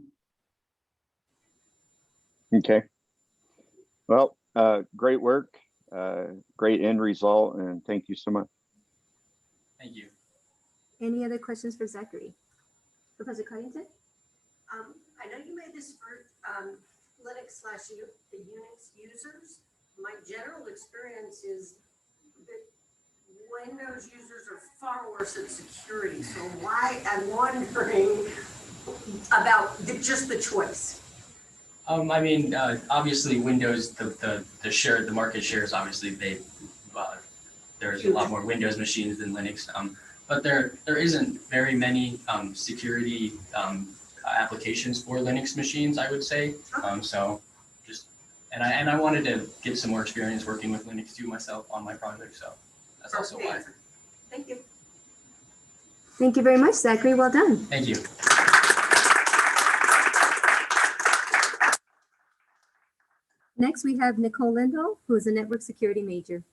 Okay. Well, great work, great end result, and thank you so much. Thank you. Any other questions for Zachary? Professor Cudington? I know you made this for Linux/Unix users. My general experience is that Windows users are far worse at security. So why, I'm wondering about just the choice. I mean, obviously Windows, the market shares, obviously there's a lot more Windows machines than Linux, but there isn't very many security applications for Linux machines, I would say. So just, and I wanted to get some more experience working with Linux too myself on my project, so that's also why. Thank you. Thank you very much, Zachary. Well done. Thank you. Next, we have Nicole Lindahl, who is a network security major.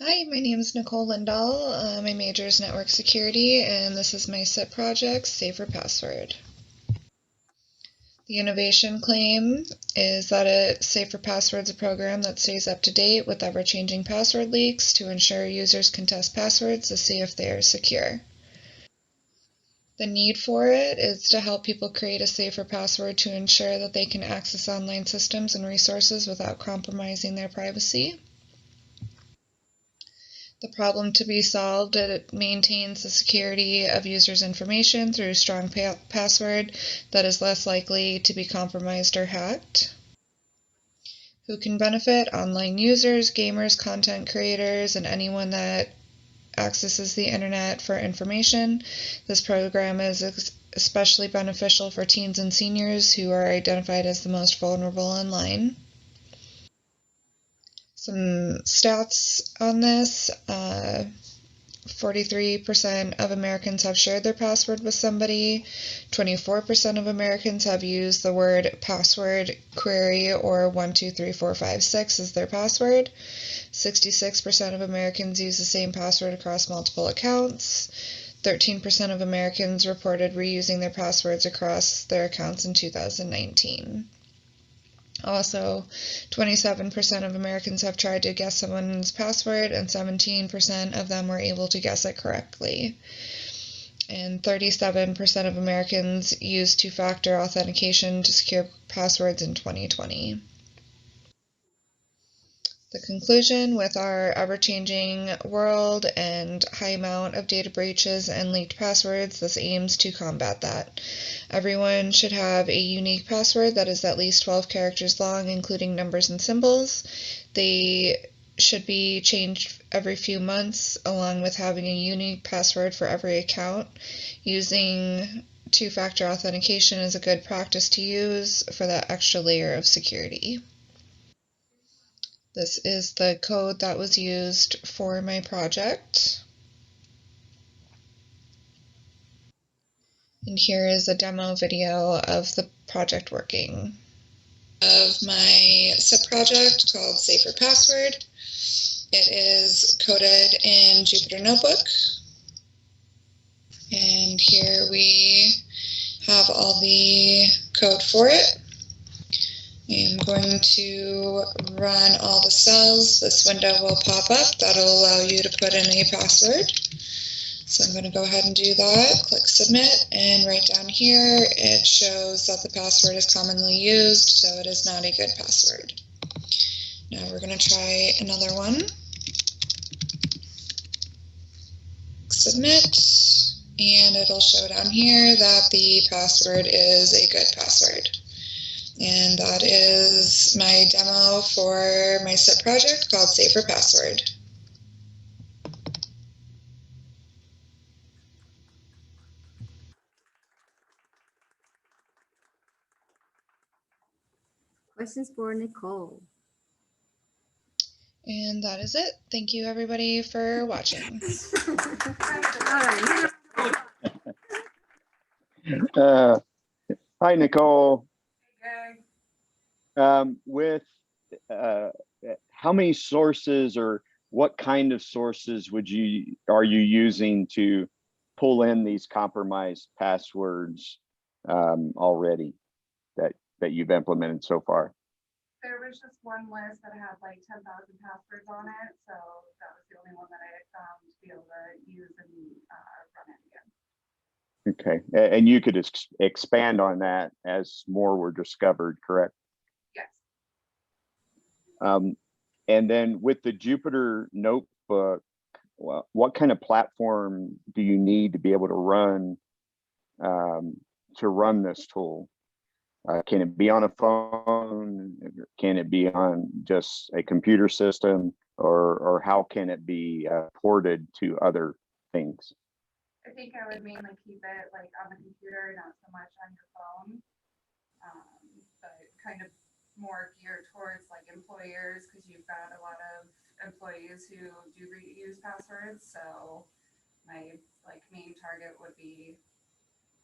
Hi, my name is Nicole Lindahl. My major is network security, and this is my SIP project, Safer Password. The innovation claim is that a Safer Password is a program that stays up to date with ever-changing password leaks to ensure users can test passwords to see if they are secure. The need for it is to help people create a safer password to ensure that they can access online systems and resources without compromising their privacy. The problem to be solved, it maintains the security of users' information through a strong password that is less likely to be compromised or hacked. Who can benefit? Online users, gamers, content creators, and anyone that accesses the internet for information. This program is especially beneficial for teens and seniors who are identified as the most vulnerable online. Some stats on this, 43% of Americans have shared their password with somebody, 24% of Americans have used the word password query or 123456 as their password, 66% of Americans use the same password across multiple accounts, 13% of Americans reported reusing their passwords across their accounts in 2019. Also, 27% of Americans have tried to guess someone's password, and 17% of them were able to guess it correctly. And 37% of Americans used two-factor authentication to secure passwords in 2020. The conclusion: with our ever-changing world and high amount of data breaches and leaked passwords, this aims to combat that. Everyone should have a unique password that is at least 12 characters long, including numbers and symbols. They should be changed every few months, along with having a unique password for every account. Using two-factor authentication is a good practice to use for that extra layer of security. This is the code that was used for my project. And here is a demo video of the project working. of my SIP project called Safer Password. It is coded in Jupyter Notebook. And here we have all the code for it. I'm going to run all the cells. This window will pop up. That'll allow you to put in a password. So I'm going to go ahead and do that. Click submit, and right down here it shows that the password is commonly used, so it is not a good password. Now we're going to try another one. Submit, and it'll show down here that the password is a good password. And that is my demo for my SIP project called Safer Password. Questions for Nicole? And that is it. Thank you everybody for watching. Hi, Nicole. Okay. With how many sources or what kind of sources are you using to pull in these compromised passwords already that you've implemented so far? There was just one list that had like 10,000 passwords on it, so that was the only one that I had found to be able to use and run it again. Okay, and you could expand on that as more were discovered, correct? Yes. And then with the Jupyter Notebook, what kind of platform do you need to be able to run this tool? Can it be on a phone? Can it be on just a computer system, or how can it be ported to other things? I think I would mainly keep it like on the computer, not so much on your phone, but kind of more geared towards like employers, because you've got a lot of employees who do reuse passwords. So my like main target would be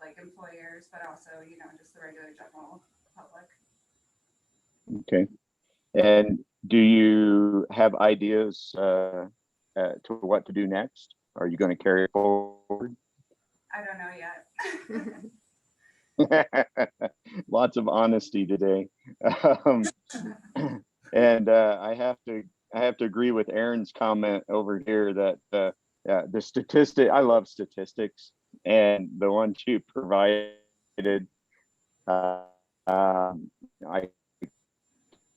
like employers, but also, you know, just the regular general public. Okay. And do you have ideas to what to do next? Are you going to carry it forward? I don't know yet. Lots of honesty today. And I have to agree with Aaron's comment over here that the statistic, I love statistics, and the ones you provided, I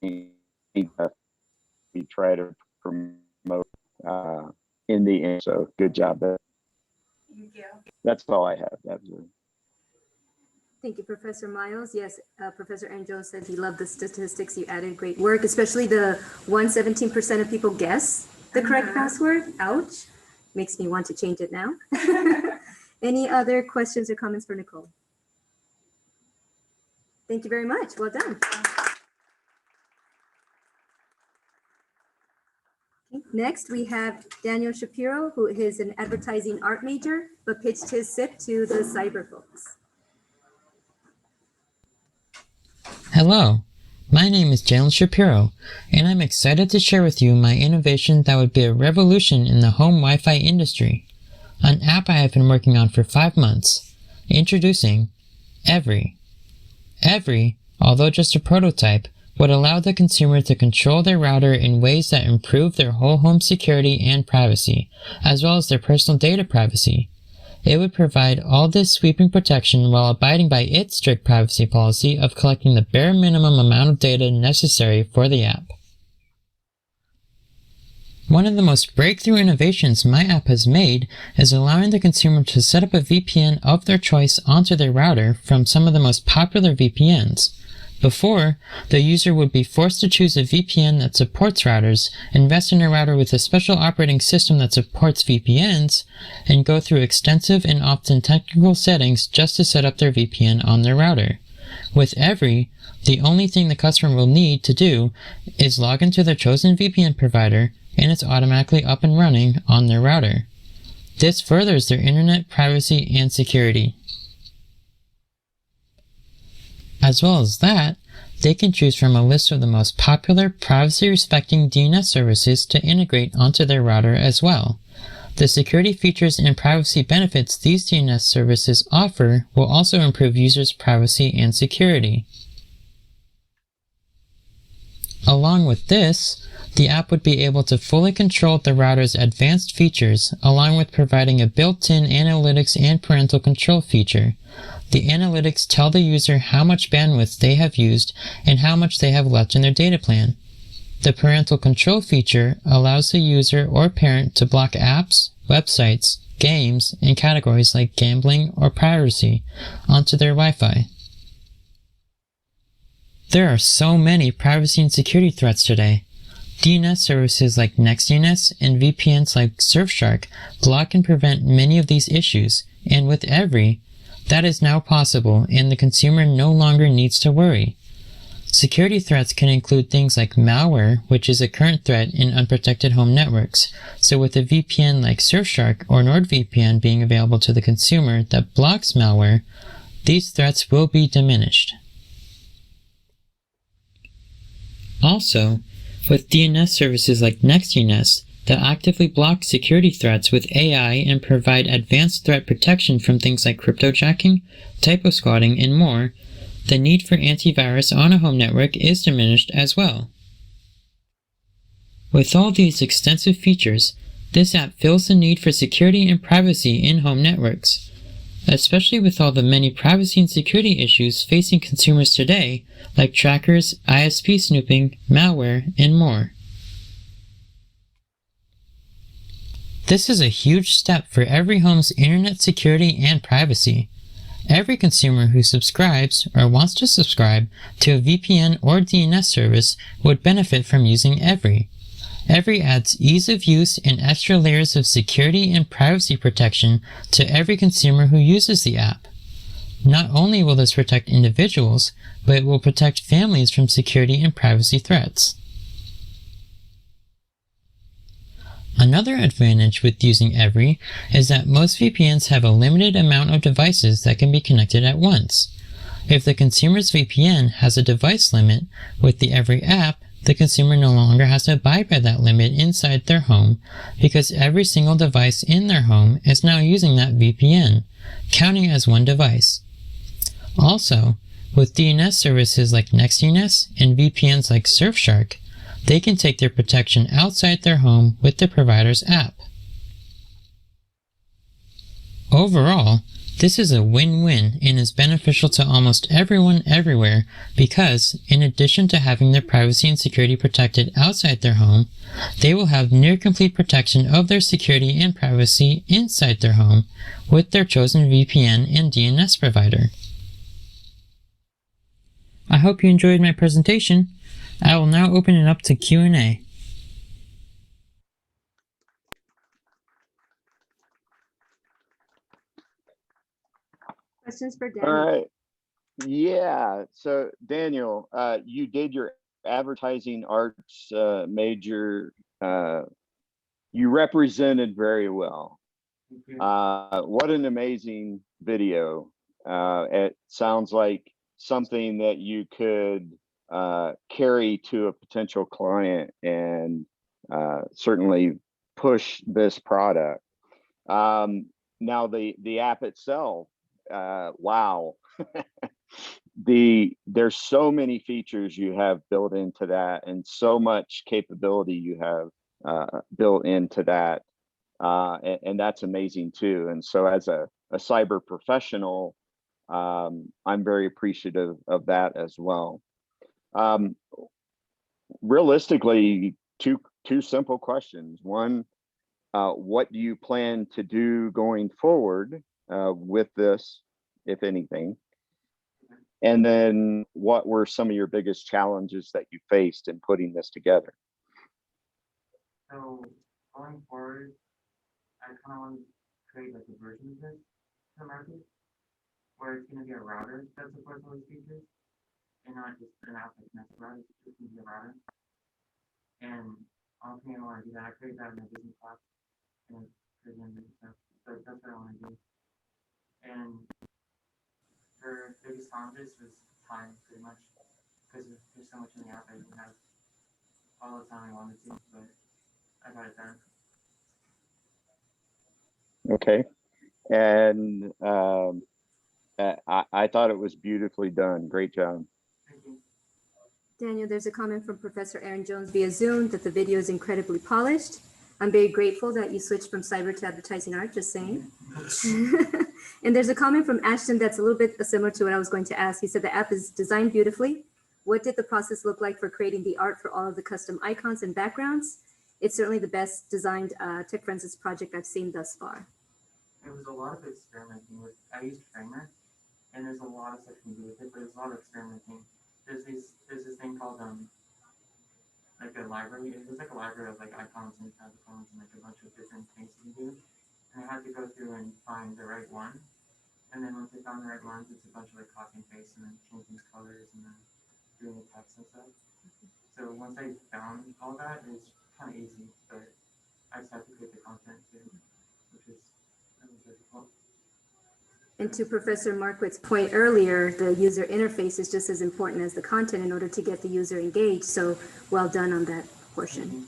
we try to promote in the end. So good job there. Thank you. That's all I have. Absolutely. Thank you, Professor Miles. Yes, Professor Angel said he loved the statistics. You added great work, especially the 117% of people guess the correct password. Ouch. Makes me want to change it now. Any other questions or comments for Nicole? Thank you very much. Well done. Okay. Next, we have Daniel Shapiro, who is an advertising art major, but pitched his SIP to the cyber folks. Hello, my name is Jalen Shapiro, and I'm excited to share with you my innovation that would be a revolution in the home Wi-Fi industry. An app I have been working on for 5 months. Introducing Every. Every, although just a prototype, would allow the consumer to control their router in ways that improve their whole home security and privacy, as well as their personal data privacy. It would provide all this sweeping protection while abiding by its strict privacy policy of collecting the bare minimum amount of data necessary for the app. One of the most breakthrough innovations my app has made is allowing the consumer to set up a VPN of their choice onto their router from some of the most popular VPNs. Before, the user would be forced to choose a VPN that supports routers, invest in a router with a special operating system that supports VPNs, and go through extensive and often technical settings just to set up their VPN on their router. With Every, the only thing the customer will need to do is log into their chosen VPN provider, and it's automatically up and running on their router. This furthers their internet privacy and security. As well as that, they can choose from a list of the most popular privacy-respecting DNS services to integrate onto their router as well. The security features and privacy benefits these DNS services offer will also improve users' privacy and security. Along with this, the app would be able to fully control the router's advanced features, along with providing a built-in analytics and parental control feature. The analytics tell the user how much bandwidth they have used and how much they have left in their data plan. The parental control feature allows the user or parent to block apps, websites, games, and categories like gambling or piracy onto their Wi-Fi. There are so many privacy and security threats today. DNS services like NextDNS and VPNs like Surfshark block and prevent many of these issues, and with Every, that is now possible and the consumer no longer needs to worry. Security threats can include things like malware, which is a current threat in unprotected home networks. So with a VPN like Surfshark or NordVPN being available to the consumer that blocks malware, these threats will be diminished. Also, with DNS services like NextDNS that actively block security threats with AI and provide advanced threat protection from things like cryptojacking, typo squatting, and more, the need for antivirus on a home network is diminished as well. With all these extensive features, this app fills the need for security and privacy in home networks. Especially with all the many privacy and security issues facing consumers today, like trackers, ISP snooping, malware, and more. This is a huge step for every home's internet security and privacy. Every consumer who subscribes or wants to subscribe to a VPN or DNS service would benefit from using Every. Every adds ease of use and extra layers of security and privacy protection to every consumer who uses the app. Not only will this protect individuals, but it will protect families from security and privacy threats. Another advantage with using Every is that most VPNs have a limited amount of devices that can be connected at once. If the consumer's VPN has a device limit, with the Every app, the consumer no longer has to abide by that limit inside their home because every single device in their home is now using that VPN, counting as one device. Also, with DNS services like NextDNS and VPNs like Surfshark, they can take their protection outside their home with the provider's app. Overall, this is a win-win and is beneficial to almost everyone everywhere because, in addition to having their privacy and security protected outside their home, they will have near-complete protection of their security and privacy inside their home with their chosen VPN and DNS provider. I hope you enjoyed my presentation. I will now open it up to Q&A. Questions for All Daniel? right. Yeah. So Daniel, you did your advertising arts major. You represented very well. What an amazing video. It sounds like something that you could carry to a potential client and certainly push this product. Now the app itself, wow. There's so many features you have built into that and so much capability you have built into that. And that's amazing too. And so as a cyber professional, I'm very appreciative of that as well. Realistically, two simple questions. One, what do you plan to do going forward with this, if anything? And then what were some of your biggest challenges that you faced in putting this together? So going forward, I kind of want to create like a version of this in the market where it's going to be a router that supports all these features and not just an app that connects to router, it's just going to be a router. And ultimately, I want to do that. I create that in my business class and create business stuff. So that's what I want to do. And the biggest challenges was time, pretty much, because there's so much in the app I didn't have all the time I wanted to, but I got it done. Okay. And I thought it was beautifully done. Great job. Daniel, there's a comment from Professor Aaron Jones via Zoom that the video is incredibly polished. I'm very grateful that you switched from cyber to advertising art, just saying. And there's a comment from Ashton that's a little bit similar to what I was going to ask. He said the app is designed beautifully. What did the process look like for creating the art for all of the custom icons and backgrounds? It's certainly the best designed Tech Forensics project I've seen thus far. It was a lot of experimenting with, I used Framer, and there's a lot of stuff you can do with it, but it's a lot of experimenting. There's this thing called like a library. It was like a library of like icons and favicons and like a bunch of different things you can do. And I had to go through and find the right one. And then once I found the right ones, it's a bunch of like copy and paste and then changing the colors and then doing the text and stuff. So once I found all that, it was kind of easy, but I just had to create the content too, which is really difficult. And to Professor Markwitz's point earlier, the user interface is just as important as the content in order to get the user engaged. So well done on that portion.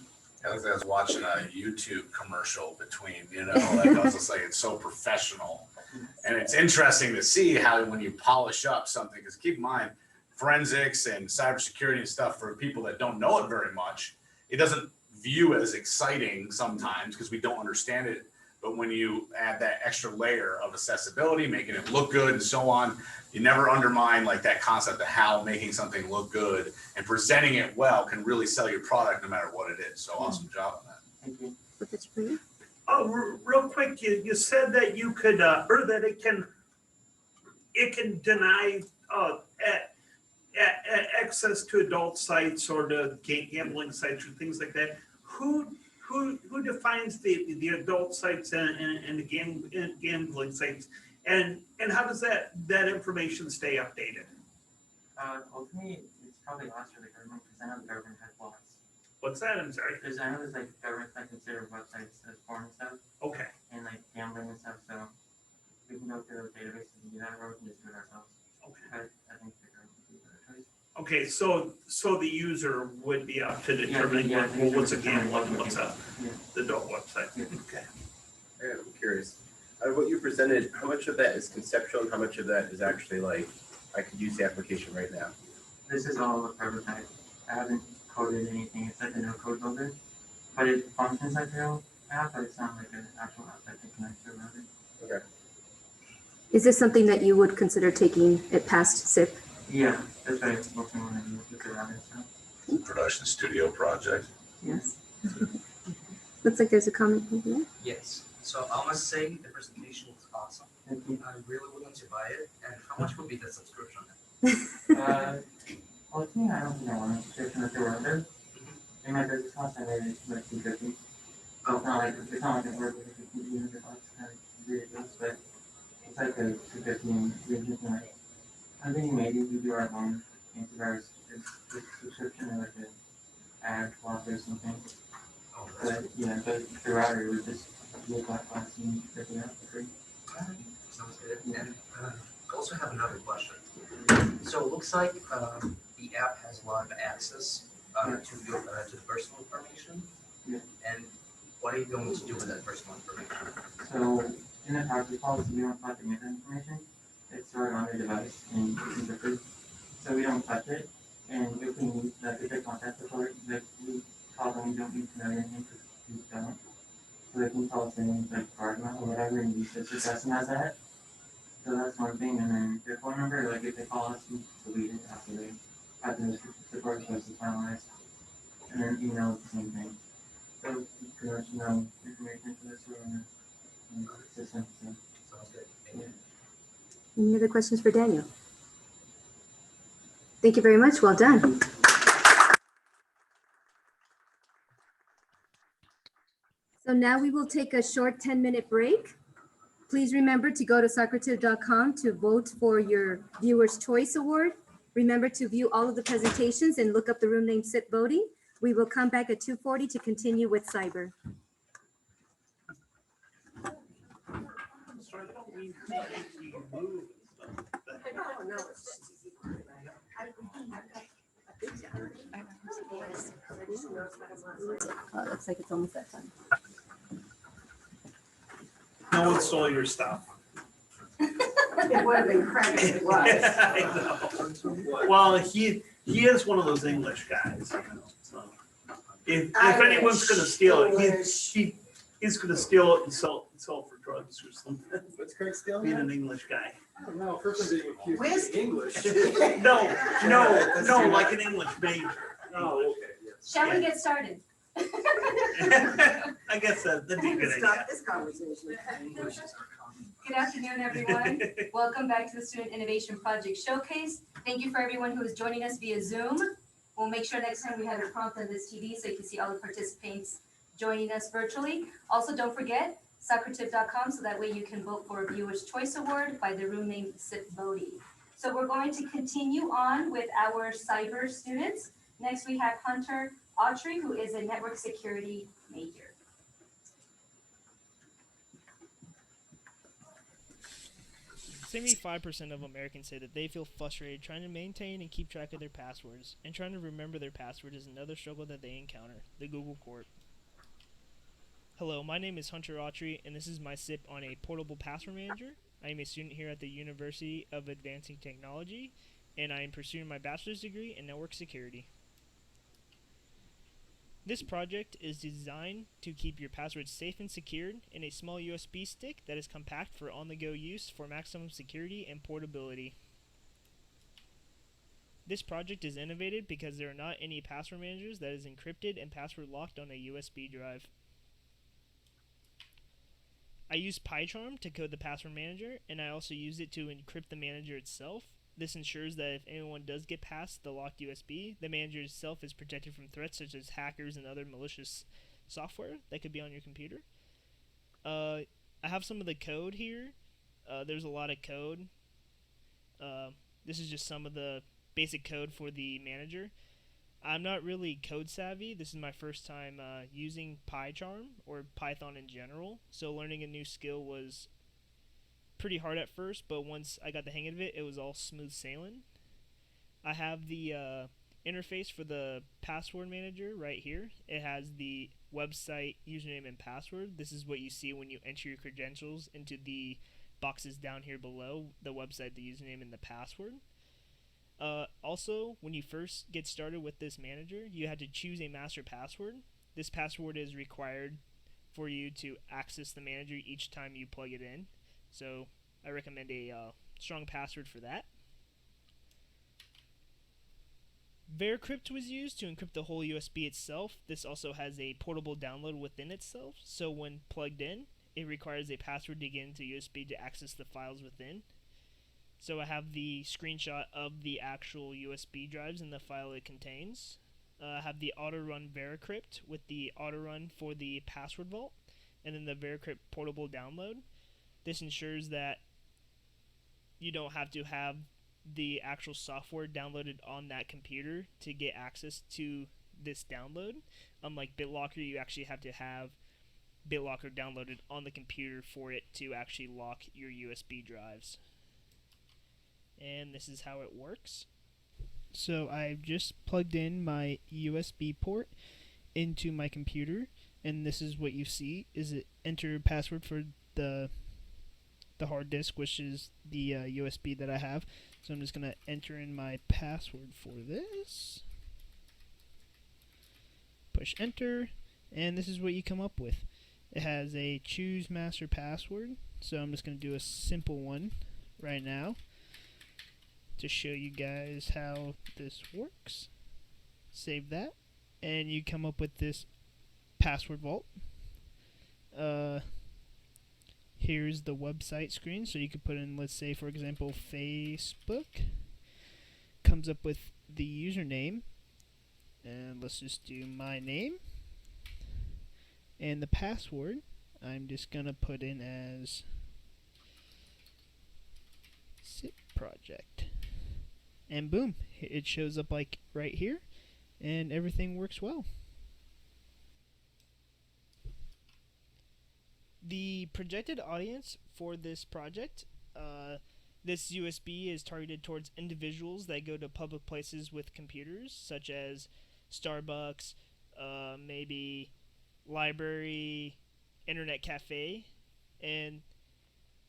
I was watching a YouTube commercial between, like I was just like, it's so professional. And it's interesting to see how when you polish up something, because keep in mind, forensics and cybersecurity and stuff for people that don't know it very much, it doesn't view as exciting sometimes because we don't understand it. But when you add that extra layer of accessibility, making it look good and so on, you never undermine like that concept of how making something look good and presenting it well can really sell your product no matter what it is. So awesome job on that. Thank you. Oh, real quick, you said that you could, or that it can deny access to adult sites or to gambling sites or things like that. Who defines the adult sites and the gambling sites, and how does that information stay updated? Ultimately, it's probably asked for the government because I know the government has laws. What's that? I'm sorry. Because I know there's like governments that consider websites as porn and stuff. Okay. And like gambling and stuff, so we can go through those databases and do that, or we can just do it ourselves. Okay. But I think the government would be a better choice. Okay, so the user would be up to determining what's a gambling and what's the adult website. Okay. I'm curious. Out of what you presented, how much of that is conceptual and how much of that is actually like, I could use the application right now? This is all a prototype. I haven't coded anything. It's like a no-code builder, but it functions like a real app, but it's not like an actual app that can connect to a router. Okay. Is this something that you would consider taking it past SIP? Yeah, that's what I was working on with the router stuff. Production studio project. Yes. Looks like there's a comment over there. Yes. So I must say the presentation was awesome. I'm really willing to buy it. And how much would be the subscription? Ultimately, I don't think I want a subscription with the router. In my business class, I made it like $250. Oh, it's not like it works with $1,500. Kind of ridiculous, but it's like a $250 and we can like. I think maybe we do our own antivirus subscription or like an ad blocker or something. Oh, but yeah, but the router would just be a black box and pick it up for free. Sounds good. And I also have another question. So it looks like the app has a lot of access to the personal information. Yeah. And what are you going to do with that personal information? So in the privacy policy, we don't collect any of the information. It's stored on your device and it's encrypted. So we don't touch it. And if we need, like, if they contact us, like, we call them, we don't need to know anything because we don't. So they can call us in, like, Garden or whatever, and we just address them as that. So that's one thing. And then their phone number, like, if they call us, we delete it after they have the court request is finalized. And then email is the same thing. So you can let you know information for this or in the system. So. Sounds good. Yeah. Any other questions for Daniel? Thank you very much. Well done. So now we will take a short 10-minute break. Please remember to go to socrative.com to vote for your Viewer's Choice Award. Remember to view all of the presentations and look up the room name SIP voting. We will come back at 2:40 to continue with cyber. No, it's just easy. Looks like it's almost that time. No one stole your stuff. It would have been crazy if it was. I know. Well, he is one of those English guys, you know, so. If anyone's gonna steal it, he's gonna steal it and sell it for drugs or something. What's Craig stealing? Being an English guy. I don't know, first I'm being accused of English. No, like an English major. Oh, okay, yes. Shall we get started? I guess that'd be a good idea. Stop this conversation. Good afternoon, everyone. Welcome back to the Student Innovation Project Showcase. Thank you for everyone who is joining us via Zoom. We'll make sure next time we have a prompt on this TV so you can see all the participants joining us virtually. Also, don't forget soccertip.com so that way you can vote for a Viewer's Choice Award by the room named Sip Bodie. So we're going to continue on with our cyber students. Next, we have Hunter Autry, who is a network security major. 75% of Americans say that they feel frustrated trying to maintain and keep track of their passwords, and trying to remember their password is another struggle that they encounter, the Google Court. Hello, my name is Hunter Autry, and this is my SIP on a portable password manager. I am a student here at the University of Advancing Technology, and I am pursuing my bachelor's degree in network security. This project is designed to keep your passwords safe and secured in a small USB stick that is compact for on-the-go use for maximum security and portability. This project is innovative because there are not any password managers that is encrypted and password locked on a USB drive. I use PyCharm to code the password manager, and I also use it to encrypt the manager itself. This ensures that if anyone does get past the locked USB, the manager itself is protected from threats such as hackers and other malicious software that could be on your computer. I have some of the code here. There's a lot of code. This is just some of the basic code for the manager. I'm not really code savvy. This is my first time using PyCharm or Python in general, so learning a new skill was pretty hard at first, but once I got the hang of it, it was all smooth sailing. I have the interface for the password manager right here. It has the website, username, and password. This is what you see when you enter your credentials into the boxes down here below, the website, the username, and the password. Also, when you first get started with this manager, you had to choose a master password. This password is required for you to access the manager each time you plug it in. So I recommend a strong password for that. Vercrypt was used to encrypt the whole USB itself. This also has a portable download within itself, so when plugged in, it requires a password to get into USB to access the files within. So I have the screenshot of the actual USB drives and the file it contains. I have the auto-run Vercrypt with the auto-run for the password vault, and then the Vercrypt portable download. This ensures that you don't have to have the actual software downloaded on that computer to get access to this download. Unlike BitLocker, you actually have to have BitLocker downloaded on the computer for it to actually lock your USB drives. And this is how it works. So I've just plugged in my USB port into my computer, and this is what you see is it enter password for the hard disk, which is the USB that I have. So I'm just going to enter in my password for this. Push enter, and this is what you come up with. It has a choose master password, so I'm just going to do a simple one right now to show you guys how this works. Save that, and you come up with this password vault. Here's the website screen, so you could put in, let's say, for example, Facebook. Comes up with the username, and let's just do my name. And the password, I'm just going to put in as SIP project. And boom, it shows up like right here, and everything works well. The projected audience for this project, this USB is targeted towards individuals that go to public places with computers, such as Starbucks, maybe library, internet cafe, and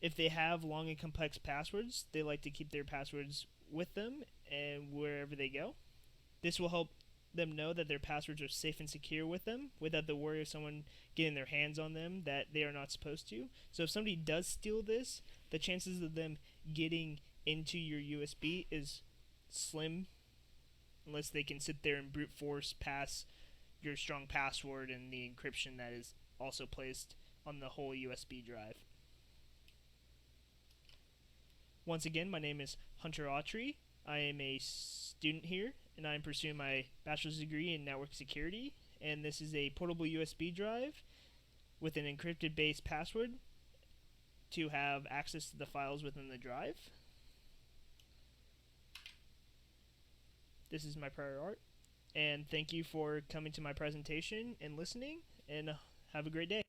if they have long and complex passwords, they like to keep their passwords with them and wherever they go. This will help them know that their passwords are safe and secure with them without the worry of someone getting their hands on them that they are not supposed to. So if somebody does steal this, the chances of them getting into your USB is slim, unless they can sit there and brute force pass your strong password and the encryption that is also placed on the whole USB drive. Once again, my name is Hunter Autry. I am a student here, and I am pursuing my bachelor's degree in network security. And this is a portable USB drive with an encrypted base password to have access to the files within the drive. This is my prior art. And thank you for coming to my presentation and listening, and have a great day.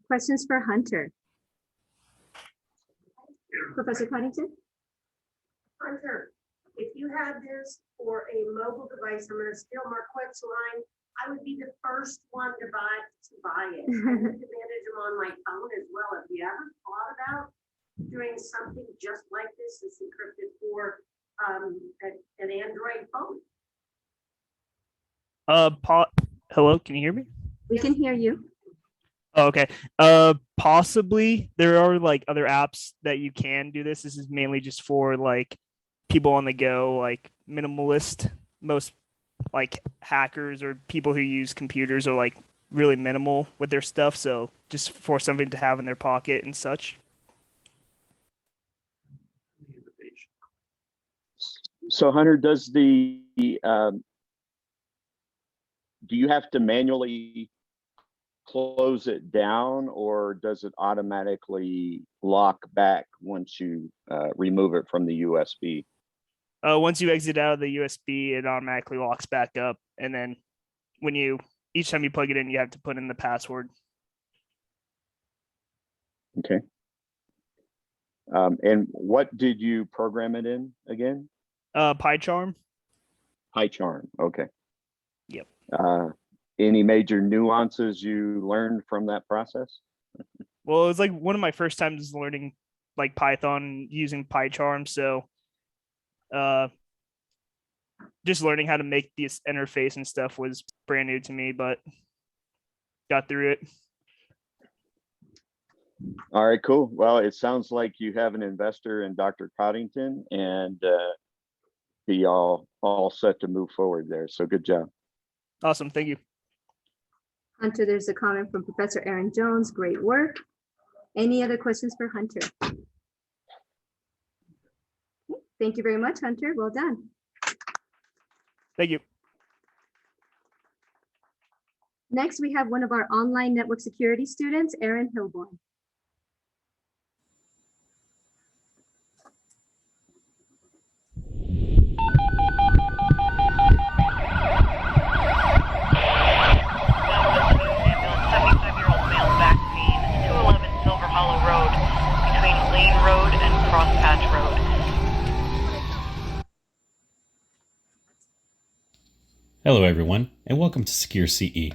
Questions for Hunter? Professor Coddington? Hunter, if you had this for a mobile device, I'm gonna steal Marquette's line, I would be the first one to buy it. I would manage them on my phone as well. Have you ever thought about doing something just like this that's encrypted for an Android phone? Hello, can you hear me? We can hear you. Oh, okay. Possibly there are like other apps that you can do this. This is mainly just for like people on the go, like minimalist. Most like hackers or people who use computers are like really minimal with their stuff. So just for something to have in their pocket and such. So Hunter, does the do you have to manually close it down, or does it automatically lock back once you remove it from the USB? Once you exit out of the USB, it automatically locks back up, and then each time you plug it in, you have to put in the password. Okay. And what did you program it in again? PyCharm. PyCharm. Okay. Yep. Any major nuances you learned from that process? Well, it was like one of my first times learning like Python using PyCharm. So just learning how to make this interface and stuff was brand new to me, but got through it. All right, cool. Well, it sounds like you have an investor in Dr. Coddington, and be all set to move forward there. So good job. Awesome. Thank you. Hunter, there's a comment from Professor Aaron Jones. Great work. Any other questions for Hunter? Okay, thank you very much, Hunter. Well done. Thank you. Next, we have one of our online network security students, Aaron Hilborn. Hello everyone, and welcome to Secure CE,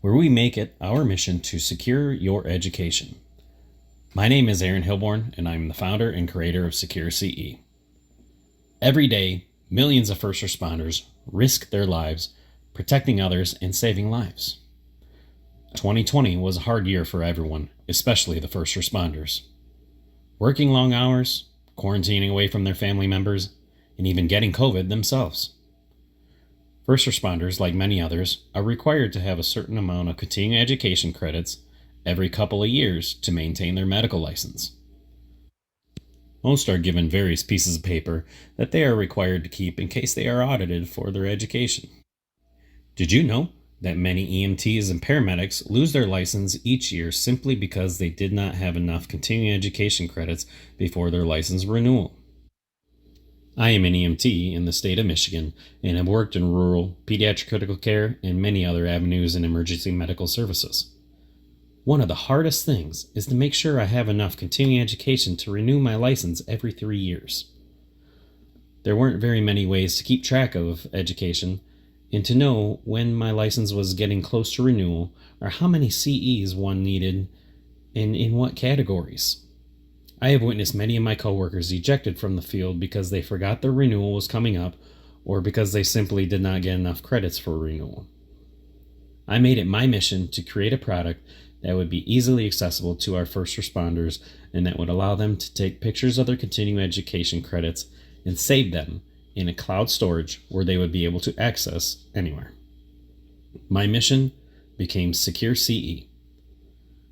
where we make it our mission to secure your education. My name is Aaron Hilborn, and I'm the founder and creator of Secure CE. Every day, millions of first responders risk their lives protecting others and saving lives. 2020 was a hard year for everyone, especially the first responders. Working long hours, quarantining away from their family members, and even getting COVID themselves. First responders, like many others, are required to have a certain amount of continuing education credits every couple of years to maintain their medical license. Most are given various pieces of paper that they are required to keep in case they are audited for their education. Did you know that many EMTs and paramedics lose their license each year simply because they did not have enough continuing education credits before their license renewal? I am an EMT in the state of Michigan and have worked in rural, pediatric critical care, and many other avenues in emergency medical services. One of the hardest things is to make sure I have enough continuing education to renew my license every 3 years. There weren't very many ways to keep track of education and to know when my license was getting close to renewal or how many CEs one needed and in what categories. I have witnessed many of my coworkers ejected from the field because they forgot their renewal was coming up or because they simply did not get enough credits for renewal. I made it my mission to create a product that would be easily accessible to our first responders and that would allow them to take pictures of their continuing education credits and save them in a cloud storage where they would be able to access anywhere. My mission became Secure CE.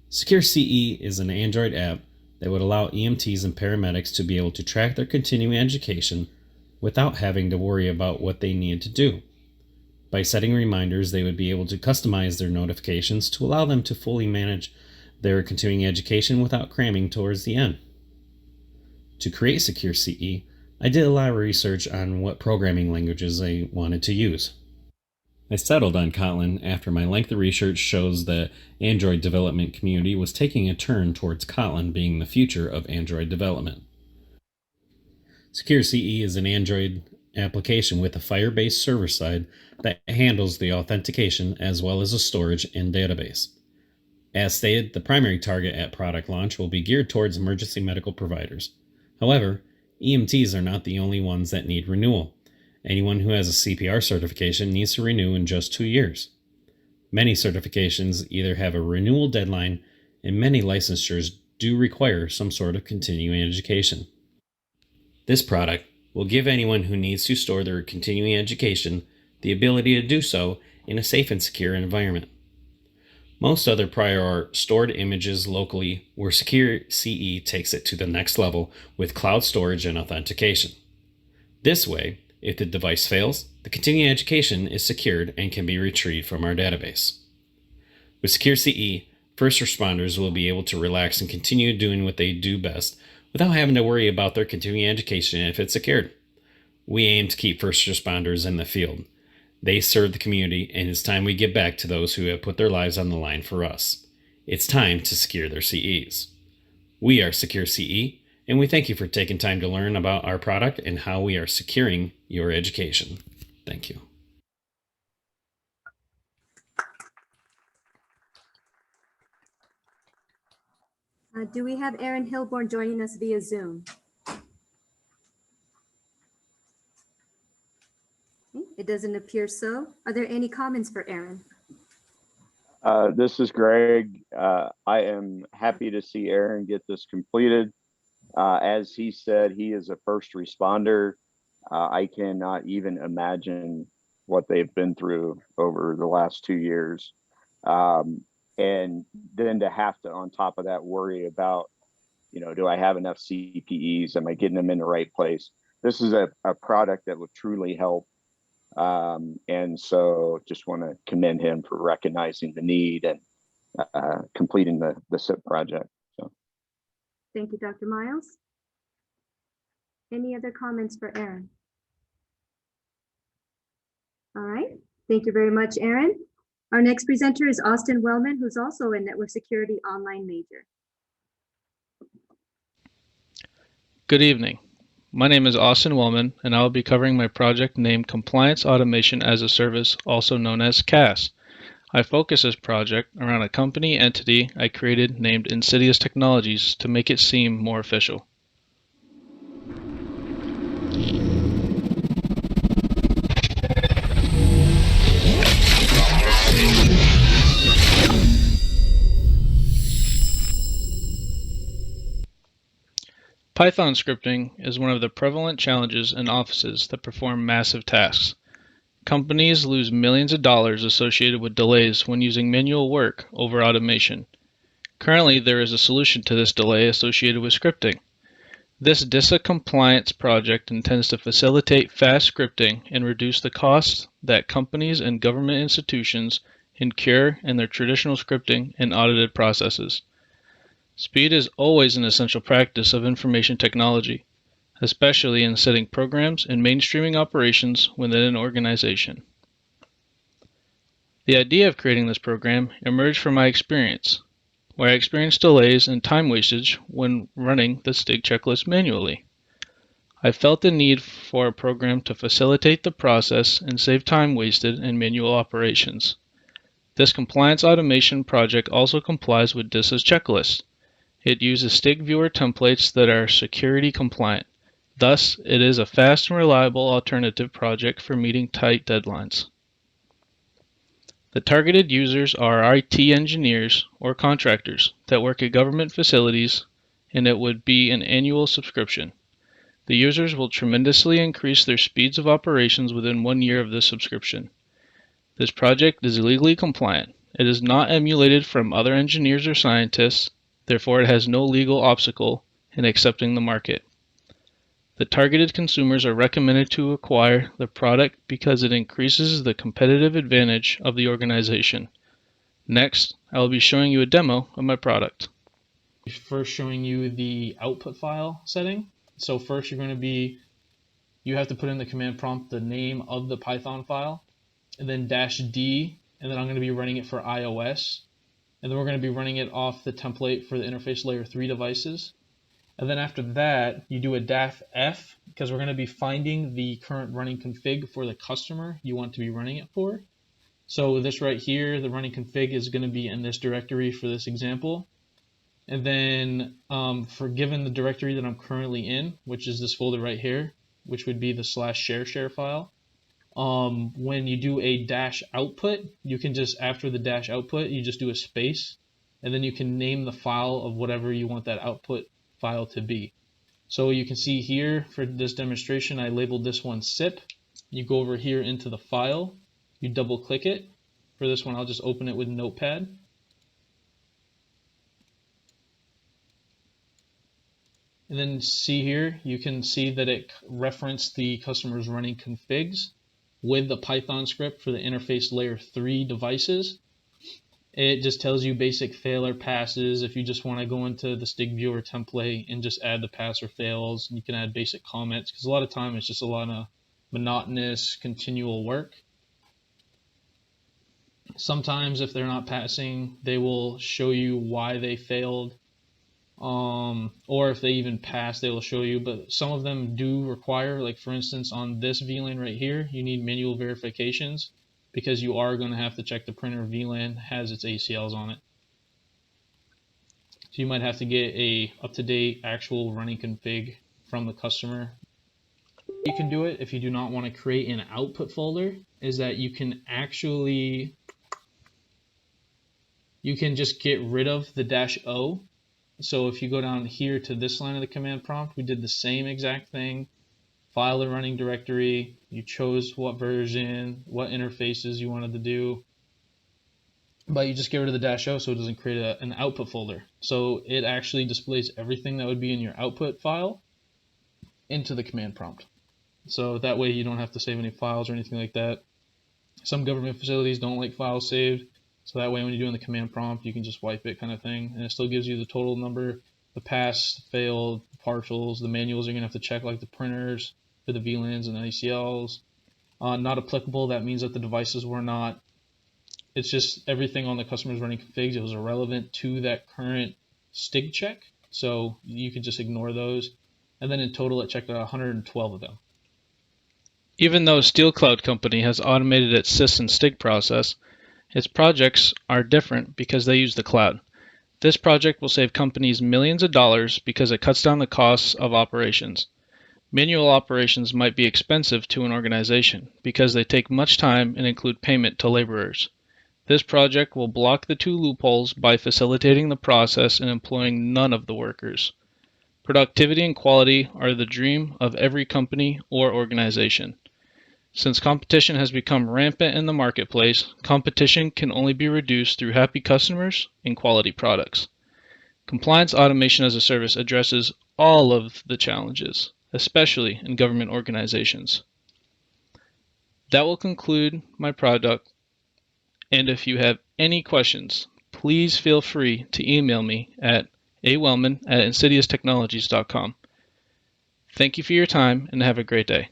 Secure CE is an Android app that would allow EMTs and paramedics to be able to track their continuing education without having to worry about what they needed to do. By setting reminders, they would be able to customize their notifications to allow them to fully manage their continuing education without cramming towards the end. To create Secure CE, I did a lot of research on what programming languages I wanted to use. I settled on Kotlin after my lengthy research shows the Android development community was taking a turn towards Kotlin being the future of Android development. Secure CE is an Android application with a Fire-based server side that handles the authentication as well as the storage and database. As stated, the primary target at product launch will be geared towards emergency medical providers. However, EMTs are not the only ones that need renewal. Anyone who has a CPR certification needs to renew in just 2 years. Many certifications either have a renewal deadline, and many licensures do require some sort of continuing education. This product will give anyone who needs to store their continuing education the ability to do so in a safe and secure environment. Most other prior art stored images locally, where Secure CE takes it to the next level with cloud storage and authentication. This way, if the device fails, the continuing education is secured and can be retrieved from our database. With Secure CE, first responders will be able to relax and continue doing what they do best without having to worry about their continuing education if it's secured. We aim to keep first responders in the field. They serve the community, and it's time we give back to those who have put their lives on the line for us. It's time to secure their CEs. We are Secure CE, and we thank you for taking time to learn about our product and how we are securing your education. Thank you. Do we have Aaron Hilborn joining us via Zoom? Okay, it doesn't appear so. Are there any comments for Aaron? This is Greg. I am happy to see Aaron get this completed. As he said, he is a first responder. I cannot even imagine what they've been through over the last 2 years. And then to have to, on top of that, worry about, do I have enough CPEs? Am I getting them in the right place? This is a product that will truly help. And so just want to commend him for recognizing the need and completing the SIP project. So. Thank you, Dr. Miles. Any other comments for Aaron? All right, thank you very much, Aaron. Our next presenter is Austin Wellman, who's also a network security online major. Good evening. My name is Austin Wellman, and I will be covering my project named Compliance Automation as a Service, also known as CAS. I focus this project around a company entity I created named Insidious Technologies to make it seem more official. Python scripting is one of the prevalent challenges in offices that perform massive tasks. Companies lose millions of dollars associated with delays when using manual work over automation. Currently, there is a solution to this delay associated with scripting. This DISA compliance project intends to facilitate fast scripting and reduce the costs that companies and government institutions incur in their traditional scripting and audited processes. Speed is always an essential practice of information technology, especially in setting programs and mainstreaming operations within an organization. The idea of creating this program emerged from my experience. where I experienced delays and time wastage when running the STIG checklist manually. I felt the need for a program to facilitate the process and save time wasted in manual operations. This compliance automation project also complies with DISA's checklist. It uses STIG viewer templates that are security compliant. Thus, it is a fast and reliable alternative project for meeting tight deadlines. The targeted users are IT engineers or contractors that work at government facilities, and it would be an annual subscription. The users will tremendously increase their speeds of operations within 1 year of this subscription. This project is legally compliant. It is not emulated from other engineers or scientists, therefore it has no legal obstacle in accepting the market. The targeted consumers are recommended to acquire the product because it increases the competitive advantage of the organization. Next, I will be showing you a demo of my product. First showing you the output file setting. So first you have to put in the command prompt the name of the Python file, and then -D, and then I'm going to be running it for iOS, and then we're going to be running it off the template for the interface layer 3 devices. And then after that, you do a -F because we're going to be finding the current running config for the customer you want to be running it for. So this right here, the running config is going to be in this directory for this example. And then for given the directory that I'm currently in, which is this folder right here, which would be the /share file, when you do a -output, you can just, after the -output, you just do a space, and then you can name the file of whatever you want that output file to be. So you can see here for this demonstration, I labeled this one SIP. You go over here into the file, you double click it. For this one, I'll just open it with Notepad. And then see here, you can see that it referenced the customer's running configs with the Python script for the interface layer 3 devices. It just tells you basic fail or passes. If you just want to go into the STIG viewer template and just add the pass or fails, you can add basic comments because a lot of time it's just a lot of monotonous, continual work. Sometimes if they're not passing, they will show you why they failed. Or if they even pass, they will show you, but some of them do require, like for instance on this VLAN right here, you need manual verifications because you are going to have to check the printer VLAN has its ACLs on it. So you might have to get a up-to-date actual running config from the customer. You can do it if you do not want to create an output folder, is that you can just get rid of the -O. So if you go down here to this line of the command prompt, we did the same exact thing. File the running directory, you chose what version, what interfaces you wanted to do, but you just get rid of the -O so it doesn't create an output folder. So it actually displays everything that would be in your output file into the command prompt. So that way you don't have to save any files or anything like that. Some government facilities don't like files saved. So that way when you're doing the command prompt, you can just wipe it kind of thing. And it still gives you the total number, the pass, failed, partials, the manuals you're going to have to check like the printers for the VLANs and the ACLs. Not applicable, that means that the devices were not, it's just everything on the customer's running configs. It was irrelevant to that current STIG check. So you could just ignore those. And then in total, it checked 112 of them. Even though Steel Cloud Company has automated its SYS and STIG process, its projects are different because they use the cloud. This project will save companies millions of dollars because it cuts down the costs of operations. Manual operations might be expensive to an organization because they take much time and include payment to laborers. This project will block the two loopholes by facilitating the process and employing none of the workers. Productivity and quality are the dream of every company or organization. Since competition has become rampant in the marketplace, competition can only be reduced through happy customers and quality products. Compliance Automation as a Service addresses all of the challenges, especially in government organizations. That will conclude my product, and if you have any questions, please feel free to email me at awellman@insidious-technologies.com. Thank you for your time and have a great day.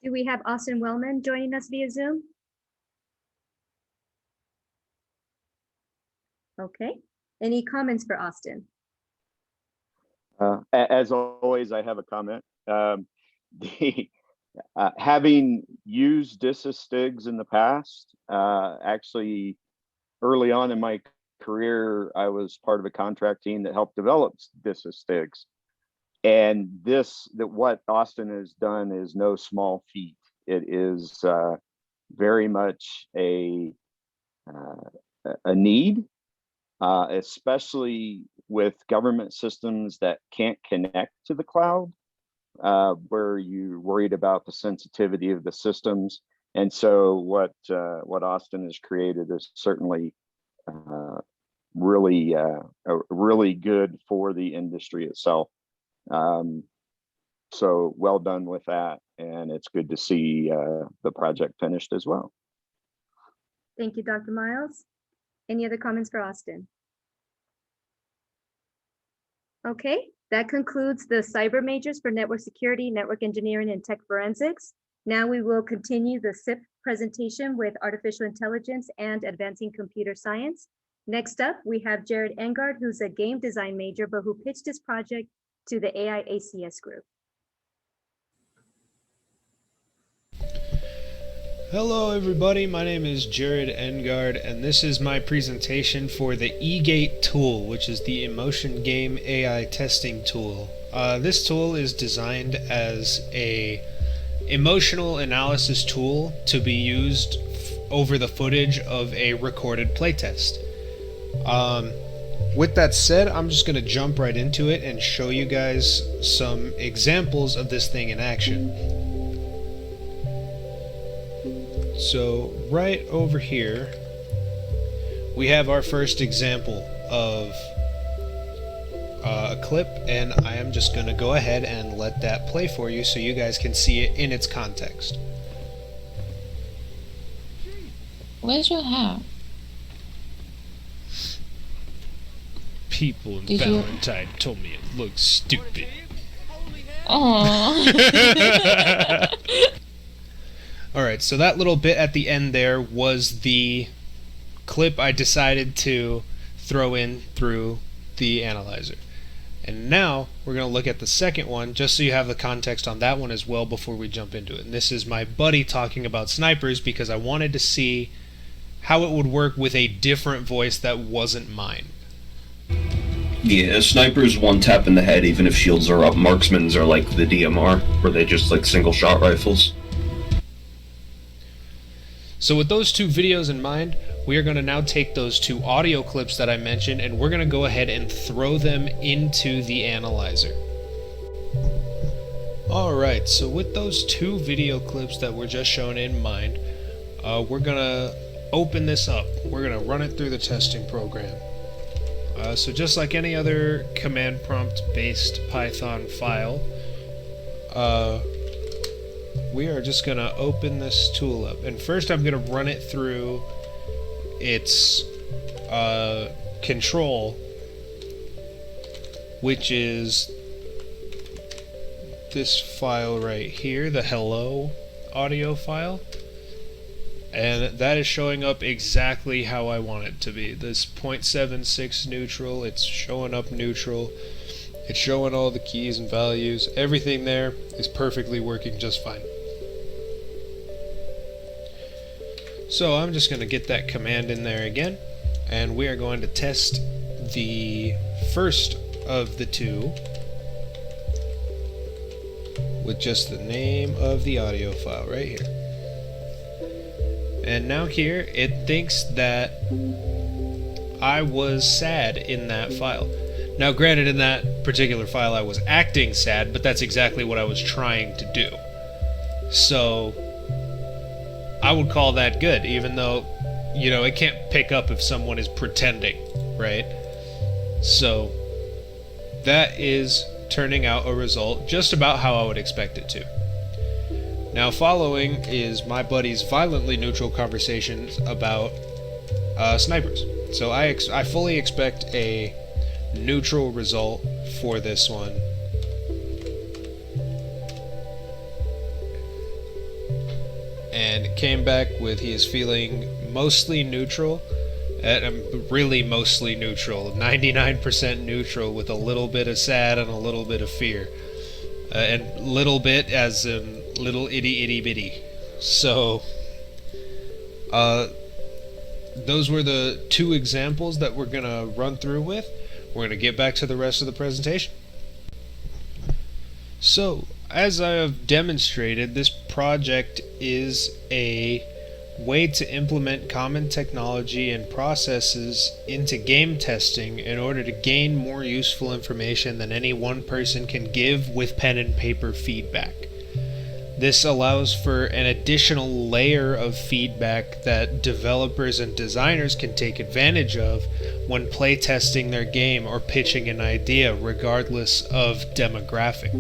Do we have Austin Wellman joining us via Zoom? Okay. Any comments for Austin? As always, I have a comment. The, having used DisAStigs in the past, actually early on in my career, I was part of a contract team that helped develop DisAStigs. And what Austin has done is no small feat. It is very much a need, especially with government systems that can't connect to the cloud, where you're worried about the sensitivity of the systems. And so what Austin has created is certainly really good for the industry itself. So well done with that, and it's good to see the project finished as well. Thank you, Dr. Miles. Any other comments for Austin? Okay, that concludes the cyber majors for network security, network engineering, and tech forensics. Now we will continue the SIP presentation with artificial intelligence and advancing computer science. Next up, we have Jared Engard, who's a game design major, but who pitched his project to the AI ACS group. Hello everybody, my name is Jared Engard, and this is my presentation for the eGate tool, which is the emotion game AI testing tool. This tool is designed as a emotional analysis tool to be used over the footage of a recorded playtest. With that said, I'm just going to jump right into it and show you guys some examples of this thing in action. So right over here, we have our first example of a clip, and I am just going to go ahead and let that play for you so you guys can see it in its context. Where's your hair? People in Valentine told me it looks stupid. Oh. Alright, so that little bit at the end there was the clip I decided to throw in through the analyzer. And now we're going to look at the second one, just so you have the context on that one as well before we jump into it. And this is my buddy talking about snipers, because I wanted to see how it would work with a different voice that wasn't mine. Yeah, a sniper's one tap in the head even if shields are up. Marksmen's are like the DMR, where they just like single shot rifles. So with those two videos in mind, we are going to now take those two audio clips that I mentioned, and we're going to go ahead and throw them into the analyzer. Alright, so with those two video clips that were just shown in mind, we're going to open this up. We're going to run it through the testing program. So just like any other command prompt based Python file, we are just going to open this tool up. And first I'm going to run it through its control, which is this file right here, the hello audio file. And that is showing up exactly how I want it to be. This 0.76 neutral, it's showing up neutral. It's showing all the keys and values. Everything there is perfectly working just fine. So I'm just going to get that command in there again, and we are going to test the first of the two with just the name of the audio file right here. And now here it thinks that I was sad in that file. Now granted, in that particular file I was acting sad, but that's exactly what I was trying to do. So I would call that good, even though, you know, it can't pick up if someone is pretending, right? So that is turning out a result just about how I would expect it to. Now following is my buddy's violently neutral conversations about snipers. So I fully expect a neutral result for this one. and came back with he is feeling mostly neutral, and really mostly neutral, 99% neutral, with a little bit of sad and a little bit of fear, and little bit as in little itty bitty. So, those were the two examples that we're gonna run through with. We're gonna get back to the rest of the presentation. So, as I have demonstrated, this project is a way to implement common technology and processes into game testing in order to gain more useful information than any one person can give with pen and paper feedback. This allows for an additional layer of feedback that developers and designers can take advantage of when playtesting their game or pitching an idea, regardless of demographic.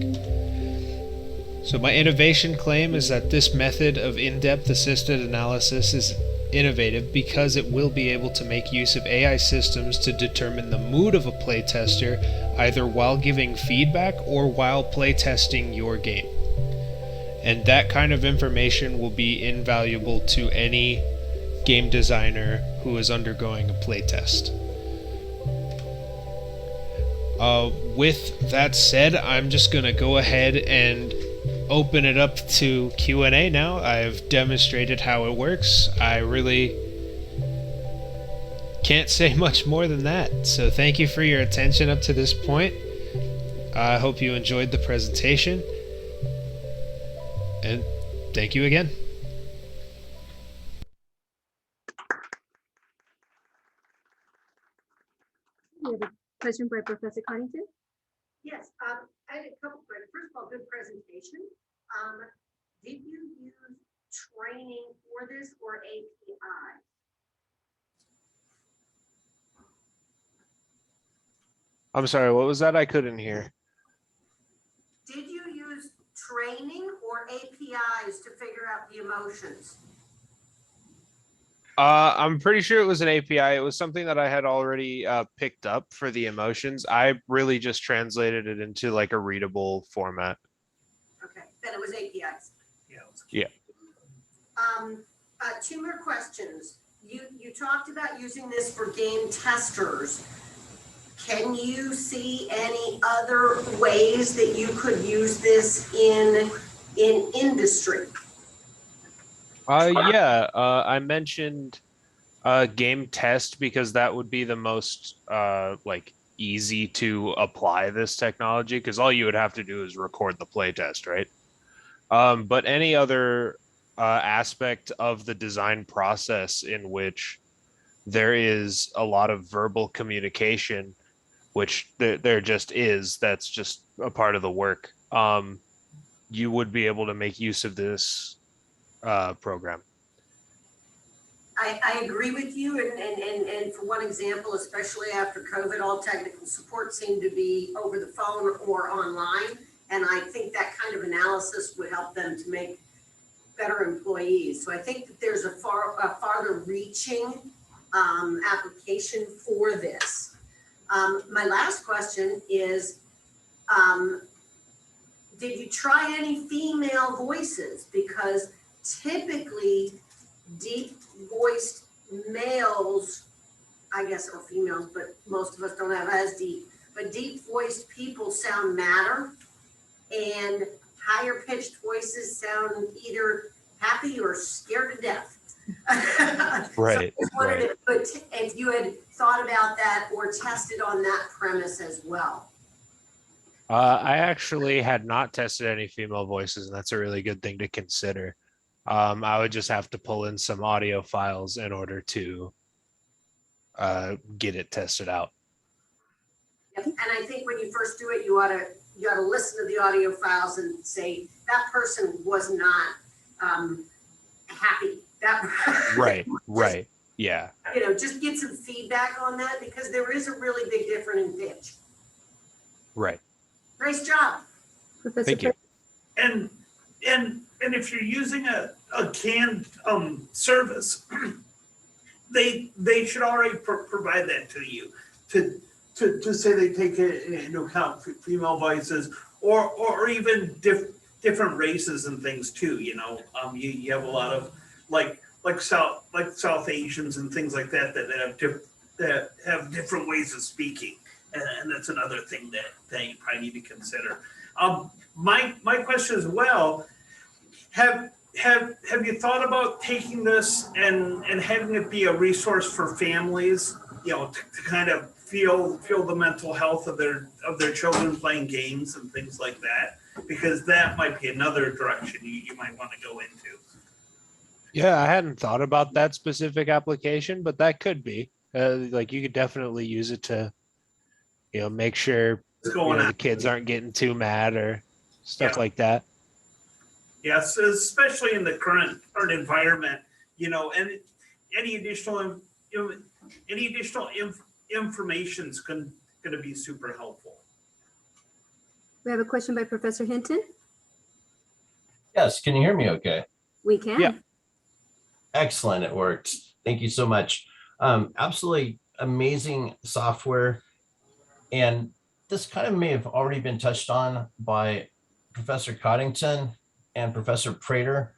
So my innovation claim is that this method of in-depth assisted analysis is innovative because it will be able to make use of AI systems to determine the mood of a playtester, either while giving feedback or while playtesting your game. And that kind of information will be invaluable to any game designer who is undergoing a playtest. With that said, I'm just going to go ahead and open it up to Q&A now. I've demonstrated how it works. I really can't say much more than that. So thank you for your attention up to this point. I hope you enjoyed the presentation. And thank you again. We have a question by Professor Connington. Yes, I had a couple questions. First of all, good presentation. Did you use training for this or API? I'm sorry, what was that? I couldn't hear. Did you use training or APIs to figure out the emotions? I'm pretty sure it was an API. It was something that I had already picked up for the emotions. I really just translated it into like a readable format. Okay, then it was APIs. Yeah. Two more questions. You talked about using this for game testers. Can you see any other ways that you could use this in industry? Yeah. I mentioned game test because that would be the most like easy to apply this technology, because all you would have to do is record the playtest, right? But any other aspect of the design process in which there is a lot of verbal communication, which there just is, that's just a part of the work, you would be able to make use of this program. I agree with you, and for one example, especially after COVID, all technical support seemed to be over the phone or online, and I think that kind of analysis would help them to make better employees. So I think that there's a farther reaching application for this. My last question is, did you try any female voices? Because typically deep voiced males, I guess, or females, but most of us don't have as deep, but deep voiced people sound madder, and higher pitched voices sound either happy or scared to death. Right. So I wondered if you had thought about that or tested on that premise as well. I actually had not tested any female voices, and that's a really good thing to consider. I would just have to pull in some audio files in order to get it tested out. Yep. And I think when you first do it, you ought to listen to the audio files and say that person was not happy. That Right. Yeah. Just get some feedback on that, because there is a really big difference in pitch. Right. Nice job. Thank you. And if you're using a canned service, they should already provide that to you to say they take it into account for female voices or even different races and things too, you know. You have a lot of South Asians and things like that that have different ways of speaking, and that's another thing that you probably need to consider. My question as well, have you thought about taking this and having it be a resource for families, you know, to kind of feel the mental health of their children playing games and things like that? Because that might be another direction you might want to go into. Yeah, I hadn't thought about that specific application, but that could be. Like you could definitely use it to, you know, make sure the kids aren't getting too mad or stuff like that. Yes, especially in the current environment, you know, and any additional information is going to be super helpful. We have a question by Professor Hinton. Yes, can you hear me okay? We can. Yeah. Excellent, it worked. Thank you so much. Absolutely amazing software. And this kind of may have already been touched on by Professor Coddington and Professor Prater,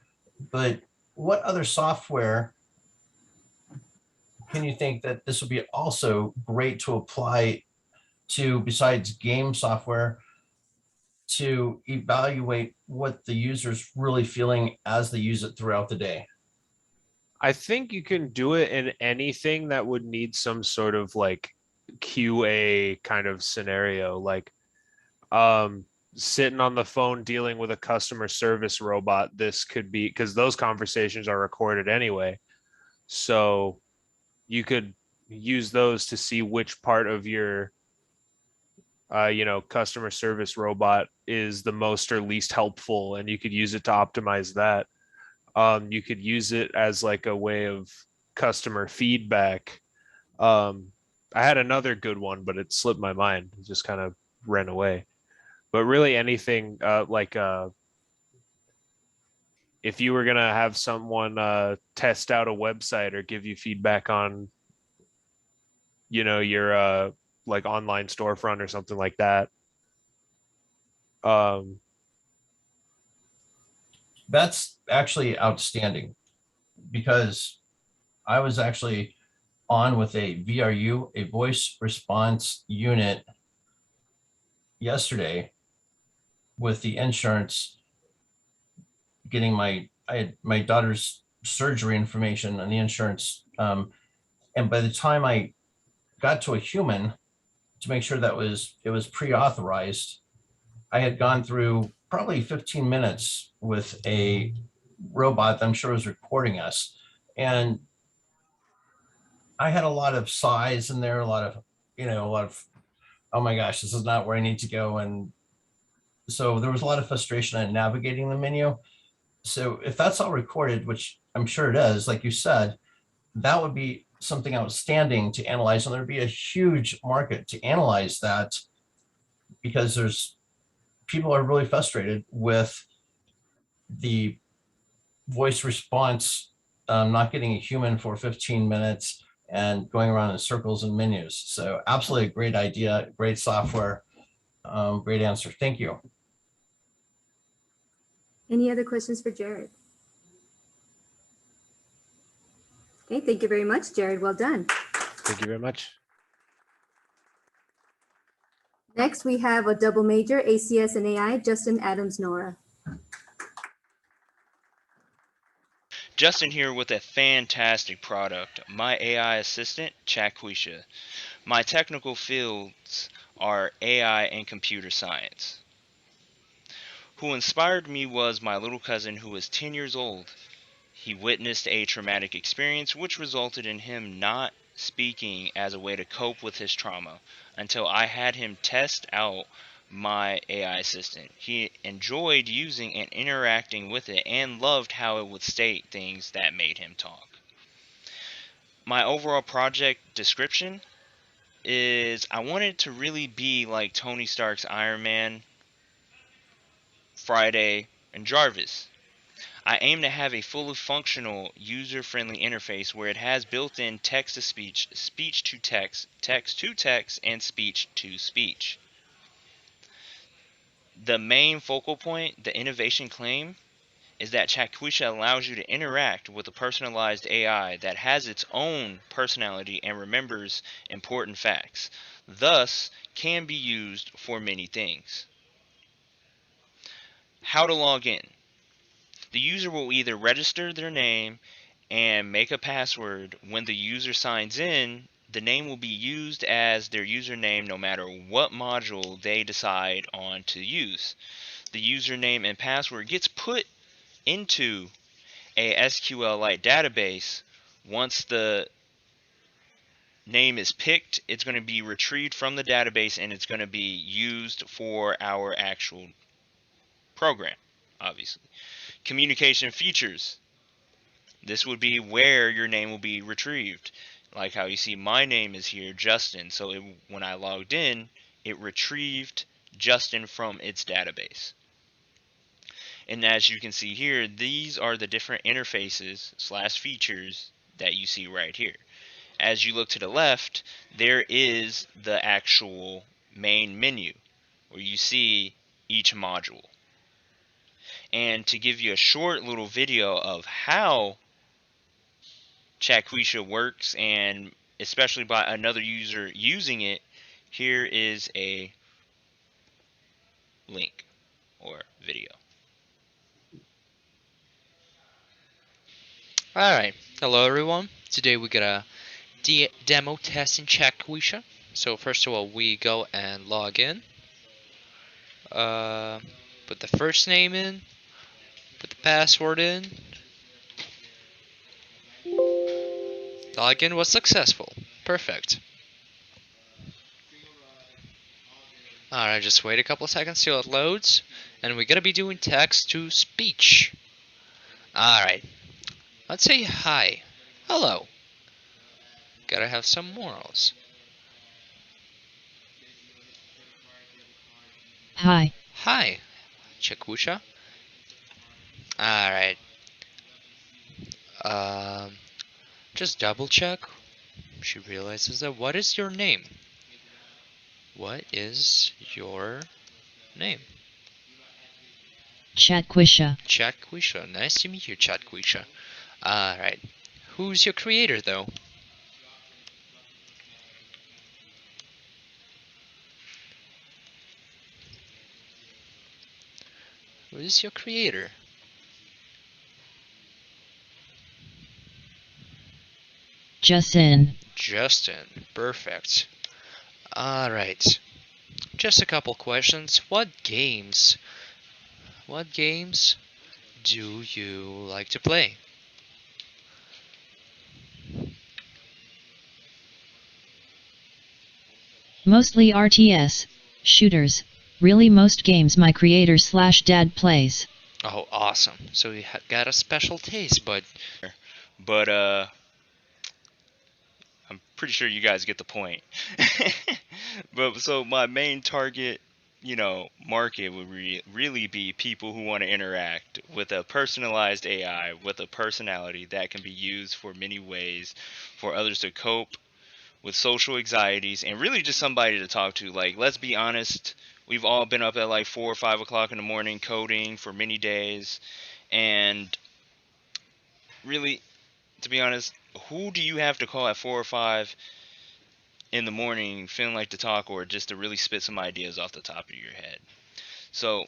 but what other software can you think that this would be also great to apply to besides game software to evaluate what the user's really feeling as they use it throughout the day? I think you can do it in anything that would need some sort of like QA kind of scenario, like sitting on the phone dealing with a customer service robot. This could be because those conversations are recorded anyway. So you could use those to see which part of your customer service robot is the most or least helpful, and you could use it to optimize that. You could use it as like a way of customer feedback. I had another good one, but it slipped my mind. It just kind of ran away. But really anything if you were gonna have someone test out a website or give you feedback on, your like online storefront or something like that. That's actually outstanding because I was actually on with a VRU, a voice response unit yesterday with the insurance getting I had my daughter's surgery information on the insurance. And by the time I got to a human to make sure that it was pre-authorized, I had gone through probably 15 minutes with a robot that I'm sure was recording us. And I had a lot of sighs in there, a lot of, oh my gosh, this is not where I need to go. And so there was a lot of frustration in navigating the menu. So if that's all recorded, which I'm sure it is, like you said, that would be something outstanding to analyze. And there'd be a huge market to analyze that because people are really frustrated with the voice response, not getting a human for 15 minutes and going around in circles and menus. So absolutely a great idea, great software, great answer. Thank you. Any other questions for Jared? Okay, thank you very much, Jared. Well done. Thank you very much. Next, we have a double major, ACS and AI, Justin Adams Nora. Justin here with a fantastic product, my AI assistant, Chaquisha. My technical fields are AI and computer science. Who inspired me was my little cousin who was 10 years old. He witnessed a traumatic experience which resulted in him not speaking as a way to cope with his trauma until I had him test out my AI assistant. He enjoyed using and interacting with it and loved how it would state things that made him talk. My overall project description is I wanted to really be like Tony Stark's Iron Man, Friday, and Jarvis. I aim to have a fully functional, user-friendly interface where it has built-in text-to-speech, speech-to-text, text-to-text, and speech-to-speech. The main focal point, the innovation claim, is that Chatquisha allows you to interact with a personalized AI that has its own personality and remembers important facts, thus can be used for many things. How to log in. The user will either register their name and make a password. When the user signs in, the name will be used as their username no matter what module they decide on to use. The username and password gets put into a SQLite database. Once the name is picked, it's going to be retrieved from the database and it's going to be used for our actual program, obviously. Communication features. This would be where your name will be retrieved. Like how you see my name is here, Justin. So when I logged in, it retrieved Justin from its database. And as you can see here, these are the different interfaces / features that you see right here. As you look to the left, there is the actual main menu where you see each module. And to give you a short little video of how Chatquisha works, and especially by another user using it, here is a link or video. Alright, hello everyone. Today we got a demo test in Chatquisha. So first of all, we go and log in. Put the first name in. Put the password in. Login was successful. Perfect. Alright, just wait a couple seconds till it loads. And we're gonna be doing text to speech. Alright. Let's say hi. Hello. Gotta have some morals. Hi. Hi, Chatquisha. Alright. Just double check. She realizes that. What is your name? What is your name? Chatquisha. Chatquisha. Nice to meet you, Chatquisha. Alright. Who's your creator, though? Who is your creator? Justin. Justin. Perfect. Alright. Just a couple questions. What games do you like to play? Mostly RTS. Shooters. Really most games my creator / dad plays. Oh, awesome. So you got a special taste, but I'm pretty sure you guys get the point. But so my main target, market would really be people who want to interact with a personalized AI with a personality that can be used for many ways for others to cope with social anxieties, and really just somebody to talk to. Like, let's be honest, we've all been up at like 4 or 5 o'clock in the morning coding for many days, and really, to be honest, who do you have to call at 4 or 5 in the morning feeling like to talk, or just to really spit some ideas off the top of your head? So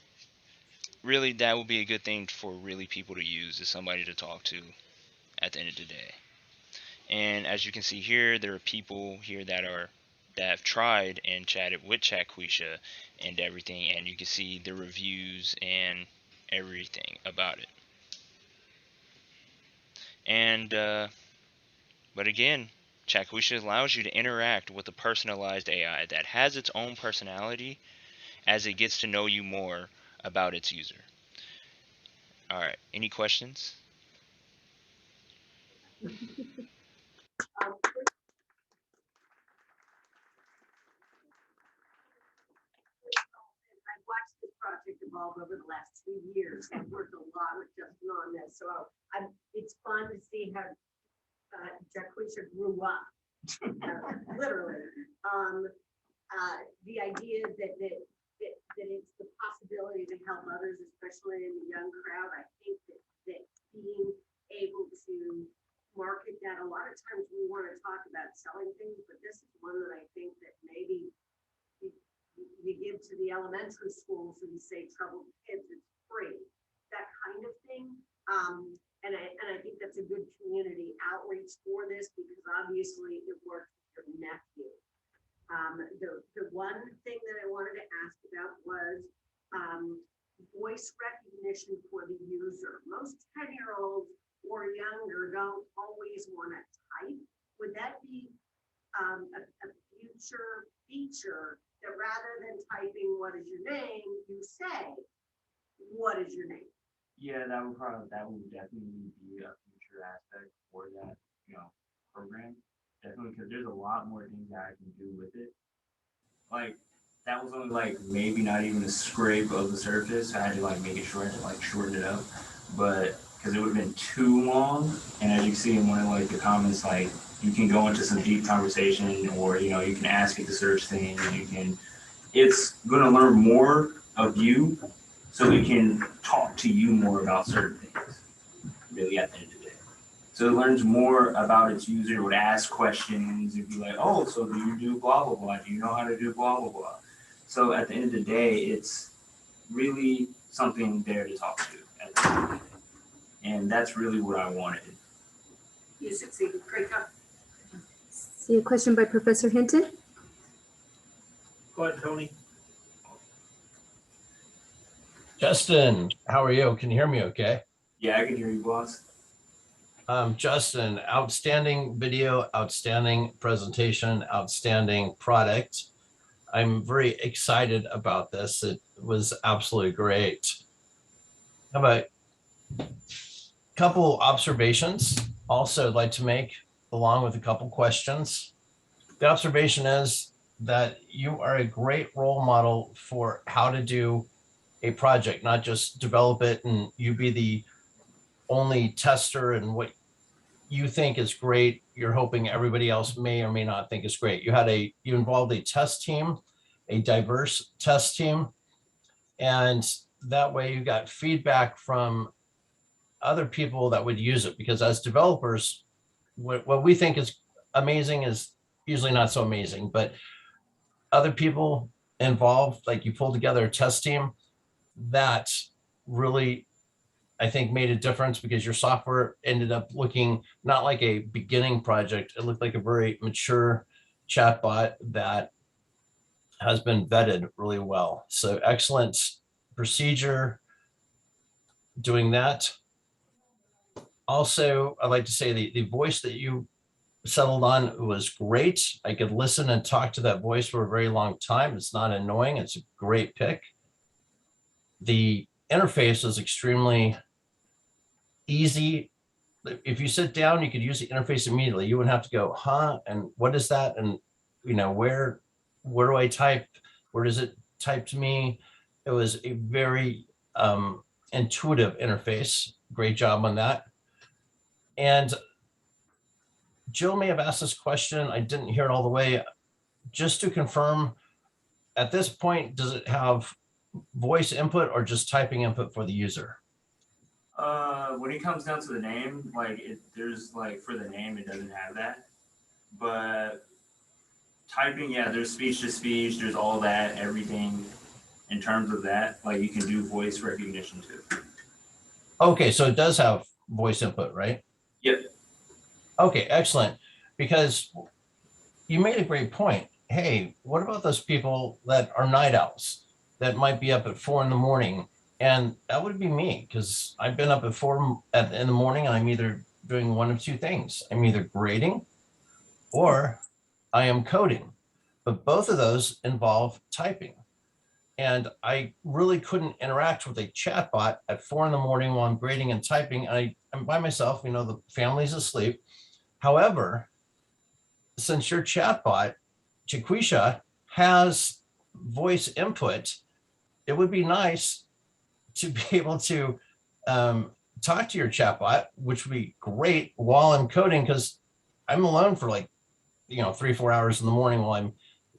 really, that would be a good thing for really people to use, is somebody to talk to at the end of the day. And as you can see here, there are people here that have tried and chatted with Chatquisha and everything, and you can see the reviews and everything about it. And but again, Chatquisha allows you to interact with a personalized AI that has its own personality as it gets to know you more about its user. All right, any questions? I've watched this project evolve over the last 2 years and worked a lot with Justin on this. So it's fun to see how Chatquisha grew up, literally. The idea that that it's the possibility to help others, especially in the young crowd. I think that being able to market that, a lot of times we want to talk about selling things, but this is one that I think that maybe you give to the elementary schools and you say troubled kids, it's free, that kind of thing. And I think that's a good community outreach for this, because obviously it works with your nephew. The one thing that I wanted to ask about was voice recognition for the user. Most 10-year-olds or younger don't always want to type. Would that be a future feature that rather than typing "what is your name," you say "what is your name"? Yeah, that would definitely be a future aspect for that, program. Definitely, because there's a lot more things that I can do with it. Like, that was only like maybe not even a scrape of the surface. I had to like make it short, like shorten it up, but because it would have been too long. And as you can see in one of like the comments, like you can go into some deep conversation, or you can ask it to search things. It's gonna learn more of you, so it can talk to you more about certain things. Really, at the end of the day, so it learns more about its user. It would ask questions. It'd be like, "Oh, so do you do blah blah blah? Do you know how to do blah blah blah?" So at the end of the day, it's really something there to talk to at the end of the day. And that's really what I wanted. You succeeded. Great job. See a question by Professor Hinton. Go ahead, Tony. Justin, how are you? Can you hear me okay? Yeah, I can hear you, boss. Justin, outstanding video, outstanding presentation, outstanding product. I'm very excited about this. It was absolutely great. How about a couple observations also I'd like to make, along with a couple questions. The observation is that you are a great role model for how to do a project, not just develop it and you be the only tester, and what you think is great, you're hoping everybody else may or may not think is great. You involved a test team, a diverse test team, and that way you got feedback from other people that would use it, because as developers, what we think is amazing is usually not so amazing, but other people involved, like you pulled together a test team, that really, I think, made a difference, because your software ended up looking not like a beginning project. It looked like a very mature chatbot that has been vetted really well. So excellent procedure doing that. Also, I'd like to say the voice that you settled on was great. I could listen and talk to that voice for a very long time. It's not annoying. It's a great pick. The interface is extremely easy. If you sit down, you could use the interface immediately. You wouldn't have to go, huh? And what is that? And where do I type? Where does it type to me? It was a very intuitive interface. Great job on that. And Jill may have asked this question. I didn't hear it all the way. Just to confirm, at this point, does it have voice input or just typing input for the user? When it comes down to the name, there's like for the name, it doesn't have that. But typing, yeah, there's speech to speech, there's all that, everything in terms of that. Like you can do voice recognition too. Okay, so it does have voice input, right? Yep. Okay, excellent. Because you made a great point. Hey, what about those people that are night owls that might be up at 4 a.m? And that would be me, because I've been up at 4 in the morning and I'm either doing one of two things. I'm either grading or I am coding, but both of those involve typing. And I really couldn't interact with a chatbot at 4 a.m. while I'm grading and typing. I'm by myself, the family's asleep. However, since your chatbot, Chiquisha, has voice input, it would be nice to be able to talk to your chatbot, which would be great while I'm coding, because I'm alone for 3-4 hours in the morning while I'm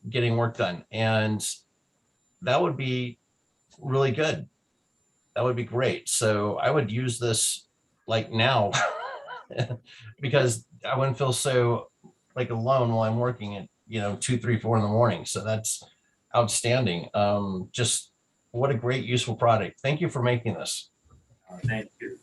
getting work done. And that would be really good. That would be great. So I would use this like now because I wouldn't feel so like alone while I'm working at, 2, 3, 4 in the morning. So that's outstanding. Just what a great, useful product. Thank you for making this. Thank you.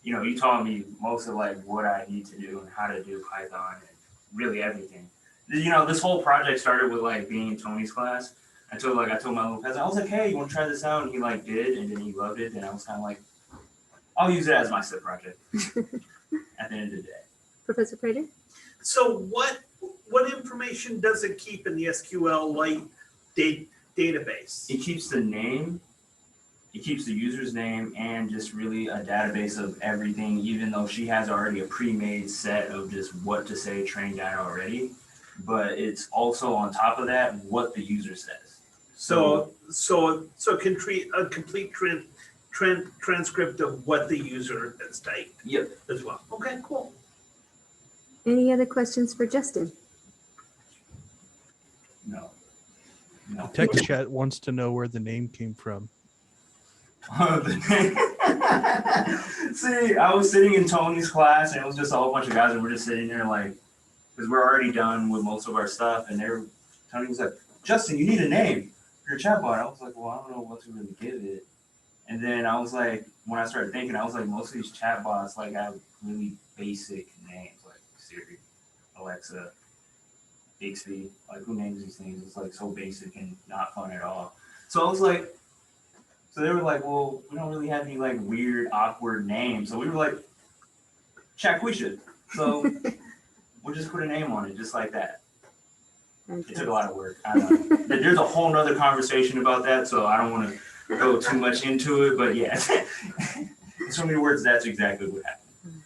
You taught me most of like what I need to do and how to do Python and really everything. This whole project started with like being in Tony's class. I told my little cousin, I was like, hey, you want to try this out? And he like did, and then he loved it. And I was kind of like, I'll use it as my SIP project at the end of the day. Professor Prater? So what information does it keep in the SQLite database? It keeps the name, it keeps the user's name, and just really a database of everything, even though she has already a pre-made set of just what to say trained data already. But it's also on top of that what the user says. So it can treat a complete transcript of what the user has typed. Yep. As well. Okay, cool. Any other questions for Justin? No. Text chat wants to know where the name came from. See, I was sitting in Tony's class, and it was just a whole bunch of guys, and we're just sitting there like, because we're already done with most of our stuff, and Tony was like, Justin, you need a name for your chatbot. I was like, well, I don't know what to really give it. And then I was like, when I started thinking, I was like, most of these chatbots like have really basic names, like Siri, Alexa, Bixby. Like, who names these things? It's like so basic and not fun at all. So I was like, so they were like, well, we don't really have any like weird, awkward names. So we were like, Chaquisha. So we'll just put a name on it, just like that. It took a lot of work. I don't know. There's a whole nother conversation about that, so I don't want to go too much into it. But yeah, in so many words, that's exactly what happened.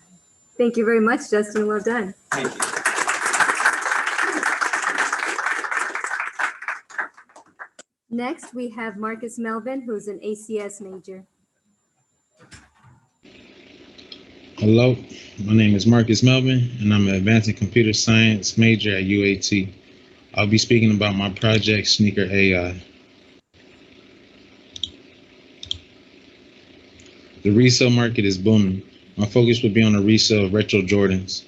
Thank you very much, Justin. Well done. Thank you. Next, we have Marcus Melvin, who's an ACS major. Hello, my name is Marcus Melvin, and I'm an advanced computer science major at UAT. I'll be speaking about my project, Sneaker AI. The resale market is booming. My focus will be on the resale of retro Jordans.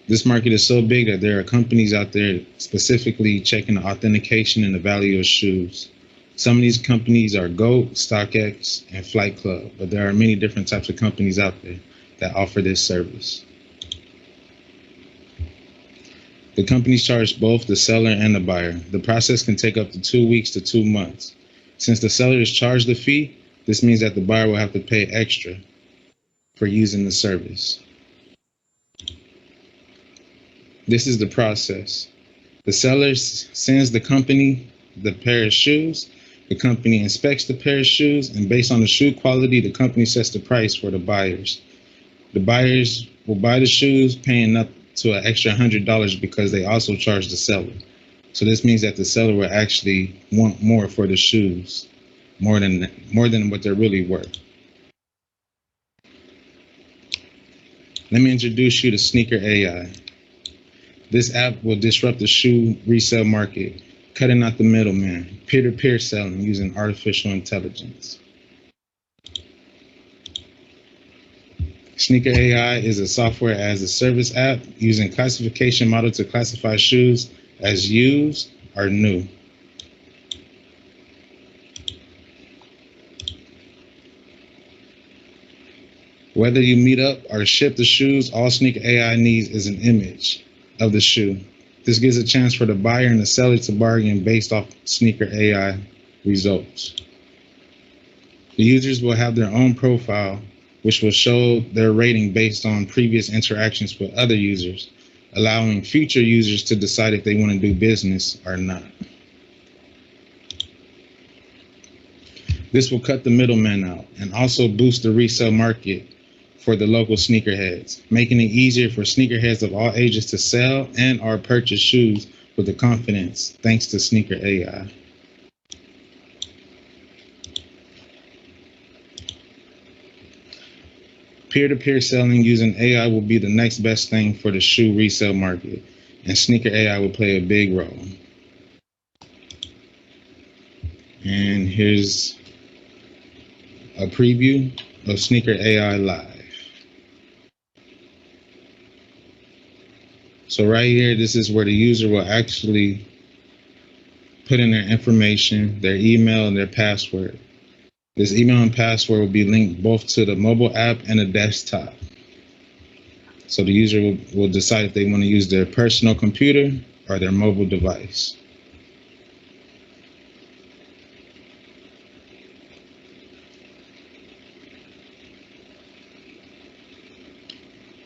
This market is so big that there are companies out there specifically checking the authentication and the value of shoes. Some of these companies are GOAT, StockX, and Flight Club, but there are many different types of companies out there that offer this service. The companies charge both the seller and the buyer. The process can take up to 2 weeks to 2 months. Since the seller is charged the fee, this means that the buyer will have to pay extra for using the service. This is the process. The seller sends the company the pair of shoes. The company inspects the pair of shoes, and based on the shoe quality, the company sets the price for the buyers. The buyers will buy the shoes, paying up to an extra $100 because they also charge the seller. So this means that the seller will actually want more for the shoes, more than what they're really worth. Let me introduce you to Sneaker AI. This app will disrupt the shoe resale market, cutting out the middleman, peer-to-peer selling using artificial intelligence. Sneaker AI is a software as a service app using classification model to classify shoes as used or new. Whether you meet up or ship the shoes, all Sneaker AI needs is an image of the shoe. This gives a chance for the buyer and the seller to bargain based off Sneaker AI results. The users will have their own profile, which will show their rating based on previous interactions with other users, allowing future users to decide if they want to do business or not. This will cut the middleman out and also boost the resale market for the local sneakerheads, making it easier for sneakerheads of all ages to sell and or purchase shoes with the confidence thanks to Sneaker AI. Peer-to-peer selling using AI will be the next best thing for the shoe resale market, and Sneaker AI will play a big role. And here's a preview of Sneaker AI Live. So right here, this is where the user will actually put in their information, their email, and their password. This email and password will be linked both to the mobile app and the desktop. So the user will decide if they want to use their personal computer or their mobile device.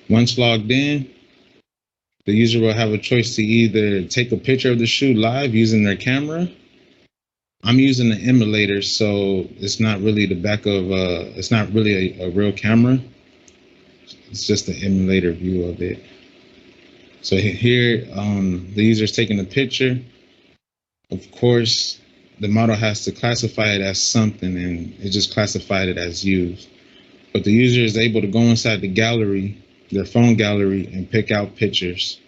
Once logged in, the user will have a choice to either take a picture of the shoe live using their camera. I'm using the emulator, so it's not really the back of, it's not really a real camera. It's just the emulator view of it. So here, the user's taking a picture. Of course, the model has to classify it as something, and it just classified it as used. But the user is able to go inside the gallery, their phone gallery, and pick out pictures.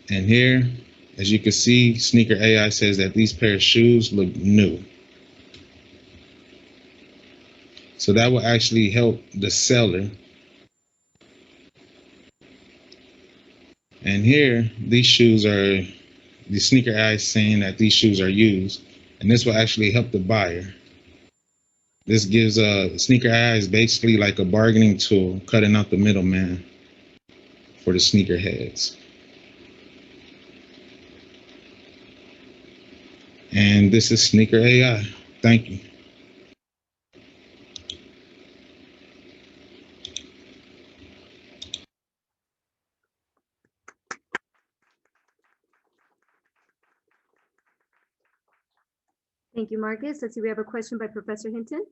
And here, as you can see, Sneaker AI says that these pair of shoes look new. So that will actually help the seller. And here, these shoes are, the Sneaker AI is saying that these shoes are used, and this will actually help the buyer. This gives Sneaker AI is basically like a bargaining tool, cutting out the middleman for the sneakerheads. And this is Sneaker AI. Thank you. Thank you, Marcus. Let's see, we have a question by Professor Hinton.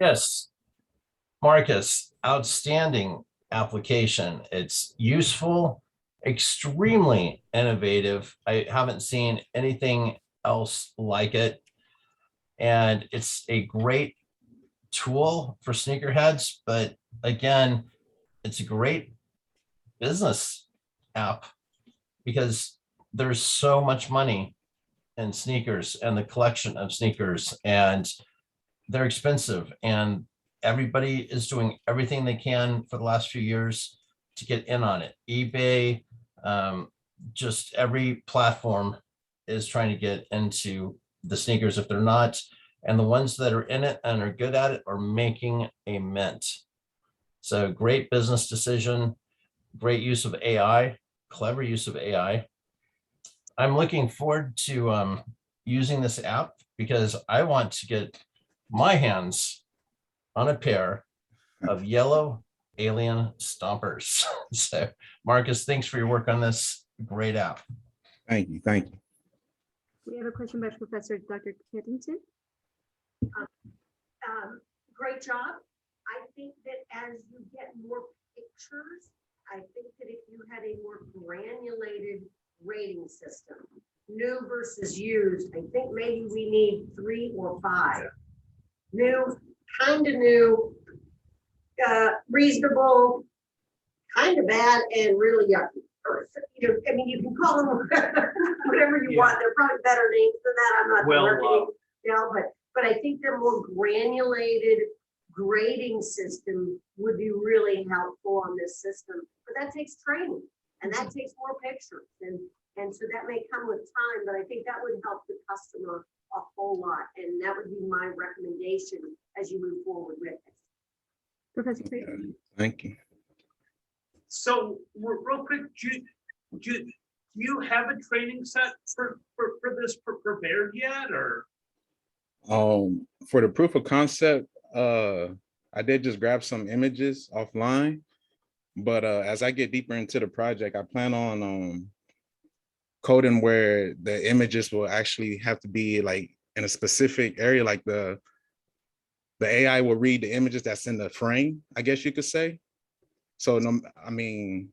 Yes, Marcus, outstanding application. It's useful, extremely innovative. I haven't seen anything else like it. And it's a great tool for sneakerheads, but again, it's a great business app because there's so much money in sneakers and the collection of sneakers, and they're expensive, and everybody is doing everything they can for the last few years to get in on it. eBay, just every platform is trying to get into the sneakers if they're not, and the ones that are in it and are good at it are making a mint. So great business decision, great use of AI, clever use of AI. I'm looking forward to using this app because I want to get my hands on a pair of yellow alien stompers. So Marcus, thanks for your work on this great app. Thank you. Thank you. We have a question by Professor Dr. Keddington. Great job. I think that as you get more pictures, I think that if you had a more granulated rating system, new versus used, I think maybe we need 3 or 5. New, kind of new, reasonable, kind of bad, and really yucky. Or, you know, I mean, you can call them whatever you want. They're probably better names than that. I'm not marketing, you know, but I think the more granulated grading system would be really helpful on this system. But that takes training, and that takes more pictures, and so that may come with time. But I think that would help the customer a whole lot, and that would be my recommendation as you move forward with it. Professor Craig. Thank you. So real quick, do you have a training set for this prepared yet, or? For the proof of concept, I did just grab some images offline, but as I get deeper into the project, I plan on coding where the images will actually have to be like in a specific area, like the AI will read the images that's in the frame, I guess you could say. So no, I mean,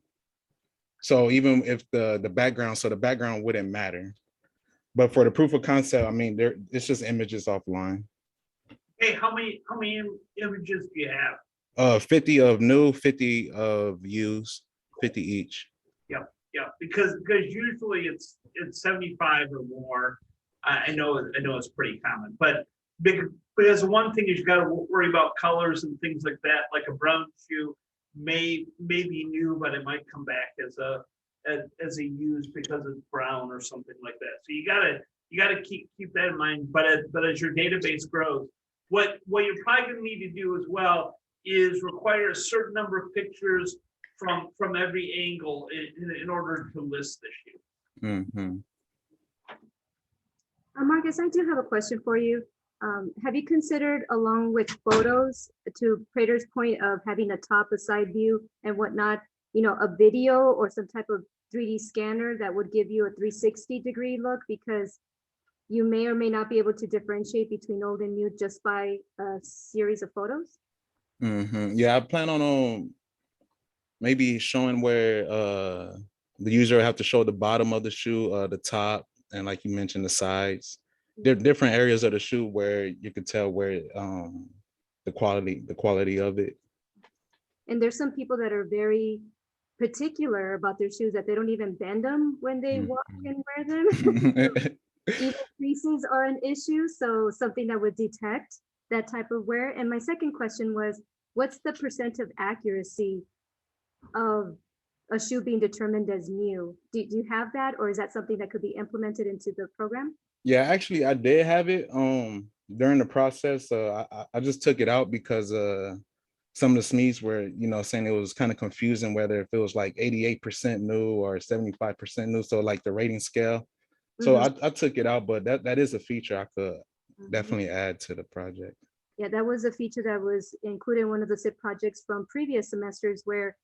so even if the background, so the background wouldn't matter. But for the proof of concept, I mean, it's just images offline. Hey, how many images do you have? 50 of new, 50 of used, 50 each. because usually it's 75 or more. I know it's pretty common, but because one thing is you got to worry about colors and things like that. Like a brown shoe may be new, but it might come back as a used because it's brown or something like that. So you gotta keep that in mind. But as your database grows, what you're probably going to need to do as well is require a certain number of pictures from every angle in order to list the shoe. Mm-hmm. Marcus, I do have a question for you. Have you considered, along with photos, to Prater's point of having a top, a side view and whatnot, a video or some type of 3D scanner that would give you a 360-degree look, because you may or may not be able to differentiate between old and new just by a series of photos? Mm-hmm. Yeah, I plan on maybe showing where the user will have to show the bottom of the shoe, the top, and like you mentioned, the sides. There are different areas of the shoe where you could tell where the quality of it. And there's some people that are very particular about their shoes, that they don't even bend them when they walk and wear them. Even creases are an issue, so something that would detect that type of wear. And my second question was, what's the % of accuracy of a shoe being determined as new? Do you have that, or is that something that could be implemented into the program? Yeah, actually, I did have it during the process. I just took it out because some of the SMEs were, saying it was kind of confusing whether if it was like 88% new or 75% new. So like the rating scale. So I took it out, but that is a feature I could definitely add to the project. Yeah, that was a feature that was included in one of the SIP projects from previous semesters, where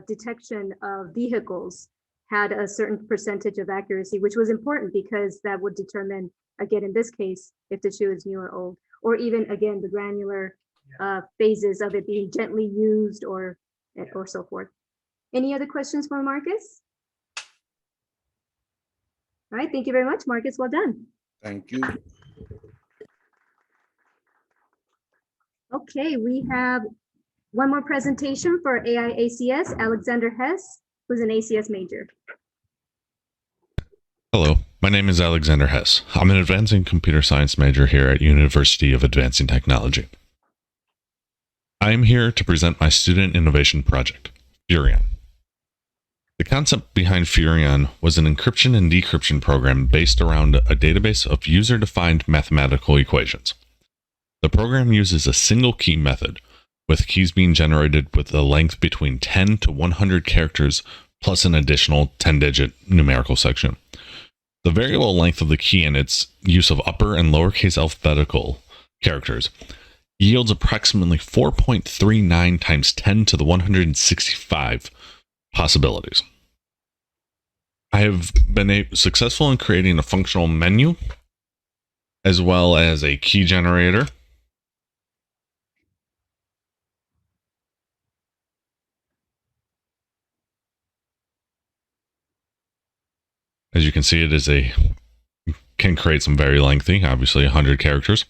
detection of vehicles had a certain percentage of accuracy, which was important because that would determine, again, in this case, if the shoe is new or old, or even, again, the granular phases of it being gently used or so forth. Any other questions for Marcus? All right, thank you very much, Marcus. Well done. Thank you. Okay, we have one more presentation for AI ACS, Alexander Hess, who's an ACS major. Hello, my name is Alexander Hess. I'm an advancing computer science major here at University of Advancing Technology. I am here to present my student innovation project, Furion. The concept behind Furion was an encryption and decryption program based around a database of user-defined mathematical equations. The program uses a single key method, with keys being generated with a length between 10 to 100 characters plus an additional 10-digit numerical section. The variable length of the key and its use of upper and lowercase alphabetical characters yields approximately 4.39 times 10 to the 165 possibilities. I have been successful in creating a functional menu as well as a key generator. As you can see, can create some very lengthy, obviously 100 characters.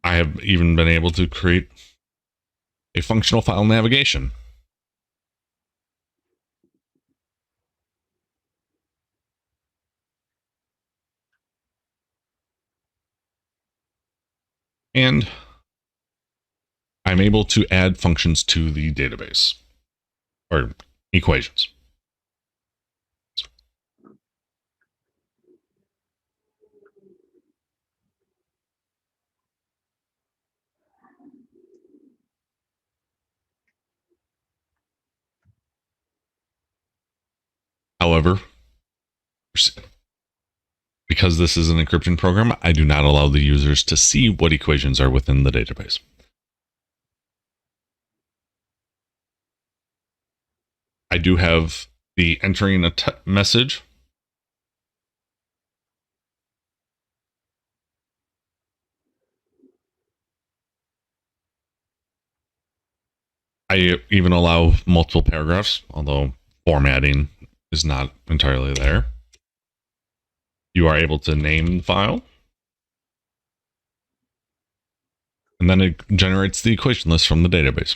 I have even been able to create a functional file navigation. And I'm able to add functions to the database, or equations. However, because this is an encryption program, I do not allow the users to see what equations are within the database. I do have the entering a message. I even allow multiple paragraphs, although formatting is not entirely there. You are able to name the file. And then it generates the equation list from the database.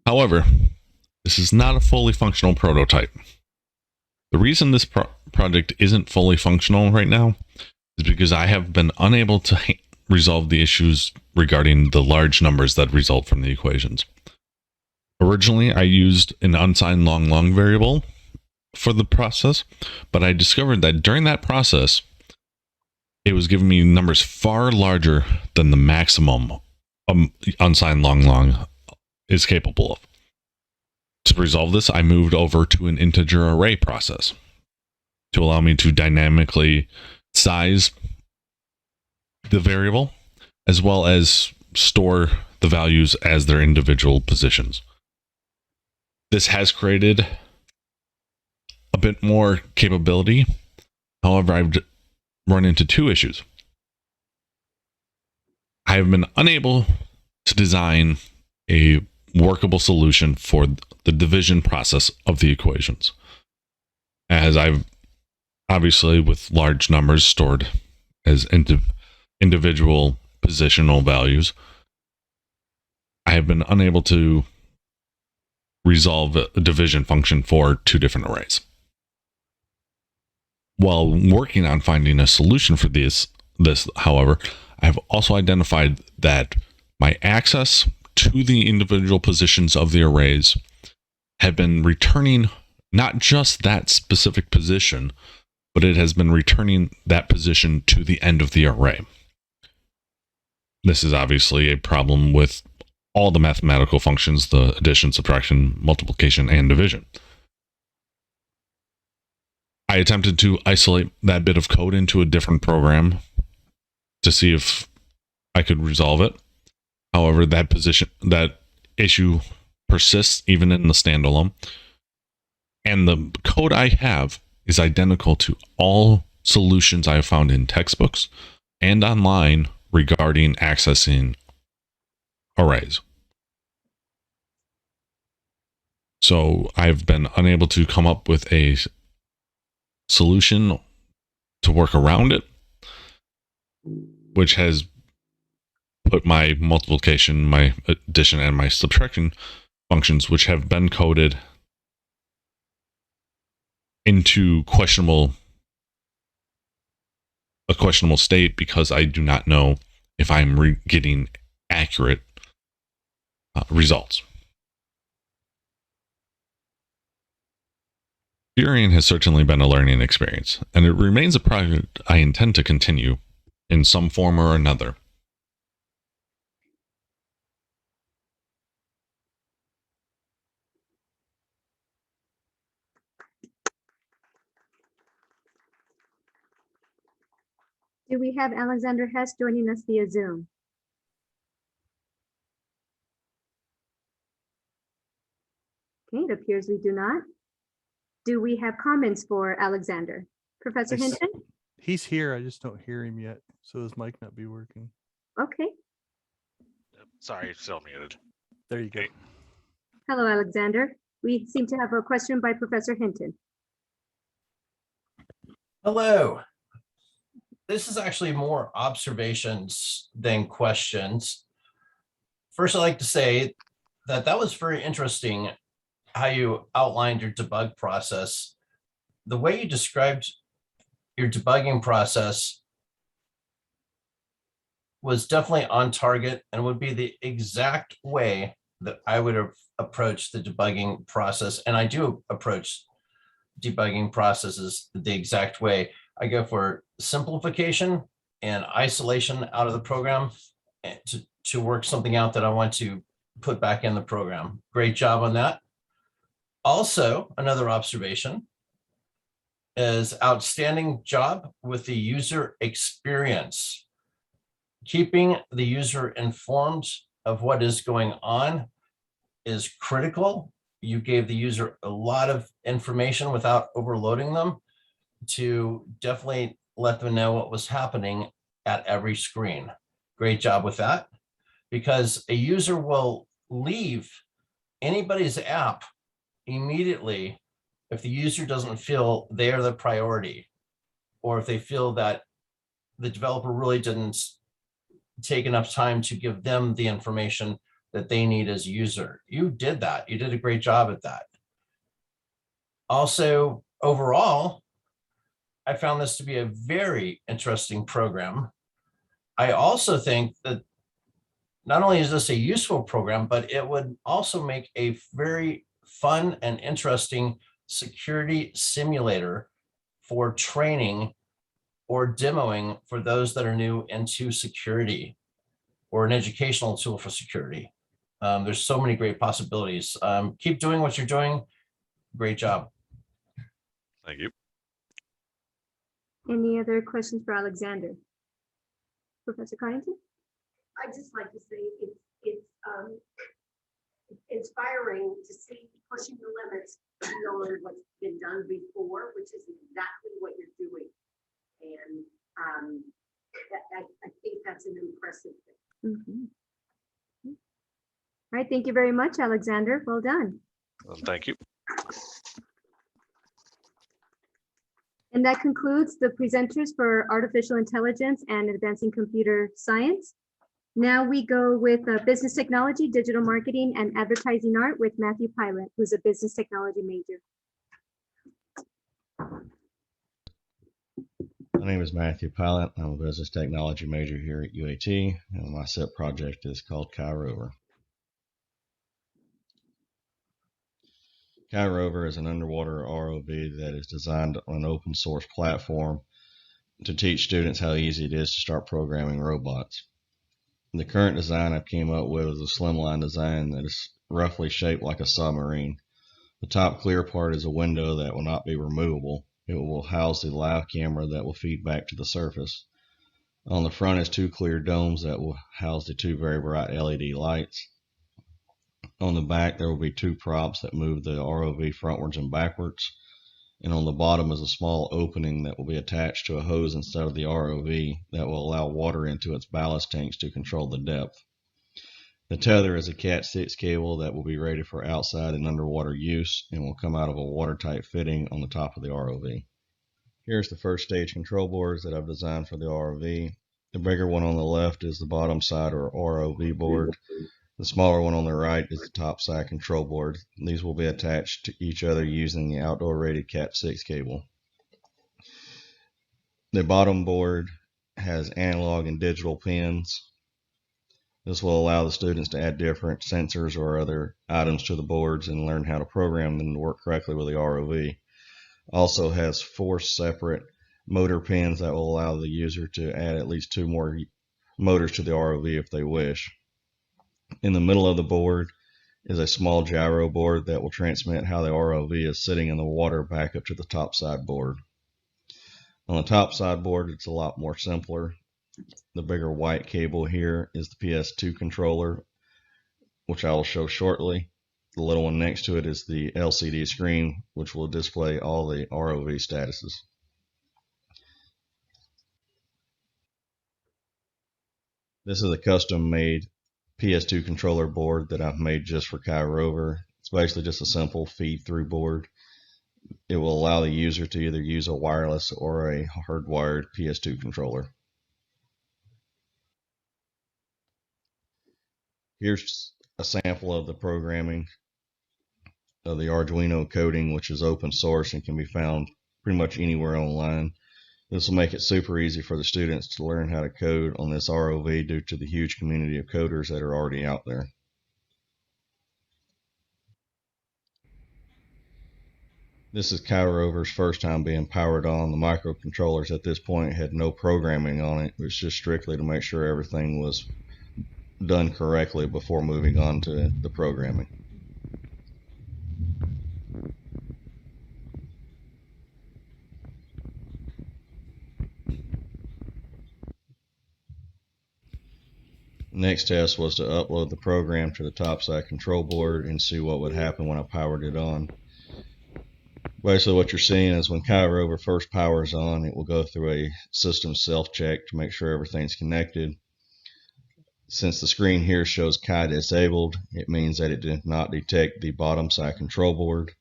However, this is not a fully functional prototype. The reason this project isn't fully functional right now is because I have been unable to resolve the issues regarding the large numbers that result from the equations. Originally, I used an unsigned long variable for the process, but I discovered that during that process, it was giving me numbers far larger than the maximum unsigned long is capable of. To resolve this, I moved over to an integer array process to allow me to dynamically size the variable as well as store the values as their individual positions. This has created a bit more capability. However, I've run into two issues. I have been unable to design a workable solution for the division process of the equations, as I've obviously with large numbers stored as individual positional values, I have been unable to resolve a division function for two different arrays. While working on finding a solution for this, however, I have also identified that my access to the individual positions of the arrays have been returning not just that specific position, but it has been returning that position to the end of the array. This is obviously a problem with all the mathematical functions, the addition, subtraction, multiplication, and division. I attempted to isolate that bit of code into a different program to see if I could resolve it. However, that issue persists even in the standalone. And the code I have is identical to all solutions I have found in textbooks and online regarding accessing arrays. So I've been unable to come up with a solution to work around it, which has put my multiplication, my addition, and my subtraction functions, which have been coded, into a questionable state because I do not know if I'm getting accurate results. Furion has certainly been a learning experience, and it remains a project I intend to continue in some form or another. Do we have Alexander Hess joining us via Zoom? Okay, it appears we do not. Do we have comments for Alexander? Professor Hinton? He's here. I just don't hear him yet. So his mic not be working. Okay. Sorry, still muted. There you go. Hello, Alexander. We seem to have a question by Professor Hinton. Hello. This is actually more observations than questions. First, I'd like to say that was very interesting how you outlined your debug process. The way you described your debugging process was definitely on target and would be the exact way that I would have approached the debugging process. And I do approach debugging processes the exact way. I go for simplification and isolation out of the program to work something out that I want to put back in the program. Great job on that. Also, another observation is outstanding job with the user experience. Keeping the user informed of what is going on is critical. You gave the user a lot of information without overloading them to definitely let them know what was happening at every screen. Great job with that, because a user will leave anybody's app immediately if the user doesn't feel they are the priority, or if they feel that the developer really didn't take enough time to give them the information that they need as a user. You did that. You did a great job at that. Also, overall, I found this to be a very interesting program. I also think that not only is this a useful program, but it would also make a very fun and interesting security simulator for training or demoing for those that are new into security, or an educational tool for security. There's so many great possibilities. Keep doing what you're doing. Great job. Thank you. Any other questions for Alexander? Professor Carrington? I'd just like to say it's inspiring to see pushing the limits beyond what's been done before, which is exactly what you're doing. And I think that's an impressive thing. Mhm. All right, thank you very much, Alexander. Well done. Well, thank you. And that concludes the presenters for artificial intelligence and advancing computer science. Now we go with business technology, digital marketing, and advertising art with Matthew Pilot, who's a business technology major. My name is Matthew Pilot. I'm a business technology major here at UAT, and my SIP project is called KaiRover. KaiRover is an underwater ROV that is designed on an open source platform to teach students how easy it is to start programming robots. The current design I came up with is a slimline design that is roughly shaped like a submarine. The top clear part is a window that will not be removable. It will house the live camera that will feed back to the surface. On the front is two clear domes that will house the two very bright LED lights. On the back, there will be two props that move the ROV frontwards and backwards. And on the bottom is a small opening that will be attached to a hose instead of the ROV that will allow water into its ballast tanks to control the depth. The tether is a Cat 6 cable that will be rated for outside and underwater use and will come out of a watertight fitting on the top of the ROV. Here's the first stage control boards that I've designed for the ROV. The bigger one on the left is the bottom side or ROV board. The smaller one on the right is the top side control board. These will be attached to each other using the outdoor rated Cat 6 cable. The bottom board has analog and digital pins. This will allow the students to add different sensors or other items to the boards and learn how to program them to work correctly with the ROV. Also has 4 separate motor pins that will allow the user to add at least 2 more motors to the ROV if they wish. In the middle of the board is a small gyro board that will transmit how the ROV is sitting in the water back up to the top side board. On the top side board, it's a lot more simpler. The bigger white cable here is the PS2 controller, which I will show shortly. The little one next to it is the LCD screen, which will display all the ROV statuses. This is a custom-made PS2 controller board that I've made just for KaiRover. It's basically just a simple feed-through board. It will allow the user to either use a wireless or a hardwired PS2 controller. Here's a sample of the programming of the Arduino coding, which is open source and can be found pretty much anywhere online. This will make it super easy for the students to learn how to code on this ROV due to the huge community of coders that are already out there. This is KaiRover's first time being powered on. The microcontrollers at this point had no programming on it. It was just strictly to make sure everything was done correctly before moving on to the programming. Next test was to upload the program to the topside control board and see what would happen when I powered it on. Basically what you're seeing is when KaiRover first powers on, it will go through a system self-check to make sure everything's connected. Since the screen here shows Kai disabled, it means that it did not detect the bottom side control board.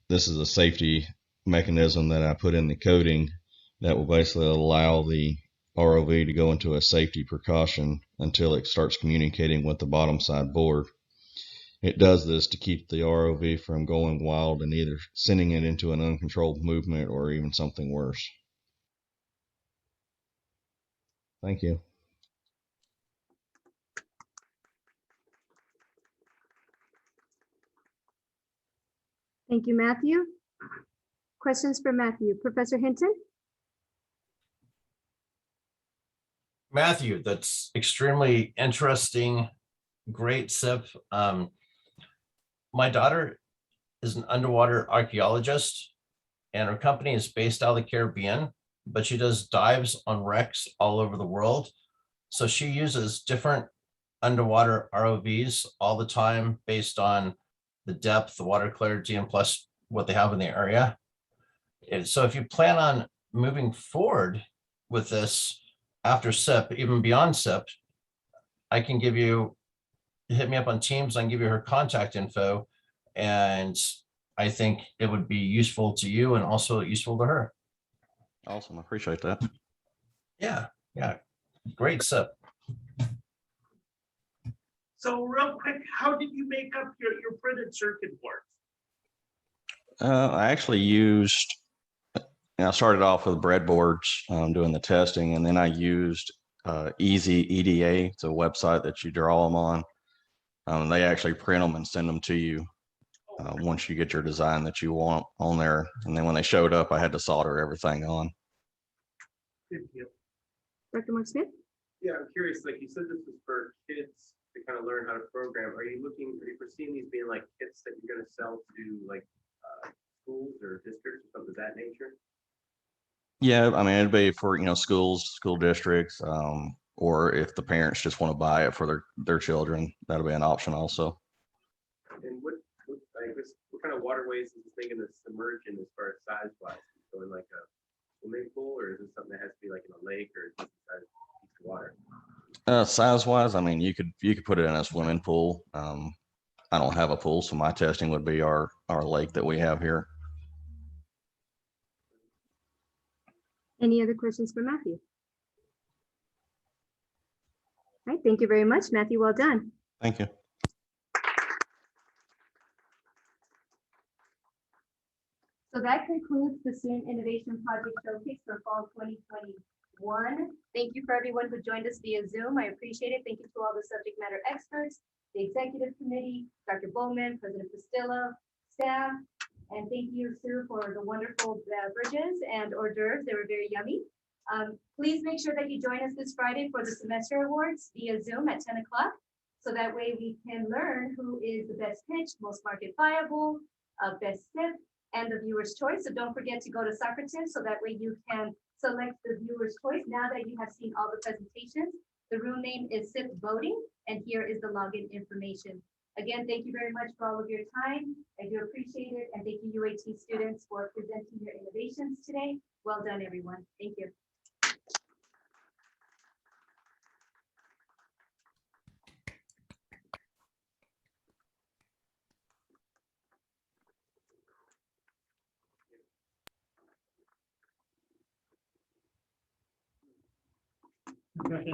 This is a safety mechanism that I put in the coding that will basically allow the ROV to go into a safety precaution until it starts communicating with the bottom side board. It does this to keep the ROV from going wild and either sending it into an uncontrolled movement or even something worse. Thank you. Thank you, Matthew. Questions for Matthew? Professor Hinton? Matthew, that's extremely interesting. Great SIP. My daughter is an underwater archaeologist, and her company is based out of the Caribbean, but she does dives on wrecks all over the world. So she uses different underwater ROVs all the time based on the depth, the water clarity, and plus what they have in the area. And so if you plan on moving forward with this after SIP, even beyond SIP, I can give you, hit me up on Teams, I can give you her contact info, and I think it would be useful to you and also useful to her. Awesome, I appreciate that. Yeah, great SIP. So real quick, how did you make up your printed circuit board? I actually used, I started off with breadboards doing the testing, and then I used Easy EDA. It's a website that you draw them on. They actually print them and send them to you once you get your design that you want on there. And then when they showed up, I had to solder everything on. Good deal. Dr. Mark Smith? Yeah, I'm curious, like you said, this was for kids to kind of learn how to program. Are you foreseeing these being like kits that you're going to sell to like schools or districts or something of that nature? Yeah, I mean, it'd be for, schools, school districts, or if the parents just want to buy it for their children, that'll be an option also. And what kind of waterways is this thing going to submerge in as far as size wise? So in like a swimming pool, or is it something that has to be like in a lake or just a piece of water? Size wise, I mean, you could put it in a swimming pool. I don't have a pool, so my testing would be our lake that we have here. Any other questions for Matthew? All right, thank you very much, Matthew. Well done. Thank you. So that concludes the Student Innovation Project Showcase for Fall 2021. Thank you for everyone who joined us via Zoom. I appreciate it. Thank you to all the subject matter experts, the executive committee, Dr. Bowman, President Pastillo, staff, and thank you, Sue, for the wonderful beverages and hors d'oeuvres. They were very yummy. Please make sure that you join us this Friday for the semester awards via Zoom at 10 o'clock. So that way we can learn who is the best pitch, most market viable, best SIP, and the viewer's choice. So don't forget to go to Socrative so that way you can select the viewer's choice. Now that you have seen all the presentations, the room name is SIP Voting, and here is the login information. Again, thank you very much for all of your time. I do appreciate it. And thank you, UAT students, for presenting your innovations today. Well done, everyone. Thank you. Very